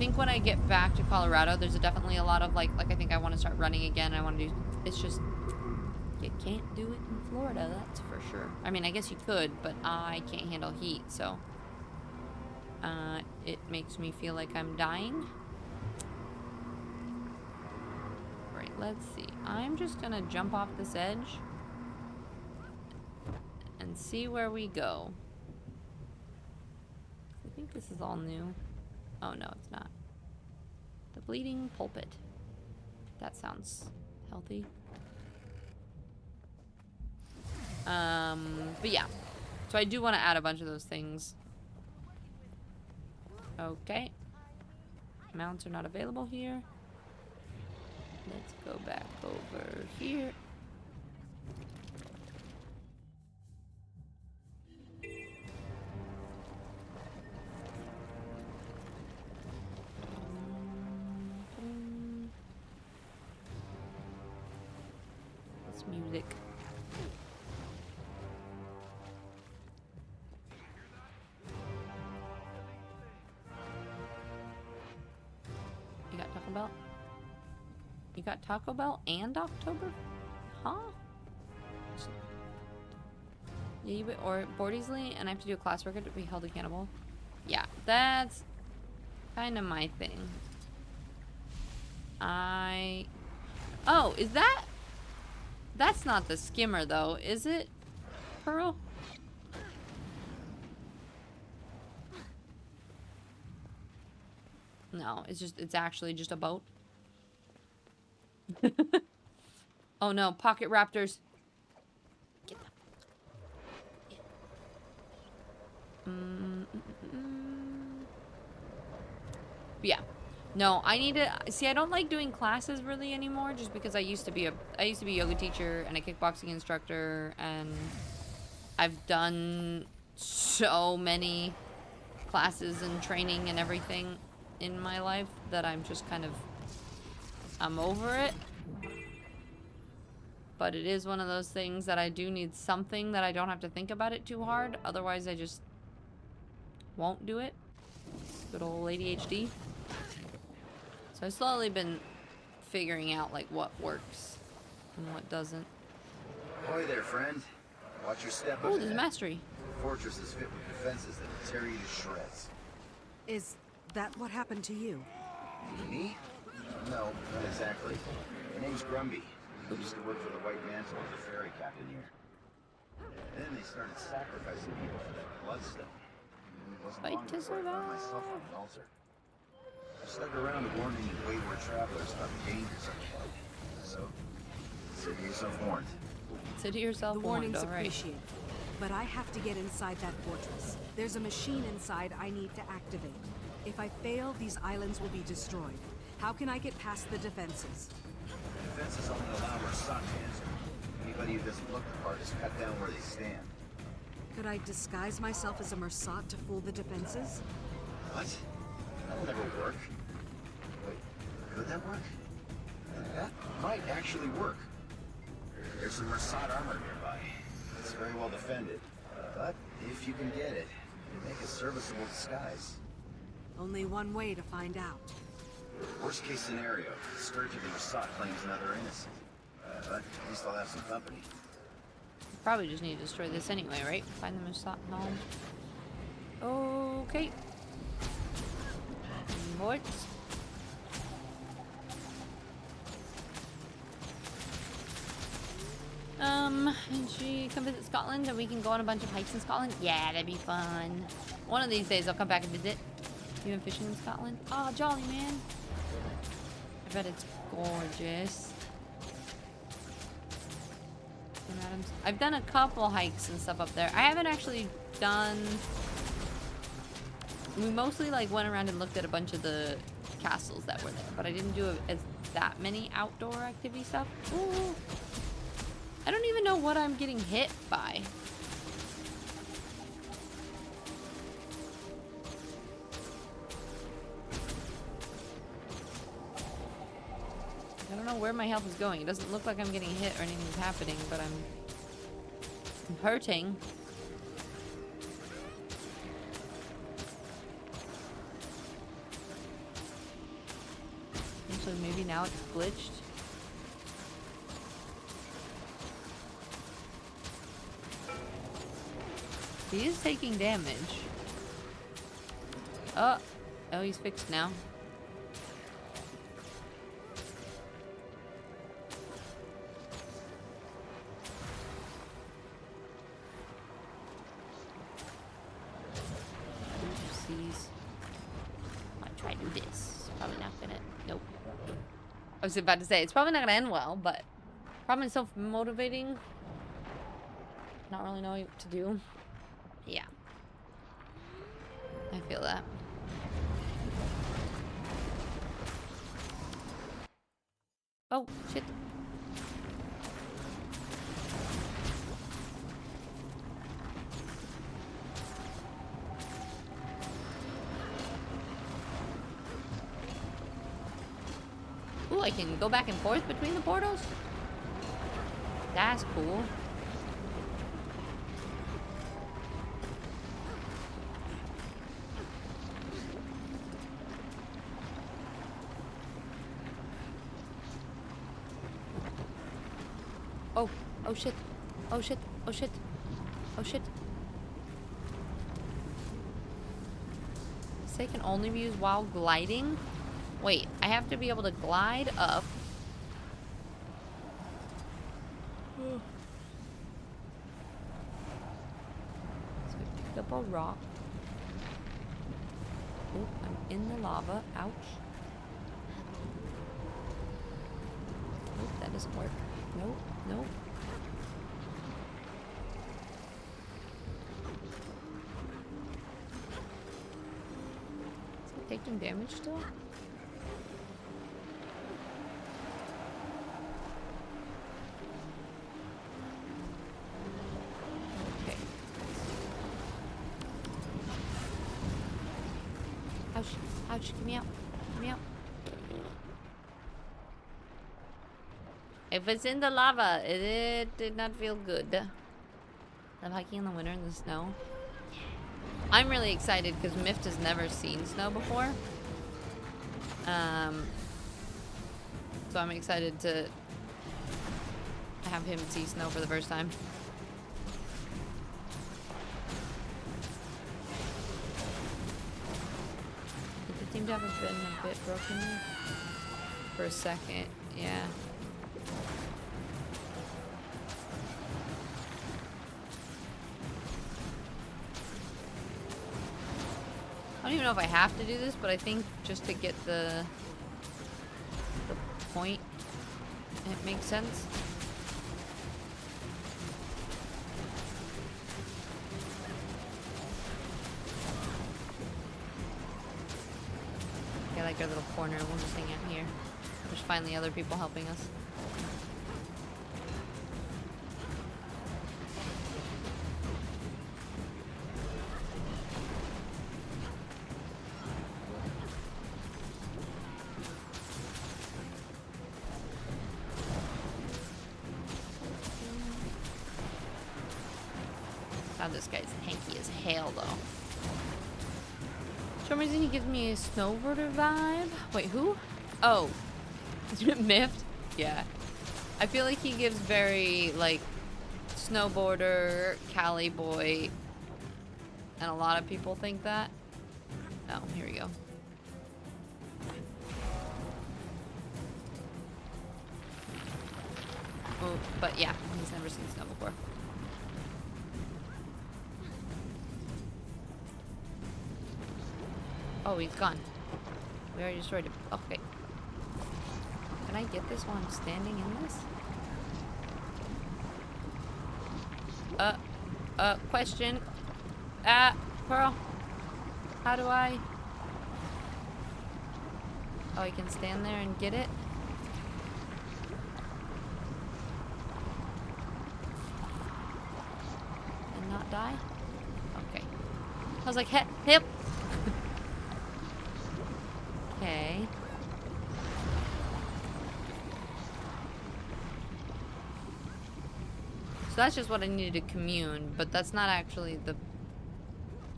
think when I get back to Colorado, there's definitely a lot of like I think I want to start running again. I want to do, it's just, you can't do it in Florida, that's for sure. I mean, I guess you could, but I can't handle heat, so. It makes me feel like I'm dying. Right, let's see. I'm just gonna jump off this edge and see where we go. I think this is all new. Oh no, it's not. The bleeding pulpit. That sounds healthy. But yeah. So I do want to add a bunch of those things. Okay. Mounts are not available here. Let's go back over here. This music. You got Taco Bell? You got Taco Bell and October? Huh? Yeah, you or board easily, and I have to do a class record to be held accountable. Yeah, that's kind of my thing. Oh, is that? That's not the skimmer though, is it? Pearl? No, it's actually just a boat. Oh no, pocket raptors. Get the... Yeah. No, I need to see. I don't like doing classes really anymore, just because I used to be a yoga teacher and a kickboxing instructor, and I've done so many classes and training and everything in my life that I'm just kind of, I'm over it. But it is one of those things that I do need something that I don't have to think about it too hard. Otherwise, I just won't do it. Good old ADHD. So I've slowly been figuring out like what works and what doesn't. Ahoy there, friend. Watch your step. Oh, there's mastery. The fortress is fit with defenses that will tear you to shreds. Is that what happened to you? Me? No, not exactly. My name's Grumby. I used to work for the White Mantle as a ferry captain here. Then they started sacrificing people for that bloodstone. It wasn't long before I found myself on the altar. I stuck around warning wayward travelers about the dangers ahead. So, consider yourself warned. Consider yourself warned. The warning's appreciated. But I have to get inside that fortress. There's a machine inside I need to activate. If I fail, these islands will be destroyed. How can I get past the defenses? The defenses only allow Marsat to enter. Anybody who doesn't look the part is cut down where they stand. Could I disguise myself as a Marsat to fool the defenses? What? That'll never work. Wait, could that work? That might actually work. There's some Marsat armor nearby. It's very well defended. But if you can get it, it'll make a serviceable disguise. Only one way to find out. Worst case scenario, the Scourge of the Marsat claims another innocent. But at least I'll have some company. Probably just need to destroy this anyway, right? Find the Marsat home. Okay. What? And she come visit Scotland and we can go on a bunch of hikes in Scotland? Yeah, that'd be fun. One of these days I'll come back and visit. You been fishing in Scotland? Oh, jolly, man. I bet it's gorgeous. I've done a couple hikes and stuff up there. I haven't actually done... We mostly like went around and looked at a bunch of the castles that were there, but I didn't do that many outdoor activity stuff. Ooh. I don't even know what I'm getting hit by. I don't know where my health is going. It doesn't look like I'm getting hit or anything's happening, but I'm hurting. Maybe now it's glitched. He is taking damage. Oh, he's fixed now. Oopsies. I'll try to do this. Probably not gonna. Nope. I was about to say it's probably not gonna end well, but probably self-motivating. Not really knowing what to do. Yeah. I feel that. Oh, shit. Ooh, I can go back and forth between the portals? That's cool. Oh, oh shit. Oh shit. Oh shit. Oh shit. This can only be used while gliding? Wait, I have to be able to glide up. So I picked up a rock. Oh, I'm in the lava. Ouch. Nope, that doesn't work. Nope, nope. Is it taking damage still? Okay. Ouch, ouch, get me out. Get me out. If it's in the lava, it did not feel good. I'm hiking in the winter in the snow. I'm really excited because Mift has never seen snow before. So I'm excited to have him see snow for the first time. It seemed to have been a bit broken for a second. Yeah. I don't even know if I have to do this, but I think just to get the point, it makes sense. I like our little corner. We'll just hang out here. Just find the other people helping us. God, this guy's tanky as hell, though. For some reason, he gives me a snowboarder vibe. Wait, who? Oh. Miffed? Yeah. I feel like he gives very, like, snowboarder, Cali boy. And a lot of people think that. Oh, here we go. Oh, but yeah, he's never seen snow before. Oh, he's gone. We already destroyed him. Okay. Can I get this while I'm standing in this? Question. Pearl. How do I? Oh, I can stand there and get it? And not die? Okay. I was like, hip. Okay. So that's just what I needed to commune, but that's not actually the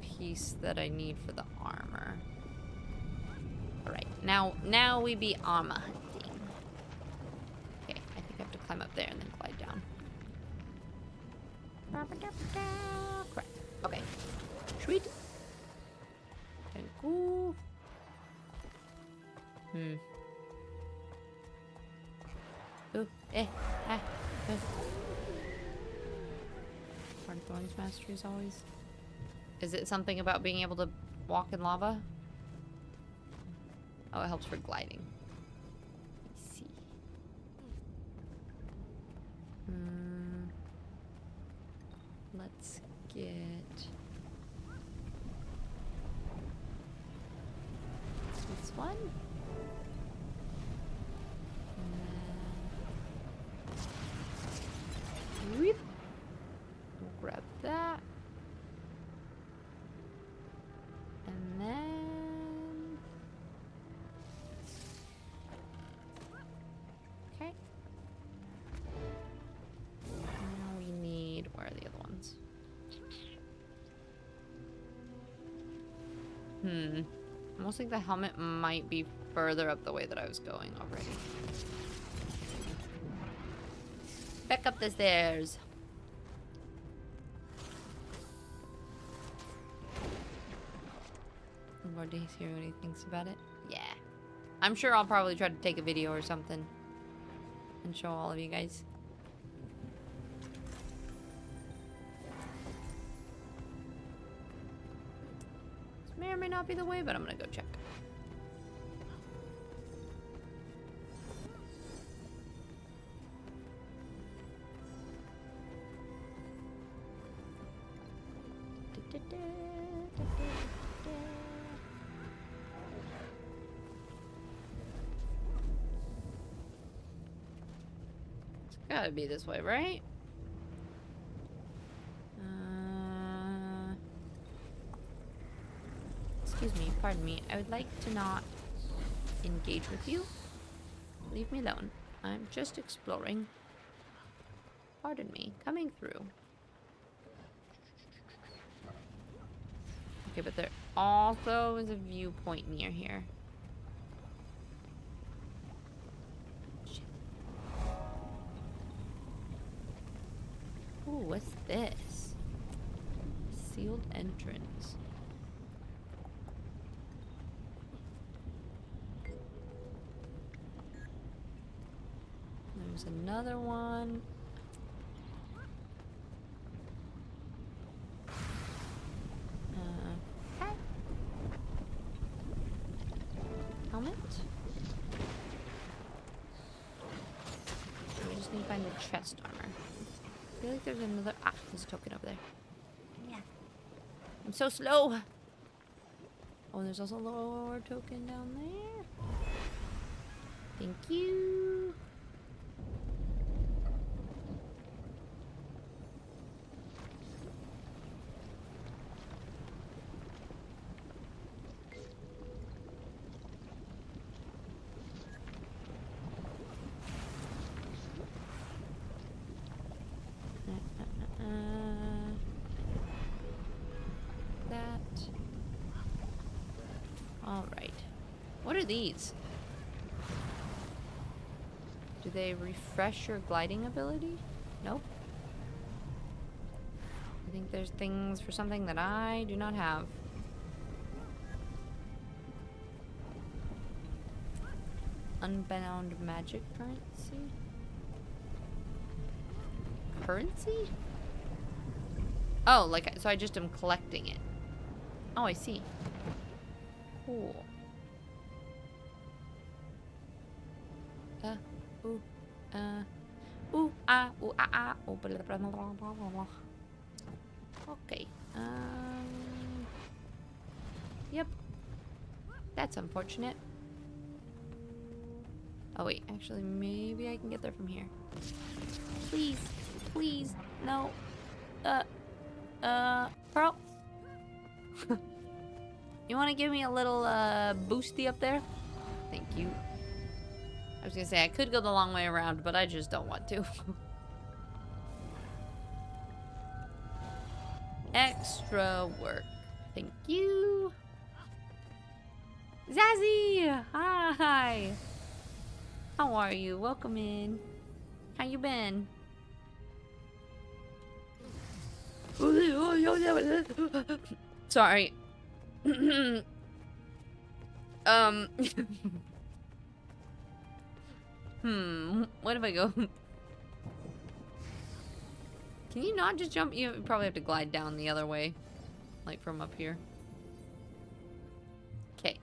piece that I need for the armor. Alright, now we be armor hunting. climb up there and then glide down. Correct. Okay. Sweet. And cool. Ooh, ah. Hard Thorns Mastery as always. Is it something about being able to walk in lava? Oh, it helps for gliding. Let's see. Let's get this one. We'll grab that. And then... Okay. Now we need... Where are the other ones? I almost think the helmet might be further up the way that I was going already. Back up the stairs. More days here what he thinks about it. Yeah. I'm sure I'll probably try to take a video or something and show all of you guys. This may or may not be the way, but I'm gonna go check. It's gotta be this way, right? Excuse me, pardon me. I would like to not engage with you. Leave me alone. I'm just exploring. Pardon me. Coming through. Okay, but there also is a viewpoint near here. Shit. Ooh, what's this? Sealed entrance. There's another one. Okay. Helmet. We just need to find the chest armor. I feel like there's another. Ah, there's a token over there. Yeah. I'm so slow. Oh, there's also a lower token down there. Thank you. Alright. What are these? Do they refresh your gliding ability? Nope. I think there's things for something that I do not have. Unbound magic currency? Currency? Oh, like, so I just am collecting it. Oh, I see. Cool. Ooh, ooh, ah, ooh, blah, blah, blah, blah, blah, blah. Okay. Yep. That's unfortunate. Oh wait, actually, maybe I can get there from here. Please, please, no. Pearl. You want to give me a little boosty up there? Thank you. I was gonna say I could go the long way around, but I just don't want to. Extra work. Thank you. Zazzy! Hi! How are you? Welcome in. How you been? Sorry. What if I go? Can you not just jump? You probably have to glide down the other way. Like from up here. Okay.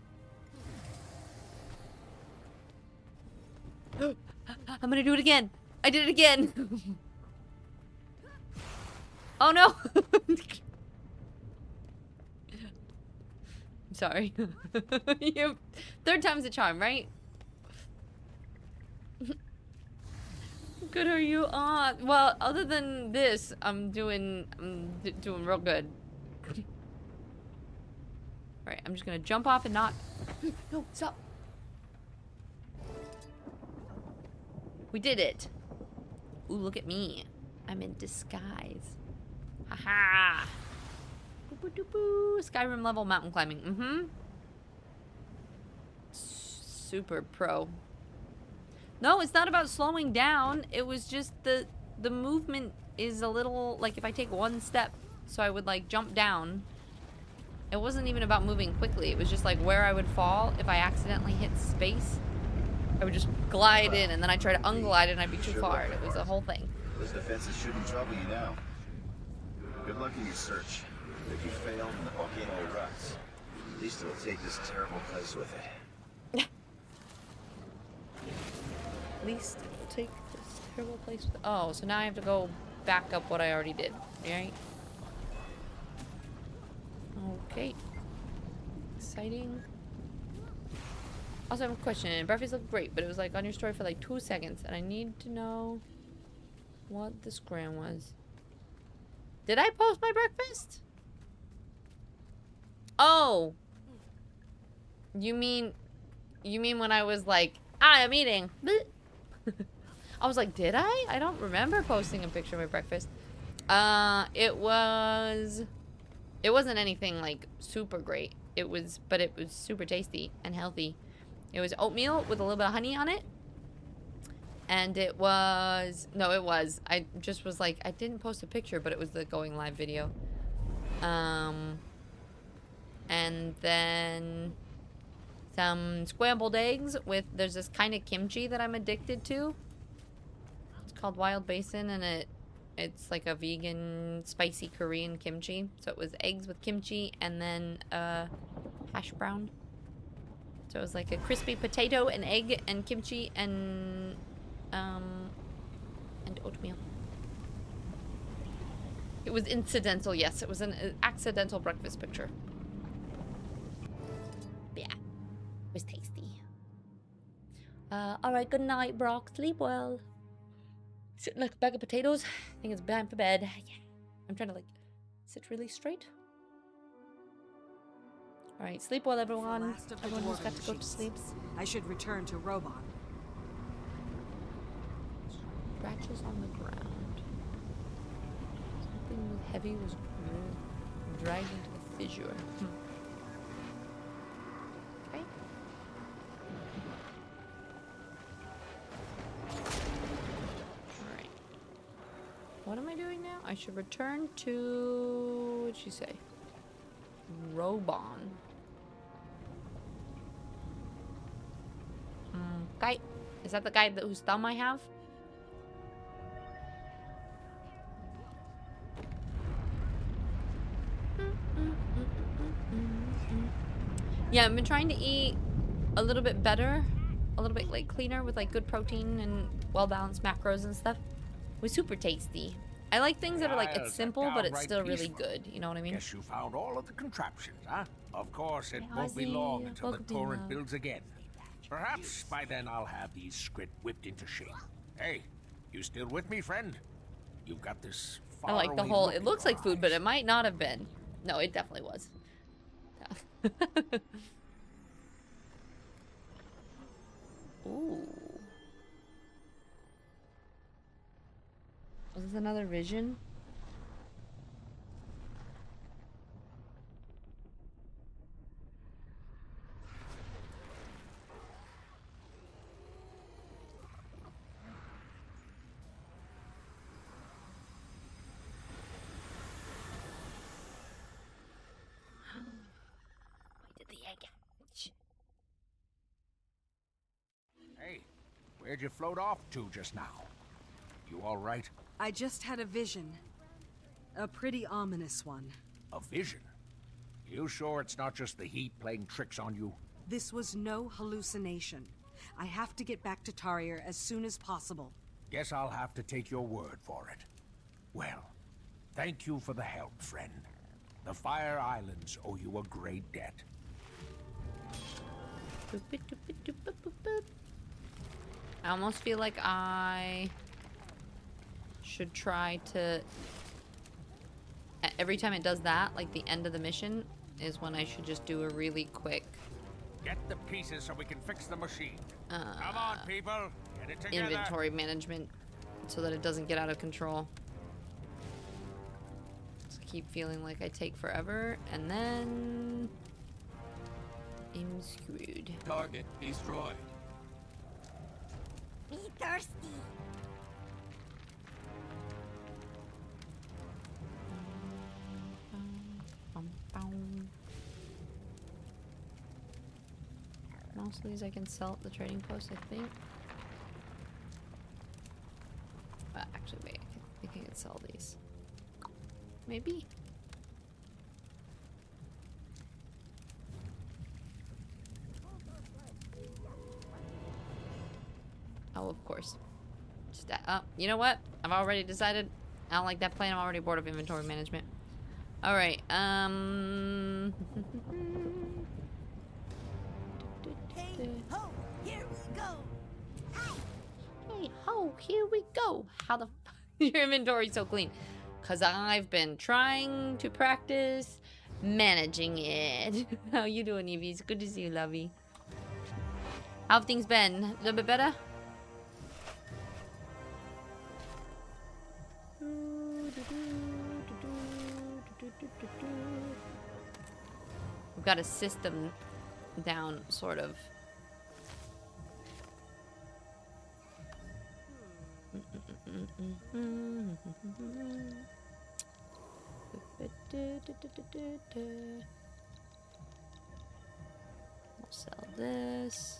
I'm gonna do it again. I did it again. Oh no. I'm sorry. Third time's a charm, right? Good are you? Well, other than this, I'm doing real good. Alright, I'm just gonna jump off and not... No, stop. We did it. Ooh, look at me. I'm in disguise. Haha. Skyrim level mountain climbing. Super pro. No, it's not about slowing down. It was just the movement is a little like if I take one step, so I would like jump down. It wasn't even about moving quickly. It was just like where I would fall if I accidentally hit space. I would just glide in, and then I try to unglide, and I'd be too far. It was a whole thing. Those defenses shouldn't trouble you now. Good luck in your search. If you fail and the volcano erupts, at least it'll take this terrible place with it. At least it'll take this terrible place with... Oh, so now I have to go back up what I already did, right? Okay. Exciting. Also, I have a question. Breakfast looked great, but it was like on your story for like 2 seconds, and I need to know what the scram was. Did I post my breakfast? Oh. You mean when I was like, I'm eating. I was like, did I? I don't remember posting a picture of my breakfast. It wasn't anything like super great. But it was super tasty and healthy. It was oatmeal with a little bit of honey on it. And it was, I just was like, I didn't post a picture, but it was the going live video. And then some scrambled eggs with, there's this kind of kimchi that I'm addicted to. It's called Wild Basin, and it's like a vegan, spicy Korean kimchi. So it was eggs with kimchi and then hash brown. So it was like a crispy potato, an egg, and kimchi, and oatmeal. It was incidental, yes. It was an accidental breakfast picture. Yeah. It was tasty. Alright, good night, Brock. Sleep well. Sitting like a bag of potatoes. I think it's time for bed. Yeah. I'm trying to like sit really straight. Alright, sleep well, everyone. Everyone who's got to go to sleep. I should return to Robon. Scratches on the ground. Something heavy was dragged into the fissure. Okay. Alright. What am I doing now? I should return to... What'd she say? Robon. Okay. Is that the guy whose thumb I have? Yeah, I've been trying to eat a little bit better, a little bit like cleaner with like good protein and well-balanced macros and stuff. It was super tasty. I like things that are like, it's simple, but it's still really good. You know what I mean? Guess you found all of the contraptions, huh? Of course, it won't be long until the torrent builds again. Perhaps by then I'll have these script whipped into shape. Hey, you still with me, friend? You've got this I like the whole, it looks like food, but it might not have been. No, it definitely was. Ooh. Was this another vision? Where'd you float off to just now? You all right? I just had a vision. A pretty ominous one. A vision? You sure it's not just the heat playing tricks on you? This was no hallucination. I have to get back to Tarir as soon as possible. Guess I'll have to take your word for it. Well, thank you for the help, friend. The Fire Islands owe you a great debt. I almost feel like I should try to... Every time it does that, like the end of the mission, is when I should just do a really quick... Get the pieces so we can fix the machine. Come on, people. Get it together. Inventory management, so that it doesn't get out of control. Just keep feeling like I take forever, and then... I'm screwed. Target destroyed. Be thirsty. Most of these I can sell at the trading post, I think. Actually, wait, I think I can sell these. Maybe? Oh, of course. Just that. You know what? I've already decided. I don't like that plan. I'm already bored of inventory management. Alright, Hey ho, here we go. Hey ho, here we go. How the fuck your inventory's so clean? Cause I've been trying to practice managing it. How you doing, Evie? It's good to see you, lovey. How have things been? A little bit better? We've got a system down, sort of. We'll sell this.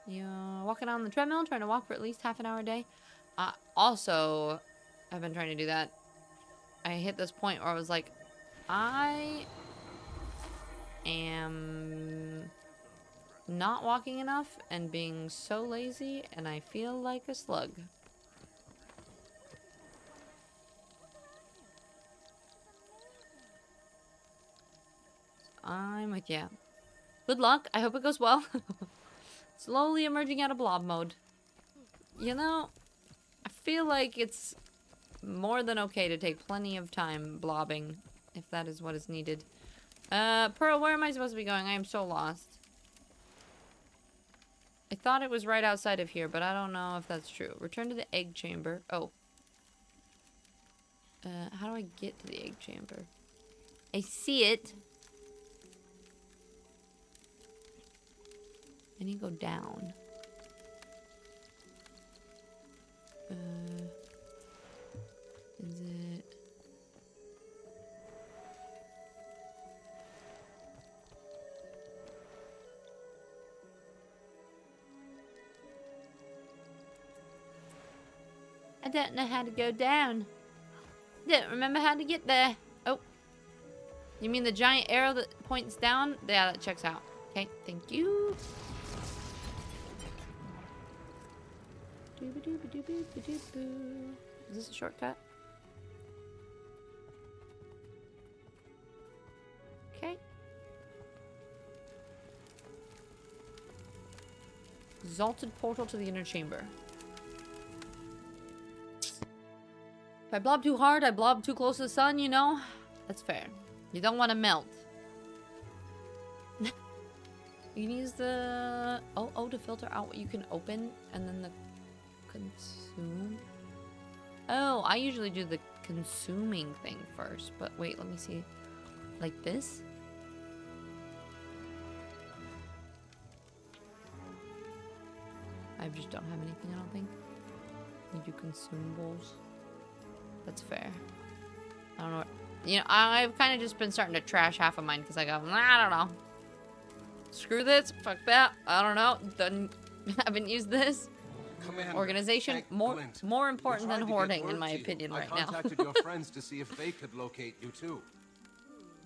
Yeah, walking on the treadmill, trying to walk for at least half an hour a day. Also, I've been trying to do that. I hit this point where I was like, I am not walking enough and being so lazy, and I feel like a slug. I'm with ya. Good luck. I hope it goes well. Slowly emerging out of blob mode. You know, I feel like it's more than okay to take plenty of time blobbing, if that is what is needed. Pearl, where am I supposed to be going? I am so lost. I thought it was right outside of here, but I don't know if that's true. Return to the egg chamber. Oh. How do I get to the egg chamber? I see it. I need to go down. Is it? I don't know how to go down. Don't remember how to get there. Oh. You mean the giant arrow that points down? Yeah, that checks out. Okay, thank you. Is this a shortcut? Okay. Exalted portal to the inner chamber. If I blob too hard, I blob too close to the sun, you know? That's fair. You don't want to melt. You can use the... Oh, to filter out what you can open, and then the consume. Oh, I usually do the consuming thing first, but wait, let me see. Like this? I just don't have anything, I don't think. You do consumables. That's fair. I don't know. You know, I've kind of just been starting to trash half of mine because I go, I don't know. Screw this. Fuck that. I don't know. Haven't used this. Commander, Organization more important than hoarding, in my opinion, right now. I contacted your friends to see if they could locate you too.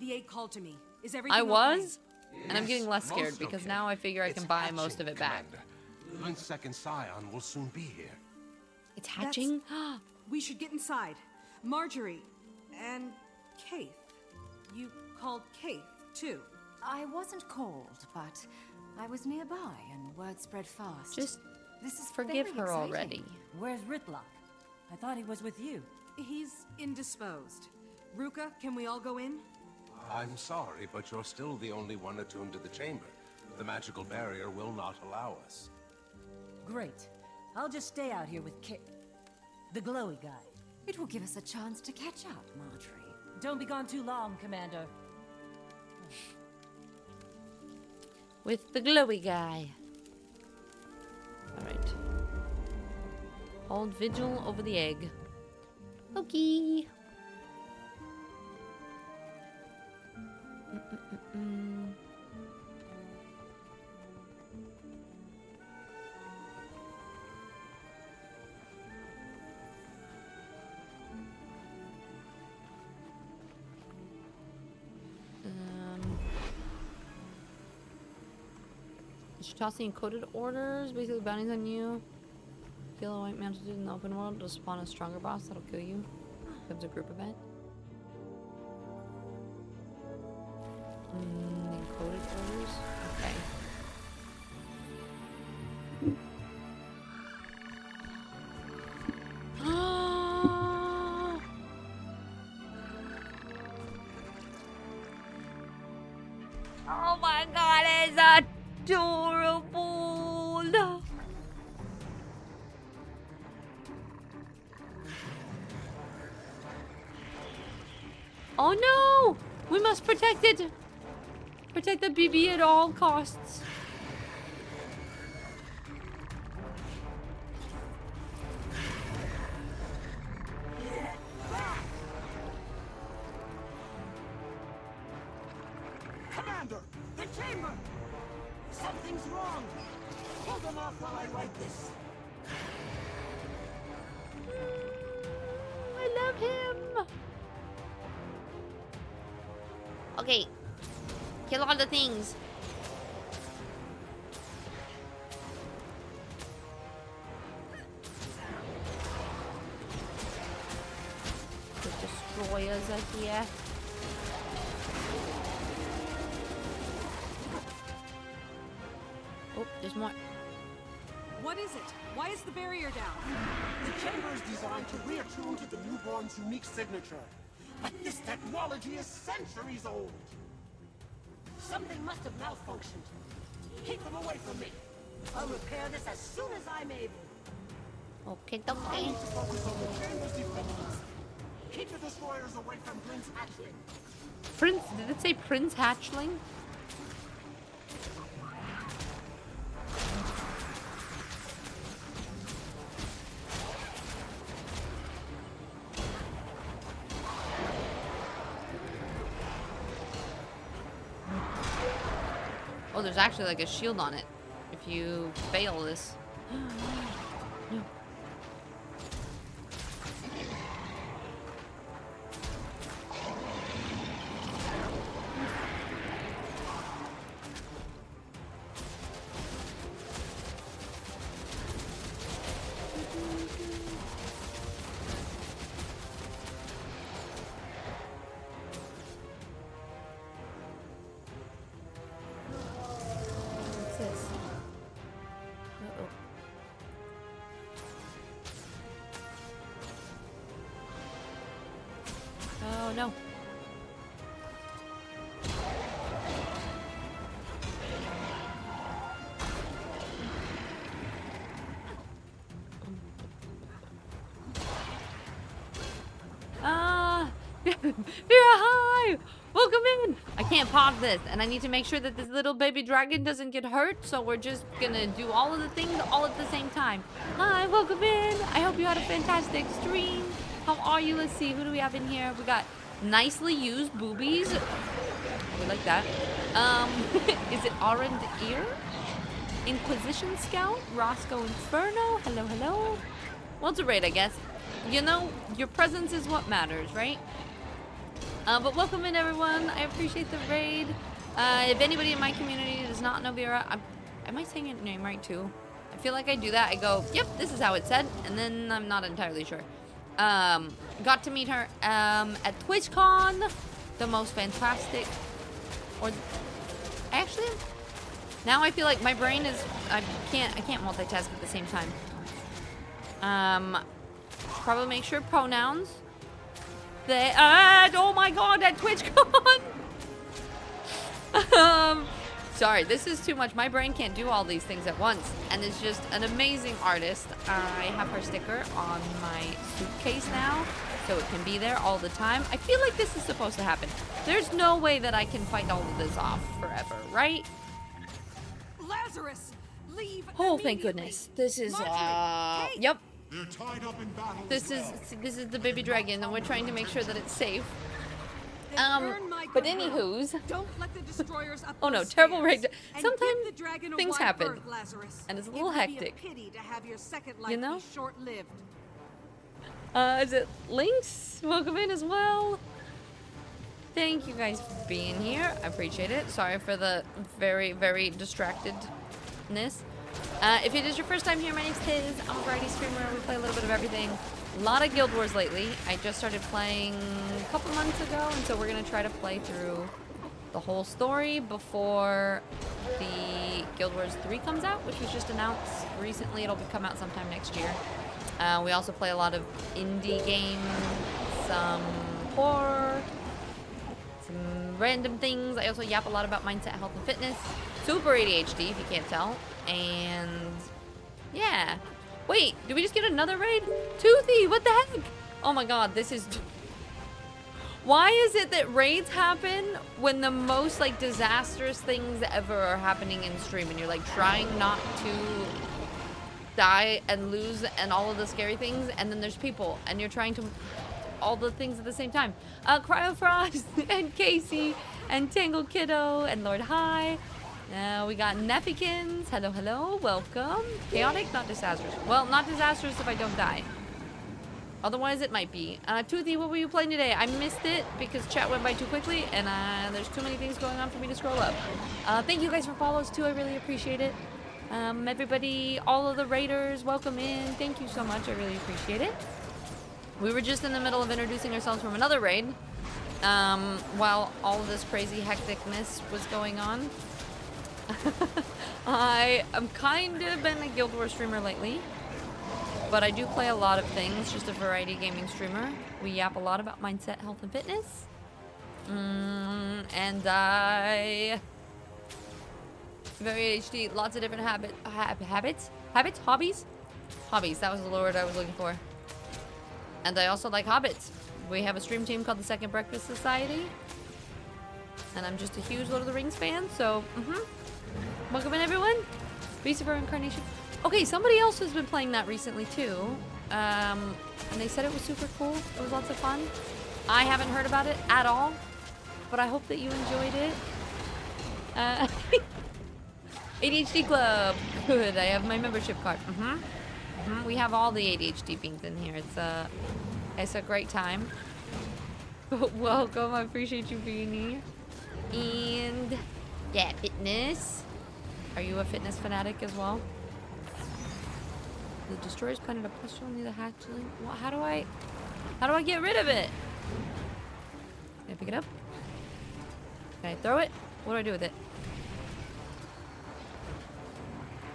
The 8 called to me. Is everything I was, okay? and I'm getting less scared because now I figure I can buy most of it back. Lune's second scion will soon be here. It's hatching? We should get inside. Marjorie and Kaith. You called Kaith, too. I wasn't called, but I was nearby and word spread fast. Just this is forgive very her exciting. already. Where's Ritlock? I thought he was with you. He's indisposed. Ruka, can we all go in? I'm sorry, but you're still the only one attuned to the chamber. The magical barrier will not allow us. Great. I'll just stay out here with the glowy guy. It will give us a chance to catch up, Marjorie. Don't be gone too long, Commander. With the glowy guy. Alright. Hold vigil over the egg. Okay. Tossing encoded orders, basically bounties on you. Kill a white mantle in the open world to spawn a stronger boss that'll kill you. Becomes a group event. Encoded orders? Okay. Oh my god, it's adorable! Oh no! We must protect it! Protect the BB at all costs. Commander! The chamber! Something's wrong! Pull them off while I write this! I love him! Okay. Kill all the things. The destroyers are here. Oh, there's more. What is it? Why is the barrier down? The chamber is designed to reattune to the newborn's unique signature. But this technology is centuries old. Something must have malfunctioned. Keep them away from me. I'll repair this as soon as I'm able. Okay, I okay. need to focus on the chamber's defenses. Keep the destroyers away from Prince Hatchling. Prince? Did it say Prince Hatchling? Oh, there's actually like a shield on it. If you fail this. No. What's this? Uh-oh. Oh no. Ah! You're high! hi! Welcome in! I can't pause this, and I need to make sure that this little baby dragon doesn't get hurt, so we're just gonna do all of the things all at the same time. Hi, welcome in! I hope you had a fantastic stream. How are you? Let's see, who do we have in here? We got nicely used boobies. We like that. Is it Orange Ear? Inquisition Scout? Roscoe Inferno? Hello, hello. Well, it's a raid, I guess. You know, your presence is what matters, right? But welcome in, everyone. I appreciate the raid. If anybody in my community does not know Vera, am I saying your name right, too? I feel like I do that. I go, yep, this is how it's said, and then I'm not entirely sure. Got to meet her at TwitchCon, the most fantastic, or actually, now I feel like my brain is, I can't multitask at the same time. Probably make sure pronouns. They, oh my god, at TwitchCon! Sorry, this is too much. My brain can't do all these things at once. And it's just an amazing artist. I have her sticker on my suitcase now, so it can be there all the time. I feel like this is supposed to happen. There's no way that I can fight all of this off forever, right? Lazarus, leave. Oh, thank goodness. This is, yep. They're tied up in battle. This is the baby dragon, and we're trying to make sure that it's safe. But anywho's, don't let the destroyers up. Oh no, terrible raid. Sometimes things happen, and it's a little hectic. You know? Short-lived. Is it Lynx? Welcome in as well. Thank you guys for being here. I appreciate it. Sorry for the very, very distractedness. If it is your first time here, my name's Tiz. I'm a variety streamer. We play a little bit of everything. A lot of Guild Wars lately. I just started playing a couple months ago, and so we're going to try to play through the whole story before the Guild Wars 3 comes out, which was just announced recently. It'll come out sometime next year. We also play a lot of indie games, some horror, some random things. I also yap a lot about mindset, health, and fitness. Super ADHD, if you can't tell. And yeah. Wait, did we just get another raid? Toothy, what the heck? Oh my god, this is... Why is it that raids happen when the most, like, disastrous things ever are happening in stream and you're, like, trying not to die and lose and all of the scary things, and then there's people and you're trying to... all the things at the same time. Cryofrost and Casey and Tangle Kiddo and Lord High. We got Neffykins. Hello, hello. Welcome. Chaotic, not disastrous. Well, not disastrous if I don't die. Otherwise, it might be. Toothy, what were you playing today? I missed it because chat went by too quickly, and there's too many things going on for me to scroll up. Thank you guys for follows, too. I really appreciate it. Everybody, all of the raiders, welcome in. Thank you so much. I really appreciate it. We were just in the middle of introducing ourselves from another raid while all of this crazy hecticness was going on. I am kind of been a Guild Wars streamer lately, but I do play a lot of things, just a variety gaming streamer. We yap a lot about mindset, health, and fitness. And I... very ADHD, lots of different hobbies? Hobbies, that was the word I was looking for. And I also like hobbits. We have a stream team called the Second Breakfast Society. And I'm just a huge Lord of the Rings fan, so, welcome in, everyone. Beast of Our Incarnation. Okay, somebody else has been playing that recently, too. And they said it was super cool. It was lots of fun. I haven't heard about it at all, but I hope that you enjoyed it. ADHD Club. Good, I have my membership card. We have all the ADHD beans in here. It's a great time. Welcome, I appreciate you being here. And yeah, fitness. Are you a fitness fanatic as well? The destroyer's planted a pistol near the hatchling. Well, how do I get rid of it? Can I pick it up? Can I throw it? What do I do with it?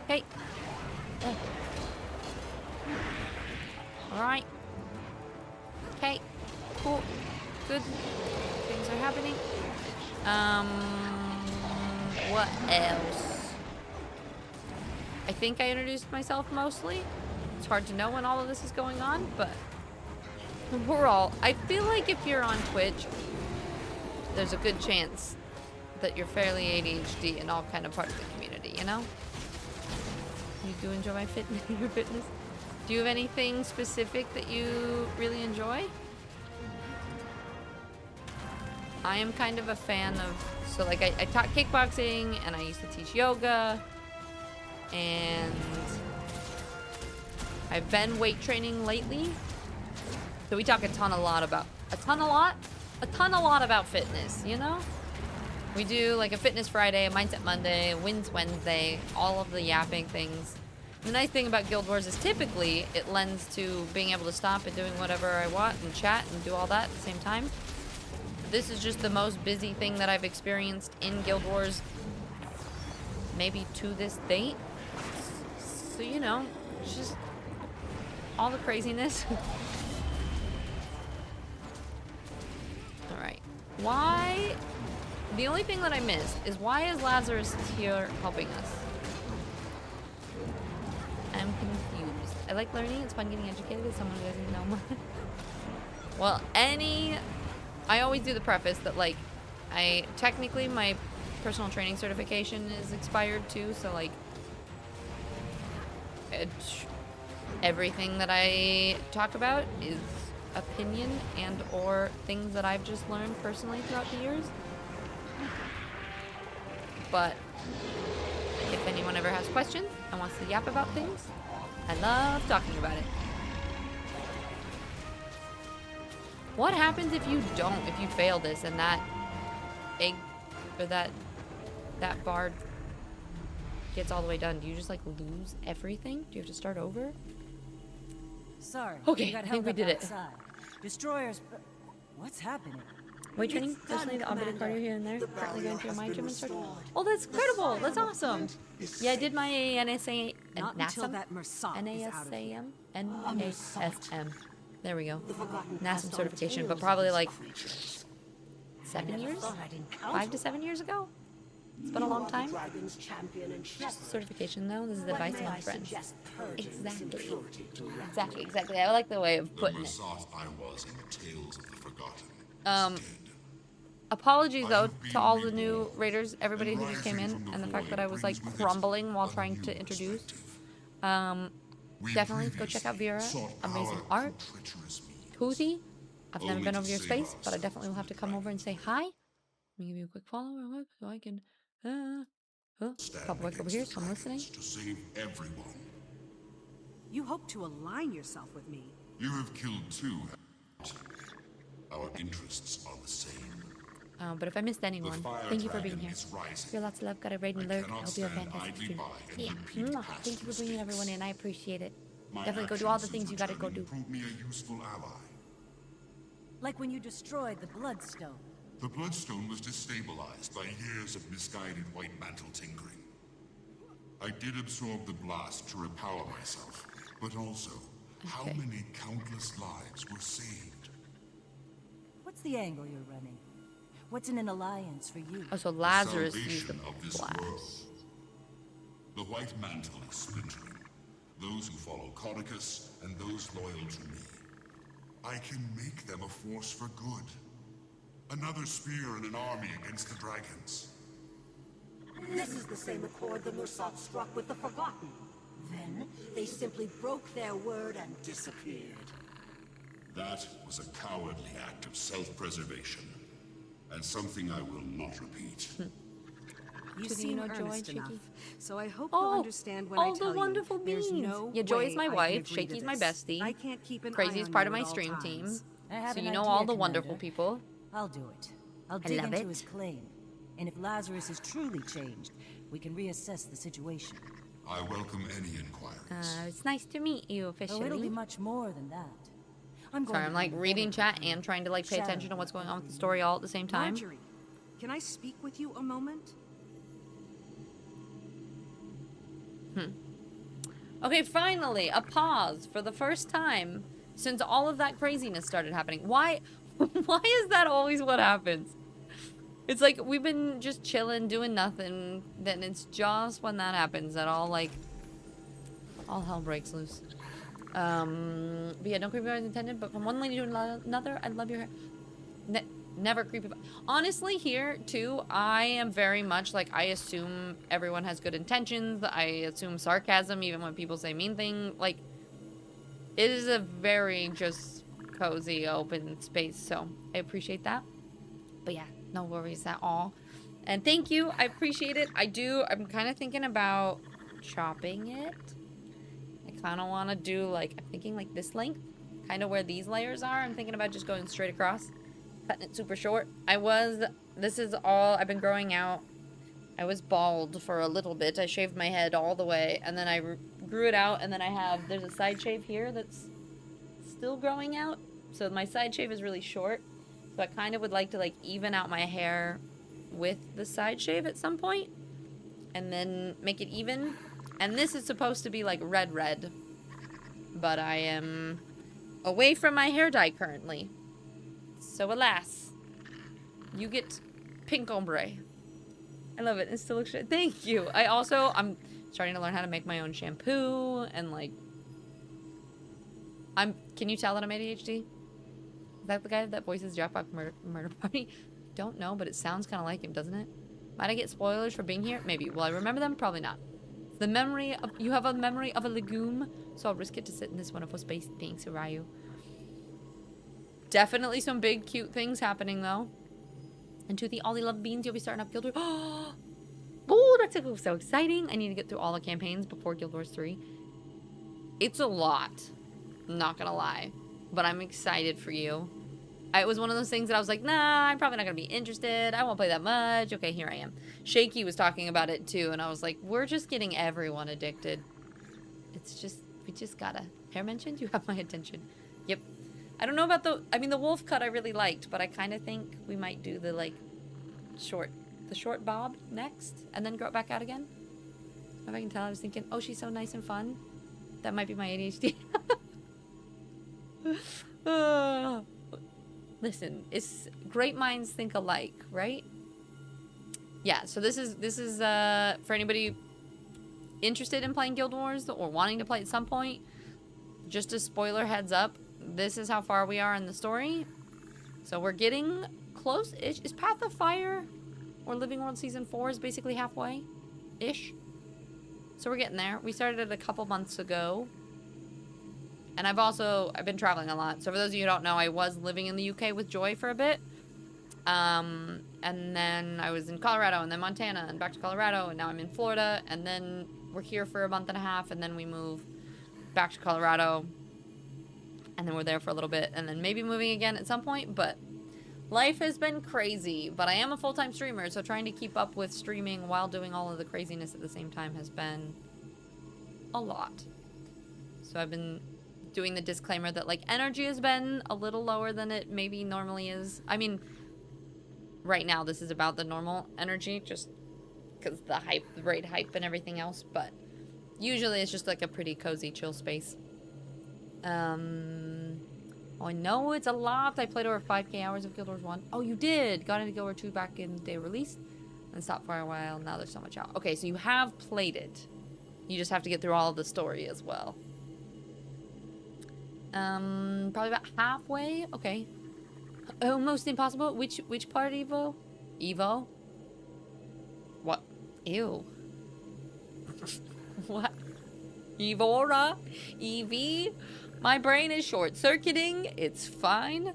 Hey. Alright. Okay. Cool. Good. Things are happening. What else? I think I introduced myself mostly. It's hard to know when all of this is going on, but overall, I feel like if you're on Twitch, there's a good chance that you're fairly ADHD and all kind of part of the community, you know? You do enjoy my fitness, your fitness? Do you have anything specific that you really enjoy? I am kind of a fan of, so like I taught kickboxing and I used to teach yoga and I've been weight training lately. So we talk a ton a lot about fitness, you know? We do like a fitness Friday, a mindset Monday, a wins Wednesday, all of the yapping things. The nice thing about Guild Wars is typically it lends to being able to stop and doing whatever I want and chat and do all that at the same time. This is just the most busy thing that I've experienced in Guild Wars maybe to this date. So, you know, it's just all the craziness. Alright. Why? The only thing that I missed is why is Lazarus here helping us? I'm confused. I like learning. It's fun getting educated as someone who doesn't know much. Well, I always do the preface that, like, technically my personal training certification is expired too, so, like, everything that I talk about is opinion and or things that I've just learned personally throughout the years. But if anyone ever has questions and wants to yap about things, I love talking about it. What happens if you fail this and that egg, or that bar gets all the way done? Do you just, like, lose everything? Do you have to start over? Sorry. Okay, you got I think we held did up it. outside. Destroyers. What's happening? Weight training, personally, the orbit cardio here and there. Currently going through my gym and starting. Oh, that's incredible! That's awesome. Yeah, I did my NASM. There we go. NASM certification, but probably like 7 years? 5 to 7 years ago? It's been a long time. Just certification though. This is advice among friends. Exactly. I like the way of putting it. Apologies though to all the new raiders, everybody who just came in, and the fact that I was like crumbling while trying to introduce. Definitely go check out Vera. Amazing art. Toothy. I've never been over your space, but I definitely will have to come over and say hi. Let me give you a quick follow real quick so I can pop a over here so I'm listening. To save everyone. You hope to align yourself with me. You have killed two. Our interests are the same. But if I missed anyone, thank you for being here. Feel lots of love, got a raid and lurk. I hope you have a fantastic stream. Yeah. Thank you for bringing everyone in. I appreciate it. Definitely go do all the things you gotta go do. Prove me a useful ally. Like when you destroyed the Bloodstone. The Bloodstone was destabilized by years of misguided White Mantle tinkering. I did absorb the blast to repower myself, but also, how many countless lives were saved? What's the angle you're running? What's in an alliance for you? Oh, so Lazarus used the blast. The White Mantle is splintering. Those who follow Codicus and those loyal to me. I can make them a force for good. Another spear in an army against the dragons. This is the same accord the Mursat struck with the Forgotten. Then, they simply broke their word and disappeared. That was a cowardly act of self-preservation. And something I will not repeat. You seem earnest enough, so I hope you'll understand when I tell the wonderful you beans. there's no Yeah, Joy is my way I wife, can agree to Shaky's my this. bestie. I can't keep an Crazy eye is on part you of my at all stream times. team. I have So an you know idea, all the wonderful Commander. people. I'll do it. I'll I dig love into it. his claim. And if Lazarus is truly changed, we can reassess the situation. I welcome any inquiries. It's nice to meet you officially. Oh, it'll be much more than that. Sorry, I'm like reading chat and trying to like pay attention to what's going on with the story all at the same time. Marjorie, can I speak with you a moment? Okay, finally, a pause for the first time since all of that craziness started happening. Why is that always what happens? It's like we've been just chilling, doing nothing, then it's just when that happens that all hell breaks loose. But yeah, no creepy guys intended, but from one lady to another, I love your hair. Never creepy. Honestly, here too, I am very much like, I assume everyone has good intentions. I assume sarcasm even when people say mean things. Like, it is a very just cozy open space, so I appreciate that. But yeah, no worries at all. And thank you, I appreciate it. I'm kind of thinking about chopping it. I kind of want to do like, I'm thinking like this length, kind of where these layers are. I'm thinking about just going straight across, cutting it super short. This is all, I've been growing out. I was bald for a little bit. I shaved my head all the way, and then I grew it out, and then there's a side shave here that's still growing out. So my side shave is really short. So I kind of would like to like even out my hair with the side shave at some point, and then make it even. And this is supposed to be like red, but I am away from my hair dye currently. So alas, you get pink ombre. I love it. It still looks good. Thank you. I'm starting to learn how to make my own shampoo and like, can you tell that I'm ADHD? Is that the guy that voices Jackpot Murder Party? Don't know, but it sounds kind of like him, doesn't it? Might I get spoilers for being here? Maybe. Will I remember them? Probably not. You have a memory of a legume, so I'll risk it to sit in this wonderful space. Thanks, Arayu. Definitely some big, cute things happening, though. And to the Ollie Love Beans, you'll be starting up Guild Wars. Oh, that's so exciting. I need to get through all the campaigns before Guild Wars 3. It's a lot. I'm not gonna lie. But I'm excited for you. It was one of those things that I was like, nah, I'm probably not gonna be interested. I won't play that much. Okay, here I am. Shaky was talking about it too, and I was like, we're just getting everyone addicted. It's just, we just gotta. Hair mentioned? You have my attention. Yep. I don't know about the wolf cut I really liked, but I kind of think we might do the like the short bob next, and then grow it back out again. If I can tell, I was thinking, oh, she's so nice and fun. That might be my ADHD. Listen, it's great minds think alike, right? Yeah, so this is for anybody interested in playing Guild Wars or wanting to play at some point. Just a spoiler heads up, this is how far we are in the story. So we're getting close-ish. Is Path of Fire or Living World Season 4 is basically halfway-ish. So we're getting there. We started it a couple months ago. And I've been traveling a lot. So for those of you who don't know, I was living in the UK with Joy for a bit. And then I was in Colorado, and then Montana, and back to Colorado, and now I'm in Florida. And then we're here for a month and a half, and then we move back to Colorado. And then we're there for a little bit, and then maybe moving again at some point. But life has been crazy. But I am a full-time streamer, so trying to keep up with streaming while doing all of the craziness at the same time has been a lot. So I've been doing the disclaimer that like energy has been a little lower than it maybe normally is. I mean, right now this is about the normal energy just because the raid hype and everything else, but usually it's just like a pretty cozy chill space. Oh, I know it's a lot. I played over 5k hours of Guild Wars 1. Oh, you did! Got into Guild Wars 2 back in the day of release and stopped for a while. Now there's so much out. Okay, so you have played it. You just have to get through all of the story as well. Probably about halfway. Okay. Almost impossible. Which part, Evo? Evo? What? Ew. What? Evora? Evie? My brain is short-circuiting. It's fine.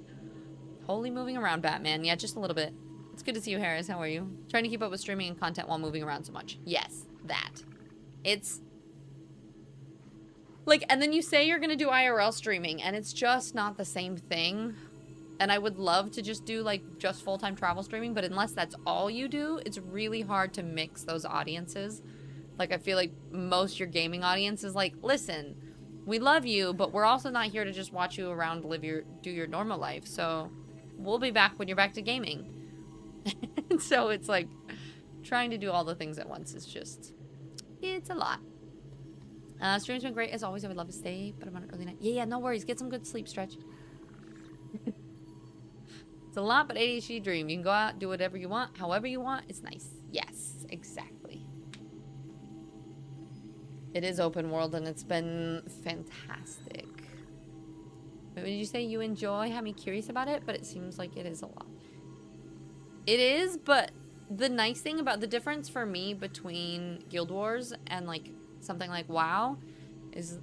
Wholly moving around, Batman. Yeah, just a little bit. It's good to see you, Harris. How are you? Trying to keep up with streaming and content while moving around so much. Yes, that. It's like, and then you say you're gonna do IRL streaming, and it's just not the same thing. And I would love to just do, like, just full-time travel streaming, but unless that's all you do, it's really hard to mix those audiences. Like, I feel like most your gaming audience is like, listen, we love you, but we're also not here to just watch you around do your normal life. So we'll be back when you're back to gaming. So it's like, trying to do all the things at once is just, it's a lot. Stream's been great as always. I would love to stay, but I'm on an early night. Yeah, no worries. Get some good sleep, Stretch. It's a lot, but ADHD dream. You can go out, do whatever you want, however you want. It's nice. Yes, exactly. It is open world, and it's been fantastic. Wait, did you say you enjoy having me curious about it? But it seems like it is a lot. It is, but the nice thing about the difference for me between Guild Wars and like something like WoW is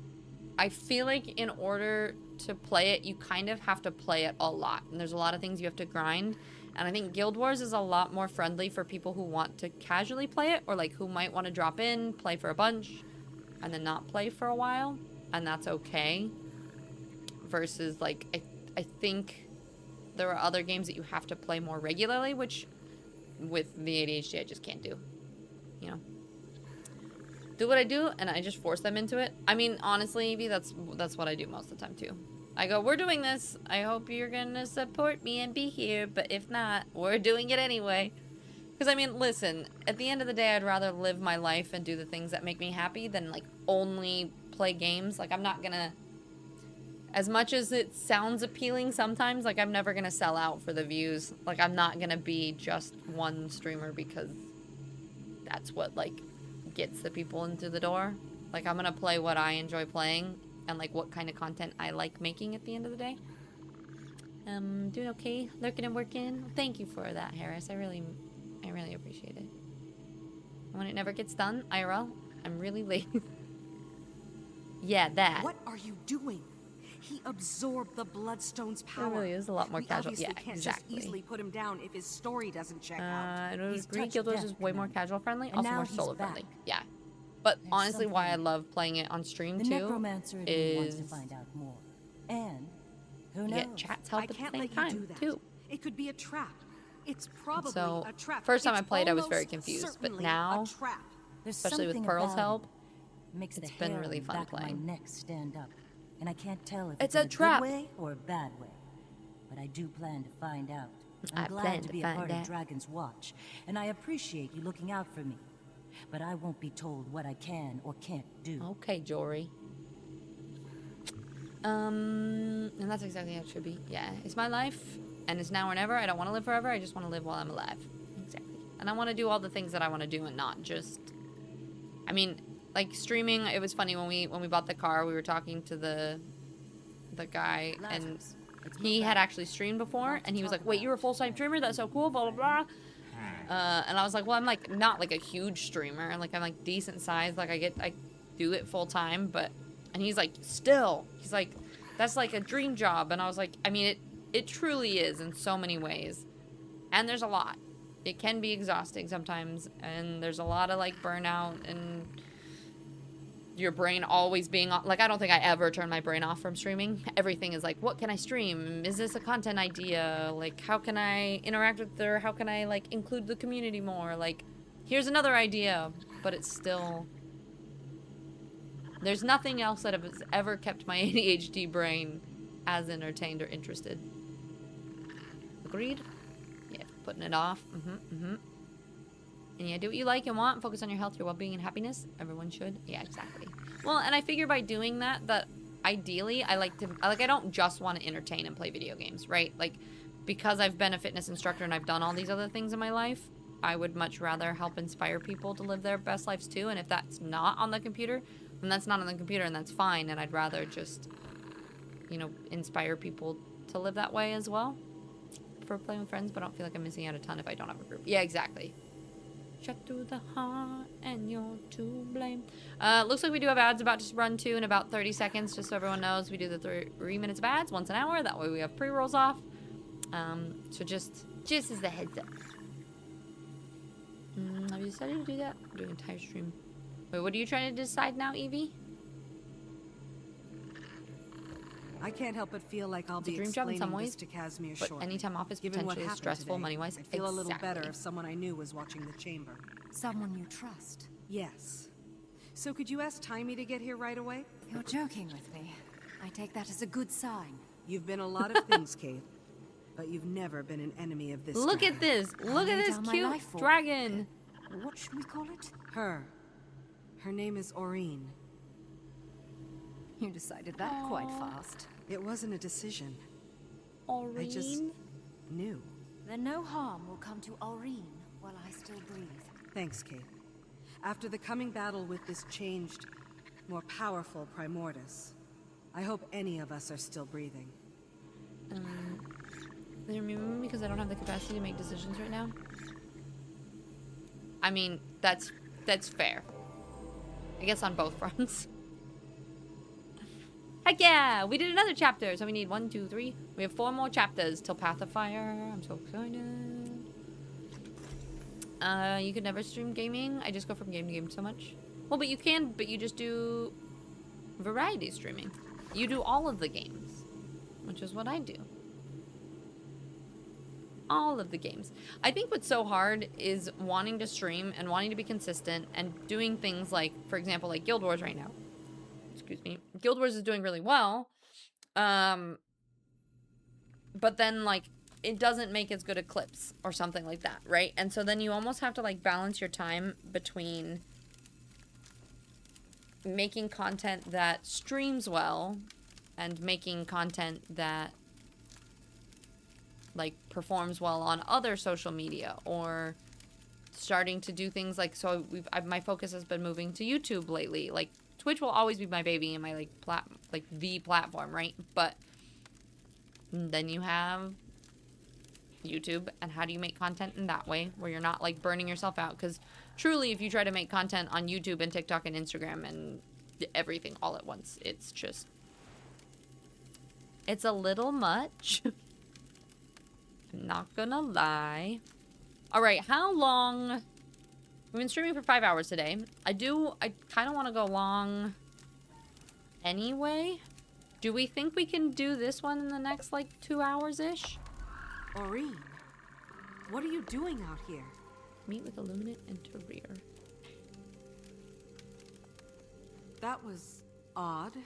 I feel like in order to play it, you kind of have to play it a lot. And there's a lot of things you have to grind. And I think Guild Wars is a lot more friendly for people who want to casually play it, or like who might want to drop in, play for a bunch, and then not play for a while. And that's okay. Versus like, I think there are other games that you have to play more regularly, which with the ADHD I just can't do. You know? Do what I do, and I just force them into it. I mean, honestly, Evie, that's what I do most of the time, too. I go, we're doing this. I hope you're gonna support me and be here, but if not, we're doing it anyway. Because, I mean, listen, at the end of the day, I'd rather live my life and do the things that make me happy than, like, only play games. Like, I'm not gonna... As much as it sounds appealing sometimes, like, I'm never gonna sell out for the views. Like, I'm not gonna be just one streamer because that's what, like... gets the people into the door. Like, I'm gonna play what I enjoy playing and like what kind of content I like making at the end of the day. Doing okay, lurking and working. Thank you for that, Harris. I really appreciate it. And when it never gets done, IRL, I'm really late. Yeah, that. What are you doing? He absorbed the Bloodstone's power. It really is a lot more casual. Yeah, can't exactly. just easily put him down if his story doesn't check out. I don't He's agree. touched Guild Wars death, is way more Commander. casual friendly, And also now more he's solo back. friendly. Yeah. But There's honestly, why I something- love playing it on stream The too necromancer in me wants to is find out more. And who you knows? get chat's help I at the can't same let you time do that. too. It could be a trap. It's probably So a trap. first time I It's played, I was very almost confused, but certainly now, a trap. There's especially with something Pearl's about help, it. Makes it's the been hair really on the fun back of playing. my neck stand up, and I can't tell if It's it's a in trap. good way or a bad way. But I do plan to find out. I'm I glad plan to to be a find part out. of Dragon's Watch, and I appreciate you looking out for me. But I won't be told what I can or can't do. Okay, Jory. And that's exactly how it should be. Yeah, it's my life, and it's now or never. I don't want to live forever. I just want to live while I'm alive. Exactly. And I want to do all the things that I want to do, and not just. I mean, like streaming. It was funny when we bought the car. We were talking to the guy, and he had actually streamed before, and he was like, "Wait, you're a full-time streamer? That's so cool." Blah blah blah. And I was like, "Well, I'm like not like a huge streamer. Like I'm like decent size. Like I do it full time, but." And he's like, "Still," he's like, "That's like a dream job." And I was like, I mean, it truly is in so many ways, and there's a lot. It can be exhausting sometimes, and there's a lot of like burnout and your brain always being on. Like, I don't think I ever turn my brain off from streaming. Everything is like, what can I stream? Is this a content idea? Like, how can I interact with her? How can I like include the community more? Like, here's another idea, but it's still, there's nothing else that has ever kept my ADHD brain as entertained or interested. Agreed? Yeah, putting it off. And yeah, do what you like and want. Focus on your health, your well-being, and happiness. Everyone should. Yeah, exactly. Well, and I figure by doing that, ideally, I don't just want to entertain and play video games, right? Like, because I've been a fitness instructor and I've done all these other things in my life, I would much rather help inspire people to live their best lives too. And if that's not on the computer, then that's not on the computer, and that's fine. And I'd rather just, you know, inspire people to live that way as well. For playing with friends, but I don't feel like I'm missing out a ton if I don't have a group. Yeah, exactly. Shut through the heart and you're to blame. Looks like we do have ads about to run too in about 30 seconds, just so everyone knows. We do the 3 minutes of ads once an hour. That way we have pre-rolls off. So just as the heads up. Have you decided to do that? I'm doing an entire stream. Wait, what are you trying to decide now, Evie? I can't help but feel like I'll It's a be dream job in explaining some this ways, to Casimir but shortly. anytime off is Given what potentially happened stressful today, money-wise. I'd feel a little better Exactly. if someone I knew was watching the chamber. Someone you trust. Yes. So could you ask Timey to get here right away? You're joking with me. I take that as a good sign. You've been a lot of things, Kate. But you've never been an enemy of this Look dragon. at this. Look at this cute dragon. What should we call it? Her. Her name is Aureen. You decided that quite fast. It wasn't a decision. Aureen? I just knew. Then no harm will come to Aureen while I still breathe. Thanks, Kate. After the coming battle with this changed, more powerful Primordus, I hope any of us are still breathing. They remove me because I don't have the capacity to make decisions right now. I mean, that's fair. I guess on both fronts. Heck yeah! We did another chapter, so we need 1, 2, 3. We have 4 more chapters till Path of Fire. I'm so excited. You could never stream gaming. I just go from game to game so much. Well, but you can, but you just do variety streaming. You do all of the games, which is what I do. All of the games. I think what's so hard is wanting to stream and wanting to be consistent and doing things like, for example, like Guild Wars right now. Excuse me. Guild Wars is doing really well. But then, like, it doesn't make as good a clips or something like that, right? And so then you almost have to, like, balance your time between making content that streams well and making content that, like, performs well on other social media, or starting to do things like, so my focus has been moving to YouTube lately. Like, Twitch will always be my baby and my, like, the platform, right? But then you have YouTube, and how do you make content in that way where you're not, like, burning yourself out? Because truly, if you try to make content on YouTube and TikTok and Instagram and everything all at once, it's just, it's a little much. I'm not gonna lie. All right, how long? We've been streaming for 5 hours today. I kind of want to go long anyway. Do we think we can do this one in the next, like, 2 hours-ish? Aurene, what are you doing out here? Meet with Illuminate Interior. That was odd.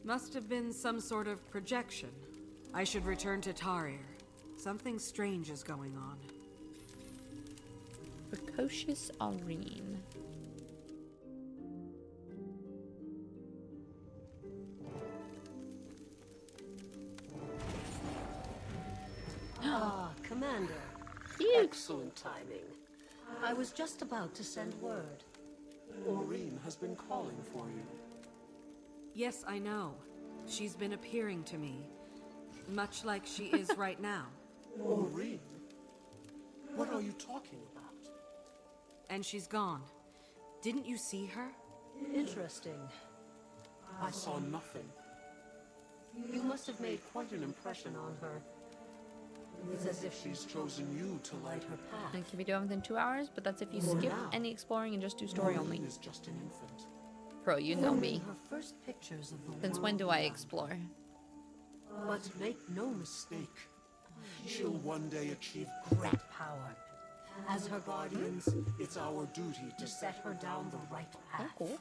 Must have been some sort of projection. I should return to Tarir. Something strange is going on. Precocious Aurene. Ah, Commander. Excellent timing. I was just about to send word. Aurene has been calling for you. Yes, I know. She's been appearing to me, much like she is right now. Aurene? What are you talking about? And she's gone. Didn't you see her? Interesting. I saw nothing. You must have made quite an impression on her. It's as if she's chosen you to light her path. And can we do it within 2 hours? But that's if you skip any exploring and just do story only. Is just an infant. Pro, you know me. Her first pictures of the Since when do I explore? But make no mistake, she'll one day achieve great power. As her guardians, it's our duty to set her down the right path. Oh, cool.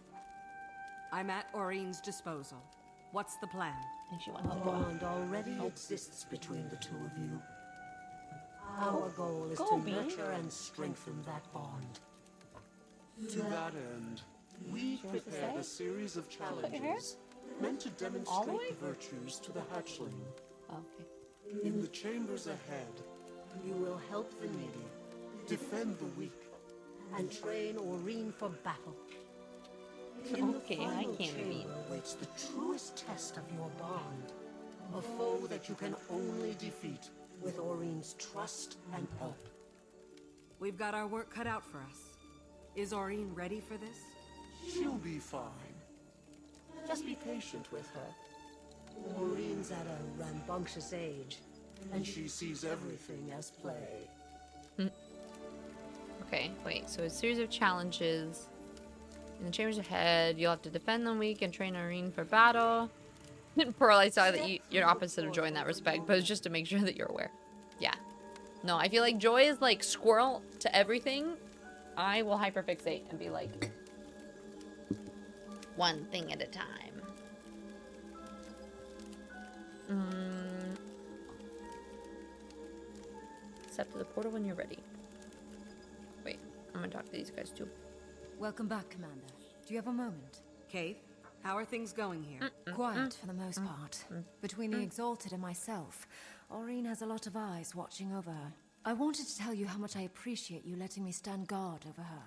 I'm at Aurene's disposal. What's the plan? A bond already exists between the two of you. Our goal is to nurture and strengthen that bond. To that end, we prepared a series of challenges meant to demonstrate the virtues to the hatchling. Okay. In the chambers ahead, you will help the needy, defend the weak, and train Aurene for battle. Okay, I can't read. Waits the truest test of your bond. A foe that you can only defeat with Aurene's trust and help. We've got our work cut out for us. Is Aurene ready for this? She'll be fine. Just be patient with her. Aurene's at a rambunctious age, and she sees everything as play. Okay, wait. So a series of challenges. In the chambers ahead, you'll have to defend the weak and train Aurene for battle. Pearl, I saw that you're opposite of Joy in that respect, but it's just to make sure that you're aware. Yeah. No, I feel like Joy is like squirrel to everything. I will hyperfixate and be like, one thing at a time. Step to the portal when you're ready. Wait, I'm gonna talk to these guys too. Welcome back, Commander. Do you have a moment? Kate, how are things going here? Quiet for the most part. Between the Exalted and myself, Aurene has a lot of eyes watching over her. I wanted to tell you how much I appreciate you letting me stand guard over her.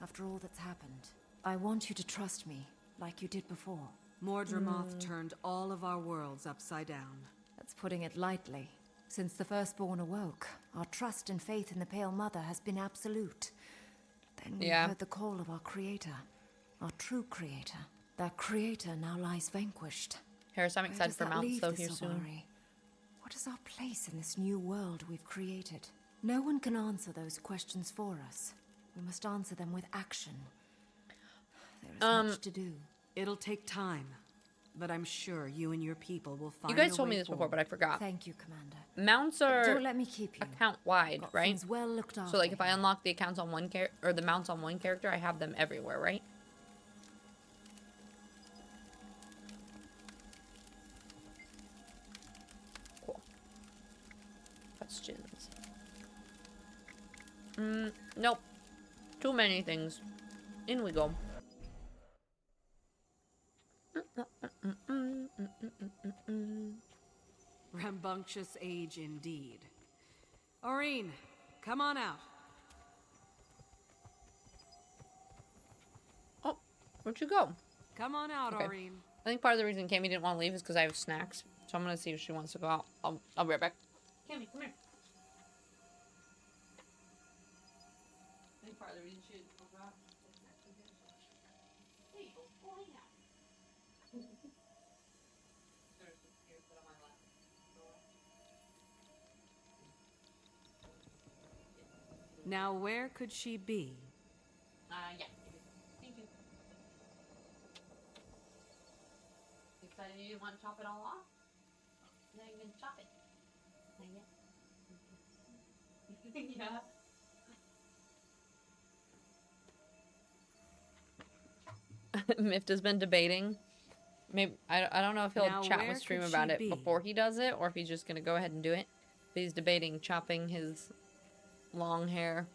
After all that's happened, I want you to trust me, like you did before. Mordramoth turned all of our worlds upside down. That's putting it lightly. Since the firstborn awoke, our trust and faith in the Pale Mother has been absolute. Then we heard the call of our creator, our true creator. That creator now lies vanquished. Harris, I'm excited for Mount Slow here soon. What is our place in this new world we've created? No one can answer those questions for us. We must answer them with action. There is much to do. It'll take time, but I'm sure you and your people will find. You guys told me this before, but I forgot. Thank you, Commander. Mounts are Don't let me keep you. account wide, right? Well looked after. So like if I unlock the accounts on one character or the mounts on one character, I have them everywhere, right? Cool. Questions. Nope. Too many things. In we go. Rambunctious age indeed. Aurene, come on out. Oh, where'd you go? Come on out, Okay. Aurene. I think part of the reason Cammy didn't want to leave is because I have snacks. So I'm gonna see if she wants to go out. I'll be right back. Cammy, come here. I think part of the reason she didn't go out. There you go. Oh, yeah. Now, where could she be? Yeah. Thank you. Excited you didn't want to chop it all off? Now you can chop it. Not yet. Mifta's been debating. Maybe I don't know if he'll chat with stream about it before he does it, or if he's just gonna go ahead and do it. But he's debating chopping his long hair,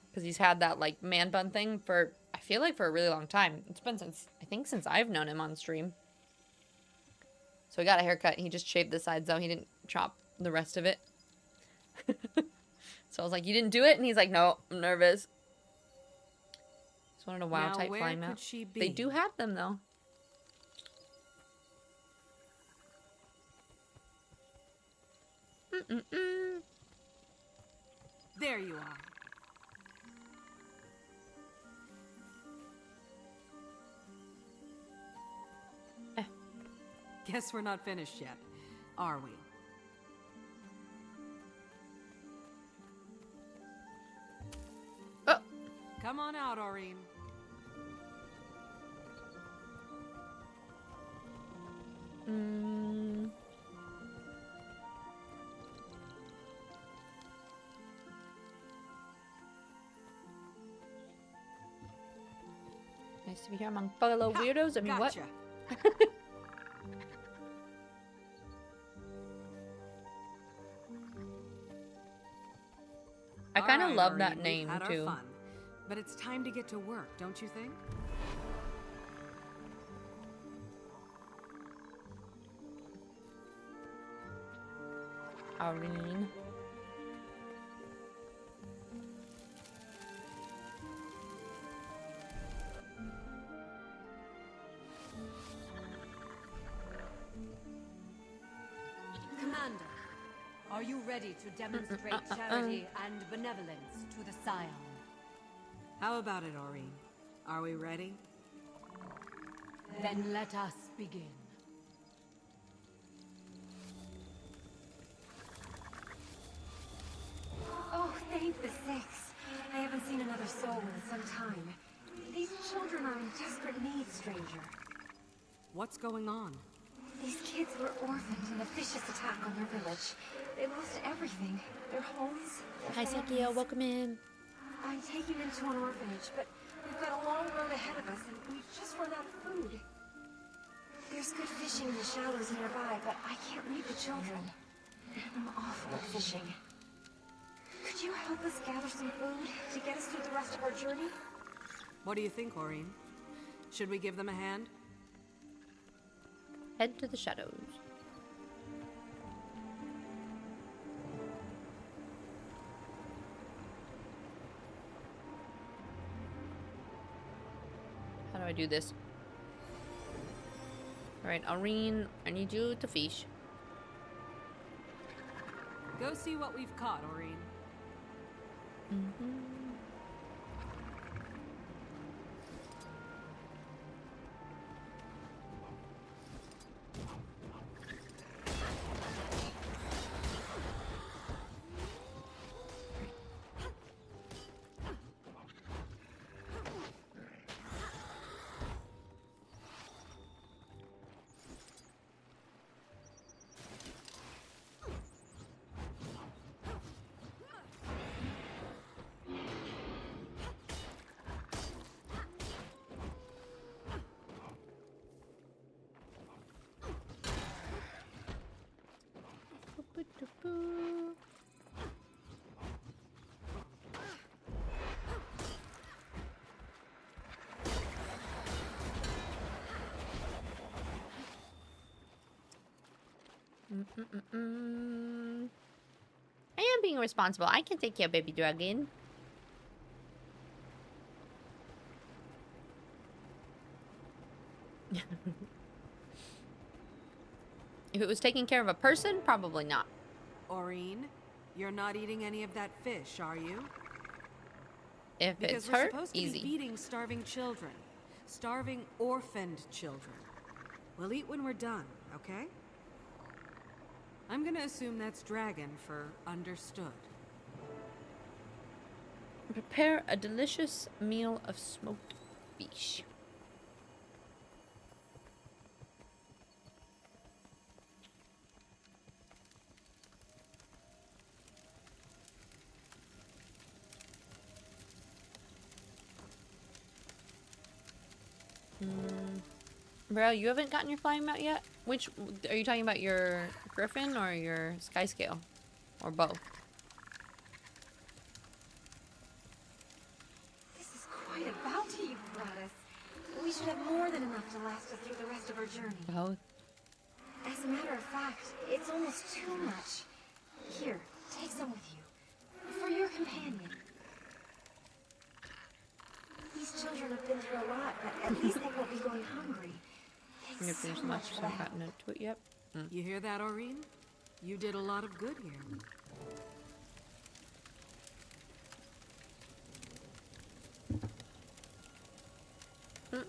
because he's had that like man bun thing for, I feel like, for a really long time. It's been since I've known him on stream. So he got a haircut. He just shaved the sides though. He didn't chop the rest of it. So I was like, "You didn't do it?" And he's like, "No, I'm nervous." Just wanted a WoW type flying mount. They do have them though. There you are. Guess we're not finished yet, are we? Oh. Come on out, Aurene. Nice to be here among fellow weirdos. I mean, gotcha. what? I kind of love that name had too. Our fun, but it's time to get to work, don't you think? Aurene. Commander, are you ready to demonstrate charity and benevolence to the Scion? How about it, Aurene? Are we ready? Then let us begin. Oh, thank the Six. I haven't seen another soul in some time. These children are in desperate need, stranger. What's going on? These kids were orphaned in a vicious attack on their village. They lost everything. Their homes, their Hi, families. Sakio. Welcome in. I'm taking them to an orphanage, but we've got a long road ahead of us, and we've just run out of food. There's good fishing in the shallows nearby, but I can't leave the children. I'm awful at fishing. Could you help us gather some food to get us through the rest of our journey? What do you think, Aurene? Should we give them a hand? Head to the shadows. How do I do this? Alright, Aurene, I need you to fish. Go see what we've caught, Aureen. I am being responsible. I can take care of baby dragon. If it was taking care of a person, probably not. Aureen, you're not eating any of that fish, are you? If Because it's we're hurt, supposed to easy. be feeding starving children. Starving orphaned children. We'll eat when we're done, okay? I'm gonna assume that's dragon for understood. Prepare a delicious meal of smoked fish. Bro, you haven't gotten your flying mount yet? Which, are you talking about your griffin or your sky scale? Or both? This is quite a bounty you brought us. We should have more than enough to last us through the rest of our journey. Both. As a matter of fact, it's almost too much. Here, take some with you. For your companion. These children have been through a lot, but at least they won't be going hungry. I'm gonna finish lunch, so I haven't gotten into it yet. You hear that, Aureen? You did a lot of good here.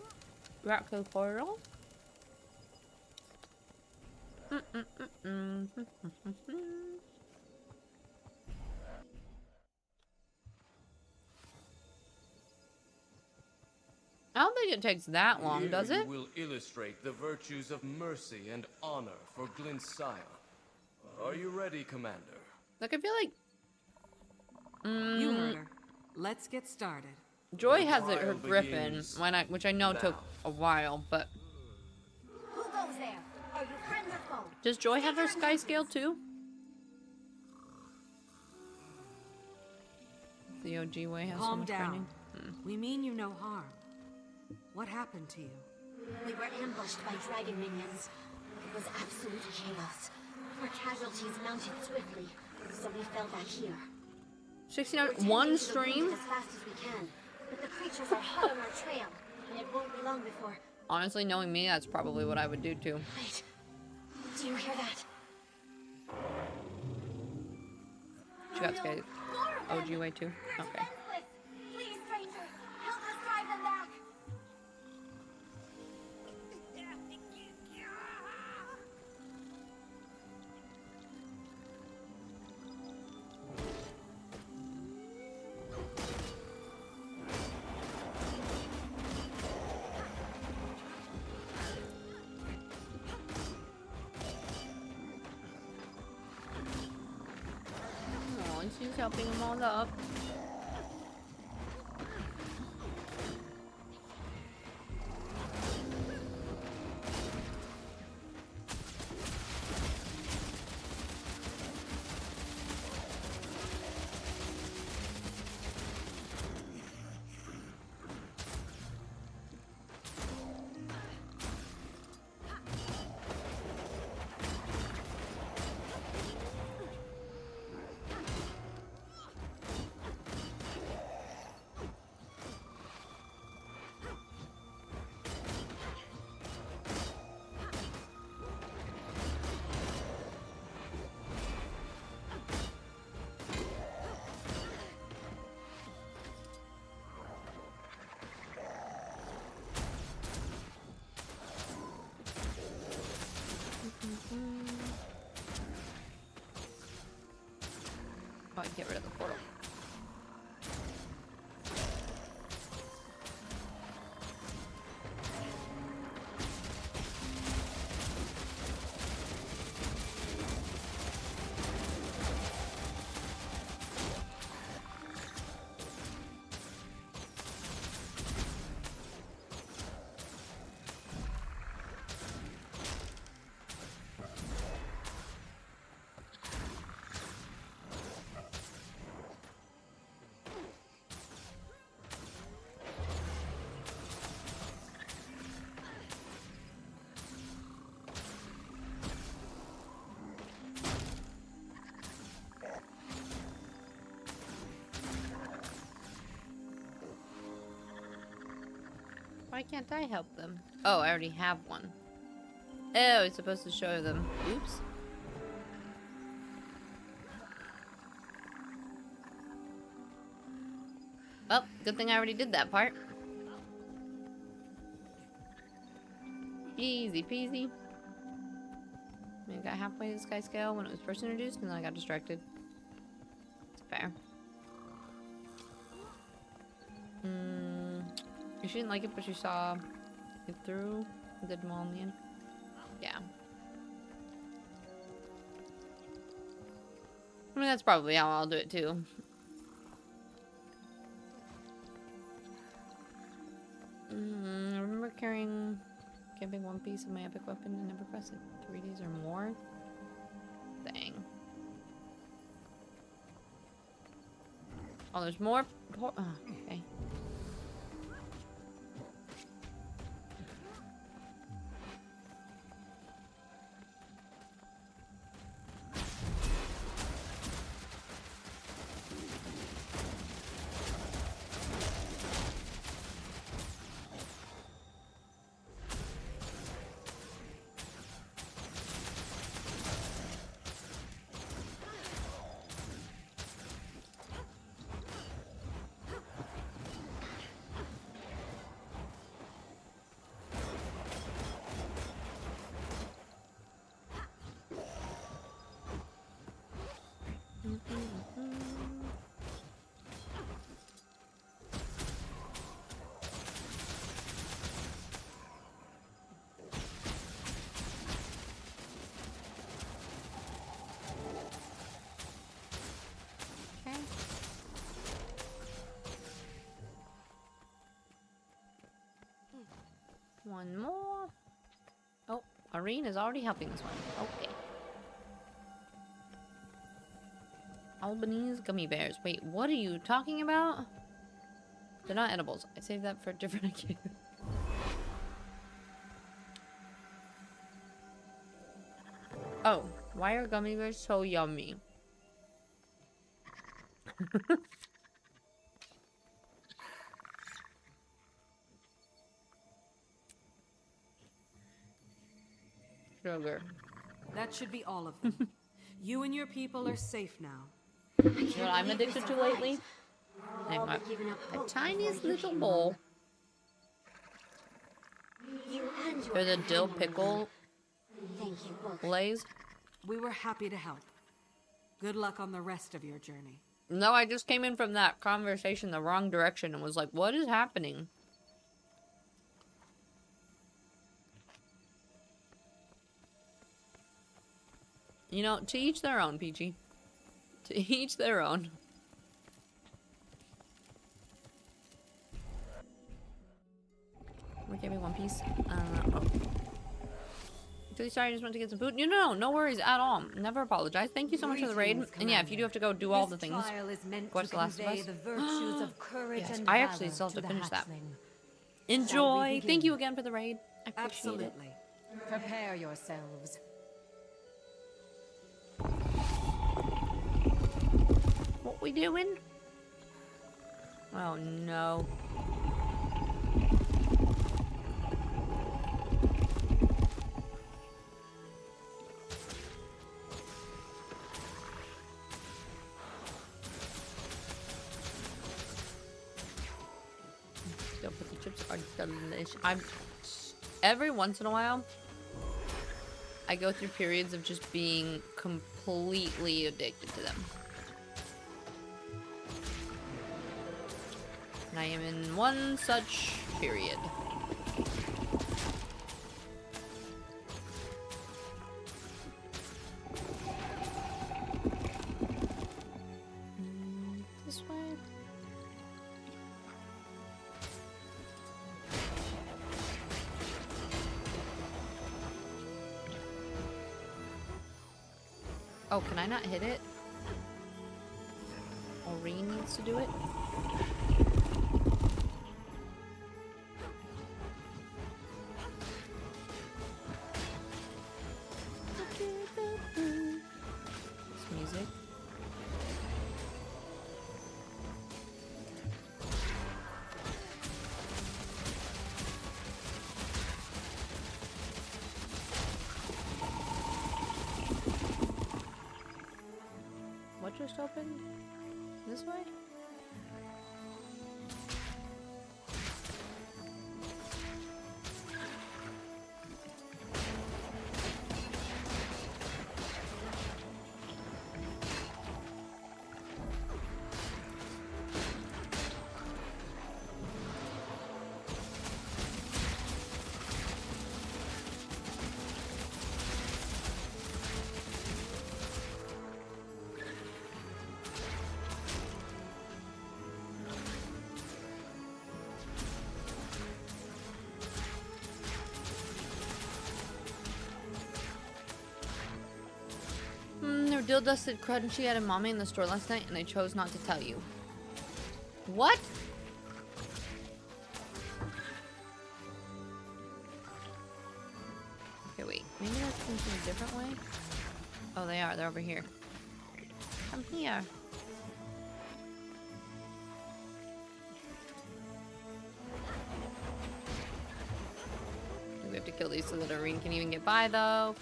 Rocco portal. I don't think it takes that long, Here does you it? will illustrate the virtues of mercy and honor for Glyn Scion. Are you ready, Commander? Like, I feel like... You heard her. Let's get started. Joy The has trial her griffin, begins which I know took a while, but... Who goes there? Are you friends or foes? Does Joy have her sky scale too? The OG way has so Calm much down. training. We mean you no harm. What happened to you? We were ambushed by dragon minions. It was absolute chaos. Our casualties mounted swiftly, so we fell back here. 69, one stream? As fast as we can, but the creatures are hot on our trail, and it won't be long before. Honestly, knowing me, that's probably what I would do too. Wait, do you hear that? She got scared. OG way too? Okay. Please, stranger, help us drive them back. Oh, and she's helping them all up. Oh, I get rid of the portal. Why can't I help them? Oh, I already have one. Oh, it's supposed to show them. Oops. Well, good thing I already did that part. Easy peasy. I got halfway to the sky scale when it was first introduced, and then I got distracted. It's fair. She didn't like it, but she saw it through. Did well in the end. Yeah. I mean, that's probably how I'll do it too. I remember camping one piece of my epic weapon and never pressed it. 3 days or more? Dang. Oh, there's more. Oh, okay. One more. Oh, Irene is already helping this one. Okay. Albanese gummy bears. Wait, what are you talking about? They're not edibles. I saved that for a different occasion. Oh, why are gummy bears so yummy? Sugar. That should be all of them. You and your people are safe now. You know what I'm addicted to lately? The tiniest little bowl. They're the dill pickle lays. We were happy to help. Good luck on the rest of your journey. No, I just came in from that conversation the wrong direction and was like, what is happening? You know, to each their own, PG. To each their own. We gave me one piece. Oh. Really sorry, I just went to get some food. No worries at all. Never apologize. Thank you so much for the raid. And yeah, if you do have to go do all the things, watch The Last of Us. Yes, I actually still have to finish that. Enjoy. Thank you again for the raid. I appreciate it. Prepare yourselves. What we doing? Oh no. Still, but the chips are delicious. Every once in a while, I go through periods of just being completely addicted to them. I am in one such period. This way? Oh, can I not hit it? Maureen needs to do it. This music. What just opened? This way? Their dill dusted crunchy had a mommy in the store last night and I chose not to tell you. What? Okay, wait. Maybe that's going a different way? Oh, they are. They're over here. Come here. We have to kill these so that Irene can even get by, though.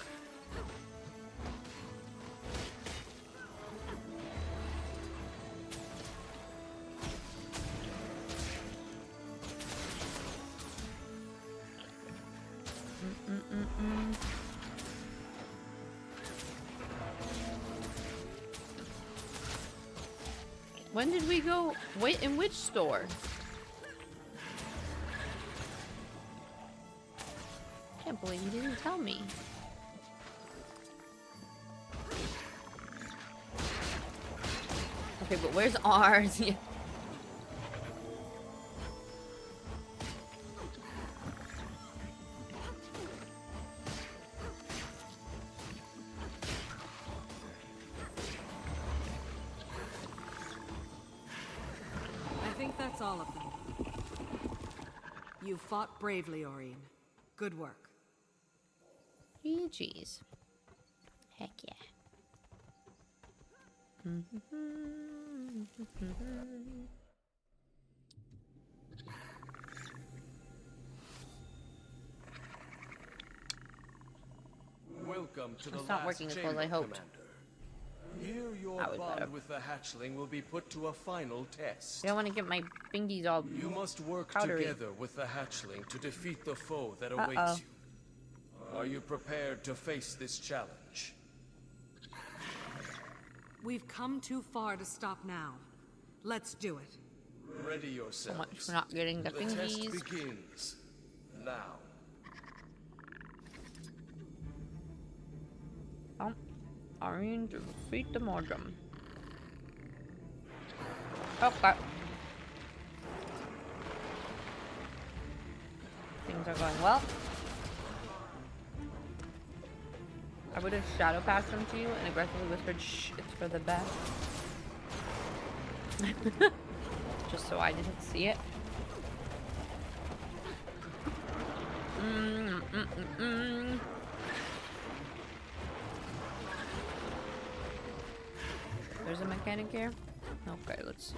When did we go? Wait, in which store? Can't believe you didn't tell me. Okay, but where's ours? Yeah. That's all of them. You fought bravely, Aurine. Good work. GG's. Heck yeah. Welcome to the It's not working as well as I hoped. Here your bond with the hatchling will be put to a final test. I don't want to get my fingies all You must work powdery. together with the hatchling to defeat the foe that awaits you. Are you prepared to face this challenge? We've come too far to stop now. Let's do it. Ready yourselves. So much for not getting the test fingies. begins now. Irene to defeat the Mordrum. Okay. Things are going well. I would have shadow passed them to you and aggressively whispered, "Shh, it's for the best." Just so I didn't see it. There's a mechanic here? Okay, let's see.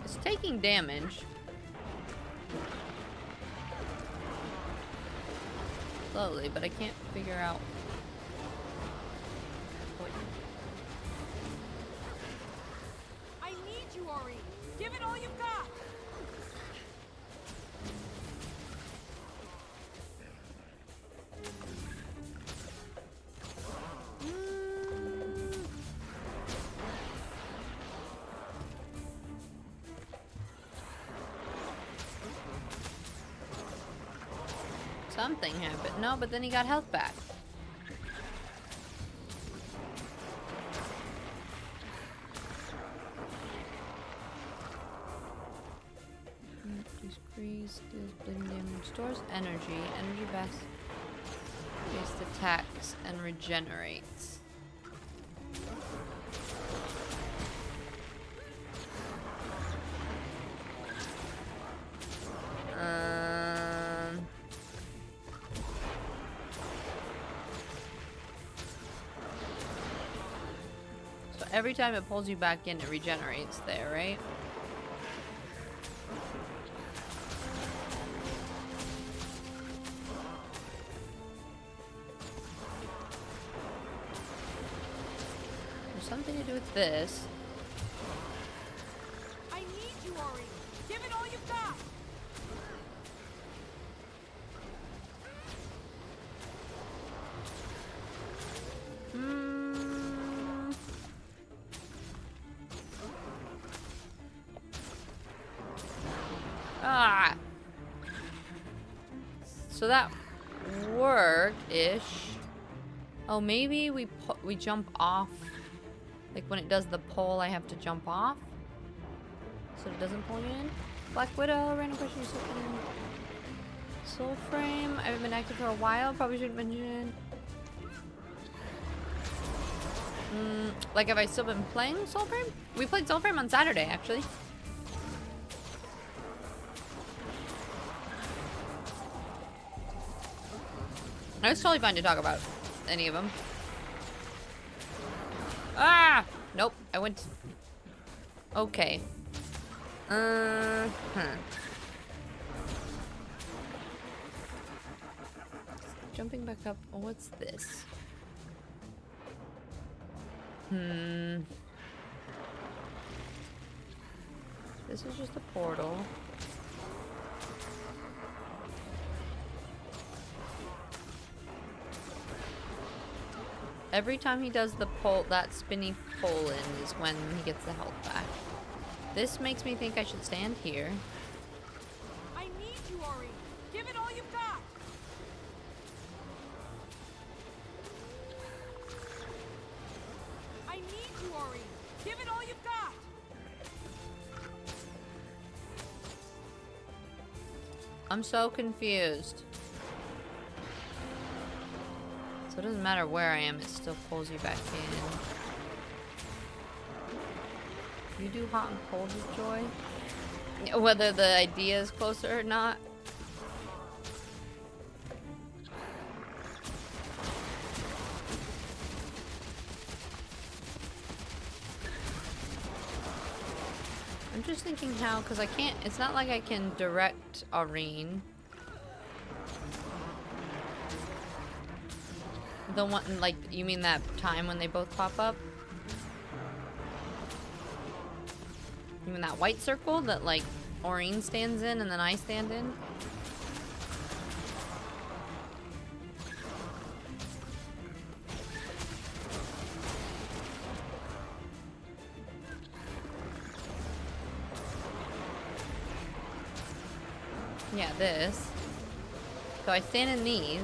It's taking damage. Slowly, but I can't figure out Give it all you've got! Something happened. No, but then he got health back. Decrease, deals bleeding damage, stores energy, energy best, based attacks, and regenerates. So every time it pulls you back in, it regenerates there, right? There's something to do with this. I need you, Ori. Give it all you've got. Ah. So that worked-ish. Oh, maybe we jump off. Like when it does the pull, I have to jump off, so it doesn't pull you in. Black Widow, random question. Soul Frame. I haven't been active for a while. Probably shouldn't mention. Like, have I still been playing Soul Frame? We played Soul Frame on Saturday, actually. I was totally fine to talk about any of them. Ah! Nope. I went... Okay. Jumping back up. Oh, what's this? This is just a portal. Every time he does the pull, that spinny pull in is when he gets the health back. This makes me think I should stand here. I need you, Ori. Give it all you've got. I need you, Ori. Give it all you've got. I'm so confused. So it doesn't matter where I am, it still pulls you back in. You do hot and cold with joy? Whether the idea is closer or not. I'm just thinking how, because I can't, it's not like I can direct Aurene. The one, like, you mean that time when they both pop up? You mean that white circle that, like, Aurene stands in and then I stand in? Yeah, this. So I stand in these.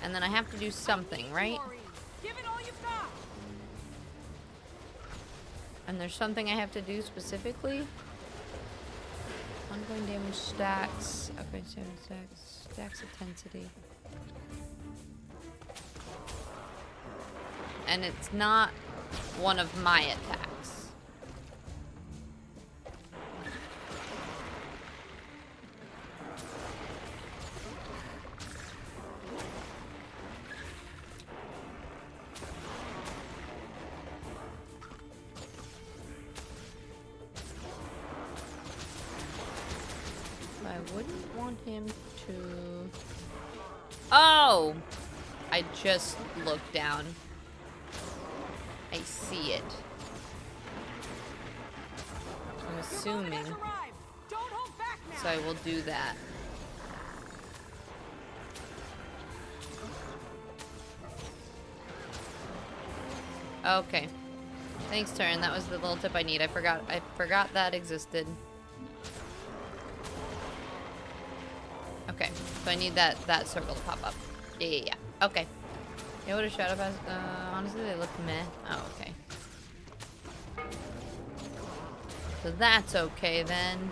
And then I have to do something, right? Give it all you've got. And there's something I have to do specifically? Ongoing damage stacks. Okay, 7 stacks. Stacks intensity. And it's not one of my attacks. I wouldn't want him to... Oh! I just looked down. I see it. I'm assuming. So I will do that. Okay. Thanks, Turn. That was the little tip I need. I forgot that existed. Okay. So I need that circle to pop up. Yeah. Okay. Yeah, what a shadow pass. Honestly, they look meh. Oh, okay. So that's okay then.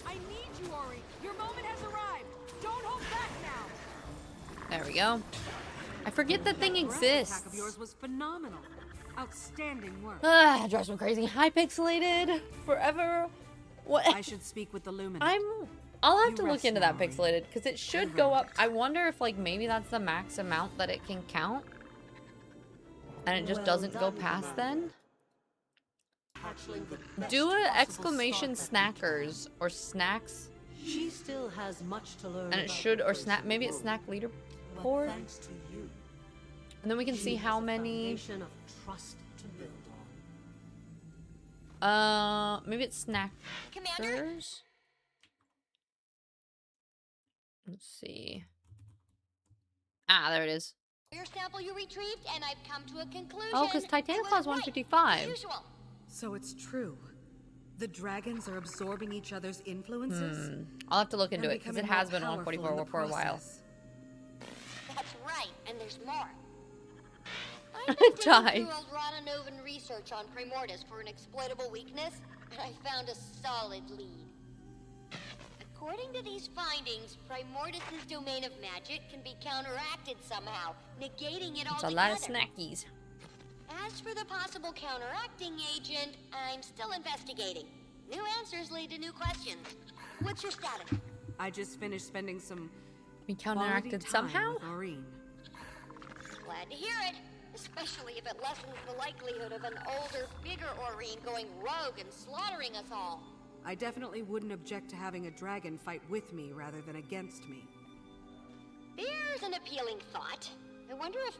I need you, Ori. Your moment has arrived. Don't hold back now. There we go. I forget that thing exists. Attack of yours was phenomenal. Outstanding work. Ah, drives me crazy. High pixelated forever. What? I should speak with the Luminant. I'll have to look into that pixelated because it should go up. I wonder if like maybe that's the max amount that it can count, and it just doesn't go past then. Do a exclamation snackers or snacks. She still has much to learn. And it should or snack. Maybe it's snack leaderboard. Thanks to you, And then we can see how many. foundation of trust to build Maybe it's snackers. Commander? Let's see. Ah, there it is. Your sample you retrieved, and I've come to a conclusion. Oh, because Titanic is 155. So it's true. The dragons are absorbing each other's influences. I'll have to look into it because it has been 144 for a while. That's right, and there's more. Die. Through old Radanovan research on Primordus for an exploitable weakness, and I found a solid lead. According to these findings, Primordus' domain of magic can be counteracted somehow, negating it It's altogether. a lot of snackies. As for the possible counteracting agent, I'm still investigating. New answers lead to new questions. What's your status? I just finished spending some We counteracted quality time somehow? with Aureen. Glad to hear it, especially if it lessens the likelihood of an older, bigger Aureen going rogue and slaughtering us all. I definitely wouldn't object to having a dragon fight with me rather than against me. There's an appealing thought. I wonder if...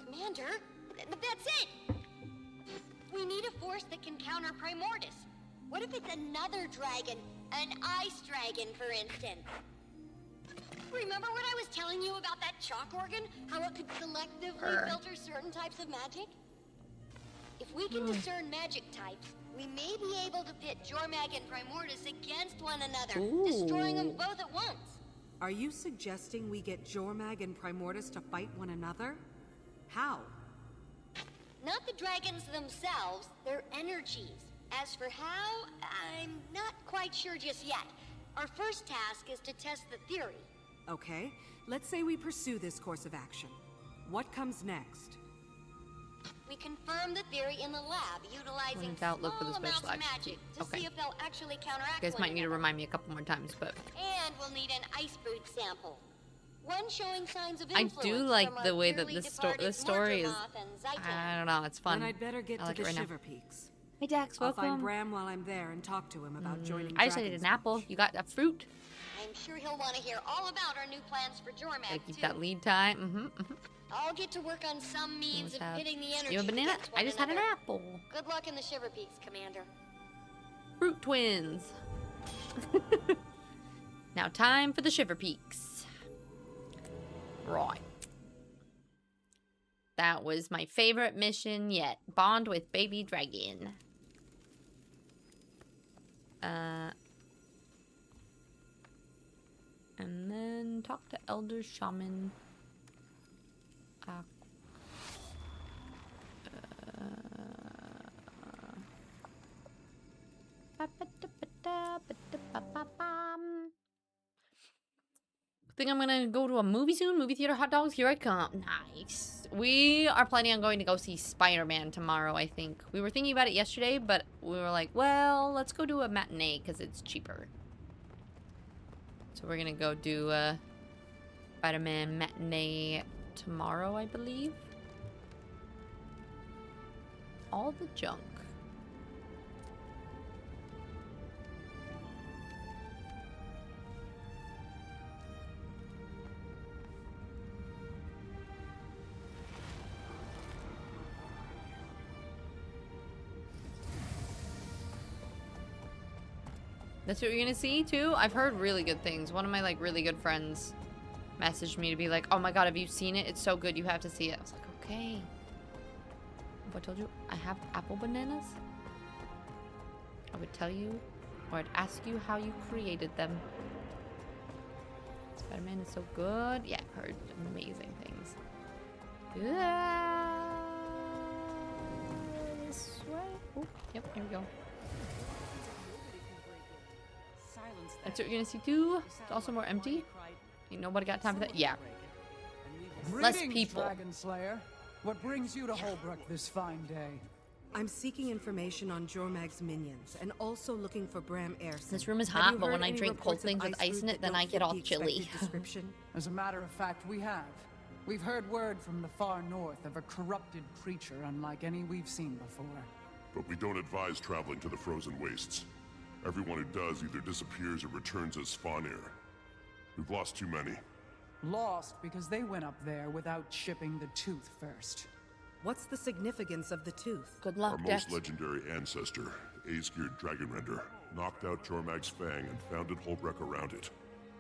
Commander, that's it! We need a force that can counter Primordus. What if it's another dragon? An ice dragon, for instance? Remember what I was telling you about that chalk organ? How it could selectively filter certain types of magic? If we can discern magic types, we may be able to pit Jormag and Primordus against one another, destroying them both at once. Are you suggesting we get Jormag and Primordus to fight one another? How? Not the dragons themselves, their energies. As for how, I'm not quite sure just yet. Our first task is to test the theory. Okay, let's say we pursue this course of action. What comes next? We confirm the theory in the lab, utilizing When in doubt, look for the small special amounts of action. magic to Okay. see if they'll actually counteract You guys one might need to remind me a couple more times, but And we'll need an ice boot sample. One showing signs of I influence do like from the a way that dearly this departed story is. Mordramoth and Zaitan. I don't know. It's fun. Then I'd better get I to like the it right Shiver now. Peaks. Hey Dax, I'll find welcome. Bram while I'm there and talk to him about joining I just ate an apple. You got a fruit. I'm sure he'll want to hear all about our new plans for Jormag, Gotta keep too. that lead time. I'll get to work on some means of have- pitting the energy. You have a banana? against I one just had an another. apple. Good luck in the Shiver Peaks, Commander. Fruit twins. Now time for the Shiver Peaks. Right. That was my favorite mission yet. Bond with baby dragon. And then talk to Elder Shaman. Think I'm gonna go to a movie soon? Movie theater hot dogs, here I come. Nice. We are planning on going to go see Spider-Man tomorrow, I think. We were thinking about it yesterday, but we were like, well, let's go do a matinee because it's cheaper. So we're gonna go do a Spider-Man matinee tomorrow, I believe. All the junk. That's what you're gonna see too? I've heard really good things. One of my like really good friends messaged me to be like, oh my god, have you seen it? It's so good, you have to see it. I was like, okay. If I told you I have apple bananas, I would tell you, or I'd ask you how you created them. Spider-Man is so good. Yeah, I've heard amazing things. Yeah. This way. Oh, yep, here we go. That's what you're gonna see too. It's also more empty. Ain't nobody got time for that. Yeah. Less Greetings, people. Dragon Slayer. What brings you to Holbrook this fine day? I'm seeking information on Jormag's minions, and also looking for Bram Airson. This room is Have hot, you but heard when I any drink cold reports of things with ice in fruit it, that then I don't get fit all the chilly. expected description? As a matter of fact, we have. We've heard word from the far north of a corrupted creature unlike any we've seen before. But we don't advise traveling to the frozen wastes. Everyone who does either disappears or returns as Svanir. We've lost too many. Lost because they went up there without shipping the tooth first. What's the significance of the tooth? Good Our most legendary ancestor, Aesgeared Dragonrender, knocked out Jormag's Fang and founded Holbrook around it.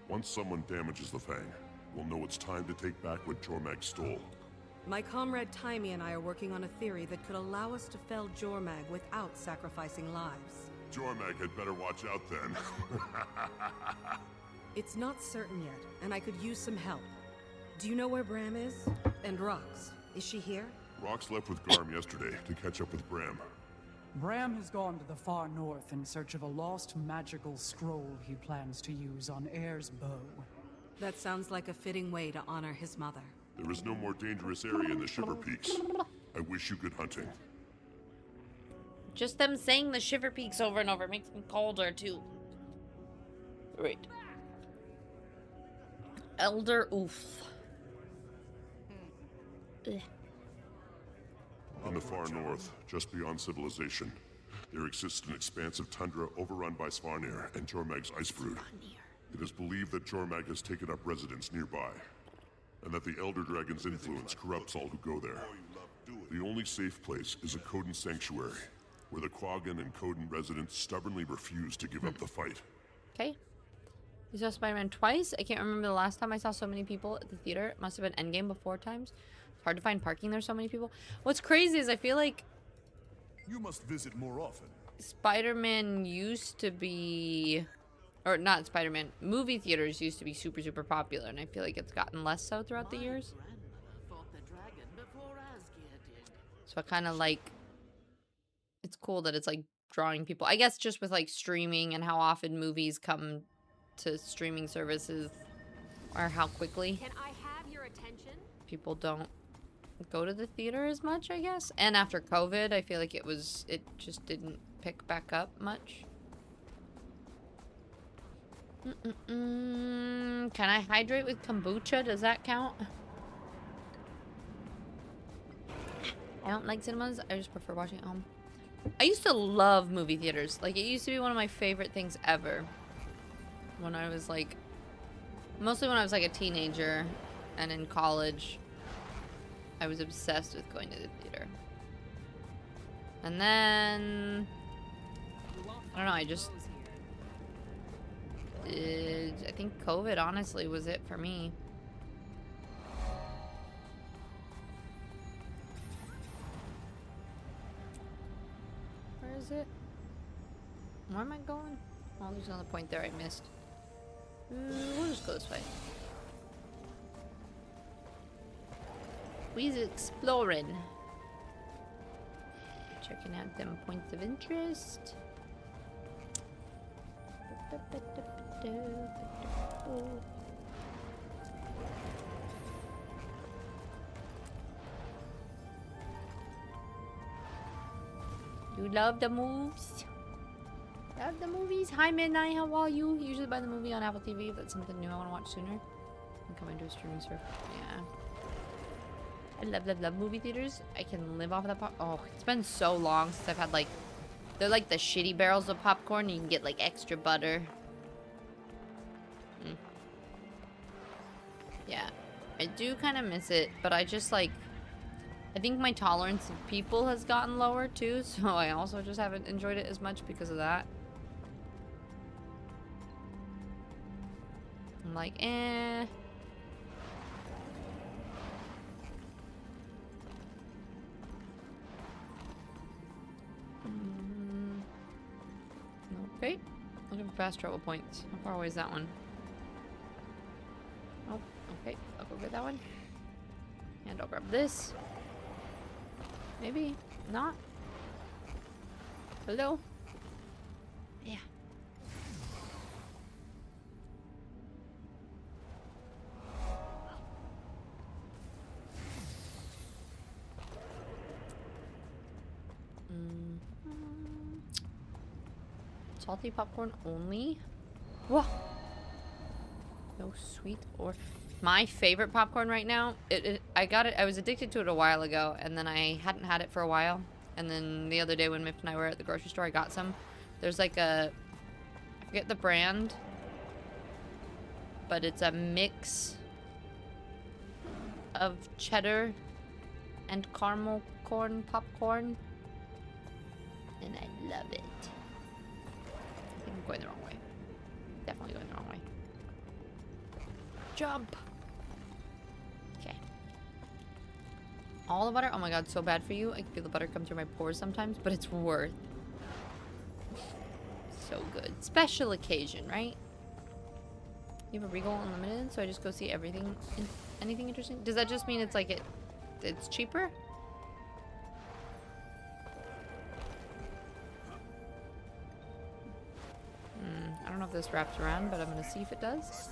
Once someone damages the Fang, we'll know it's time to take back what Jormag stole. My comrade Taimi and I are working on a theory that could allow us to fell Jormag without sacrificing lives. Jormag had better watch out then. It's not certain yet, and I could use some help. Do you know where Bram is? And Rox? Is she here? Rox left with Garm yesterday to catch up with Bram. Bram has gone to the far north in search of a lost magical scroll he plans to use on Air's bow. That sounds like a fitting way to honor his mother. There is no more dangerous area in the Shiver Peaks. I wish you good hunting. Just them saying the Shiver Peaks over and over makes me colder too. Right. Elder Oof. Ugh. In the far north, just beyond civilization, there exists an expansive tundra overrun by Svanir and Jormag's Ice Brood. It is believed that Jormag has taken up residence nearby, and that the Elder Dragon's influence corrupts all who go there. The only safe place is a Coden sanctuary, where the Quaggan and Coden residents stubbornly refuse to give up the fight. Okay. You saw Spider-Man twice? I can't remember the last time I saw so many people at the theater. It must have been Endgame before times. It's hard to find parking, there's so many people. What's crazy is I feel like you must visit more often. Spider-Man used to be, or not Spider-Man, movie theaters used to be super, super popular, and I feel like it's gotten less so throughout the years. So I kind of like, it's cool that it's like drawing people. I guess just with like streaming and how often movies come to streaming services, or how quickly Can I have your attention? people don't go to the theater as much, I guess. And after COVID, I feel like it just didn't pick back up much. Can I hydrate with kombucha? Does that count? I don't like cinemas. I just prefer watching at home. I used to love movie theaters. Like, it used to be one of my favorite things ever. When I was like, mostly when I was like a teenager and in college, I was obsessed with going to the theater. And then, I don't know, I think COVID honestly was it for me. Where is it? Where am I going? Oh, there's another point there I missed. We'll just go this way. We's exploring. Checking out them points of interest. You love the moves? Love the movies? Hi Midnight, how are you? Usually buy the movie on Apple TV if that's something new I want to watch sooner. I'm coming to a streaming service. Yeah. I love movie theaters. I can live off of that pop. Oh, it's been so long since I've had like, they're like the shitty barrels of popcorn. You can get like extra butter. Yeah, I do kind of miss it, but I just like, I think my tolerance of people has gotten lower too, so I also just haven't enjoyed it as much because of that. I'm like, eh. Okay. Looking for fast travel points. How far away is that one? Oh, okay. I'll go get that one. And I'll grab this. Maybe not. Hello? Yeah. Salty popcorn only? Whoa. No sweet or... My favorite popcorn right now, I got it, I was addicted to it a while ago, and then I hadn't had it for a while. And then the other day when Miff and I were at the grocery store, I got some. There's like a... I forget the brand. But it's a mix of cheddar and caramel corn popcorn. And I love it. I think I'm going the wrong way. Definitely going the wrong way. Jump! Okay. All the butter? Oh my god, so bad for you. I can feel the butter come through my pores sometimes, but it's worth. So good. Special occasion, right? You have a Regal Unlimited, so I just go see everything. Anything interesting? Does that just mean it's like it's cheaper? I don't know if this wraps around, but I'm gonna see if it does.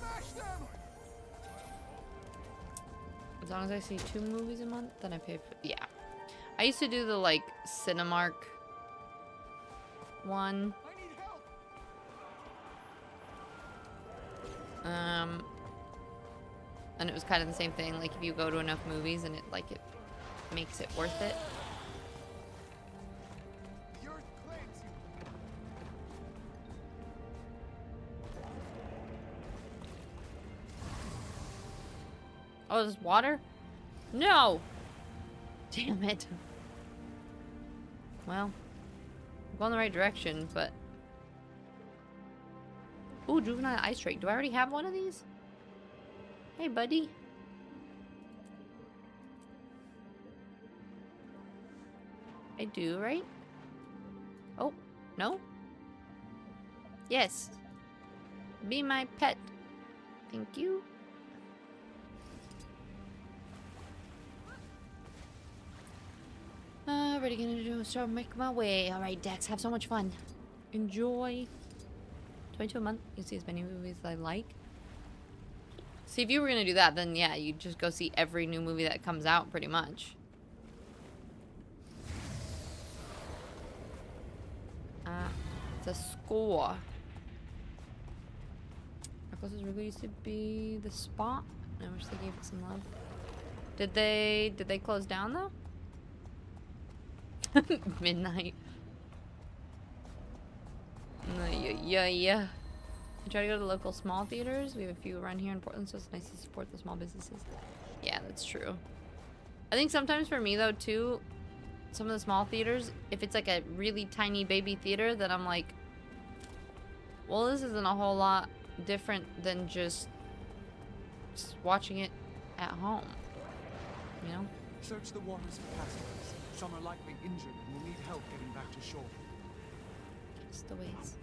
As long as I see 2 movies a month, then I pay for... Yeah. I used to do the, like, Cinemark one. And it was kind of the same thing. Like, if you go to enough movies and it makes it worth it. Oh, there's water? No! Damn it. Well, I'm going the right direction, but... Ooh, Juvenile Ice Drake. Do I already have one of these? Hey, buddy. I do, right? Oh, no? Yes. Be my pet. Thank you. Already gonna do so make my way. Alright, Dex, have so much fun. Enjoy. 22 a month. You can see as many movies as I like. See, if you were gonna do that, then yeah, you'd just go see every new movie that comes out, pretty much. It's a score. Our closest Wrigley used to be the Spot. I wish they gave it some love. Did they close down though? Midnight. Yeah. I try to go to local small theaters. We have a few around here in Portland, so it's nice to support the small businesses. Yeah, that's true. I think sometimes for me though too, some of the small theaters, if it's like a really tiny baby theater, then I'm like, well, this isn't a whole lot different than just watching it at home. You know? Search the waters for passengers. Some are likely injured and will need help getting back to shore. Just the ways.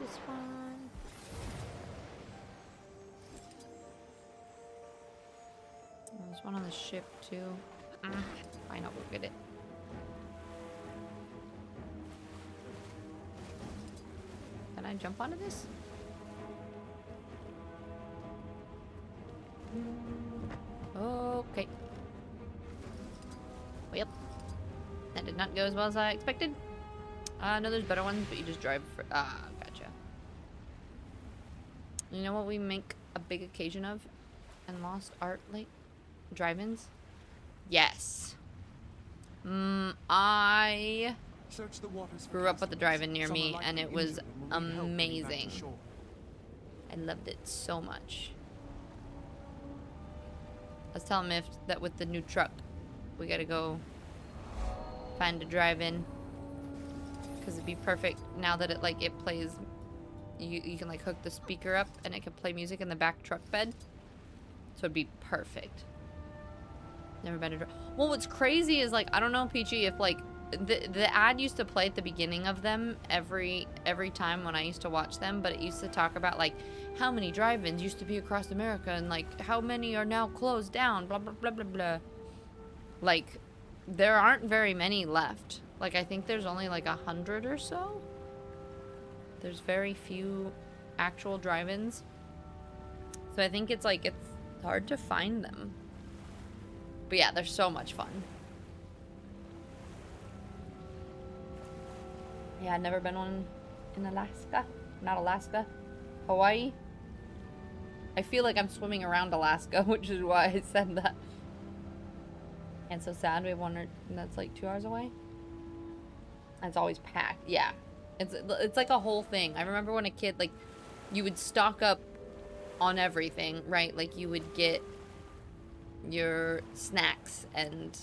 This one. Oh, there's one on the ship too. Fine, I'll go get it. Can I jump onto this? Okay. Well, that did not go as well as I expected. No, there's better ones, but you just drive for... Ah, gotcha. You know what we make a big occasion of in Lost Art Lake? Drive-ins? Yes. I grew up with a drive-in near me, and it was amazing. I loved it so much. I was telling Miff that with the new truck, we gotta go find a drive-in. Because it'd be perfect now that it plays. You can like hook the speaker up and it can play music in the back truck bed. So it'd be perfect. Never been a well, what's crazy is like, I don't know, Peachy, if like the ad used to play at the beginning of them every time when I used to watch them, but it used to talk about like how many drive-ins used to be across America and like how many are now closed down, blah blah blah blah blah. Like there aren't very many left. Like I think there's only like 100 or so. There's very few actual drive-ins. So I think it's like it's hard to find them. But yeah, they're so much fun. Yeah, I've never been one in Alaska. Not Alaska. Hawaii. I feel like I'm swimming around Alaska, which is why I said that. And so sad we have one that's like 2 hours away. And it's always packed. Yeah. It's like a whole thing. I remember when a kid, like, you would stock up on everything, right? Like, you would get your snacks and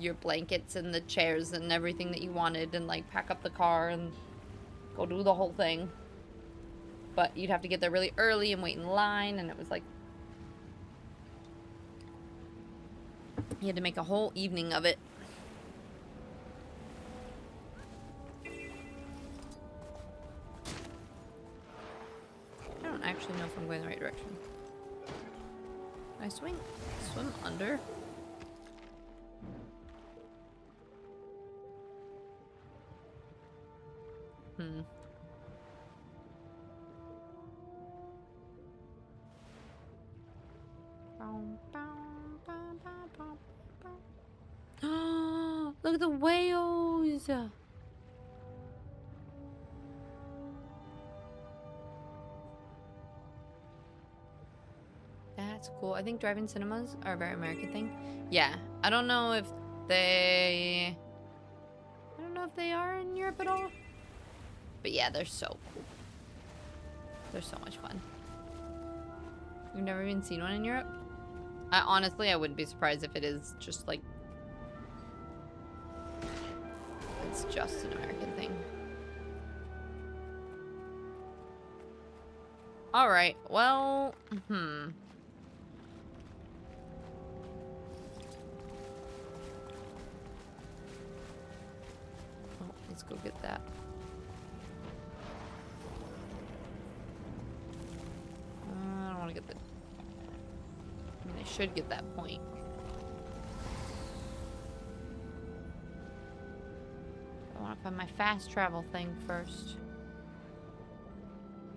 your blankets and the chairs and everything that you wanted and, like, pack up the car and go do the whole thing. But you'd have to get there really early and wait in line, and it was like... You had to make a whole evening of it. I don't actually know if I'm going the right direction. Can I swim under? Look at the whales! That's cool. I think drive-in cinemas are a very American thing. Yeah, I don't know if they are in Europe at all. But yeah, they're so cool. They're so much fun. You've never even seen one in Europe? Honestly, I wouldn't be surprised if it is just like... It's just an American thing. Alright, well... Oh, let's go get that. I don't want to get the... I mean, I should get that point. I want to find my fast travel thing first.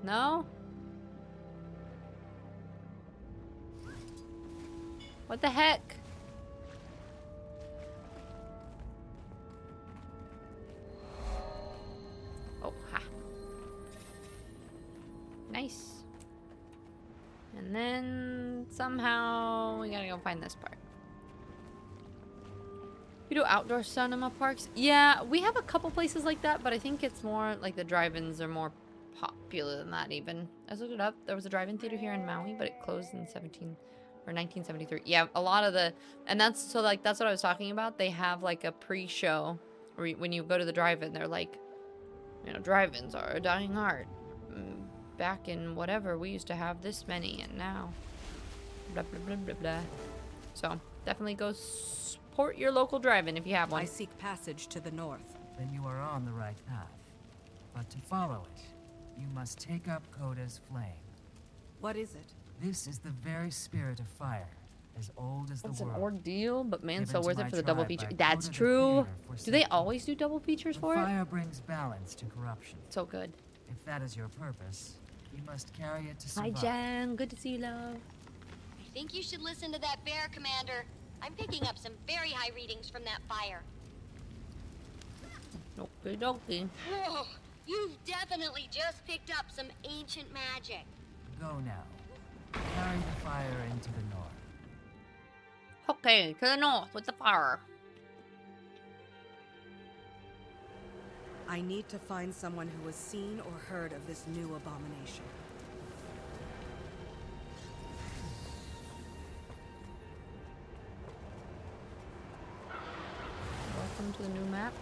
No? What the heck? Oh, ha. Nice. And then somehow we gotta go find this part. You do outdoor cinema parks? Yeah, we have a couple places like that, but I think it's more like the drive-ins are more popular than that even. I looked it up. There was a drive-in theater here in Maui, but it closed in 1973. Yeah, a lot of the, and that's, so like, that's what I was talking about. They have like a pre-show where when you go to the drive-in, they're like, you know, drive-ins are a dying art. Back in whatever, we used to have this many, and now blah blah blah blah blah. So definitely go support your local drive-in if you have one. I seek passage to the north. Then you are on the right path. But to follow it, you must take up Coda's flame. What is it? This is the very spirit of fire, as old as the world. It's an ordeal, but man, so Given worth to it my for for the double tribe feature. by That's Coda the true. Creator for Do they safety. always do double features The for it? fire brings balance to corruption. So good. If that is your purpose, you must carry it to Hi, survive. Jen. Good to see you, love. I think you should listen to that bear, Commander. I'm picking up some very high readings from that fire. Okie dokie. Whoa, you've definitely just picked up some ancient magic. Go now. Carry the fire into the north. Okay, to the north with the fire. I need to find someone who has seen or heard of this new abomination. Welcome to the new map.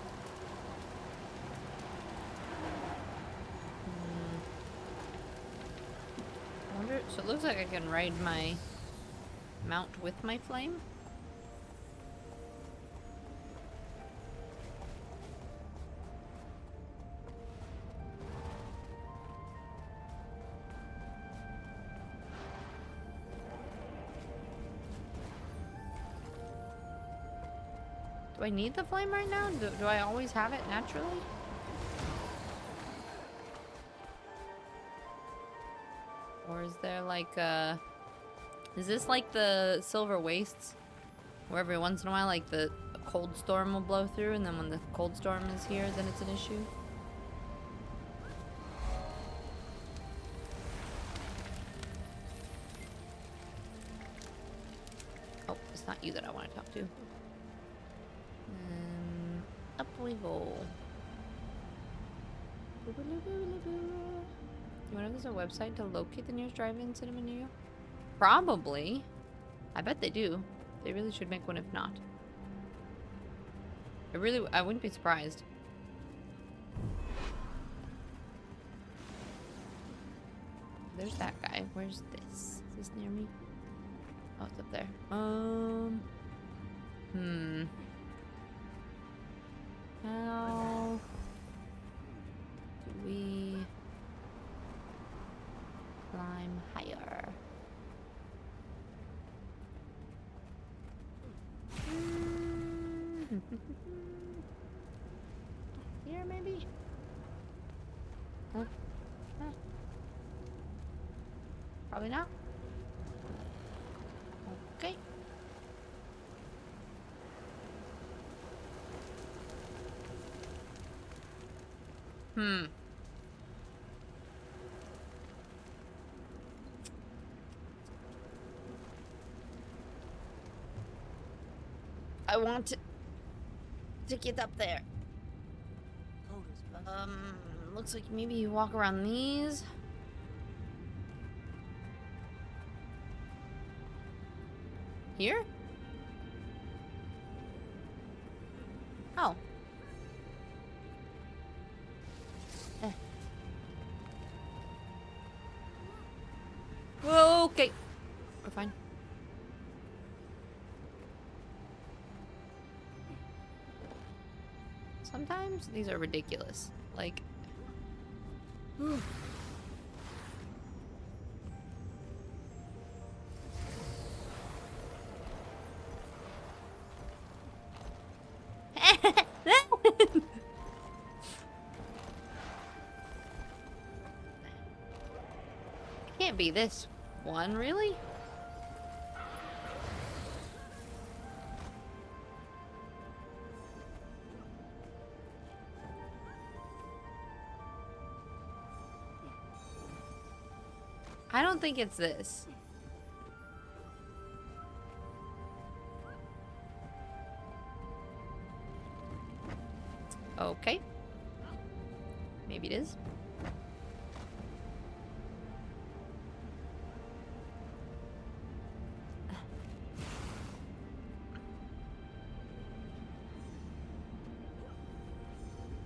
I wonder, so it looks like I can ride my mount with my flame. Do I need the flame right now? Do I always have it naturally? Or is there like a... Is this like the Silver Wastes? Where every once in a while like the cold storm will blow through, and then when the cold storm is here then it's an issue? Oh, it's not you that I want to talk to. Up we go. Do you know if there's a website to locate the nearest drive-in cinema near you? Probably. I bet they do. They really should make one if not. I wouldn't be surprised. There's that guy. Where's this? Is this near me? Oh, it's up there. How do we climb higher? Here, maybe? Huh? Huh? Probably not. Okay. I want to get up there. Looks like maybe you walk around these. Here? Oh. Okay. We're fine. Sometimes these are ridiculous. Like... Can't be this one, really? I don't think it's this. Okay. Maybe it is.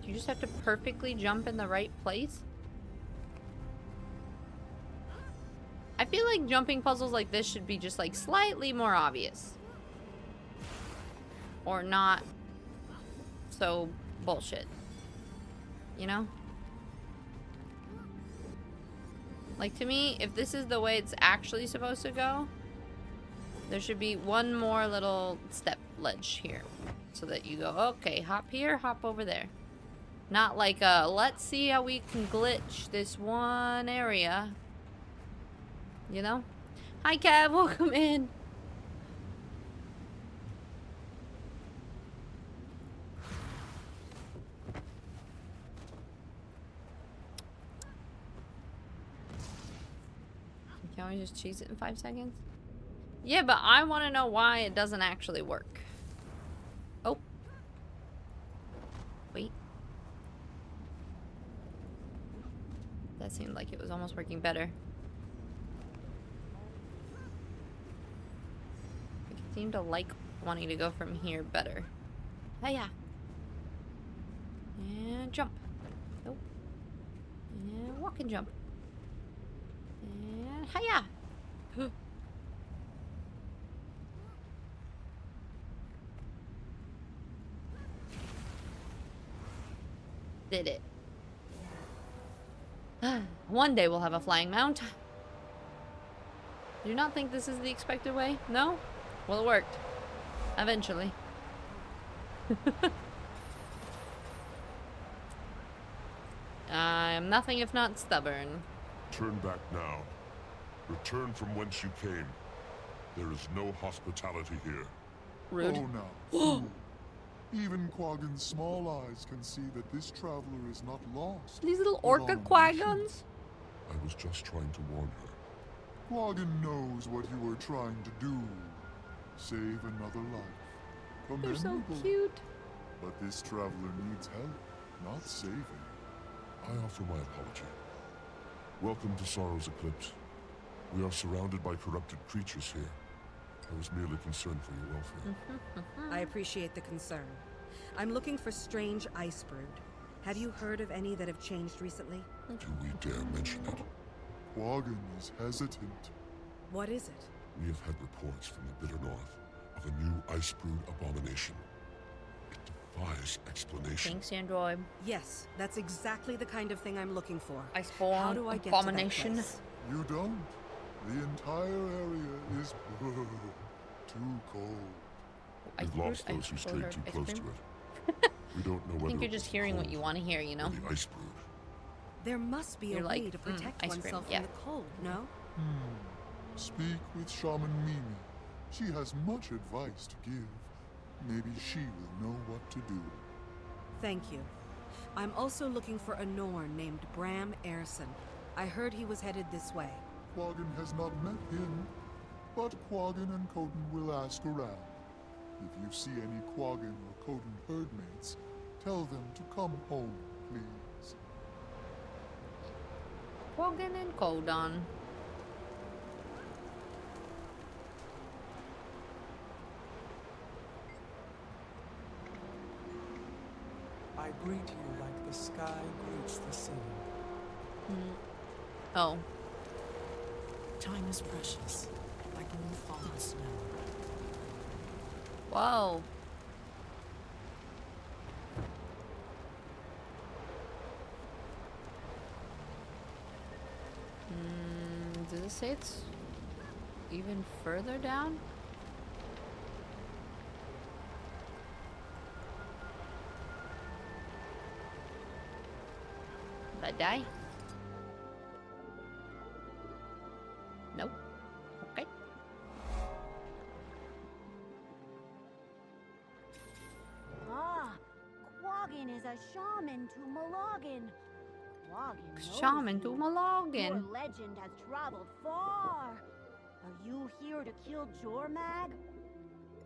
You just have to perfectly jump in the right place? I feel like jumping puzzles like this should be just like slightly more obvious. Or not so bullshit. You know? Like, to me, if this is the way it's actually supposed to go, there should be one more little step ledge here. So that you go, okay, hop here, hop over there. Not like, let's see how we can glitch this one area. You know? Hi, Kev, welcome in. Can we just cheese it in 5 seconds? Yeah, but I want to know why it doesn't actually work. Oh. Wait. That seemed like it was almost working better. I seem to like wanting to go from here better. Oh yeah. And jump. Nope. And walk and jump. And hiya! Did it. One day we'll have a flying mount. Do you not think this is the expected way? No? Well, it worked. Eventually. I'm nothing if not stubborn. Turn back now. Return from whence you came. There is no hospitality here. Rude. Oh, now, fool. Even Quaggan's small eyes can see that this traveler is not lost. These little but orca on a Quaggons? I was just trying to warn her. Quaggan knows what you were trying to do. Save another life. They're so Commendable. cute. But this traveler needs help, not saving. I offer my apology. Welcome to Sorrow's Eclipse. We are surrounded by corrupted creatures here. I was merely concerned for your welfare. I appreciate the concern. I'm looking for strange ice brood. Have you heard of any that have changed recently? Do we dare mention it? Quaggan is hesitant. What is it? We have had reports from the bitter north of a new ice brood abomination. It defies explanation. Thanks, Android. Yes, that's exactly the kind of thing I'm looking for. Iceborne How do I get abomination. to that place? You don't. The entire area is too cold. We've lost those who strayed too close to it. We don't know whether I think you're it just was hearing what cold you want to hear, you know? or the ice brood. There must be You're a like, way to protect ice cream, oneself yeah. from the cold, no? Speak with Shaman Mimi. She has much advice to give. Maybe she will know what to do. Thank you. I'm also looking for a Norn named Bram Erson. I heard he was headed this way. Quaggan has not met him, but Quaggan and Coden will ask around. If you see any Quaggan or Coden herdmates, tell them to come home, please. Quaggan and Codon. I greet you like the sky greets the sea. Oh. Time is precious, like new fallen snow. Whoa. Does it say it's even further down? Did I die? Nope. Okay. Ah, Quaggan is a shaman to Malogin. Quaggan knows Shaman to you. Malogin. Your legend has traveled far. Are you here to kill Jormag?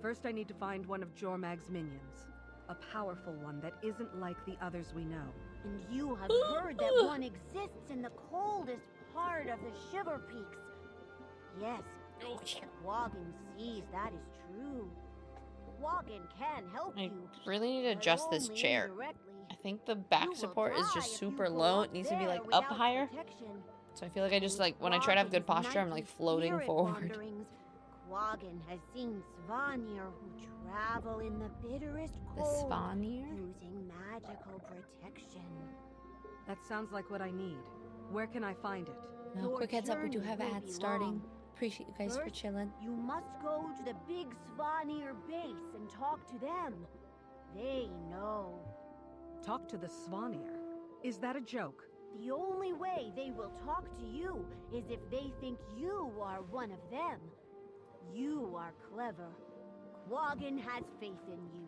First, I need to find one of Jormag's minions. A powerful one that isn't like the others we know. And you have heard that one exists in the coldest part of the Shiver Peaks. Yes, Quaggan sees that is true. Quaggan can help I you. really need to but adjust this only chair. indirectly. I think the back will support is die just if you super go low. up It needs to be there like up without higher. protection. So I feel like I just like, when I try to have good Quaggan's posture, I'm like nightly floating spirit forward. wanderings. Quaggan has seen Svanir who travel in the bitterest The cold Svanir? using magical protection. That sounds like what I need. Where can I find it? No, Your quick heads up, we do journey have will ads be starting. long. Appreciate you guys for First, chilling. You must go to the big Svanir base and talk to them. They know. Talk to the Svanir. Is that a joke? The only way they will talk to you is if they think you are one of them. You are clever. Quaggan has faith in you.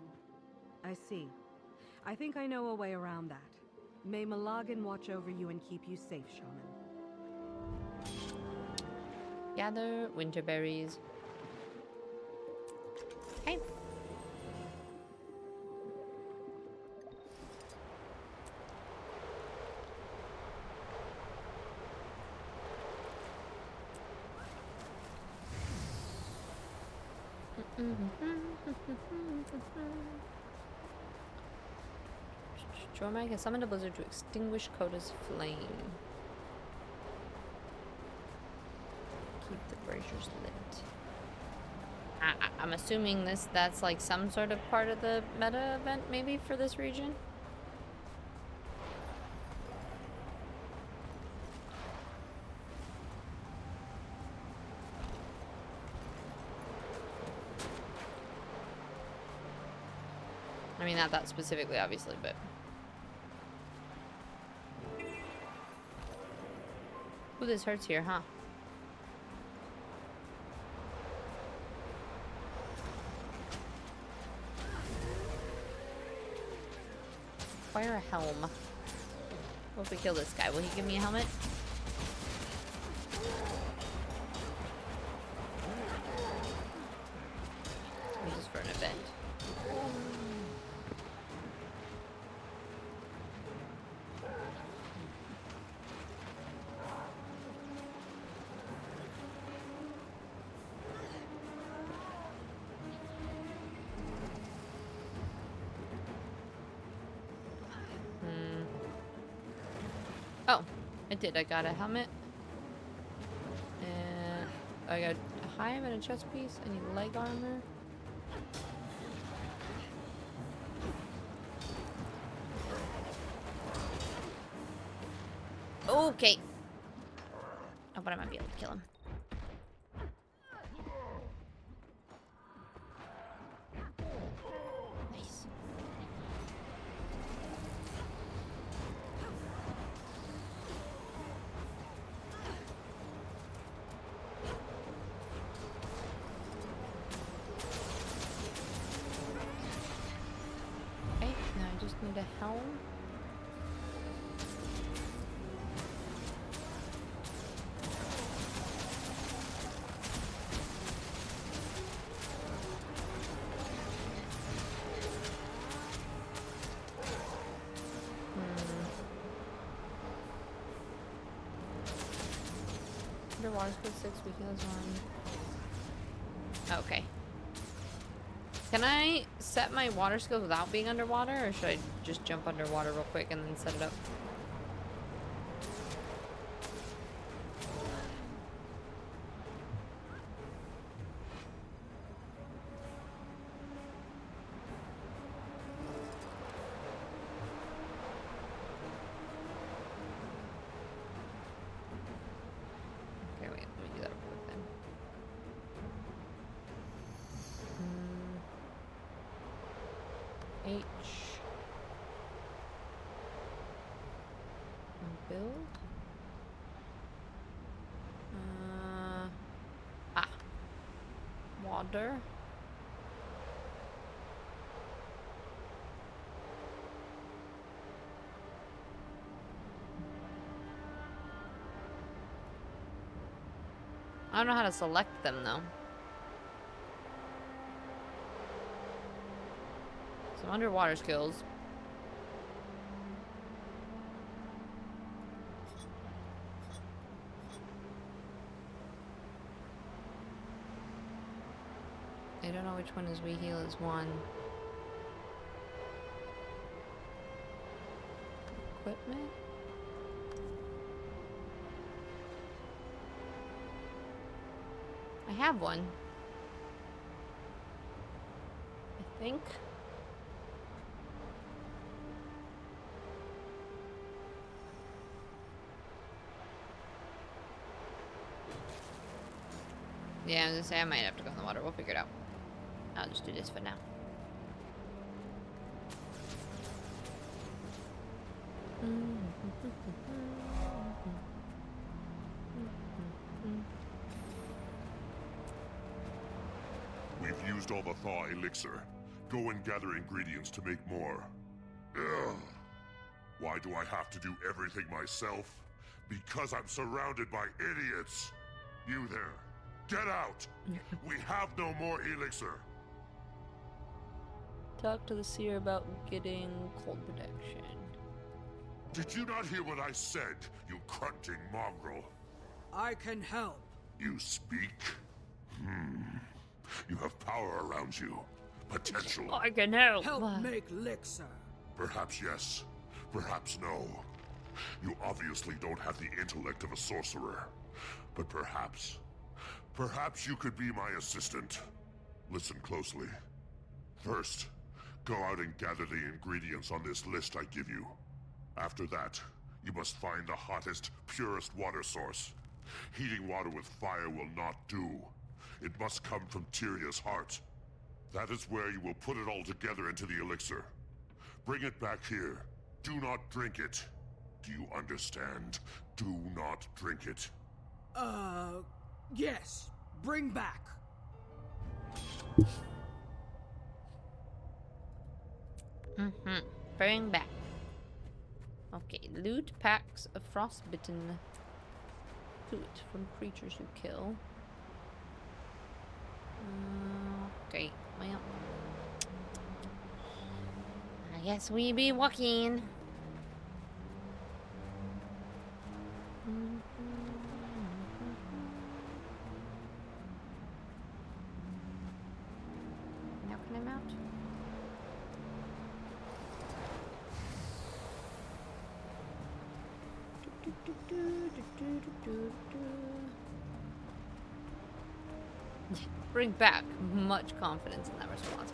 I see. I think I know a way around that. May Malogin watch over you and keep you safe, Shaman. Gather winter berries. Hey. Jormag has summoned a blizzard to extinguish Coda's flame. Keep the braziers lit. I'm assuming that's like some sort of part of the meta event maybe for this region. I mean, not that specifically, obviously, but... Ooh, this hurts here, huh? Fire a helm. What if we kill this guy? Will he give me a helmet? This is for an event. Oh, I did. I got a helmet. And I got a hive and a chest piece. I need leg armor. Okay. Oh, but I might be able to kill him. Nice. Okay, now I just need a helm. Underwater skill 6, we heal 1. Okay. Can I set my water skills without being underwater, or should I just jump underwater real quick and then set it up? Okay, wait, let me do that real quick then. H. And build. Water. I don't know how to select them though. Some underwater skills. I don't know which one is we heal is 1. Equipment? I have one. I think. Yeah, I was gonna say I might have to go in the water. We'll figure it out. I'll just do this for now. We've used all the thaw elixir. Go and gather ingredients to make more. Ugh. Why do I have to do everything myself? Because I'm surrounded by idiots. You there. Get out! We have no more elixir. Talk to the seer about getting cold protection. Did you not hear what I said, you grunting mongrel? I can help. You speak? You have power around you. Potential. I can help. Help make elixir. Perhaps yes. Perhaps no. You obviously don't have the intellect of a sorcerer. But perhaps you could be my assistant. Listen closely. First, go out and gather the ingredients on this list I give you. After that, you must find the hottest, purest water source. Heating water with fire will not do. It must come from Tyria's heart. That is where you will put it all together into the elixir. Bring it back here. Do not drink it. Do you understand? Do not drink it. Yes. Bring back. Bring back. Okay, loot packs of frostbitten loot from creatures you kill. Okay, well, I guess we be walking. Now can I mount? Bring back much confidence in that response.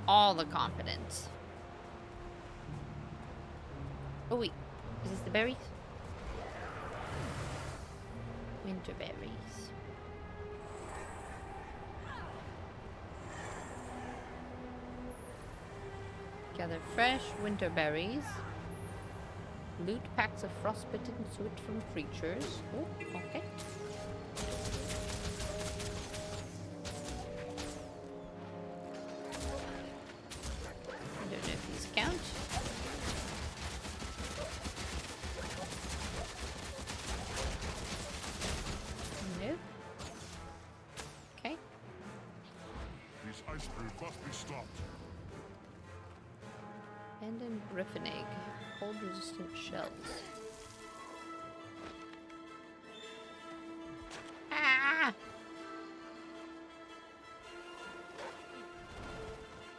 All the confidence. Oh wait, is this the berries? Winter berries. Gather fresh winter berries. Loot packs of frostbitten soot from creatures. Oh, okay. I don't know if these count. No. Okay. These ice brews must be stopped. Abandoned griffin egg. Cold resistant shells. Ah!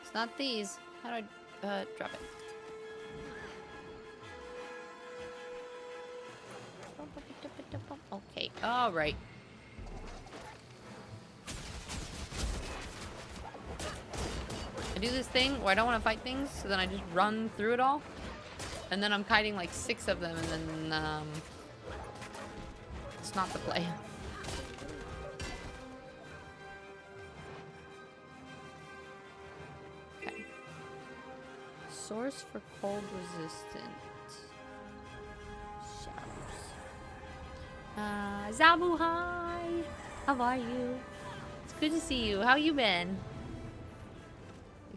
It's not these. How do I drop it? Okay, alright. I do this thing where I don't want to fight things, so then I just run through it all. And then I'm kiting like 6 of them, and then, it's not the play. Okay. Source for cold resistant shells. Zabu, hi! How are you? It's good to see you. How you been?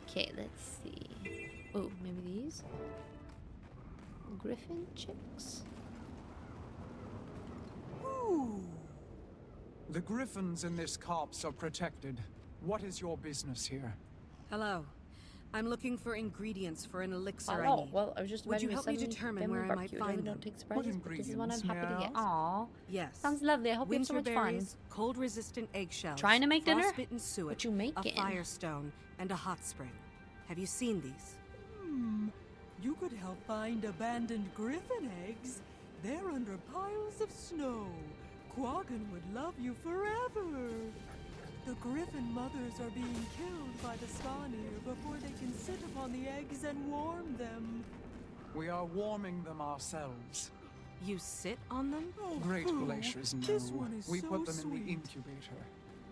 Okay, let's see. Oh, maybe these? Griffin chicks? Ooh. The griffins in this copse are protected. What is your business here? Hello. I'm looking for ingredients for an elixir I Oh, need. well, I was just Would you about help to me send determine family where I might barbecue. I really find them? don't take surprises, but this is one I'm happy to get. Aw. Yes. Sounds lovely. I hope you have so much fun. Winterberries, cold-resistant eggshells, Trying to make dinner? frostbitten suet, What you making? a firestone, and a hot spring. Have you seen these? You could help find abandoned griffin eggs. They're under piles of snow. Quaggan would love you forever. The griffin mothers are being killed by the Svanir before they can sit upon the eggs and warm them. We are warming them ourselves. You sit on them? Oh, Great pooh. glaciers, no. This one is We so put them in sweet. the incubator.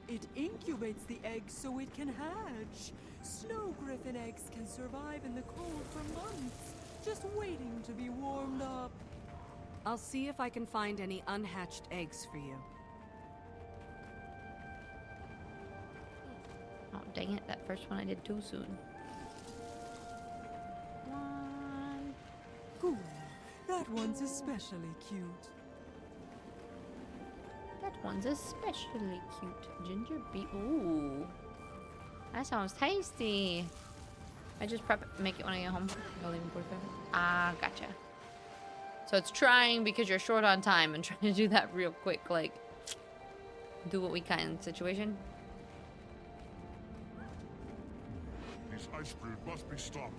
It incubates the eggs so it can hatch. Snow griffin eggs can survive in the cold for months, just waiting to be warmed up. I'll see if I can find any unhatched eggs for you. Oh, dang it. That first one I did too soon. One. Cool. That one's especially cute. That one's especially cute. Ginger beet. Ooh. That sounds tasty. I just prep it, make it when I get home. I'll leave it for Ah, gotcha. So it's trying because you're short on time and trying to do that real quick, like do what we can situation. These ice brood must be stopped.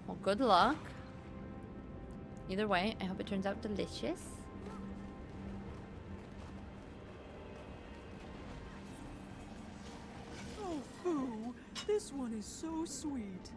Well, good luck. Either way, I hope it turns out delicious. Oh, Foo, this one is so sweet.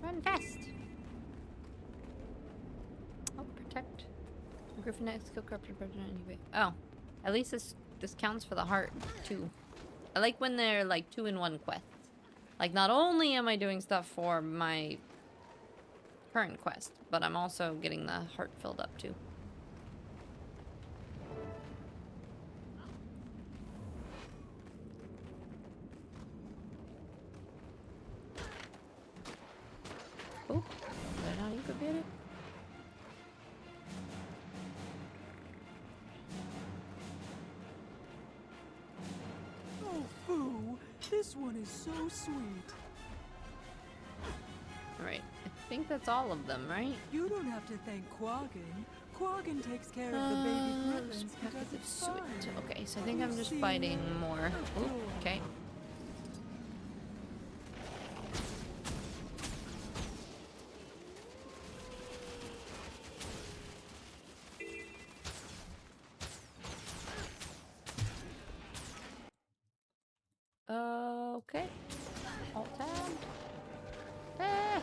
Run fast. Oh, protect. Griffin X kill corrupted predator anyway. Oh, at least this counts for the heart too. I like when they're like 2-in-1 quests. Like not only am I doing stuff for my current quest, but I'm also getting the heart filled up too. Oh, is that how you could get it? Oh, Foo, this one is so sweet. Alright, I think that's all of them, right? You don't have to thank Quaggin. Quaggin takes care of the baby griffins because it's fine. Okay, so I think I'm just fighting more. Ooh, okay. Okay. Alt tab. Ah.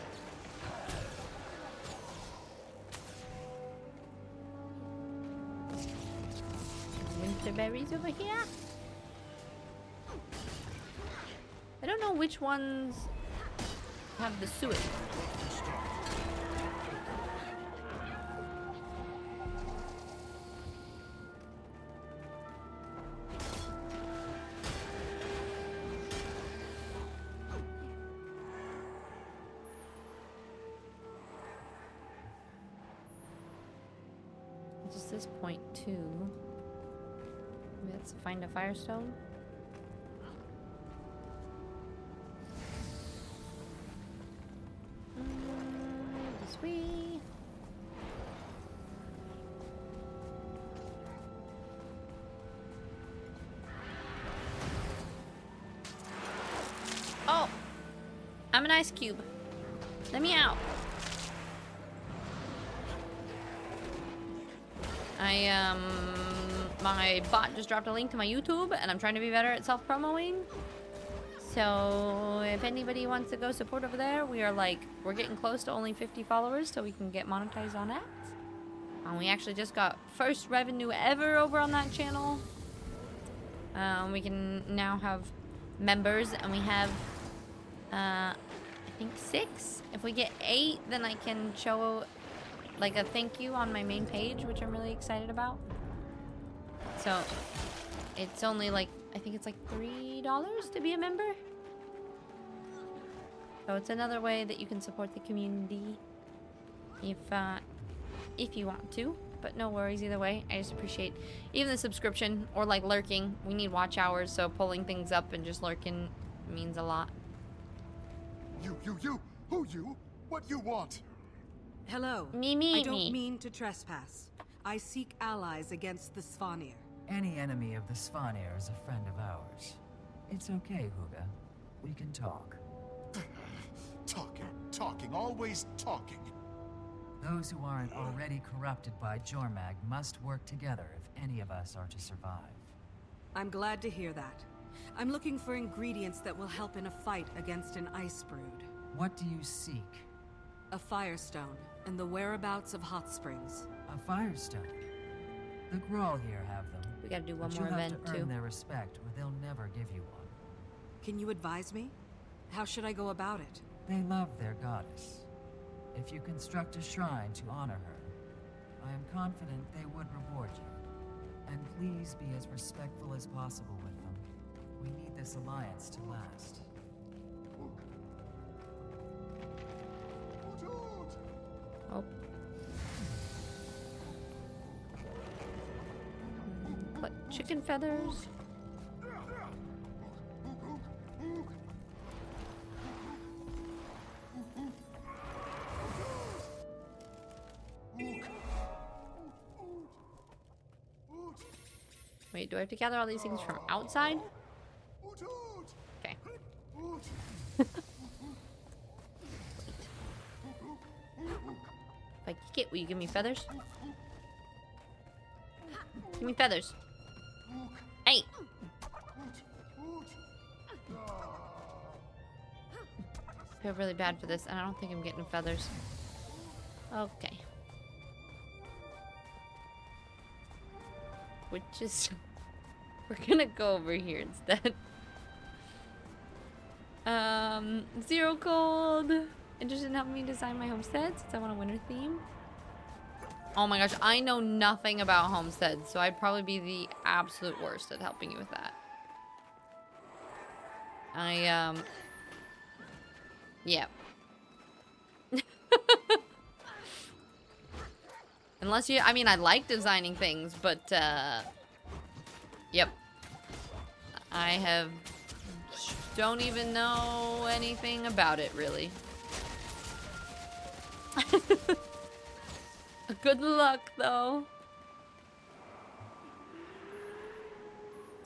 Winter berries over here. I don't know which ones have the suet. Just this point too. Maybe let's find a firestone. This way. Oh, I'm an ice cube. Let me out. My bot just dropped a link to my YouTube, and I'm trying to be better at self-promoing. So if anybody wants to go support over there, we're getting close to only 50 followers, so we can get monetized on that. And we actually just got first revenue ever over on that channel. We can now have members, and we have, I think 6. If we get 8, then I can show like a thank you on my main page, which I'm really excited about. So it's only like, I think it's like $3 to be a member. So it's another way that you can support the community if you want to. But no worries either way. I just appreciate even the subscription or like lurking. We need watch hours, so pulling things up and just lurking means a lot. You! Who you? What you want? Hello. Me. I don't mean to trespass. I seek allies against the Svanir. Any enemy of the Svanir is a friend of ours. It's okay, Huga. We can talk. Talking, always talking. Those who aren't already corrupted by Jormag must work together if any of us are to survive. I'm glad to hear that. I'm looking for ingredients that will help in a fight against an ice brood. What do you seek? A firestone and the whereabouts of hot springs. A firestone? The Grawl here have them. We gotta do one but more you have event to earn too. their respect, or they'll never give you one. Can you advise me? How should I go about it? They love their goddess. If you construct a shrine to honor her, I am confident they would reward you. And please be as respectful as possible with them. We need this alliance to last. Oh. What? Chicken feathers? Wait, do I have to gather all these things from outside? Okay. If I kick it, will you give me feathers? Give me feathers. Hey! I feel really bad for this, and I don't think I'm getting feathers. Okay. Which is... We're gonna go over here instead. Zero Cold. Interested in helping me design my homestead since I want a winter theme? Oh my gosh, I know nothing about homesteads, so I'd probably be the absolute worst at helping you with that. Yeah. Unless you, I mean, I like designing things, but, yep. Don't even know anything about it, really. Good luck, though.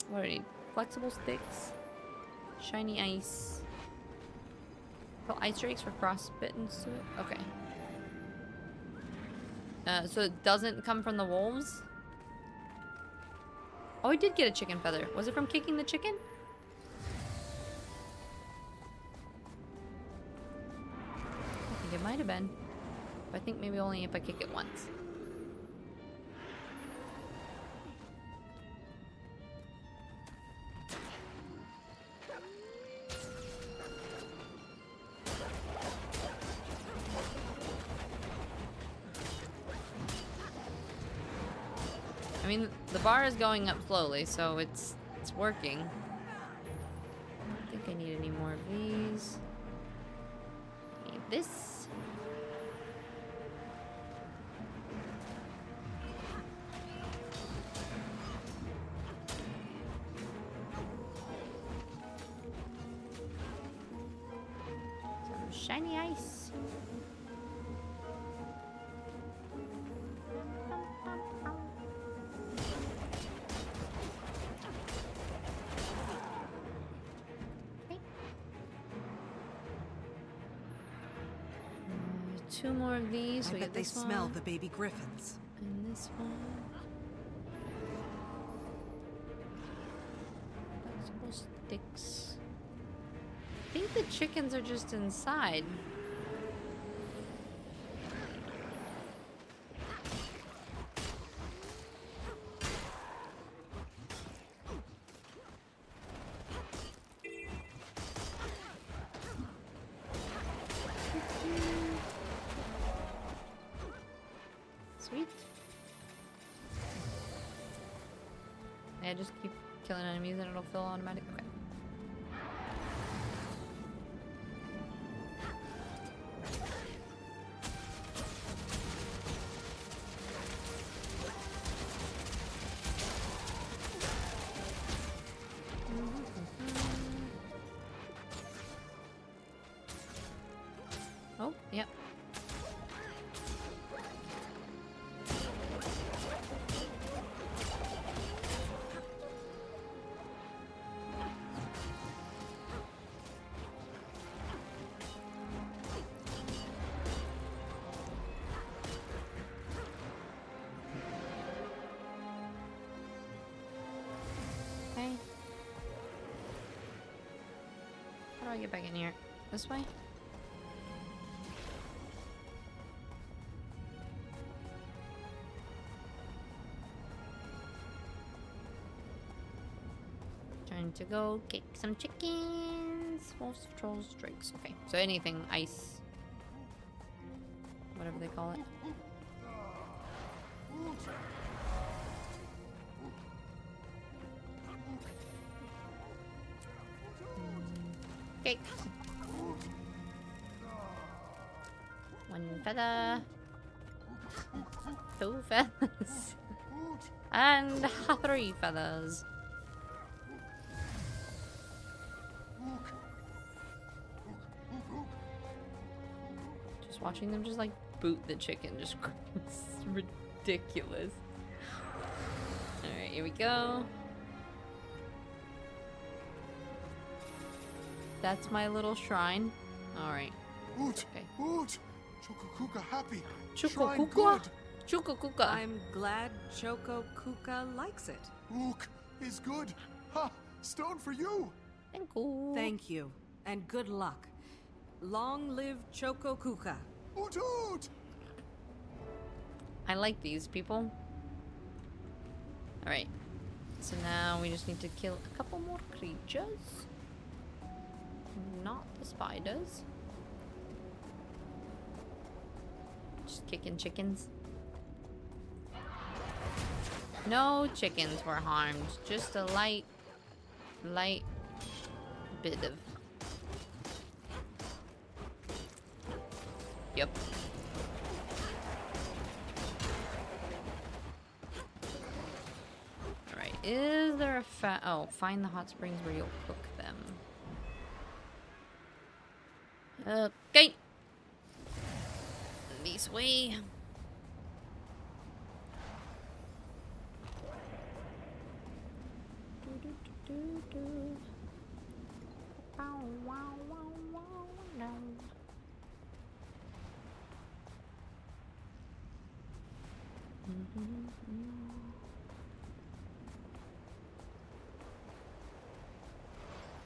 What do I need? Flexible sticks. Shiny ice. Oh, ice drakes for frostbitten suit. Okay. So it doesn't come from the wolves? Oh, I did get a chicken feather. Was it from kicking the chicken? I think it might have been. But I think maybe only if I kick it once. I mean, the bar is going up slowly, so it's working. I don't think I need any more of these. Need this. Some shiny ice. Two more of these. I We bet get they this smell one. the baby griffins. And this one. Flexible sticks. I think the chickens are just inside. Sweet. Yeah, just keep killing enemies and it'll fill automatic. Okay. Oh, yep. Okay. How do I get back in here? This way? Trying to go kick some chickens. Wolves, trolls, drakes. Okay, so anything ice. Whatever they call it. Okay. One feather. 2 feathers. And 3 feathers. Just watching them just like boot the chicken just it's ridiculous. Alright, here we go. That's my little shrine. Alright. Oot! Okay. Oot! Chokokuka happy. Chokokuka? Chokokuka. I'm glad Chokokuka likes it. Ook is good. Ha! Stone for you. Thank you. Thank you. And good luck. Long live Chokokuka. Oot oot! I like these people. Alright. So now we just need to kill a couple more creatures. Not the spiders. Just kicking chickens. No chickens were harmed. Just a light bit of... Yep. Alright, is there a oh, find the hot springs where you'll cook them. Okay. This way.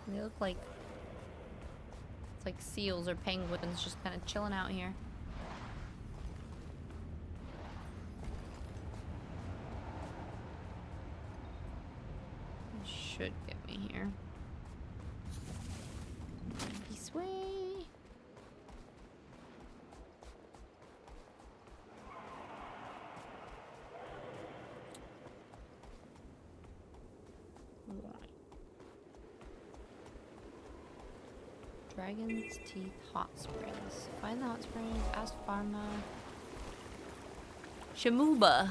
They look like it's like seals or penguins just kind of chilling out here. Should get me here. This way. Dragon's Teeth Hot Springs. Find the hot springs. Ask Pharma. Shamuba.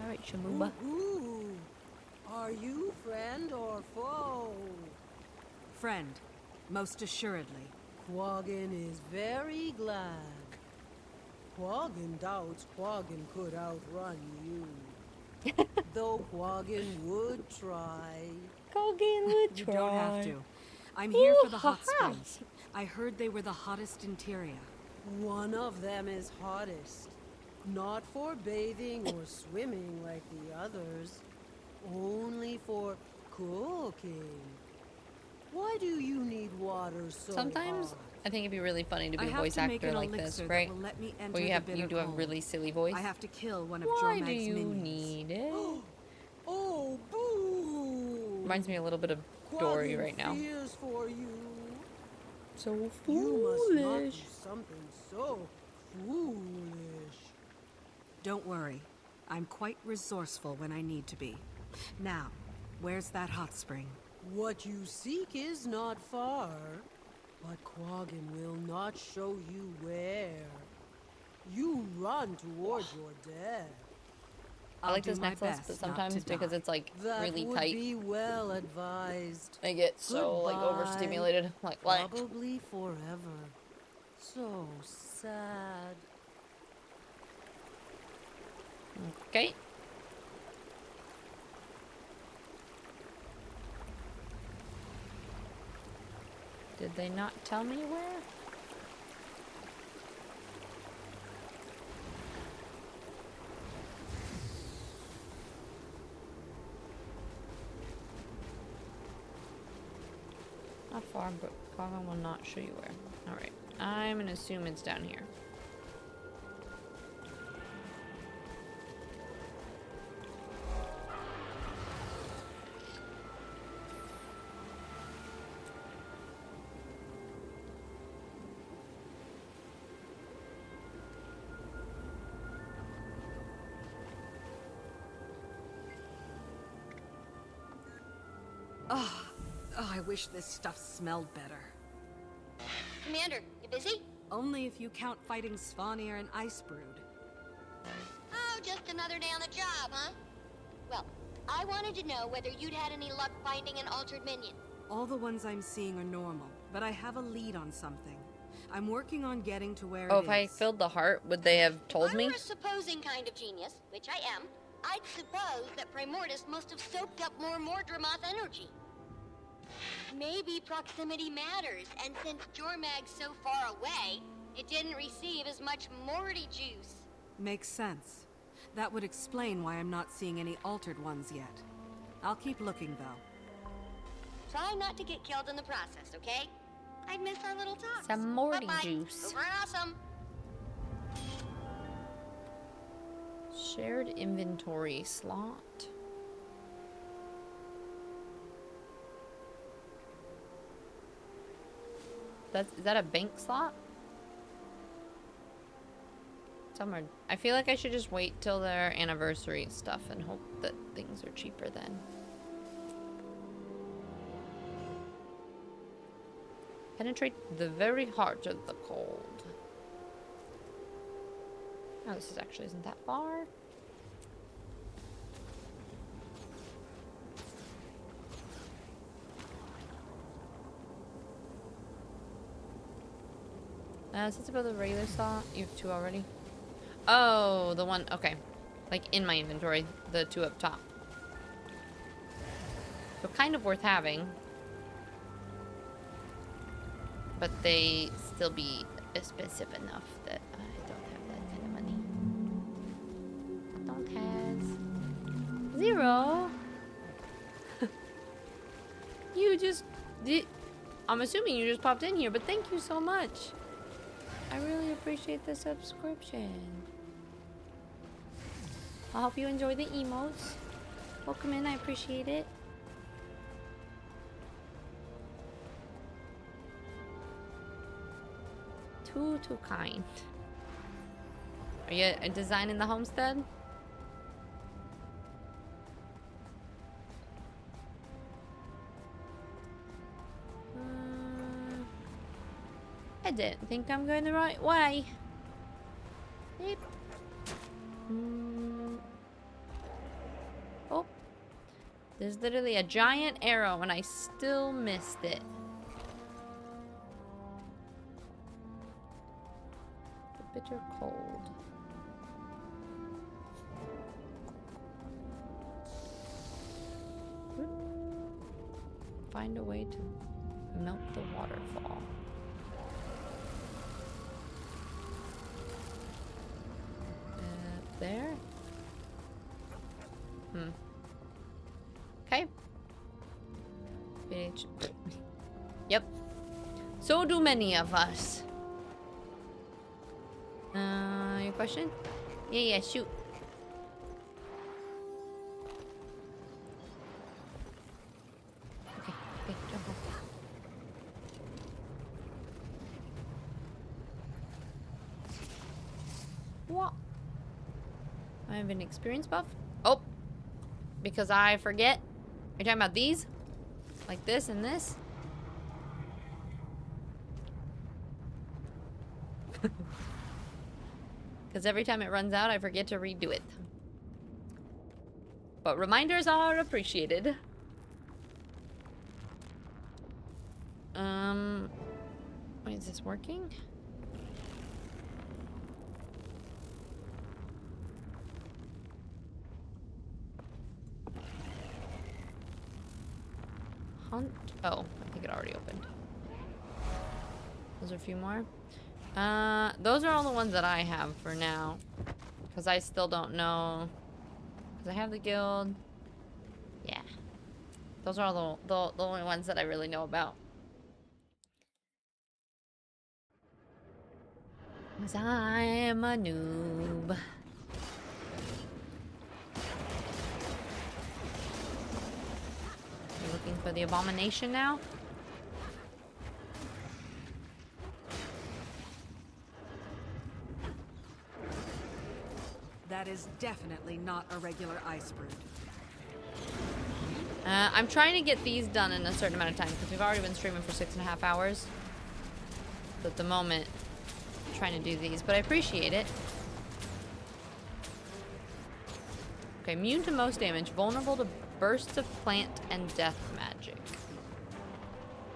Alright, Shamuba. Ooh. Are you friend or foe? Friend, most assuredly. Quaggin is very glad. Quaggin doubts Quaggin could outrun you. Though Quaggin would try. Quaggin would You try. don't have to. I'm here for the hot springs. I heard they were the hottest in Tyria. One of them is hottest. Not for bathing or swimming like the others. Only for cooking. Why do you need water so Sometimes hot? I think it'd be really funny to be I a have voice to make actor an like elixir this, that right? will let me enter Where you the have bitter do a cold. really silly voice. I have to kill one of Why do Jormag's you minions. need it? Oh, boo! Reminds me a little bit of Dory right now. Fears for you. So You must not foolish. do something so foolish. Don't worry. I'm quite resourceful when I need to be. Now, where's that hot spring? What you seek is not far, but Quaggin will not show you where. You run towards your death. I like do this my necklace, best but not sometimes to because die. it's like That really would tight, be well advised. I get so like Goodbye. overstimulated. Like what? Probably forever. So sad. Okay. Did they not tell me where? Not far, but Quaggin will not show you where. Alright. I'm gonna assume it's down here. Oh, I wish this stuff smelled better. Commander, you busy? Only if you count fighting Svanir and Icebrood. Oh, just another day on the job, huh? Well, I wanted to know whether you'd had any luck finding an altered minion. All the ones I'm seeing are normal, but I have a lead on something. I'm working on getting to where Oh, it if I is. filled the heart, would they have told me? If I were a supposing kind of genius, which I am, I'd suppose that Primordus must have soaked up more Mordremoth energy. Maybe proximity matters, and since Jormag's so far away, it didn't receive as much Morty juice. Makes sense. That would explain why I'm not seeing any altered ones yet. I'll keep looking, though. Try not to get killed in the process, okay? I'd miss our little talks. Some Morty Bye-bye. juice. Over and awesome. Shared inventory slot. Is that a bank slot? Somewhere. I feel like I should just wait till their anniversary stuff and hope that things are cheaper then. Penetrate the very heart of the cold. Oh, this actually isn't that far. Since about the regular slot, you have 2 already. Oh, the one, okay. Like in my inventory, the 2 up top. So kind of worth having. But they still be expensive enough that I don't have that kind of money. Don't has 0. You just did. I'm assuming you just popped in here, but thank you so much. I really appreciate the subscription. I hope you enjoy the emotes. Welcome in, I appreciate it. Too kind. Are you designing the homestead? I didn't think I'm going the right way. Yep. Oh. There's literally a giant arrow and I still missed it. The bitter cold. Find a way to melt the waterfall. There? Okay. Yep. So do many of us. Your question? Yeah, shoot. Okay, jump off. What? I have an experience buff. Oh, because I forget. Are you talking about these? Like this and this? Because every time it runs out, I forget to redo it. But reminders are appreciated. Wait, is this working? Hunt. Oh, I think it already opened. Those are a few more. Those are all the ones that I have for now. Because I still don't know. Because I have the guild. Yeah. Those are all the only ones that I really know about. Because I'm a noob. You looking for the abomination now? That is definitely not a regular Icebrood. I'm trying to get these done in a certain amount of time because we've already been streaming for 6.5 hours. But at the moment, trying to do these, but I appreciate it. Okay, immune to most damage, vulnerable to bursts of plant and death magic.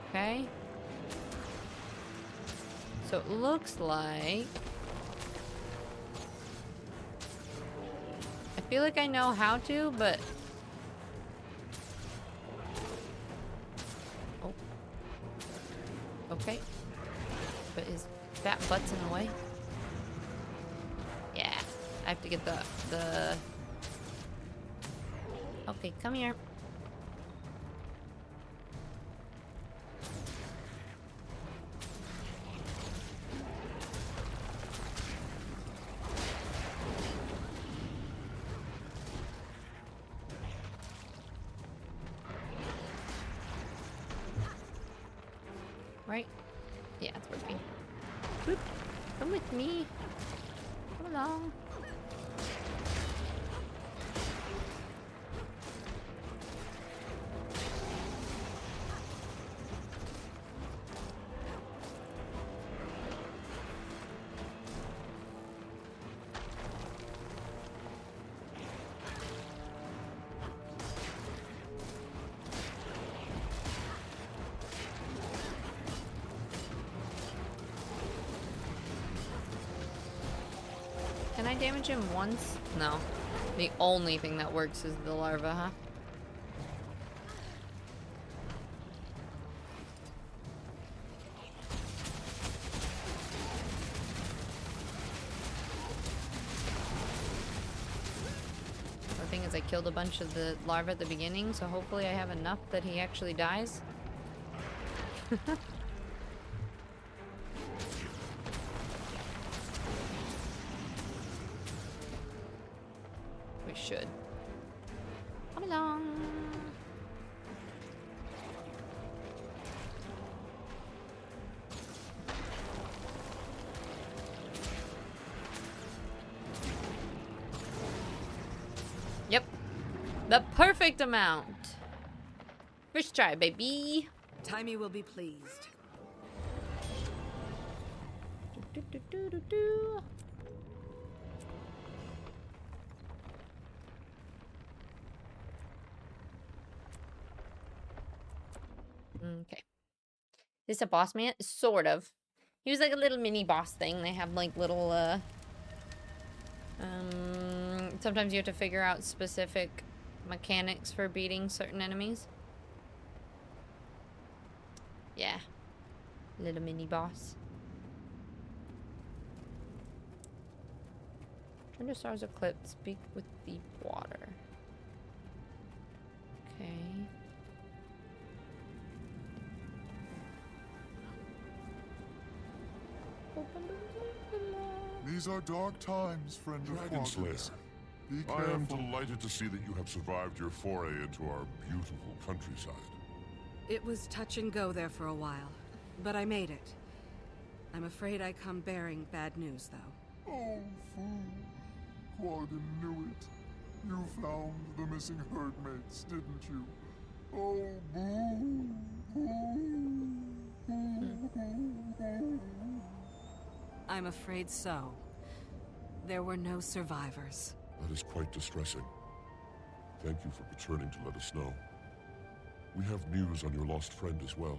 Okay. So it looks like... I feel like I know how to, but... Oh. Okay. But his fat butt's in the way. Yeah. I have to get the... Okay, come here. Right? Yeah, it's working. Boop. Come with me. Come along. Can I damage him once? No. The only thing that works is the larva, huh? The thing is, I killed a bunch of the larvae at the beginning, so hopefully I have enough that he actually dies. We should. Come along. Yep. The perfect amount. First try, baby. Timey will be pleased. Do, do, do, do, do. Okay. This a boss man? Sort of. He was like a little mini boss thing. They have like little, sometimes you have to figure out specific mechanics for beating certain enemies. Yeah. Little mini boss. Turn to stars eclipse. Speak with deep water. Okay. These are dark times, friend of Dragon Quagga. Slayer, Be I am careful. delighted to see that you have survived your foray into our beautiful countryside. It was touch and go there for a while, but I made it. I'm afraid I come bearing bad news, though. Oh, fool. Quagga knew it. You found the missing herdmates, didn't you? Oh, boo. I'm afraid so. There were no survivors. That is quite distressing. Thank you for returning to let us know. We have news on your lost friend as well.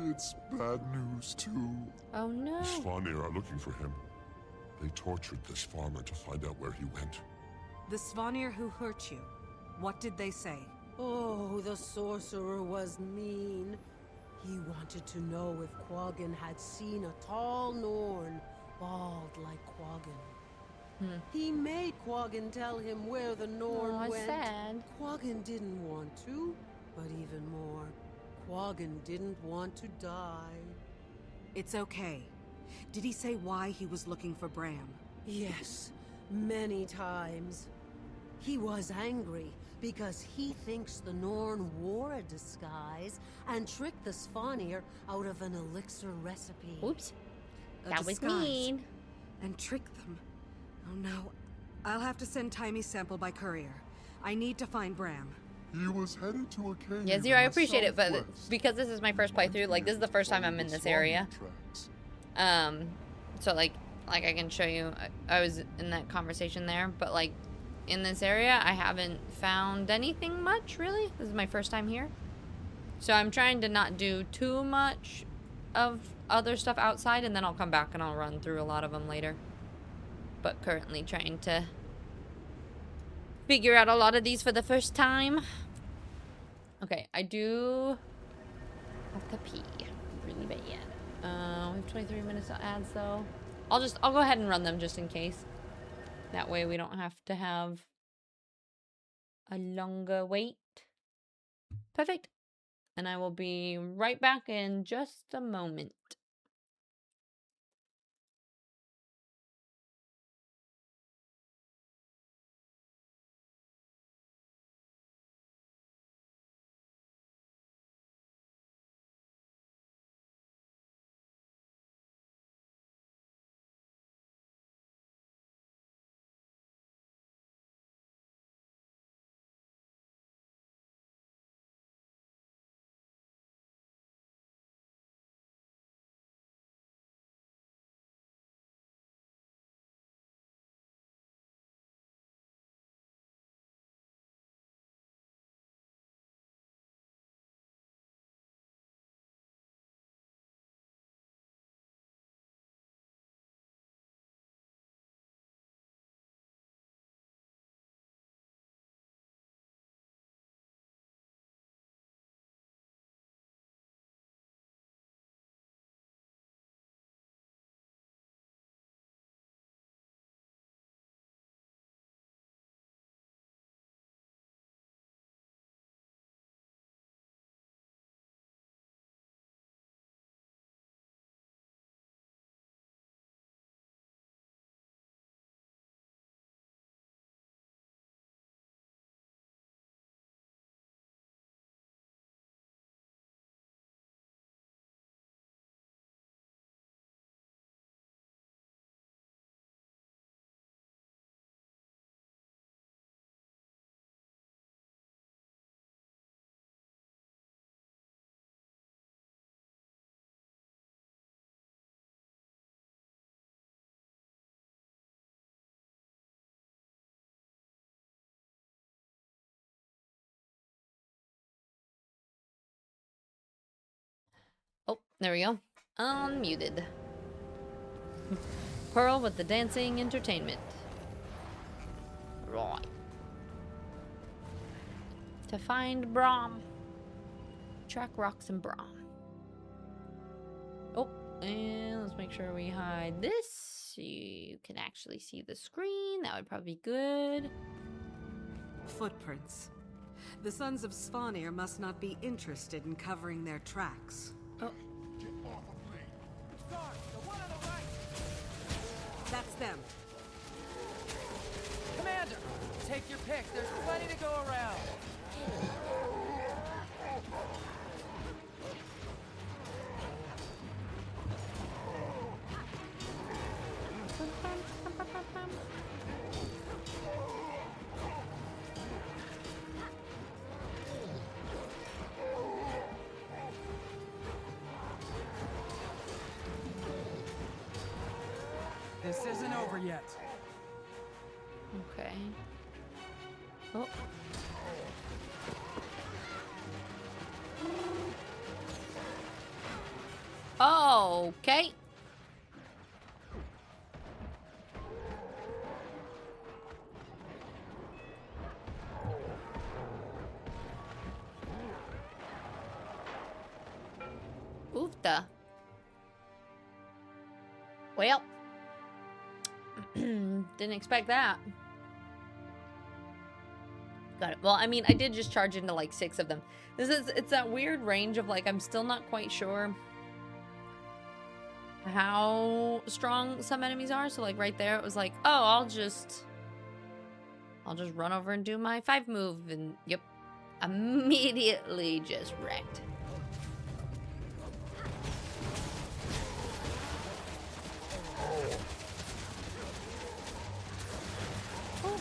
It's bad news, too. Oh, no. The Svanir are looking for him. They tortured this farmer to find out where he went. The Svanir who hurt you, what did they say? Oh, the sorcerer was mean. He wanted to know if Quaggan had seen a tall Norn, bald like Quaggan. He made Quaggan tell him where the Norn went. Sad. Quaggan didn't want to, but even more, Quaggan didn't want to die. It's okay. Did he say why he was looking for Bram? Yes, many times. He was angry because he thinks the Norn wore a disguise and tricked the Svanir out of an elixir recipe. Oops. A That was disguise. mean. And trick them. Oh no. I'll have to send Timy's sample by courier. I need to find Bram. He was headed to a cave. Yeah, Zero, I appreciate it, but because this is my first playthrough, like, this is the first time I'm in this area. So like I can show you, I was in that conversation there, but like in this area, I haven't found anything much, really. This is my first time here. So I'm trying to not do too much of other stuff outside, and then I'll come back and I'll run through a lot of them later. But currently trying to figure out a lot of these for the first time. Okay, I do have to pee really bad. We have 23 minutes of ads though. I'll go ahead and run them just in case. That way we don't have to have a longer wait. Perfect. And I will be right back in just a moment. Oh, there we go. Unmuted. Pearl with the dancing entertainment. Right. To find Braum. Track rocks and Braum. Oh, and let's make sure we hide this so you can actually see the screen. That would probably be good. Footprints. The Sons of Svanir must not be interested in covering their tracks. Oh. That's them. Commander, take your pick. There's plenty to go around. This isn't over yet. Okay. Oh. Oh, okay. Oofta. Well. Didn't expect that. Got it. Well, I mean, I did just charge into like 6 of them. It's that weird range of like, I'm still not quite sure how strong some enemies are. So like right there, it was like, oh, I'll just run over and do my 5 move, and yep, immediately just wrecked.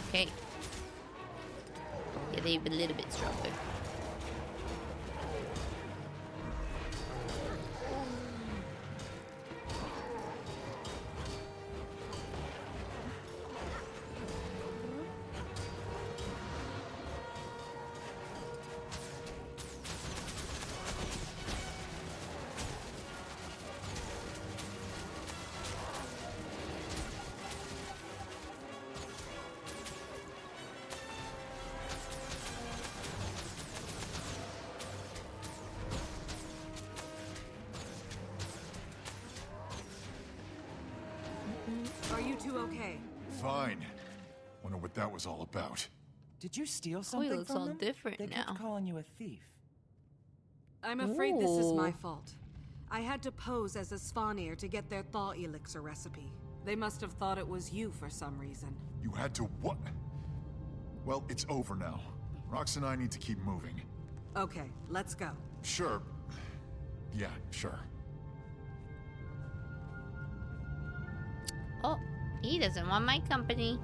Okay. Yeah, they've been a little bit stronger. two okay? Fine. Wonder what that was all about. Did you steal Oh, he something looks from all them? different They kept now. calling you a thief. I'm afraid this is my Ooh. fault. I had to pose as a Svanir to get their thaw elixir recipe. They must have thought it was you for some reason. You had to what? Well, it's over now. Rox and I need to keep moving. Okay, let's go. Sure. Yeah, sure. Oh, he doesn't want my company.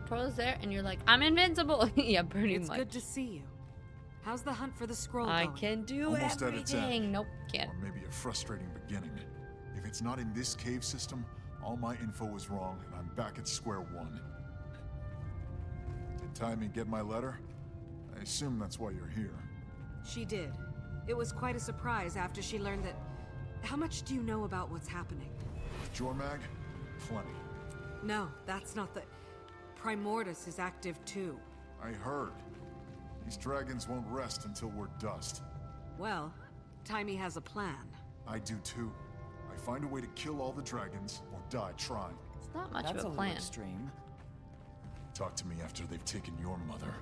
Pearl's there, and you're like, I'm invincible. Yeah, pretty It's much. good to see you. How's the hunt for the scroll I going? can do Almost at its everything. end. Nope, can't. Or maybe a frustrating beginning. If it's not in this cave system, all my info is wrong, and I'm back at square one. Did Timmy get my letter? I assume that's why you're here. She did. It was quite a surprise after she learned that... How much do you know about what's happening? Jormag? Plenty. No, that's not the... Primordus is active too. I heard. These dragons won't rest until we're dust. Well, Timey has a plan. I do too. I find a way to kill all the dragons, or die trying. It's not much That's of a little plan. extreme. Talk to me after they've taken your mother.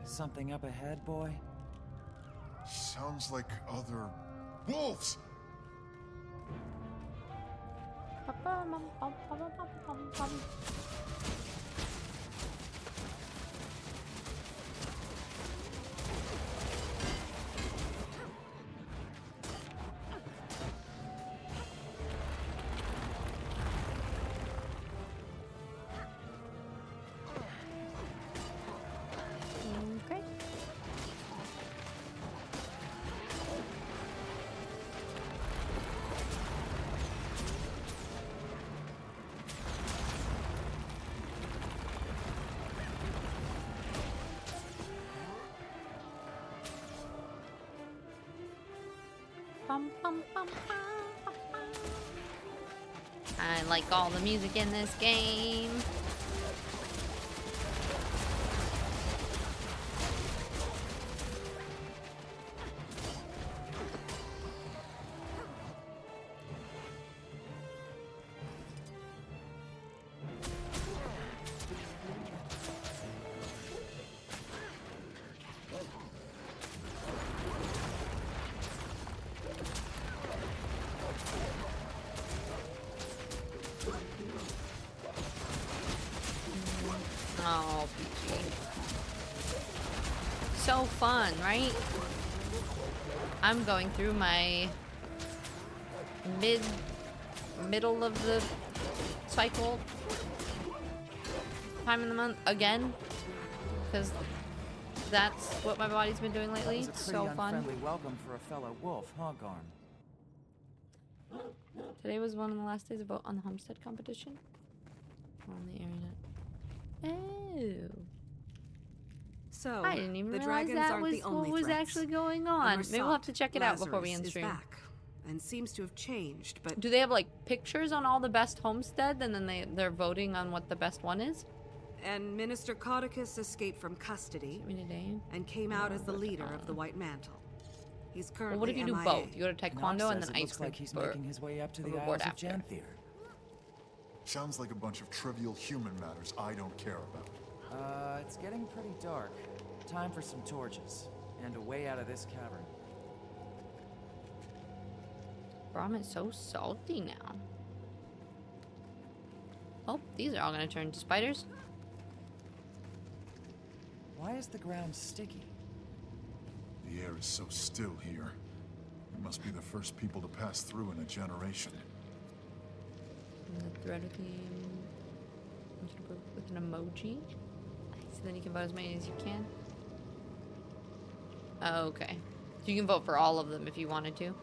Something up ahead, boy? Sounds like other... wolves! Okay. Bum, bum, bum, bum, bum, bum. I like all the music in this game. Oh, Peachy. So fun, right? I'm going through my middle of the cycle time in the month again, because that's what my body's been doing lately. That was a So pretty fun. unfriendly welcome for a fellow wolf, huh, Garn? Today was one of the last days of vote on the Homestead competition. On the internet. Oh. So, I didn't even the realize dragons that aren't was the only what was threats. actually going The on. Maybe we'll have Marsat, to check it out before we Lazarus, end is stream. back, and seems to have changed, but Do they have like pictures on all the best homestead, and then they're voting on what the best one is? and Minister Caudicus escaped from custody and came out as the leader of the White Mantle. He's currently Well, what if you do MIA. both? You go to taekwondo Nox and says then it ice looks cream like he's for making his way up to a the reward Isles of after. Janthier. Sounds like a bunch of trivial human matters I don't care about. It's getting pretty dark. Time for some torches. And a way out of this cavern. Brom is so salty now. Oh, these are all gonna turn to spiders. Why is the ground sticky? The air is so still here. We must be the first people to pass through in a generation. And the thread with the with an emoji. So then you can vote as many as you can. Oh, okay. So you can vote for all of them if you wanted to.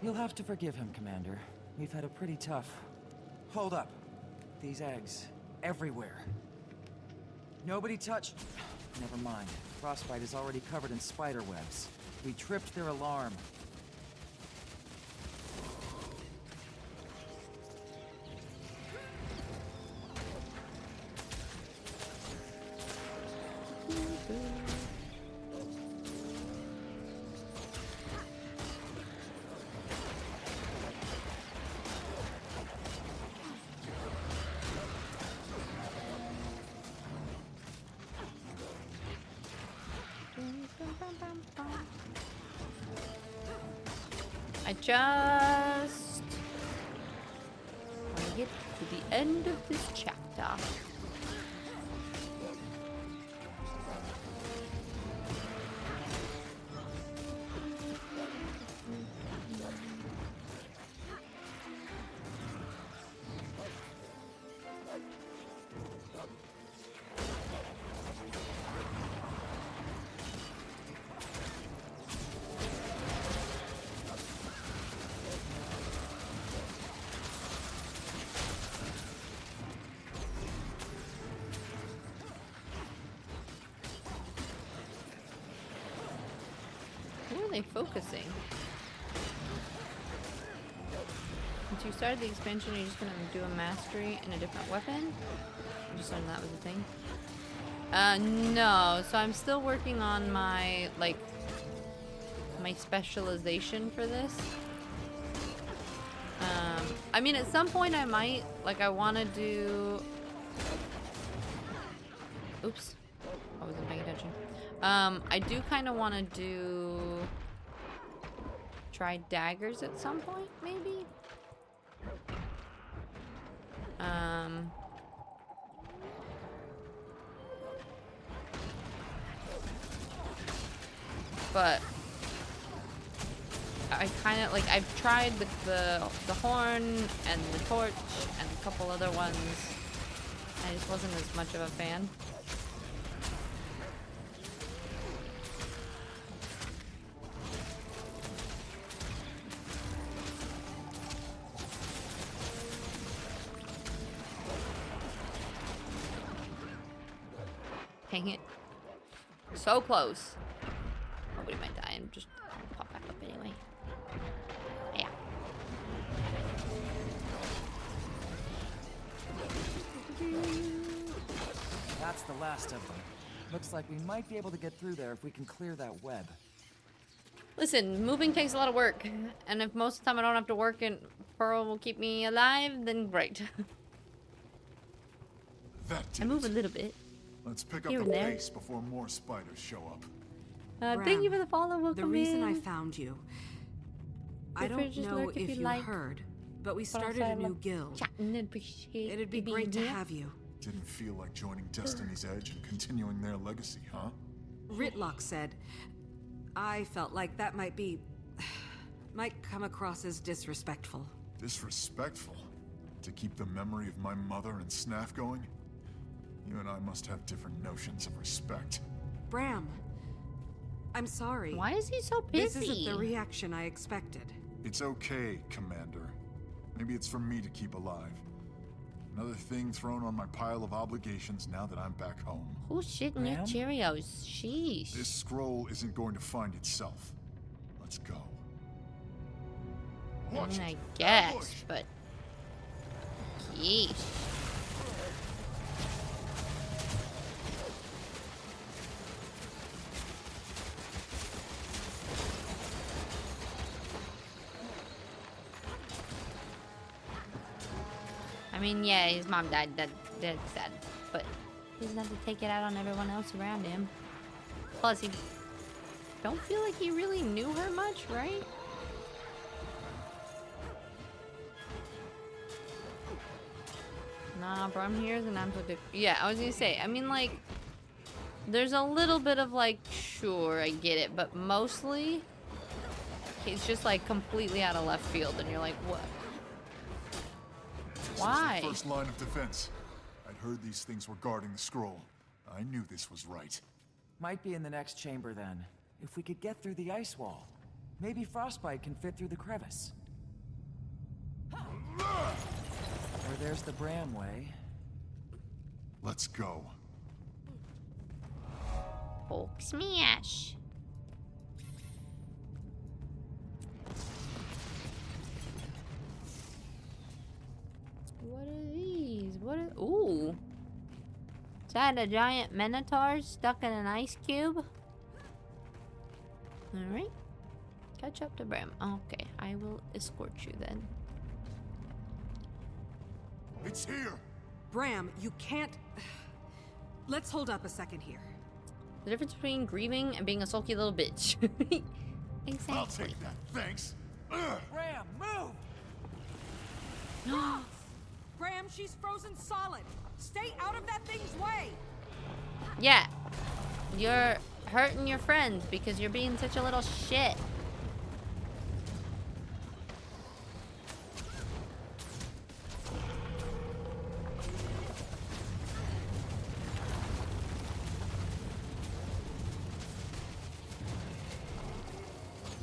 You'll have to forgive him, Commander. We've had a pretty tough... Hold up. These eggs. Everywhere. Nobody touch... Never mind. Frostbite is already covered in spider webs. We tripped their alarm. I just want to get to the end of this chapter. Focusing. Since you started the expansion, you're just gonna do a mastery and a different weapon? I just learned that was a thing. No. So I'm still working on my, like, my specialization for this. I mean, at some point I might, like, I want to do... Oops. I wasn't paying attention. I do kind of want to do... Try daggers at some point, maybe? But I kind of, like, I've tried with the horn and the torch and a couple other ones. I just wasn't as much of a fan. Dang it. So close. Nobody might die and just pop back up anyway. Yeah. That's the last of them. Looks like we might be able to get through there if we can clear that web. Listen, moving takes a lot of work. And if most of the time I don't have to work and Pearl will keep me alive, then great. I move a little bit. Let's pick up the pace before more spiders show up. Thank you for the follow. Welcome the reason in. I found you. I don't know if you heard, but we started a new guild. It'd be great to have you. Didn't feel like joining Destiny's Edge and continuing their legacy, huh? Ritlock said. I felt like that might come across as disrespectful. Disrespectful? To keep the memory of my mother and Snaff going? You and I must have different notions of respect. Bram, I'm sorry. Why is he so busy? This isn't the reaction I expected. It's okay, Commander. Maybe it's for me to keep alive. Another thing thrown on my pile of obligations now that I'm back home. Who's shitting your Cheerios? Sheesh. This scroll isn't going to find itself. Let's go. I mean, I guess, but... Yeesh. I mean, yeah, his mom died. That's sad. But he doesn't have to take it out on everyone else around him. Plus, he don't feel like he really knew her much, right? Nah, bro, I'm here and I'm so different. Yeah, I was gonna say, I mean, like, there's a little bit of, like, sure, I get it, but mostly, it's just, like, completely out of left field, and you're like, what? Why? First line of defense. I'd heard these things were guarding the scroll. I knew this was right. Might be in the next chamber then. If we could get through the ice wall, maybe Frostbite can fit through the crevice. Or there's the Bramway. Let's go. Hulk smash. What are these? What are... Ooh. that a giant minotaur stuck in an ice cube? Alright. Catch up to Bram. Okay, I will escort you then. It's here! Bram, you can't... Let's hold up a second here. The difference between grieving and being a sulky little bitch. Exactly. I'll take that, thanks. Ram, move! Bram, she's frozen solid. Stay out of that thing's way. Yeah. You're hurting your friends because you're being such a little shit.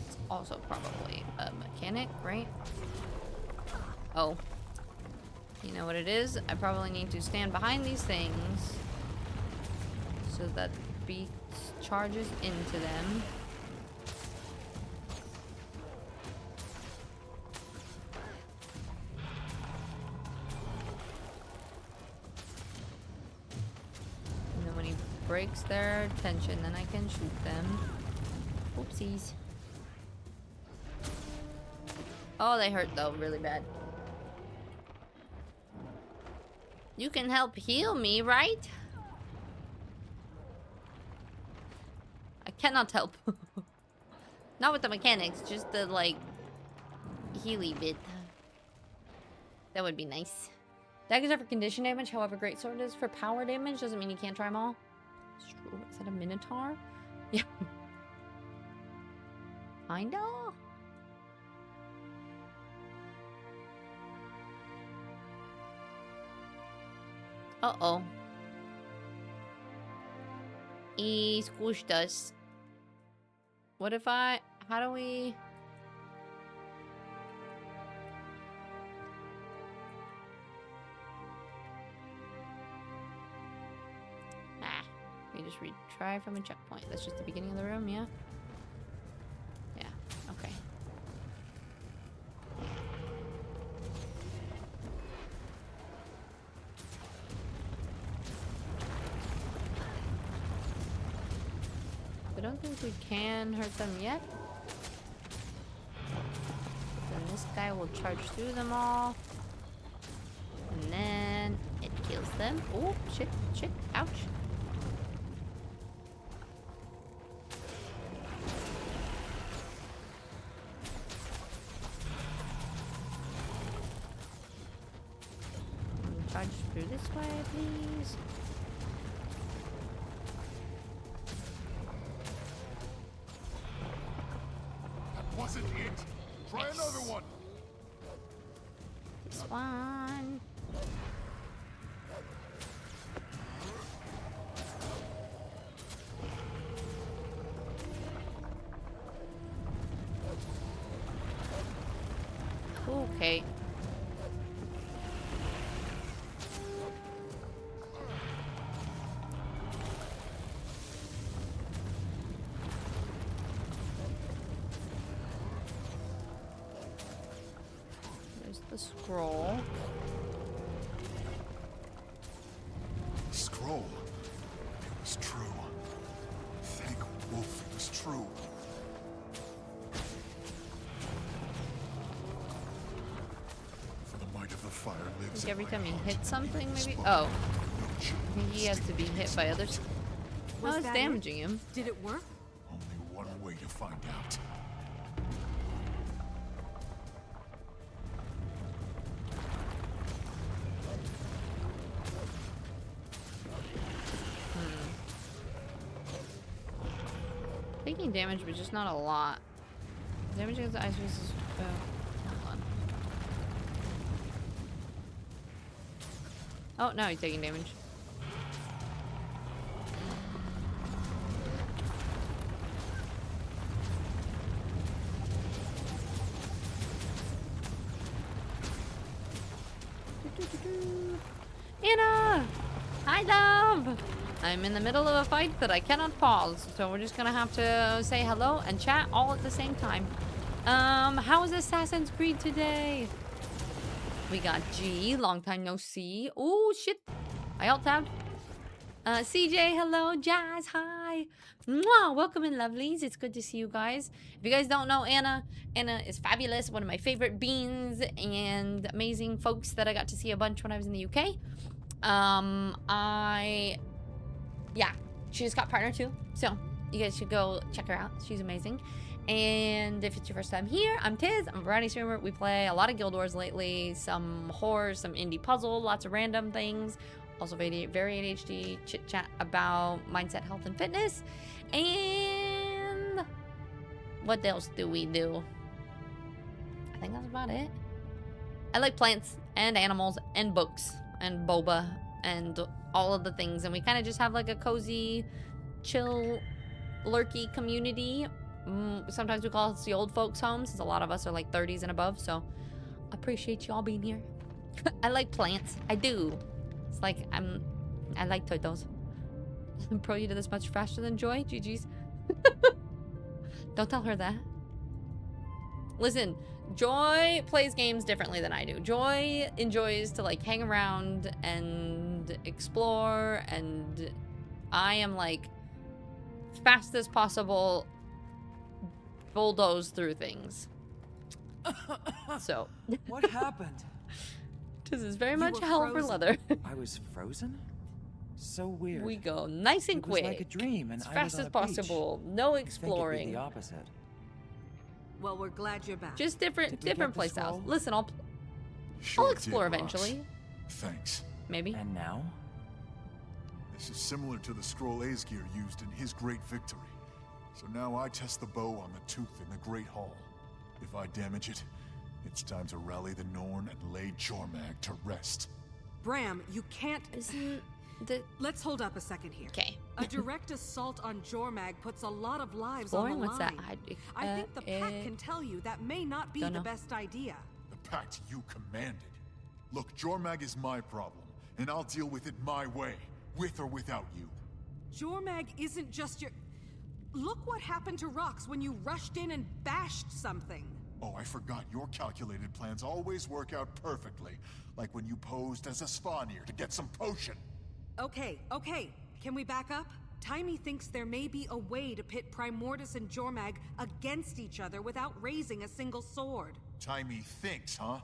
It's also probably a mechanic, right? Oh. You know what it is? I probably need to stand behind these things so that beast charges into them. And then when he breaks their tension, then I can shoot them. Oopsies. Oh, they hurt though, really bad. You can help heal me, right? I cannot help. Not with the mechanics, just the, like, healy bit. That would be nice. Daggers are for condition damage, however greatsword is for power damage. Doesn't mean you can't try them all. Is that a minotaur? Yeah. Kinda? Uh-oh. He squished us. What if how do we... We just retry from a checkpoint. That's just the beginning of the room, yeah? Yeah, okay. I don't think we can hurt them yet. Then this guy will charge through them all. And then it kills them. Oh, shit, shit, ouch. Charge through this way, please. Wasn't it? Try another one. This one. Okay. The scroll. Scroll. It was true. Thank Wolf, it was true. For the might of the fire lives. Like every time he hits something, maybe. Oh, I think he has to be hit by others. Oh, it's damaging him. Did it work? Only one way to find out. Taking damage, but just not a lot. Damage against the ice beast is... hold on. Oh, now he's taking damage. Anna! Hi, love! I'm in the middle of a fight that I cannot pause, so we're just gonna have to say hello and chat all at the same time. How is Assassin's Creed today? We got G, long time no see. Oh shit! I alt tabbed. CJ, hello. Jazz, hi. Mwah, welcome in, lovelies. It's good to see you guys. If you guys don't know Anna, Anna is fabulous. One of my favorite beans and amazing folks that I got to see a bunch when I was in the UK. Yeah, she just got partner too. So you guys should go check her out. She's amazing. And if it's your first time here, I'm Tiz. I'm a variety streamer. We play a lot of Guild Wars lately, some horror, some indie puzzle, lots of random things. Also very ADHD chit chat about mindset, health, and fitness. And what else do we do? I think that's about it. I like plants and animals and books and boba and all of the things. And we kind of just have like a cozy, chill, lurky community. Sometimes we call it the old folks home since a lot of us are like 30s and above. So appreciate y'all being here. I like plants. I do. It's like I like turtles. Pro, you did this much faster than Joy. GG's. Don't tell her that. Listen, Joy plays games differently than I do. Joy enjoys to like hang around and explore, and I am like fast as possible bulldoze through things. So what happened? This is very much hell for leather. I was frozen? So weird. We go nice and quick. It was like a dream, and as I fast was as on a beach. possible. No I think exploring. it'd be the opposite. Well, we're glad you're back. Just different Did we get the play styles. scroll? Listen, I'll Sure explore did, Rox. eventually. Thanks. Maybe. And now? This is similar to the scroll Aesgeir used in his great victory. So now I test the bow on the tooth in the Great Hall. If I damage it, it's time to rally the Norn and lay Jormag to rest. Bram, you can't... Let's hold up a second here. Okay. A direct assault on Jormag puts a lot of lives Exploring? on the What's line. that? I think the Pact can tell you that may not be Don't the know. best idea. The pact you commanded. Look, Jormag is my problem, and I'll deal with it my way, with or without you. Jormag isn't just your... Look what happened to Rox when you rushed in and bashed something. Oh, I forgot your calculated plans always work out perfectly. Like when you posed as a Svanir to get some potion. Okay. Can we back up? Timey thinks there may be a way to pit Primordus and Jormag against each other without raising a single sword. Timey thinks, huh?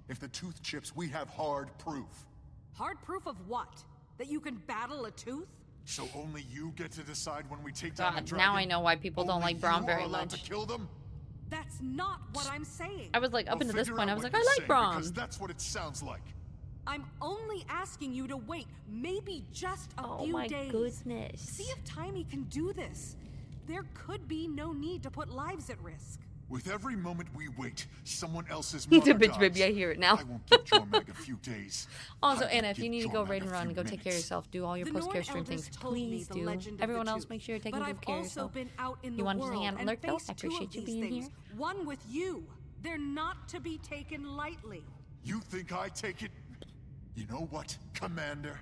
If the tooth chips, we have hard proof. Hard proof of what? That you can battle a tooth? So only you get to decide when we take down the God, dragon? now I know why people don't like Braum very allowed much. to kill them? That's not what I'm saying. I was like, up Well, until this figure point, out I was what like, I you're like saying, Braum. because that's what it sounds like. I'm only asking you to wait, maybe just a few my days. goodness. See if Timey can do this. There could be no need to put lives at risk. With every moment we wait, someone else's He's a mother bitch, baby. dies. I hear it now. I won't give Jormag a few days. Also, I Anna, won't if you give need to go Jormag raid a and run, few go take care of minutes. yourself. Do all your The post-care Norn stream elders things. told me Please the do. legend of Everyone the else, tooth, make sure you're taking but good I've care of also yourself. been out in You the wanted to world hang out and and lurk, though? faced I two appreciate of you these being things. here. One with you. They're not to be taken lightly. You think I take it? You know what, Commander?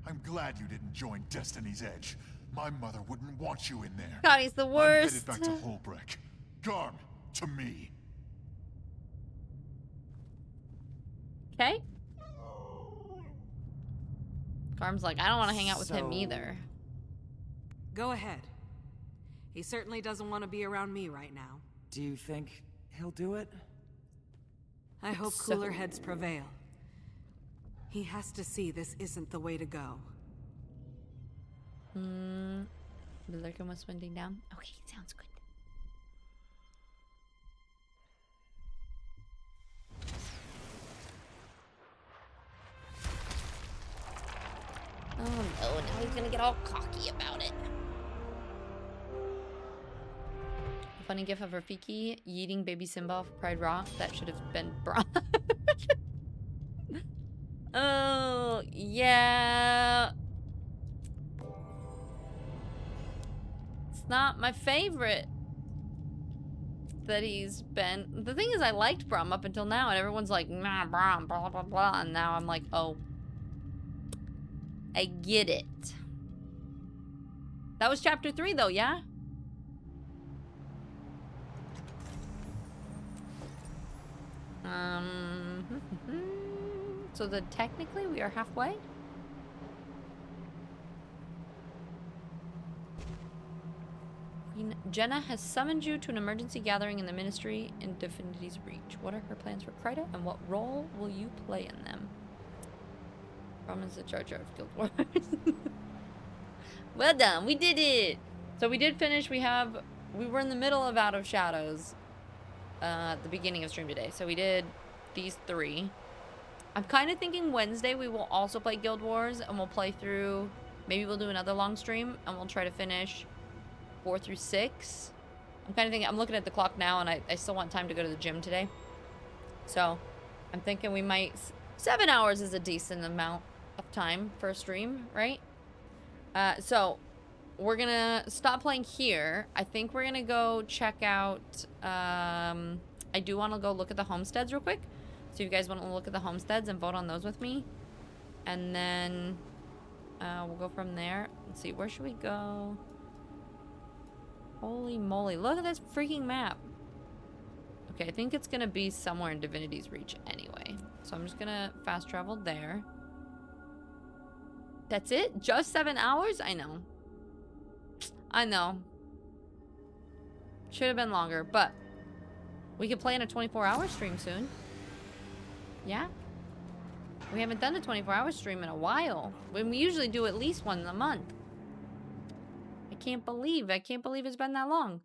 I'm glad you didn't join Destiny's Edge. My mother wouldn't want you in there. God, he's the I'm worst. headed back to Holbreck. Garm, to me. Okay. Garm's like, I don't want to hang out with him either. Go ahead. He certainly doesn't want to be around me right now. Do you think he'll do it? I hope cooler heads prevail. He has to see this isn't the way to go. The lurker was winding down. Okay, sounds good. Oh no, now he's gonna get all cocky about it. A funny gif of Rafiki yeeting baby Simba off Pride Rock. That should have been Braum. Oh, yeah. It's not my favorite that he's been. The thing is, I liked Braum up until now, and everyone's like, nah, Braum, blah, blah, blah. And now I'm like, oh. I get it. That was chapter 3, though, yeah? So technically we are halfway? Jenna has summoned you to an emergency gathering in the Ministry in Divinity's Reach. What are her plans for Krita, and what role will you play in them? Roman's the charger of Guild Wars. Well done, we did it! So we did finish, we were in the middle of Out of Shadows at the beginning of stream today. So we did these 3. I'm kind of thinking Wednesday we will also play Guild Wars, and we'll play through, maybe we'll do another long stream, and we'll try to finish 4 through 6. I'm kind of thinking, I'm looking at the clock now, and I still want time to go to the gym today. So I'm thinking we might, 7 hours is a decent amount of time for a stream, right? So we're gonna stop playing here. I think we're gonna go check out, I do want to go look at the homesteads real quick. So if you guys want to look at the homesteads and vote on those with me. And then we'll go from there. Let's see, where should we go? Holy moly, look at this freaking map. Okay, I think it's gonna be somewhere in Divinity's Reach anyway. So I'm just gonna fast travel there. That's it? Just 7 hours? I know. I know. Should have been longer, but we could play in a 24-hour stream soon. Yeah? We haven't done a 24-hour stream in a while. When we usually do at least one a month. I can't believe it's been that long.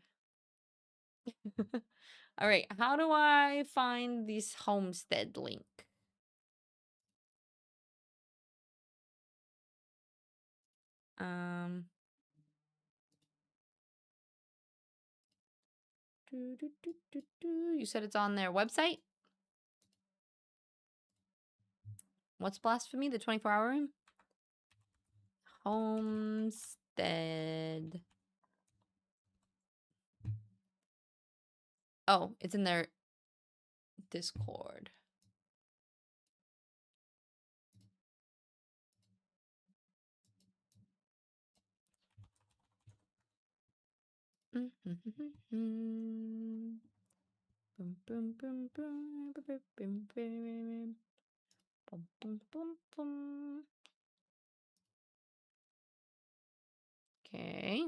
All right, how do I find this homestead link? You said it's on their website? What's Blasphemy? The 24-hour room? Homestead. Oh, it's in their Discord. Boom, boom, boom, boom, boom, boom, boom, boom, boom, boom, boom. Okay.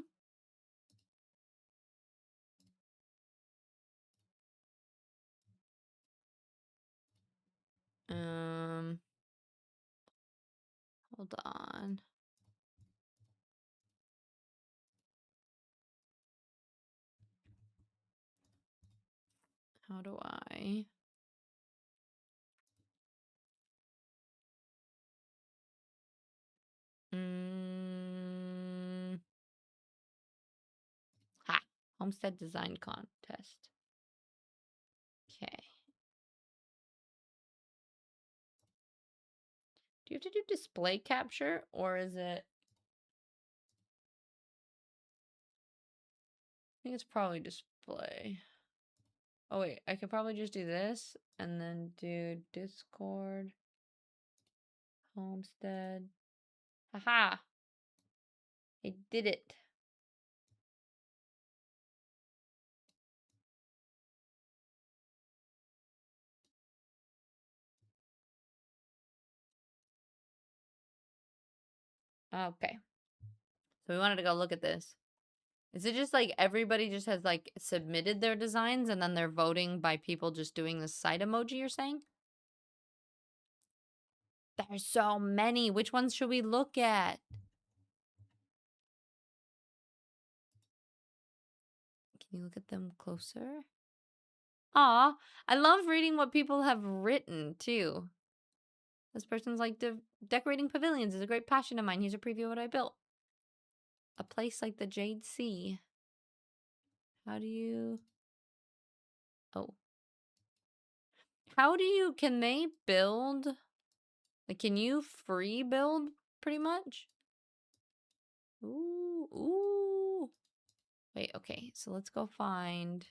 Hold on. How do I? Ha! Homestead design contest. Okay. Do you have to do display capture, or is it? I think it's probably display. Oh wait, I could probably just do this and then do Discord. Homestead. Haha! I did it. Okay. So we wanted to go look at this. Is it just like everybody just has like submitted their designs and then they're voting by people just doing the side emoji you're saying? There's so many. Which ones should we look at? Can you look at them closer? Aw, I love reading what people have written too. This person's like, decorating pavilions is a great passion of mine. Here's a preview of what I built. A place like the Jade Sea. How do you... Oh. How do you... Can they build... Like, can you free build, pretty much? Ooh, ooh. Wait, okay. So let's go find...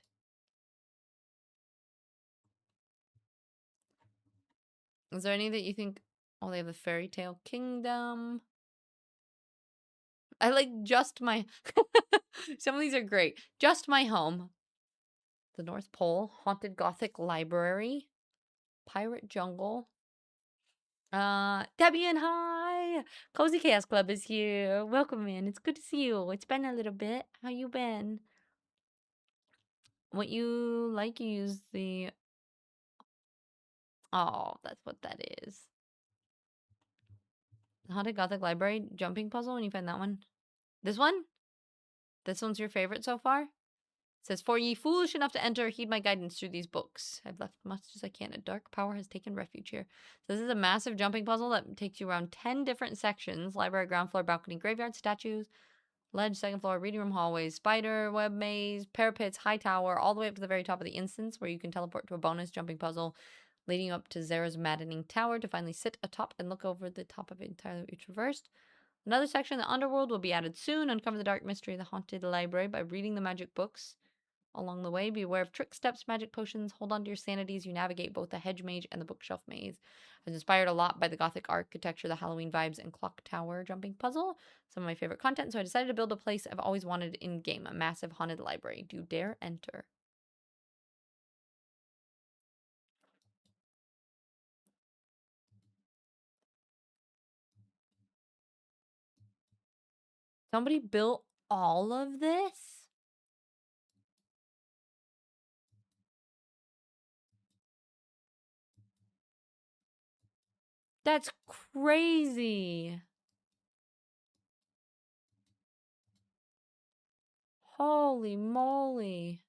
Is there any that you think... Oh, they have the Fairy Tale Kingdom. I like Just My... Some of these are great. Just My Home. The North Pole. Haunted Gothic Library. Pirate Jungle. Debian, hi! Cozy Chaos Club is here. Welcome in. It's good to see you. It's been a little bit. How you been? what you like, you use the... Oh, that's what that is. Haunted Gothic Library jumping puzzle, when you find that one. This one? This one's your favorite so far? It says, for ye foolish enough to enter, heed my guidance through these books. I've left much as I can. A dark power has taken refuge here. So this is a massive jumping puzzle that takes you around 10 different sections. Library, ground floor, balcony, graveyard, statues, ledge, second floor, reading room, hallways, spider, web maze, parapets, high tower, all the way up to the very top of the instance where you can teleport to a bonus jumping puzzle leading up to Zera's maddening tower to finally sit atop and look over the top of it entirely you traversed. Another section, the underworld, will be added soon. Uncover the dark mystery of the haunted library by reading the magic books. Along the way, be aware of trick steps, magic potions. Hold on to your sanity as you navigate both the hedge maze and the bookshelf maze. I was inspired a lot by the Gothic architecture, the Halloween vibes, and clock tower jumping puzzle. Some of my favorite content, so I decided to build a place I've always wanted in-game, a massive haunted library. Do dare enter. Somebody built all of this? That's crazy. Holy moly.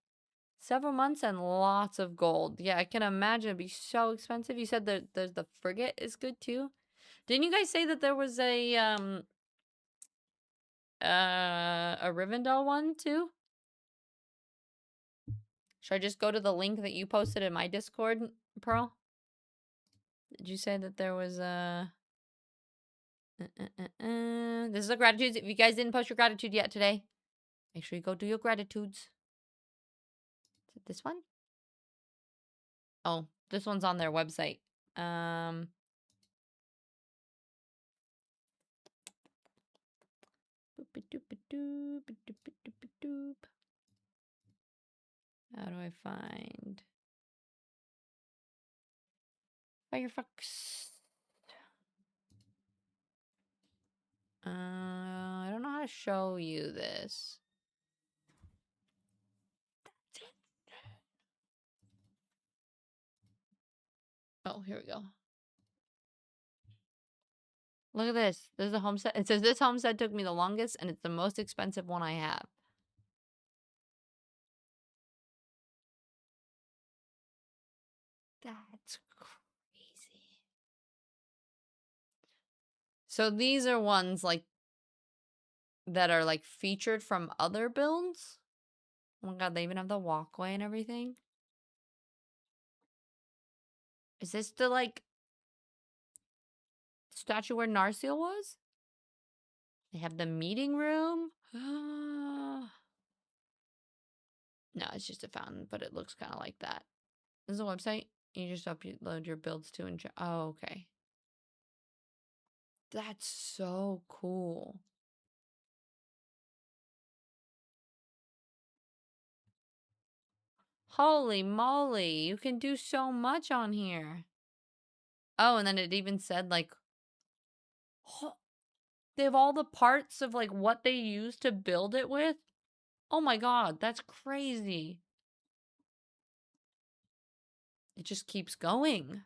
Several months and lots of gold. Yeah, I can imagine it'd be so expensive. You said that there's the frigate is good too. Didn't you guys say that there was a Rivendell one too? Should I just go to the link that you posted in my Discord, Pearl? Did you say that there was a... This is a gratitude. If you guys didn't post your gratitude yet today, make sure you go do your gratitudes. Is it this one? Oh, this one's on their website. How do I find Firefox? I don't know how to show you this. Oh, here we go. Look at this. This is a homestead. It says this homestead took me the longest and it's the most expensive one I have. That's crazy. So these are ones like that are like featured from other builds. Oh my god, they even have the walkway and everything. Is this the like statue where Narsil was? They have the meeting room. No, it's just a fountain, but it looks kind of like that. This is a website. You just upload your builds to and oh, okay. That's so cool. Holy moly, you can do so much on here. Oh, and then it even said like they have all the parts of like what they used to build it with. Oh my god, that's crazy. It just keeps going.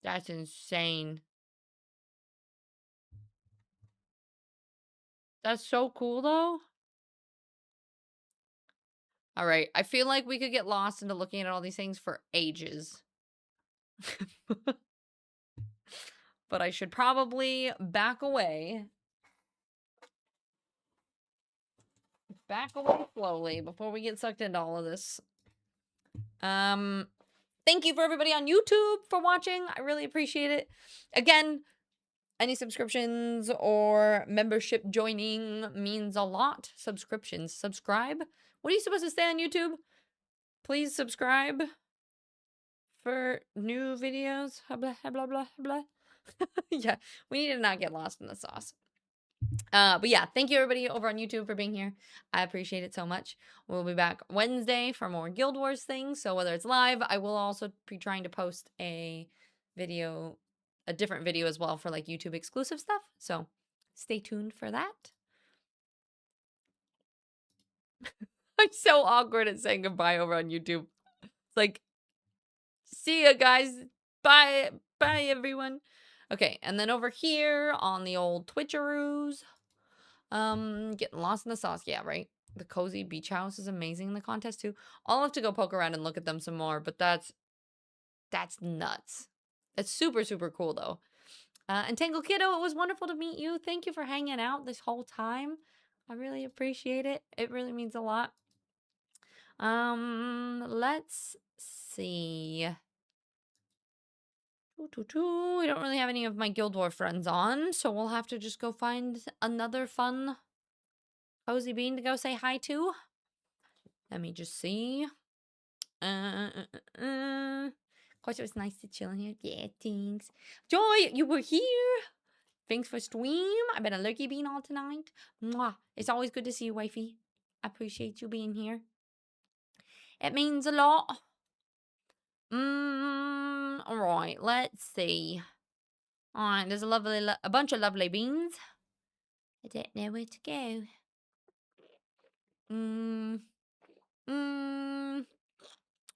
That's insane. That's so cool though. All right, I feel like we could get lost into looking at all these things for ages. But I should probably back away. Back away slowly before we get sucked into all of this. Thank you for everybody on YouTube for watching. I really appreciate it. Again, any subscriptions or membership joining means a lot. Subscriptions. Subscribe. What are you supposed to say on YouTube? Please subscribe for new videos. Blah, blah, blah, blah. Yeah, we need to not get lost in the sauce. But yeah, thank you everybody over on YouTube for being here. I appreciate it so much. We'll be back Wednesday for more Guild Wars things. So whether it's live, I will also be trying to post a video a different video as well for like YouTube exclusive stuff. So stay tuned for that. I'm so awkward at saying goodbye over on YouTube. It's like, see ya, guys. Bye. Bye, everyone. Okay, and then over here on the old Twitcheroos, getting lost in the sauce. Yeah, right. The cozy beach house is amazing in the contest too. I'll have to go poke around and look at them some more, but that's nuts. It's super, super cool though. And Tangle Kiddo, it was wonderful to meet you. Thank you for hanging out this whole time. I really appreciate it. It really means a lot. Let's see. We don't really have any of my Guild War friends on, so we'll have to just go find another fun cozy bean to go say hi to. Let me just see. Of course, it was nice to chill here. Yeah, thanks. Joy, you were here. Thanks for stream. I've been a lurky bean all tonight. Mwah. It's always good to see you, wifey. I appreciate you being here. It means a lot. Alright, let's see. Alright, there's a bunch of lovely beans. I don't know where to go.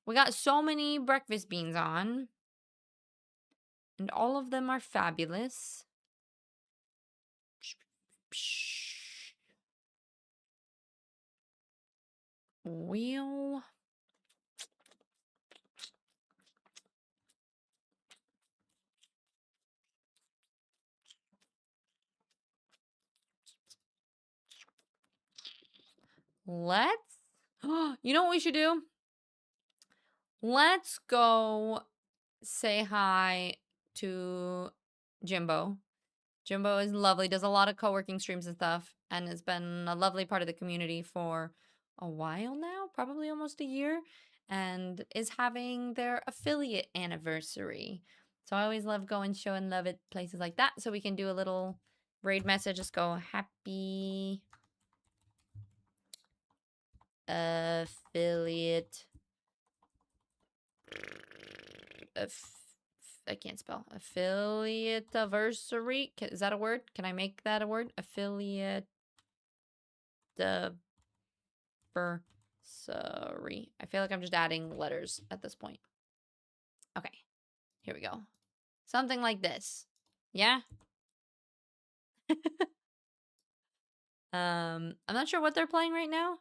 We got so many breakfast beans on. And all of them are fabulous. Well, let's, you know what we should do? Let's go say hi to Jimbo. Jimbo is lovely, does a lot of co-working streams and stuff, and has been a lovely part of the community for a while now, probably almost a year, and is having their affiliate anniversary. So I always love going showing love at places like that, so we can do a little raid message, just go happy affiliate. I can't spell. Affiliate anniversary. Is that a word? Can I make that a word? Affiliate anniversary. I feel like I'm just adding letters at this point. Okay. Here we go. Something like this. Yeah? I'm not sure what they're playing right now.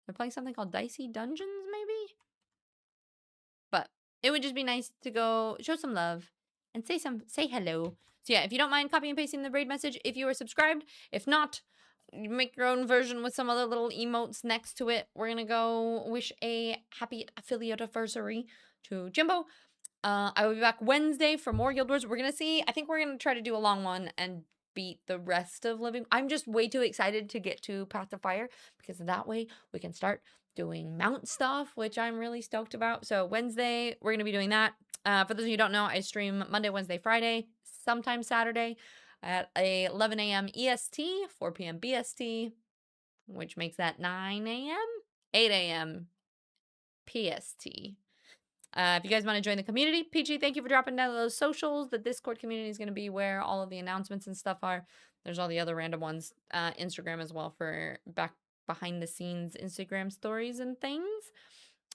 They're playing something called Dicey Dungeons, maybe? But it would just be nice to go show some love and say hello. So yeah, if you don't mind copy and pasting the raid message if you are subscribed. If not, you make your own version with some other little emotes next to it. We're gonna go wish a happy affiliate anniversary to Jimbo. I will be back Wednesday for more Guild Wars. We're gonna see. I think we're gonna try to do a long one and beat the rest of Living. I'm just way too excited to get to Path of Fire because that way we can start doing mount stuff, which I'm really stoked about. So Wednesday, we're going to be doing that. For those of you who don't know, I stream Monday, Wednesday, Friday, sometimes Saturday at 11 a.m. EST, 4 p.m. BST, which makes that 9 a.m., 8 a.m. PST. If you guys want to join the community, PG, thank you for dropping down those socials. The Discord community is going to be where all of the announcements and stuff are. There's all the other random ones. Instagram as well for behind the scenes Instagram stories and things.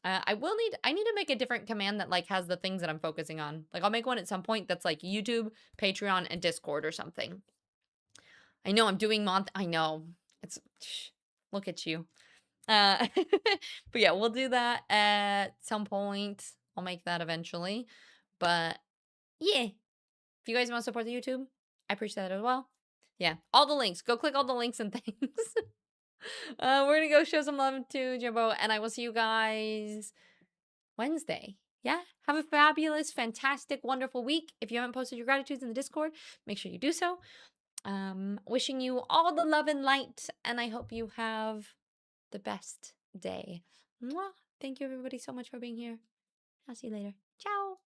I need to make a different command that like has the things that I'm focusing on. Like I'll make one at some point that's like YouTube, Patreon, and Discord or something. I know I'm doing I know. It's look at you. But yeah, we'll do that at some point. I'll make that eventually. But yeah, if you guys want to support the YouTube, I appreciate that as well. Yeah, all the links. Go click all the links and things. We're gonna go show some love to Jimbo, and I will see you guys Wednesday. Yeah, have a fabulous, fantastic, wonderful week. If you haven't posted your gratitudes in the Discord, make sure you do so. Wishing you all the love and light, and I hope you have the best day. Mwah. Thank you everybody so much for being here. I'll see you later. Ciao.